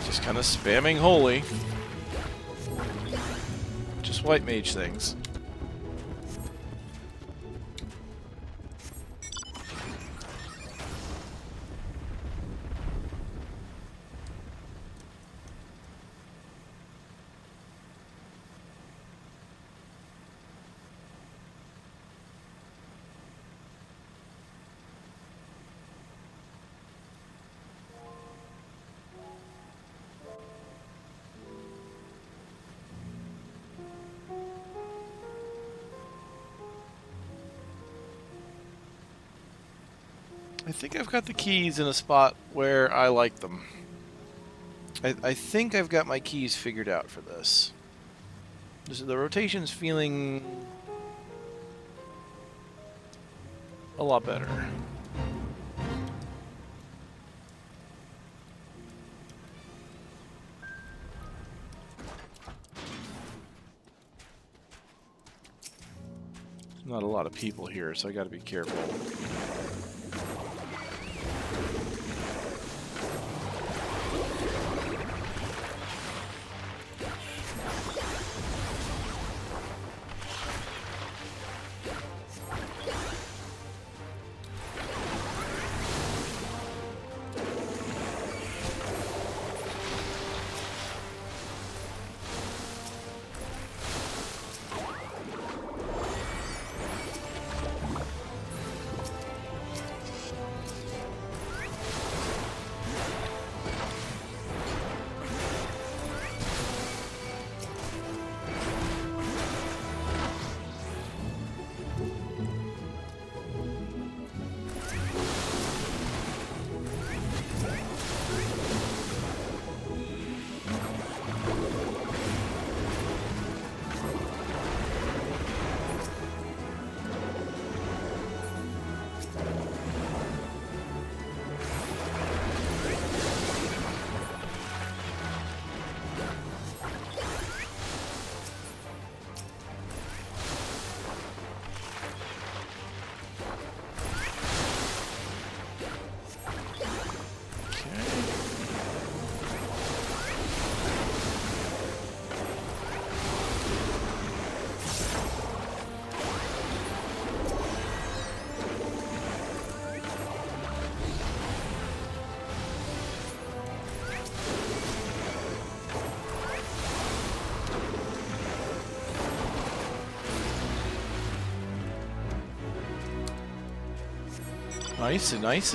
Just kind of spamming holy. Just white mage things. I think I've got the keys in a spot where I like them. I think I've got my keys figured out for this. The rotation's feeling a lot better. Not a lot of people here, so I gotta be careful. Nice, nice.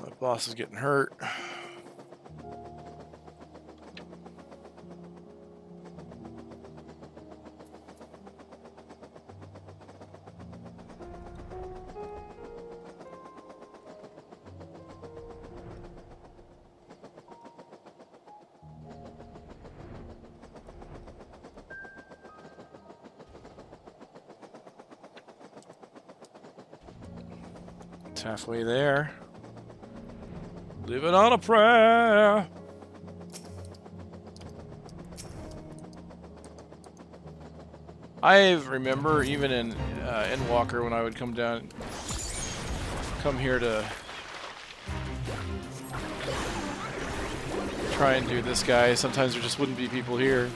My boss is getting hurt. It's halfway there. Living on a prayer. I remember even in Endwalker when I would come here to try and do this guy. Sometimes there just wouldn't be people here.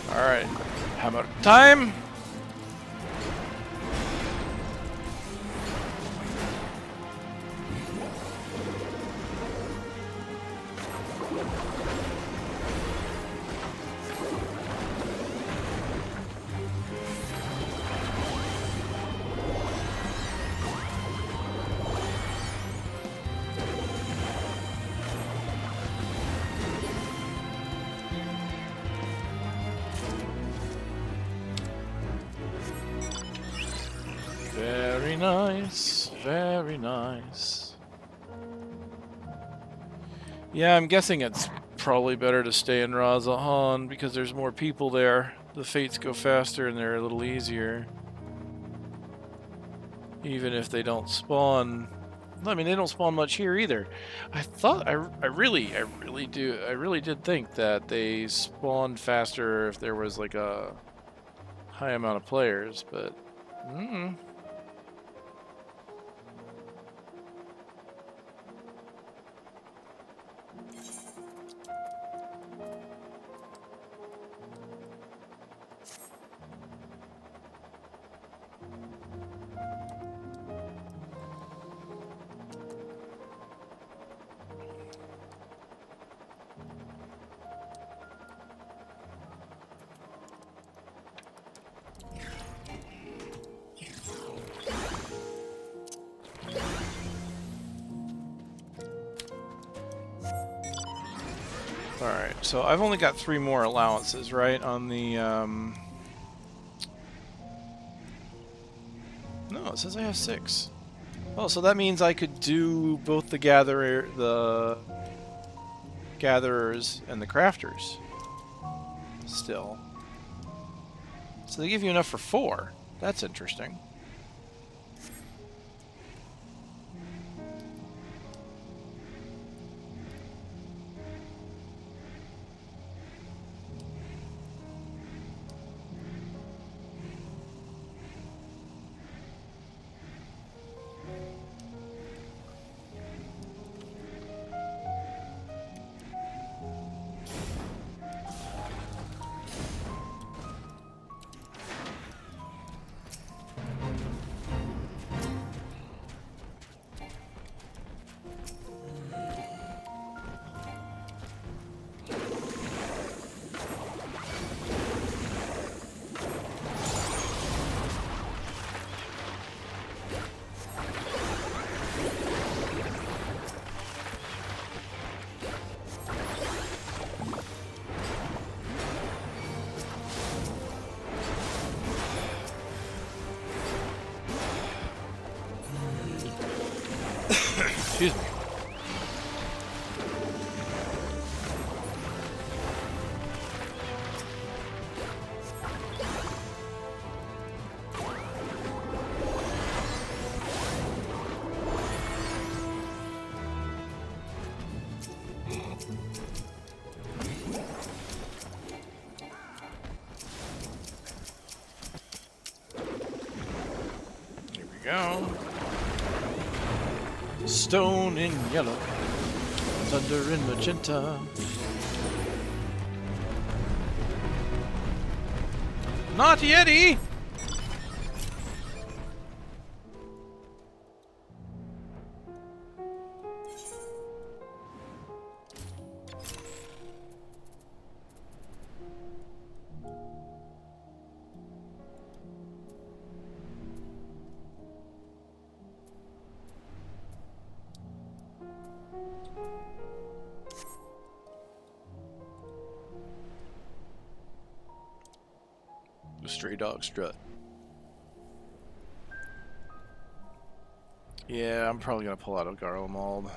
All right, how about time? Very nice, very nice. Yeah, I'm guessing it's probably better to stay in Razahan because there's more people there. The fates go faster and they're a little easier. Even if they don't spawn. I mean, they don't spawn much here either. I thought, I really did think that they spawned faster if there was like a high amount of players, but alright, so I've only got 3 more allowances, right, on the, no, it says I have 6. Oh, so that means I could do both the gatherers and the crafters still. So they give you enough for 4. That's interesting. Excuse me. Here we go. Stone in yellow, thunder in magenta. Not Yeti! The stray dog strut. Yeah, I'm probably gonna pull out a Garlemald.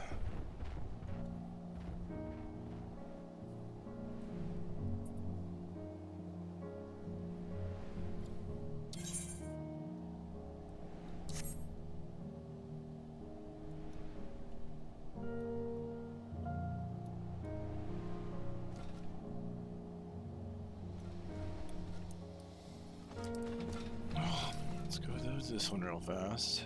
Let's go to this one real fast.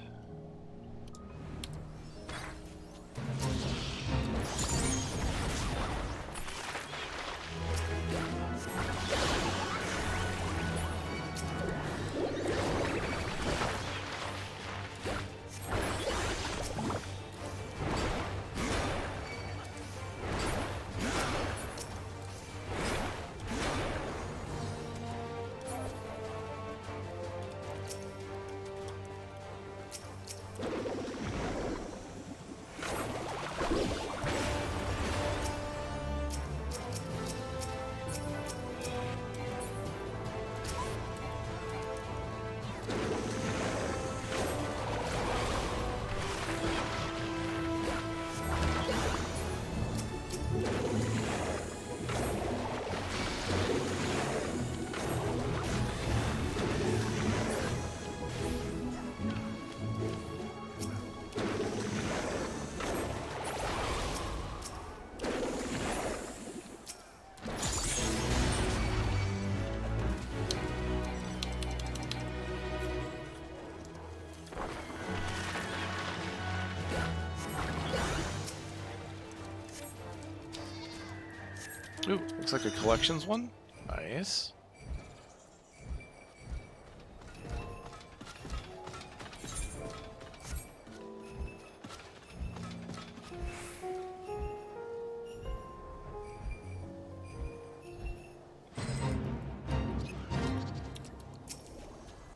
Ooh, looks like a collections one. Nice.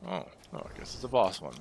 Oh, I guess it's a boss one.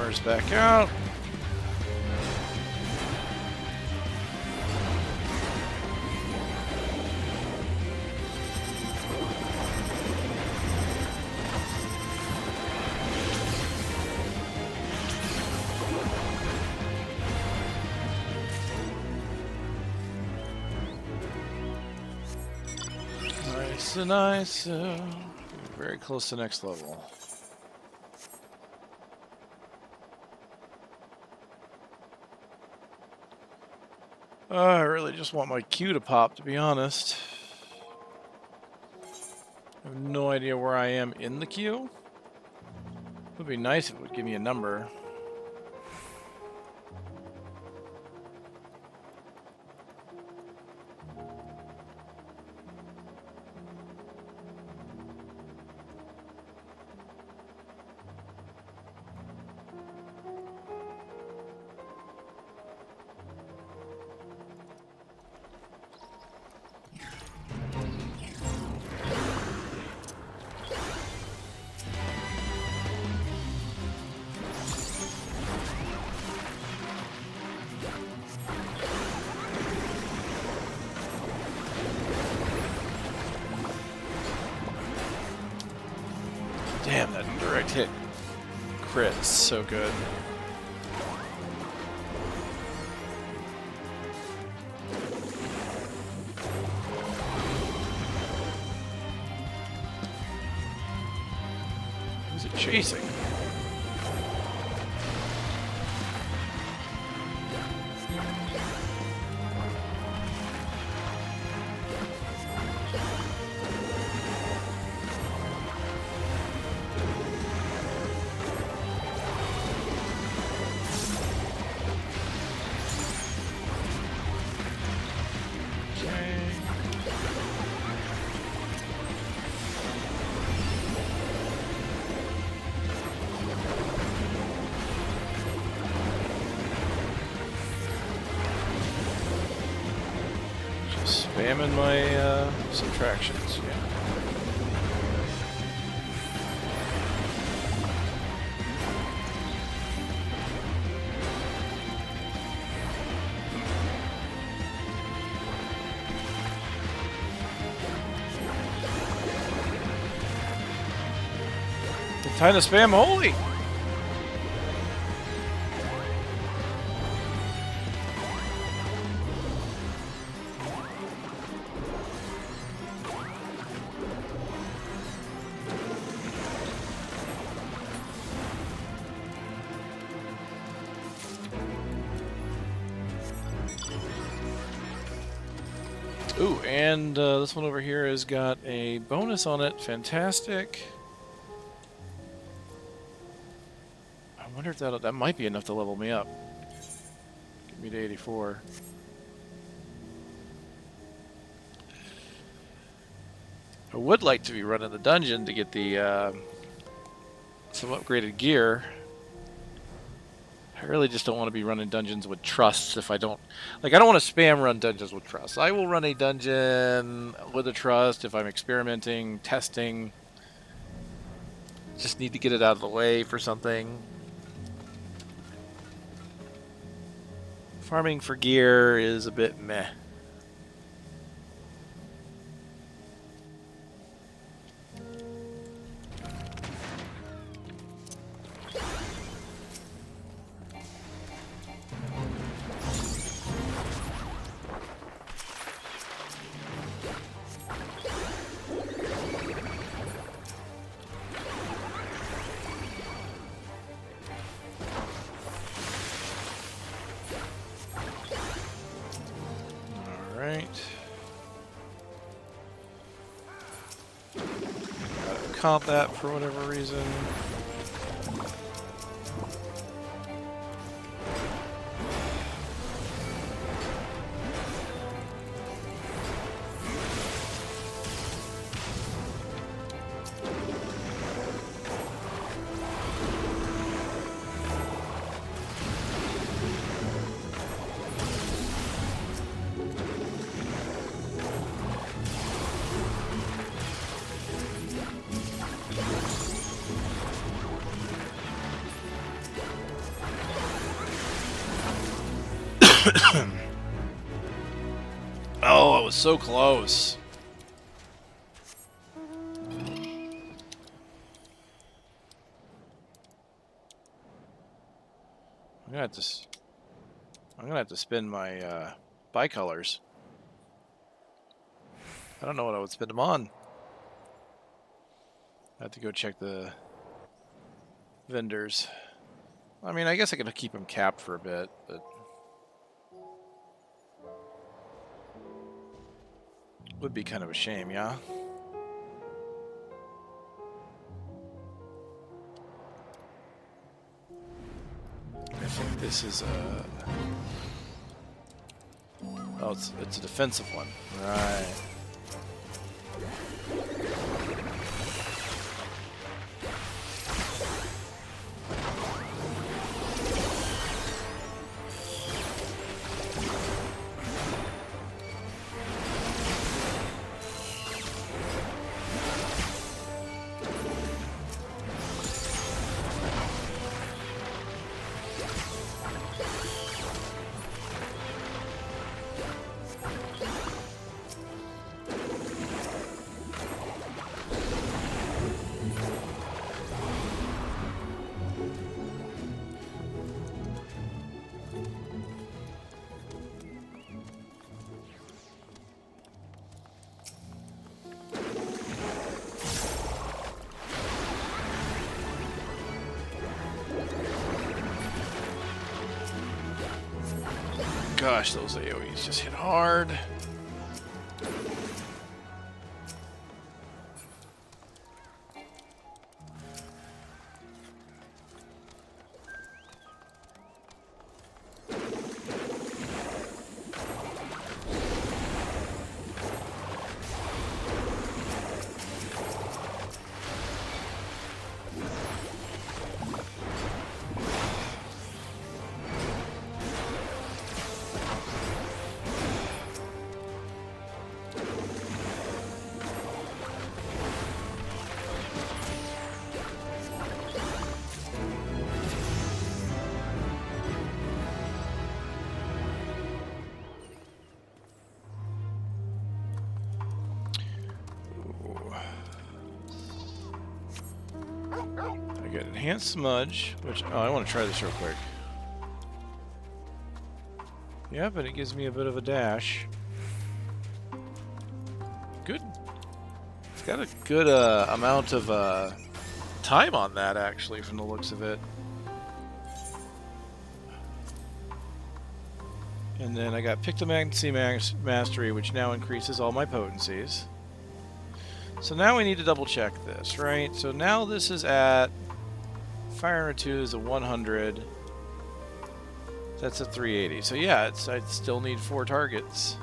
spammers back out. Nice. Very close to next level. I really just want my queue to pop, to be honest. I have no idea where I am in the queue. It would be nice if it would give me a number. Damn, that direct hit crit's so good. Who's it chasing? Spamming my subtractions, yeah. Time to spam holy! Ooh, and this one over here has got a bonus on it. Fantastic. I wonder if that might be enough to level me up. Get me to 84. I would like to be running the dungeon to get the some upgraded gear. I really just don't want to be running dungeons with trusts if I don't... Like, I don't want to spam run dungeons with trusts. I will run a dungeon with a trust if I'm experimenting, testing. Just need to get it out of the way for something. Farming for gear is a bit meh. Comp that for whatever reason. Oh, it was so close. I'm gonna have to spin my bicolors. I don't know what I would spin them on. I have to go check the vendors. I mean, I guess I could keep them capped for a bit, but would be kind of a shame, yeah? I think this is a... Oh, it's a defensive one. Right. Gosh, those AoEs just hit hard. I got enhanced smudge, which I want to try this real quick. Yeah, but it gives me a bit of a dash. Good. It's got a good amount of time on that, actually, from the looks of it. And then I got Pictomancy Mastery, which now increases all my potencies. So now we need to double check this, right? So now this is at Fire Armor 2 is a 100. That's a 380. So yeah, I still need 4 targets.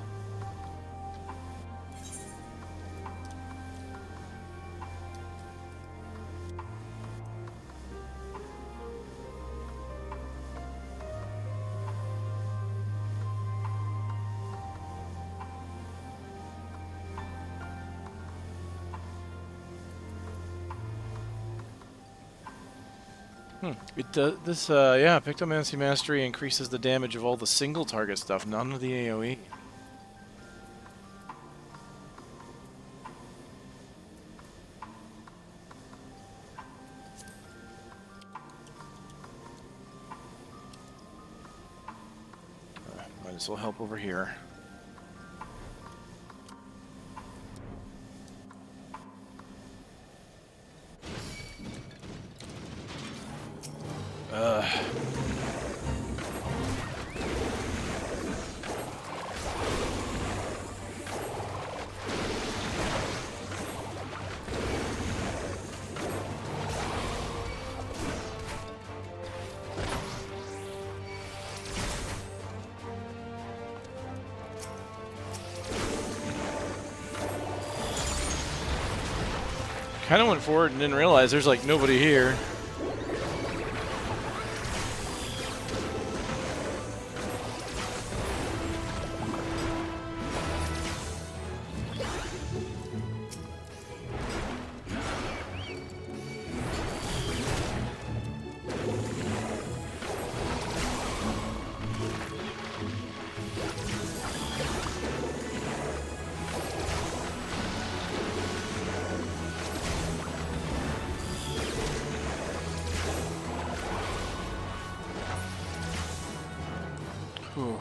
It does this. Yeah, Pictomancy Mastery increases the damage of all the single target stuff, none of the AOE. Might as well help over here. Kind of went forward and didn't realize there's like nobody here. Whew.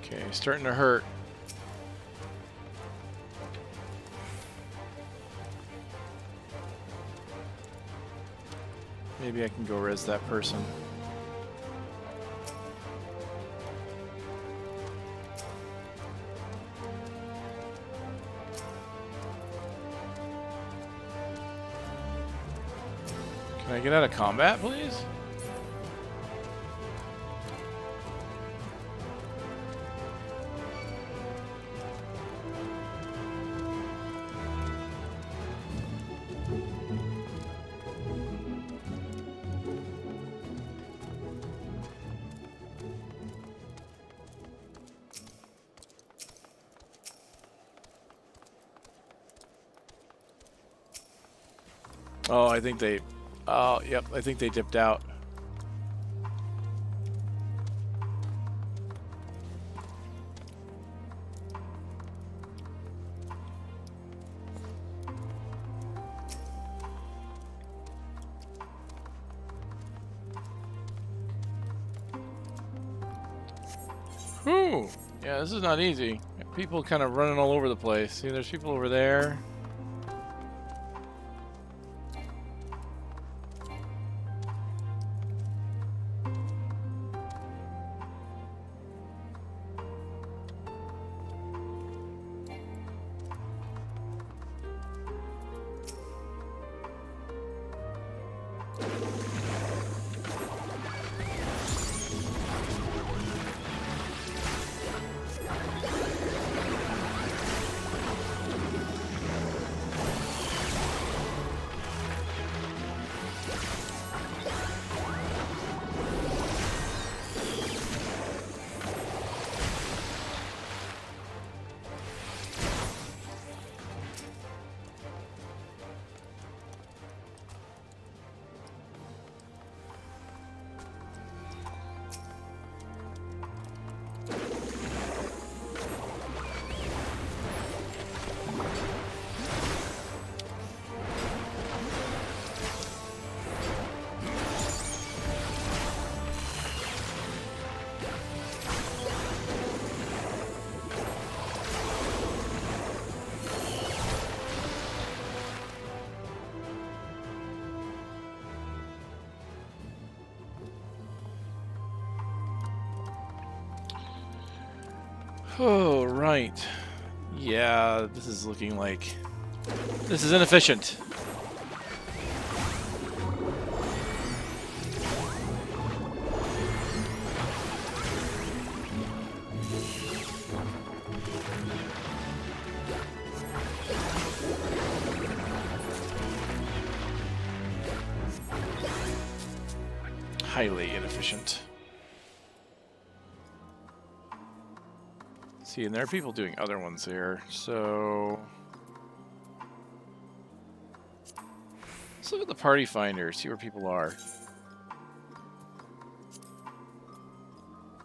Okay, starting to hurt. Maybe I can go res that person. Can I get out of combat, please? Oh, I think they... Oh, yep, I think they dipped out. Whew! Yeah, this is not easy. People kind of running all over the place. See, there's people over there. Oh, right. Yeah, this is looking like... This is inefficient. Highly inefficient. See, and there are people doing other ones here, so... Let's look at the party finder, see where people are.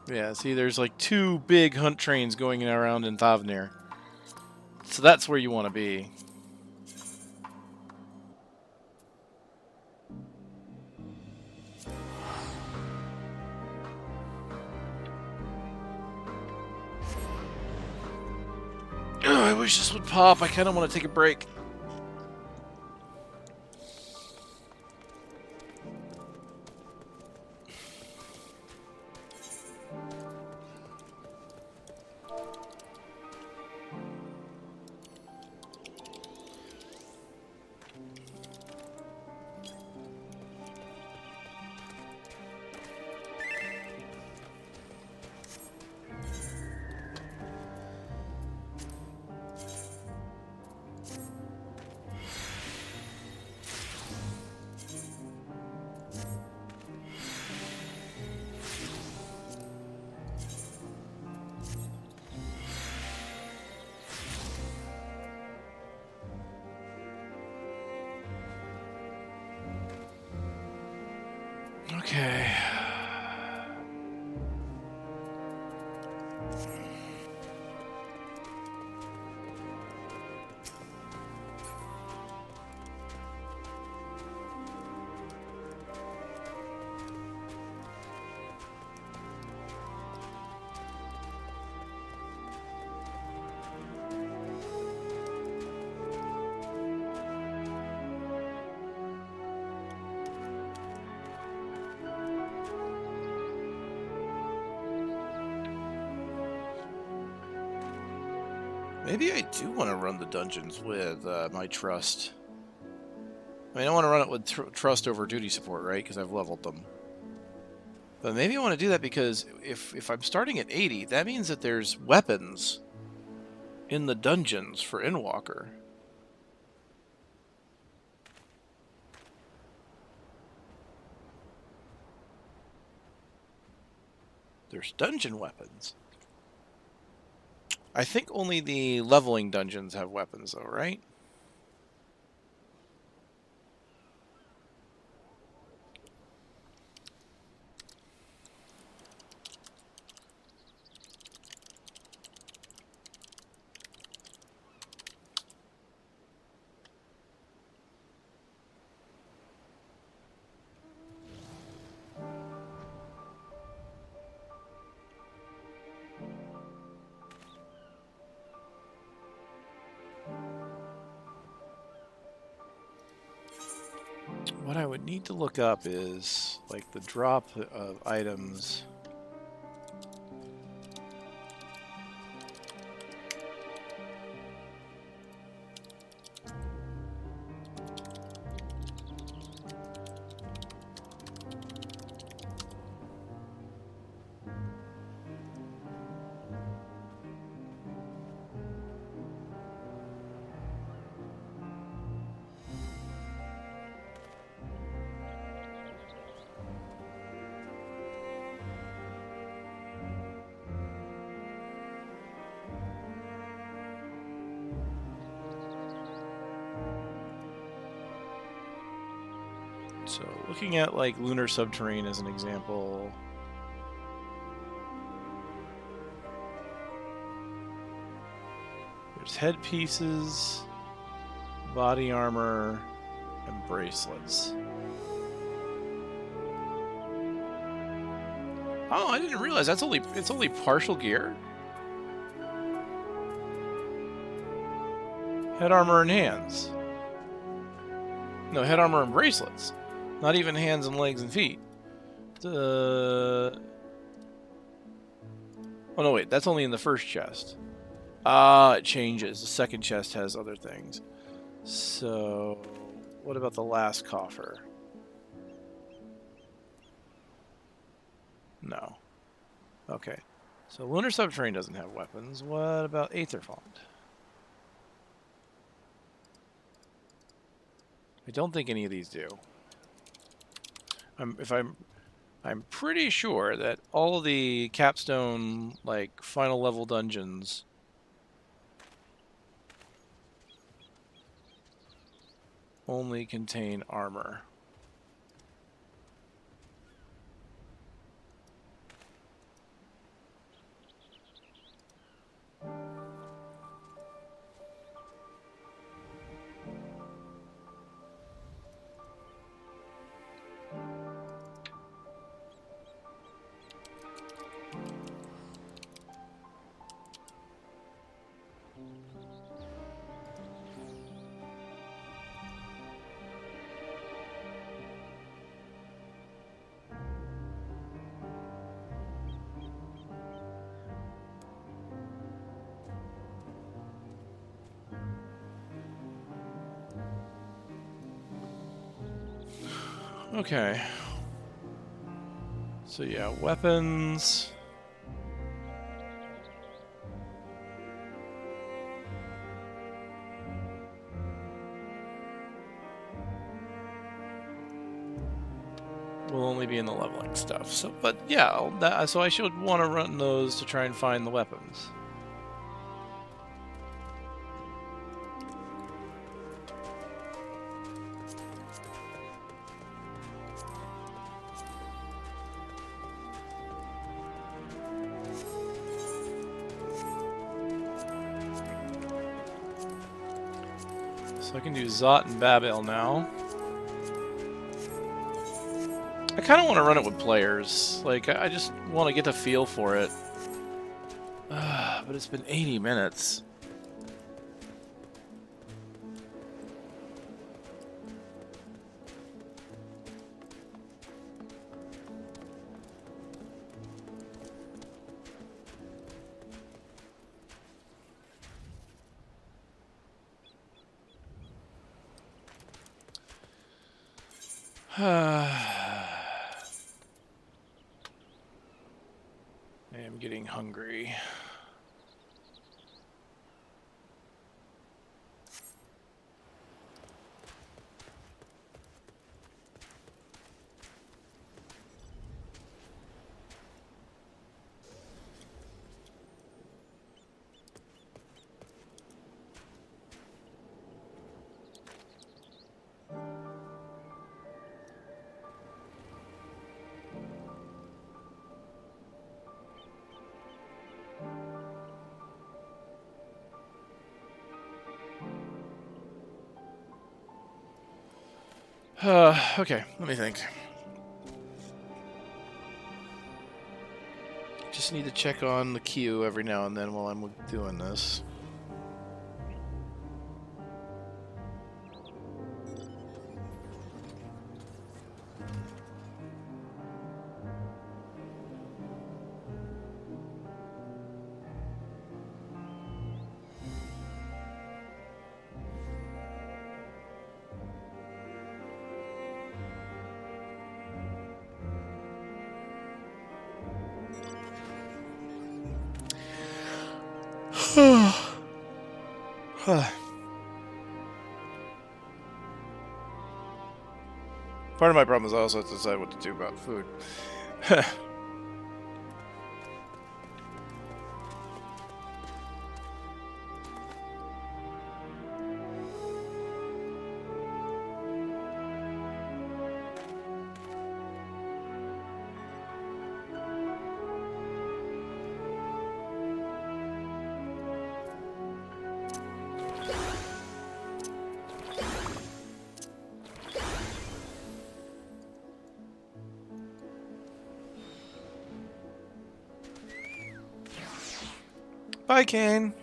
Yeah, see, there's like 2 big hunt trains going around in Thavnir. So that's where you want to be. Oh, I wish this would pop. I kind of want to take a break. Okay. Maybe I do want to run the dungeons with my trust. I mean, I want to run it with trust over duty support, right? Because I've leveled them. But maybe I want to do that because if I'm starting at 80, that means that there's weapons in the dungeons for Endwalker. There's dungeon weapons. I think only the leveling dungeons have weapons, though, right? What I would need to look up is like the drop of items. So looking at like lunar subterrane as an example. There's headpieces, body armor, and bracelets. Oh, I didn't realize it's only partial gear. Head armor and hands. No, head armor and bracelets. Not even hands and legs and feet. Oh no, wait, that's only in the first chest. It changes. The second chest has other things. So, what about the last coffer? No. Okay. So, Lunar Subterrane doesn't have weapons. What about Aether Font? I don't think any of these do. I'm pretty sure that all of the capstone, like, final level dungeons only contain armor. Okay. So yeah, weapons. Will only be in the leveling stuff. So, but yeah, so I should want to run those to try and find the weapons. So I can do Zot and Babel now. I kind of want to run it with players. Like, I just want to get the feel for it. But it's been 80 minutes. I am getting hungry. Okay, let me think. Just need to check on the queue every now and then while I'm doing this. Part of my problem is I also have to decide what to do about food. Bye, Kane.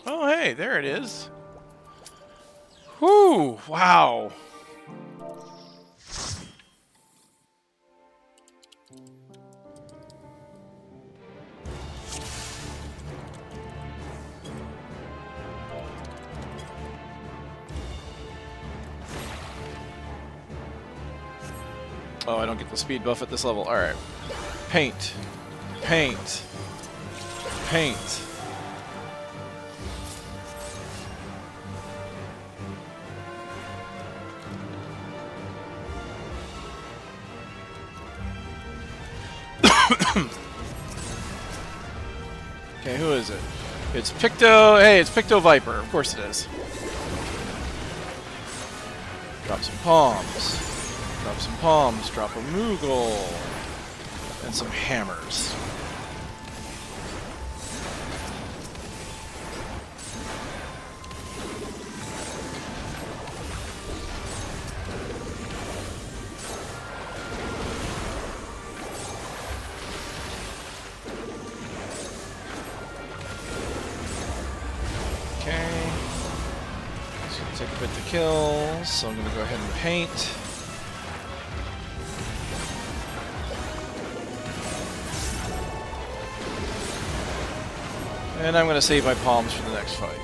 Oh, hey, there it is. Whew, wow. Oh, I don't get the speed buff at this level. Alright. Paint. Paint. Paint. Okay, who is it? It's Picto. Hey, it's Picto Viper. Of course it is. Drop some palms. Drop some palms. Drop a Moogle. And some hammers. Okay. It's gonna take a bit to kill, so I'm gonna go ahead and paint. And I'm gonna save my palms for the next fight.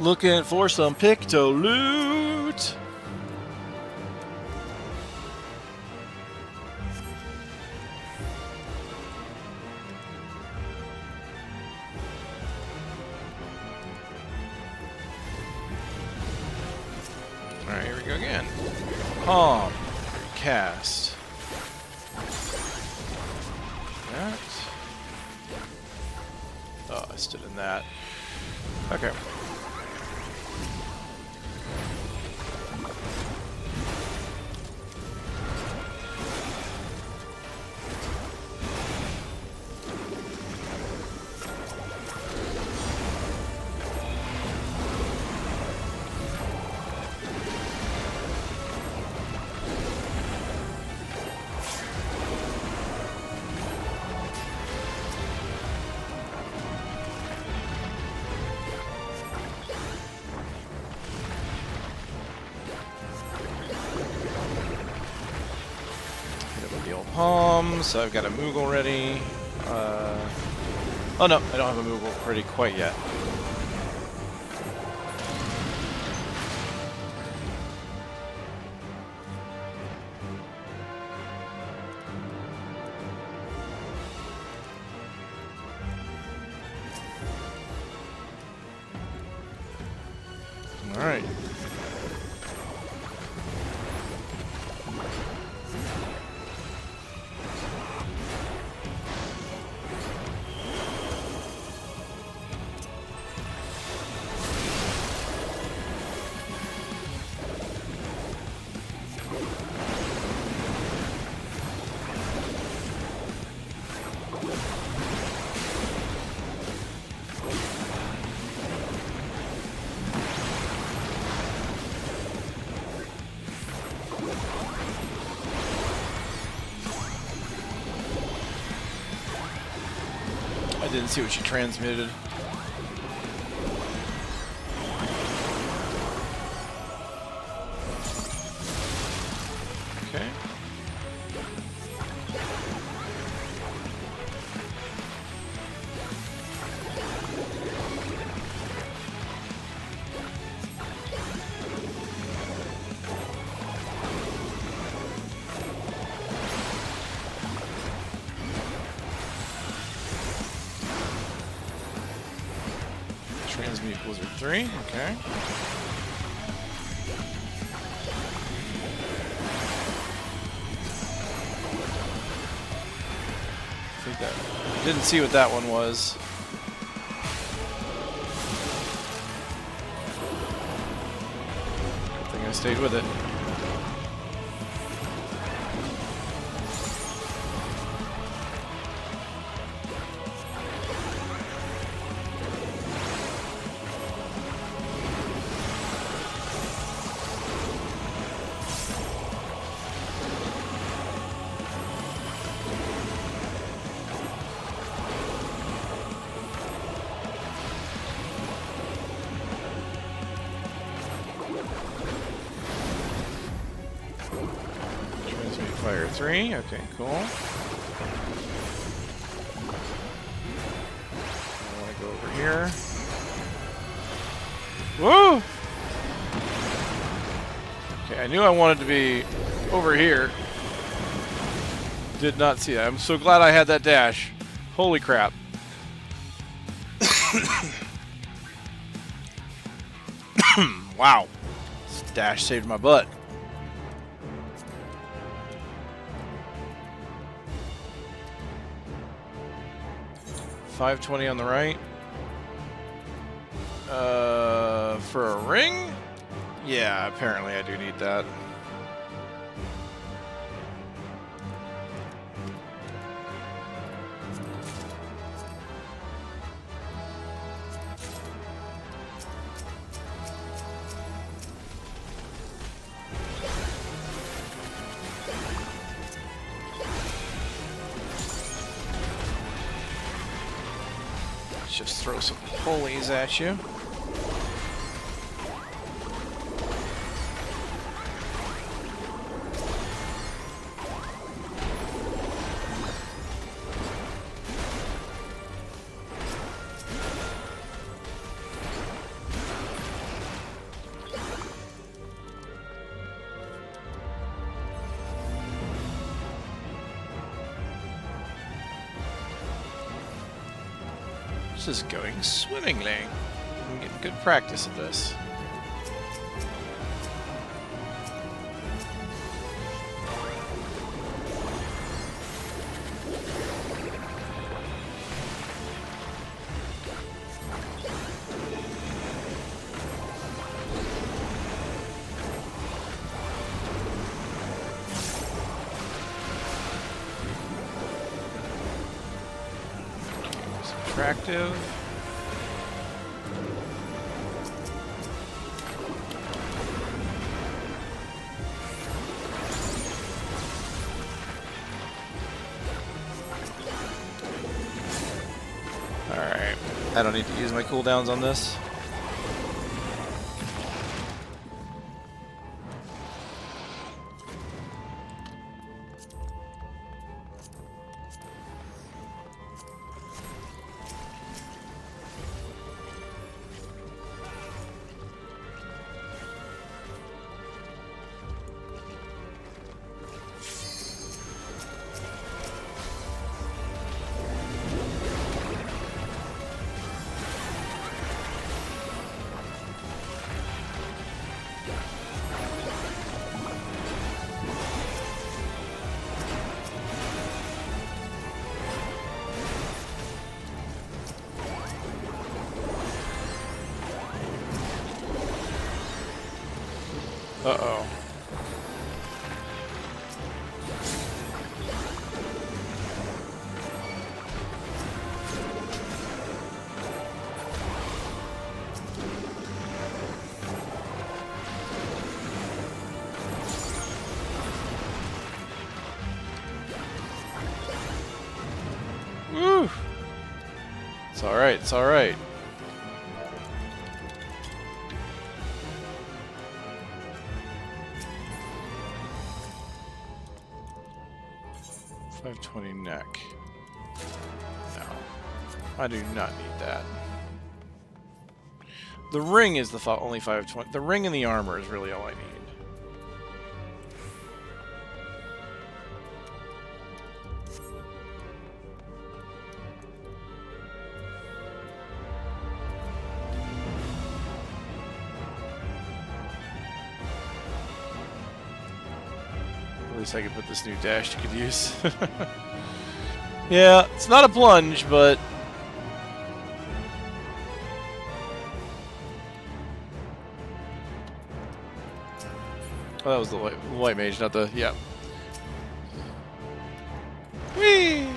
Looking for some Picto loot. palm. Cast. That. Oh, I stood in that. Okay. So I've got a Moogle ready. Oh no, I don't have a Moogle ready quite yet. All right. I didn't see what she transmitted. Okay. Transmute Blizzard 3, okay. I think that didn't see what that one was. Good thing I stayed with it. Fire 3, okay, cool. I want to go over here. Woo! Okay, I knew I wanted to be over here. Did not see that. I'm so glad I had that dash. Holy crap. Wow. This dash saved my butt. $520 on the right. For a ring? Yeah, apparently I do need that. Just throw some pulleys at you. This is going swimmingly. I'm getting good practice at this. subtractive. Alright, I don't need to use my cooldowns on this. Uh-oh. Woo! It's alright, it's alright. $520 neck. No. I do not need that. The ring is the only $520. The ring and the armor is really all I need. At least I could put this new dash you could use. Yeah, it's not a plunge, but... Oh, that was the white mage, not the... Yeah. Whee!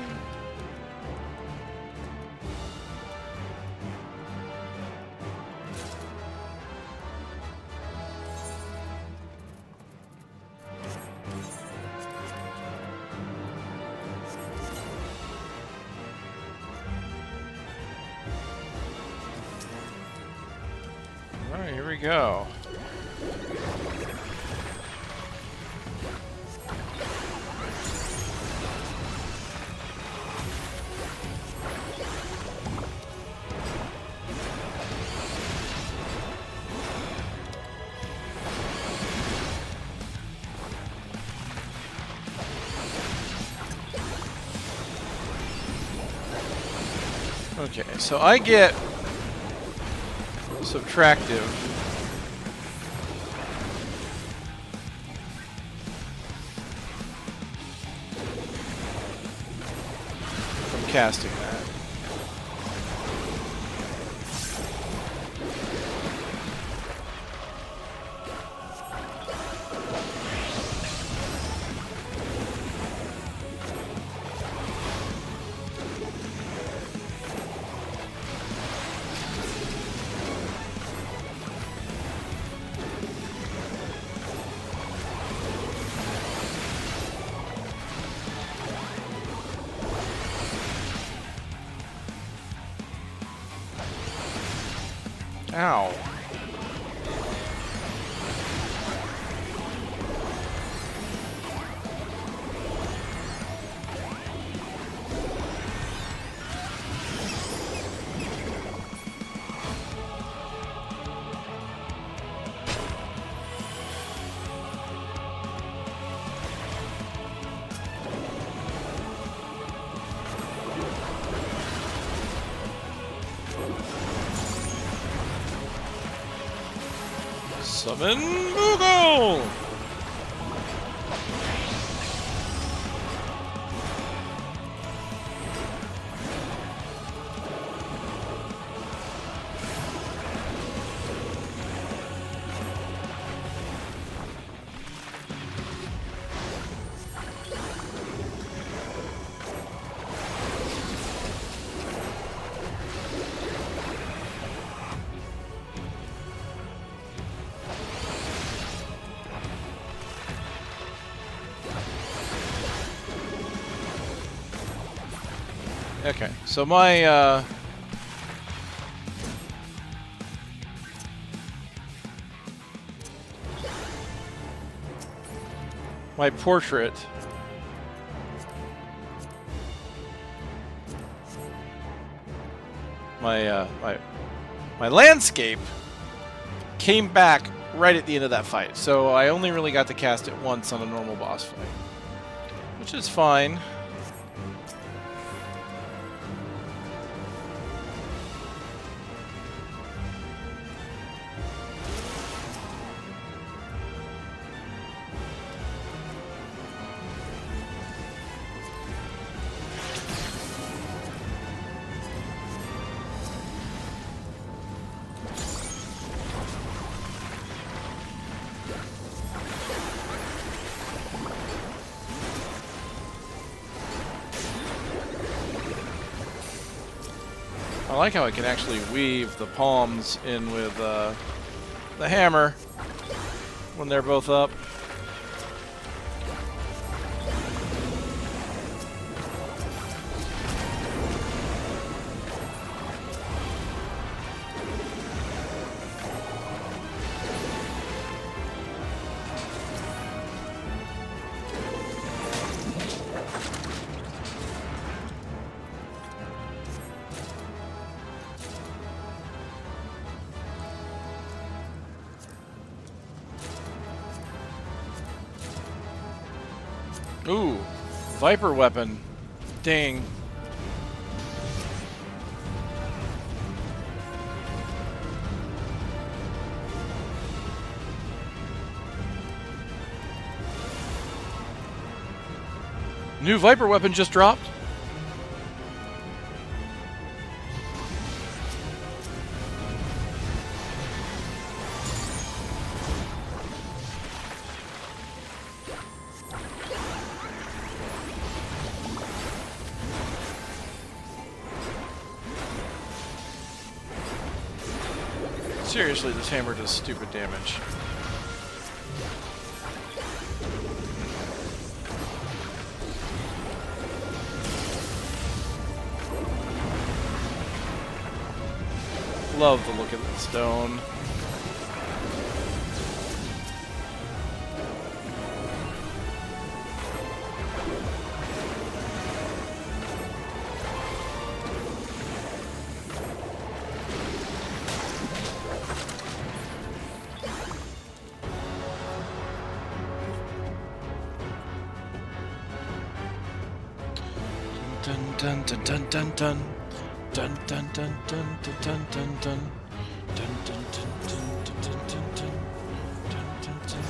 Alright, here we go. Okay, so I get subtractive from casting that. Ow. Summon Moogle! Okay, so my my portrait my landscape came back right at the end of that fight, so I only really got to cast it once on a normal boss fight, which is fine. I like how I can actually weave the palms in with the hammer when they're both up. Ooh, Viper weapon. Dang. New Viper weapon just dropped. Seriously, this hammer does stupid damage. Love the look of that stone. Dun dun dun dun dun dun dun dun dun dun dun dun dun dun dun dun dun dun dun dun.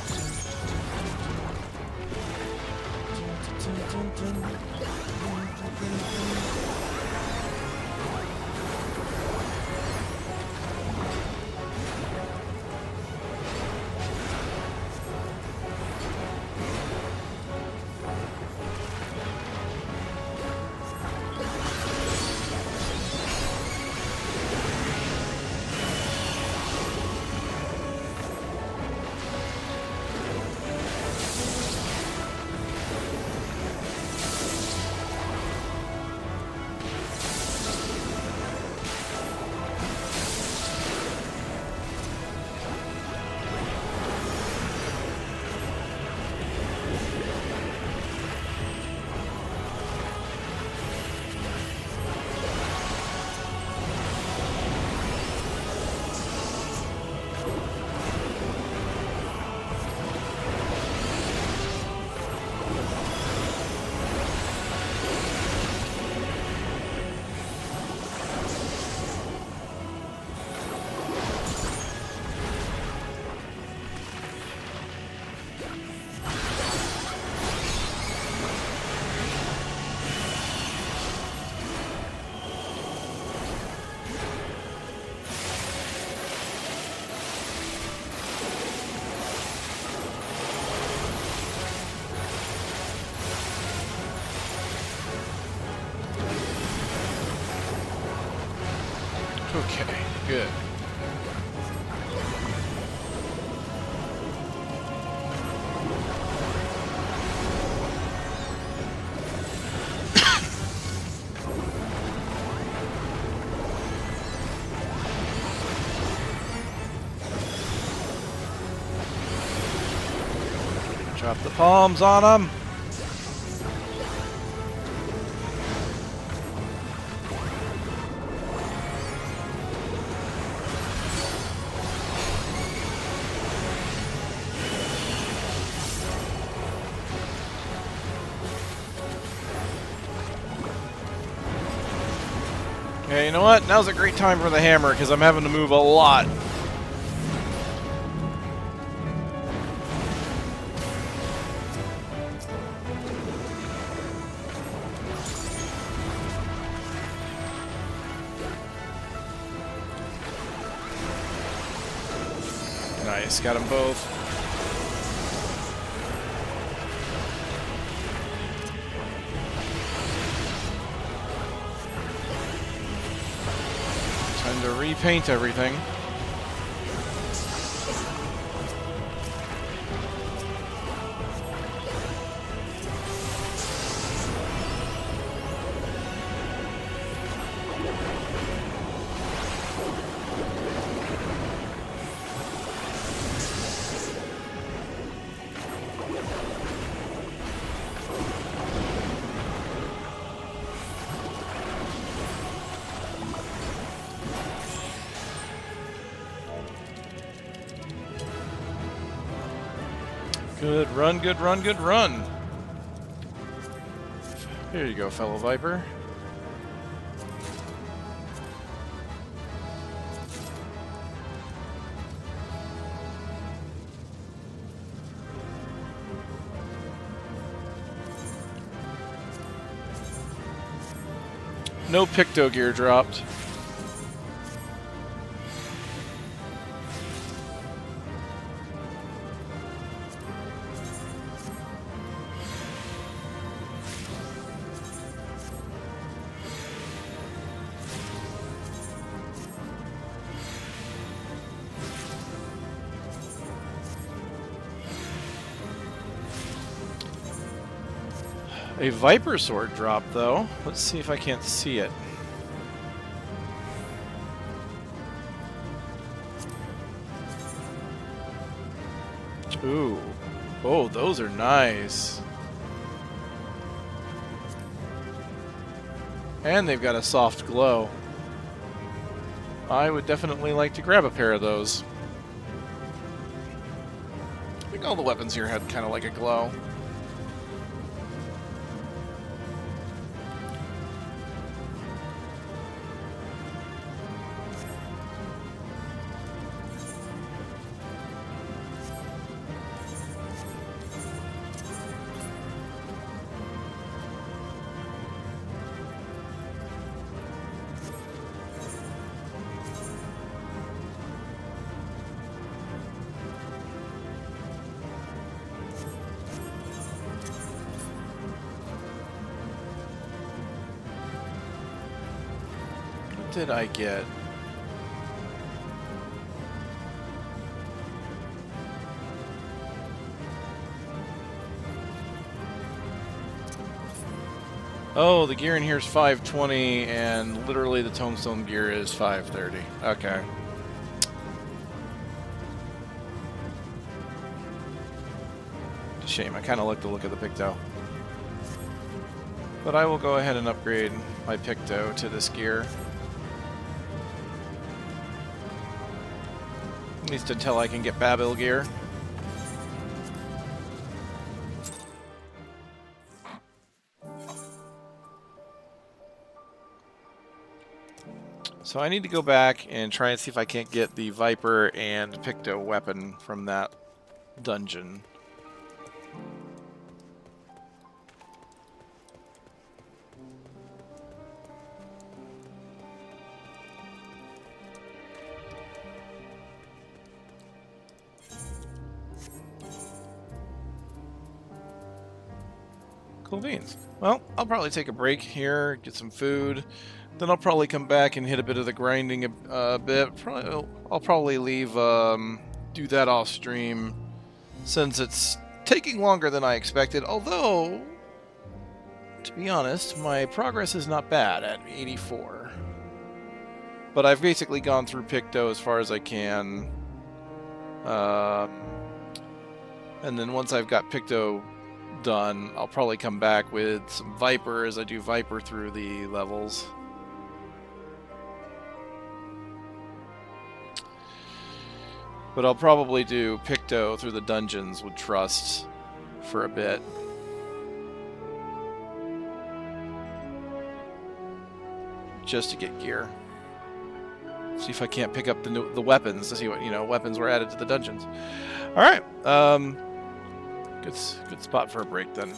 Okay, good. Drop the palms on them. Okay, you know what? Now's a great time for the hammer because I'm having to move a lot. Nice, got them both. Time to repaint everything. Good run, good run, good run. Here you go, fellow Viper. No Picto gear dropped. A Viper sword drop, though. Let's see if I can't see it. Ooh. Oh, those are nice. And they've got a soft glow. I would definitely like to grab a pair of those. I think all the weapons here had kind of like a glow. What did I get? Oh, the gear in here is 520, and literally the tombstone gear is 530. Okay. Shame, I kind of like the look of the Picto. But I will go ahead and upgrade my Picto to this gear. At least until I can get Babil gear. So I need to go back and try and see if I can't get the Viper and Picto weapon from that dungeon. Cool beans. Well, I'll probably take a break here, get some food. Then I'll probably come back and hit a bit of the grinding a bit. I'll probably leave, do that off stream, since it's taking longer than I expected. Although, to be honest, my progress is not bad at 84. But I've basically gone through Picto as far as I can. And then once I've got Picto done, I'll probably come back with some Viper as I do Viper through the levels. But I'll probably do Picto through the dungeons with Trust for a bit. Just to get gear. See if I can't pick up the weapons to see what weapons were added to the dungeons. All right, good spot for a break then.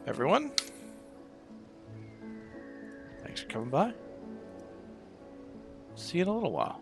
Everyone, thanks for coming by. See you in a little while.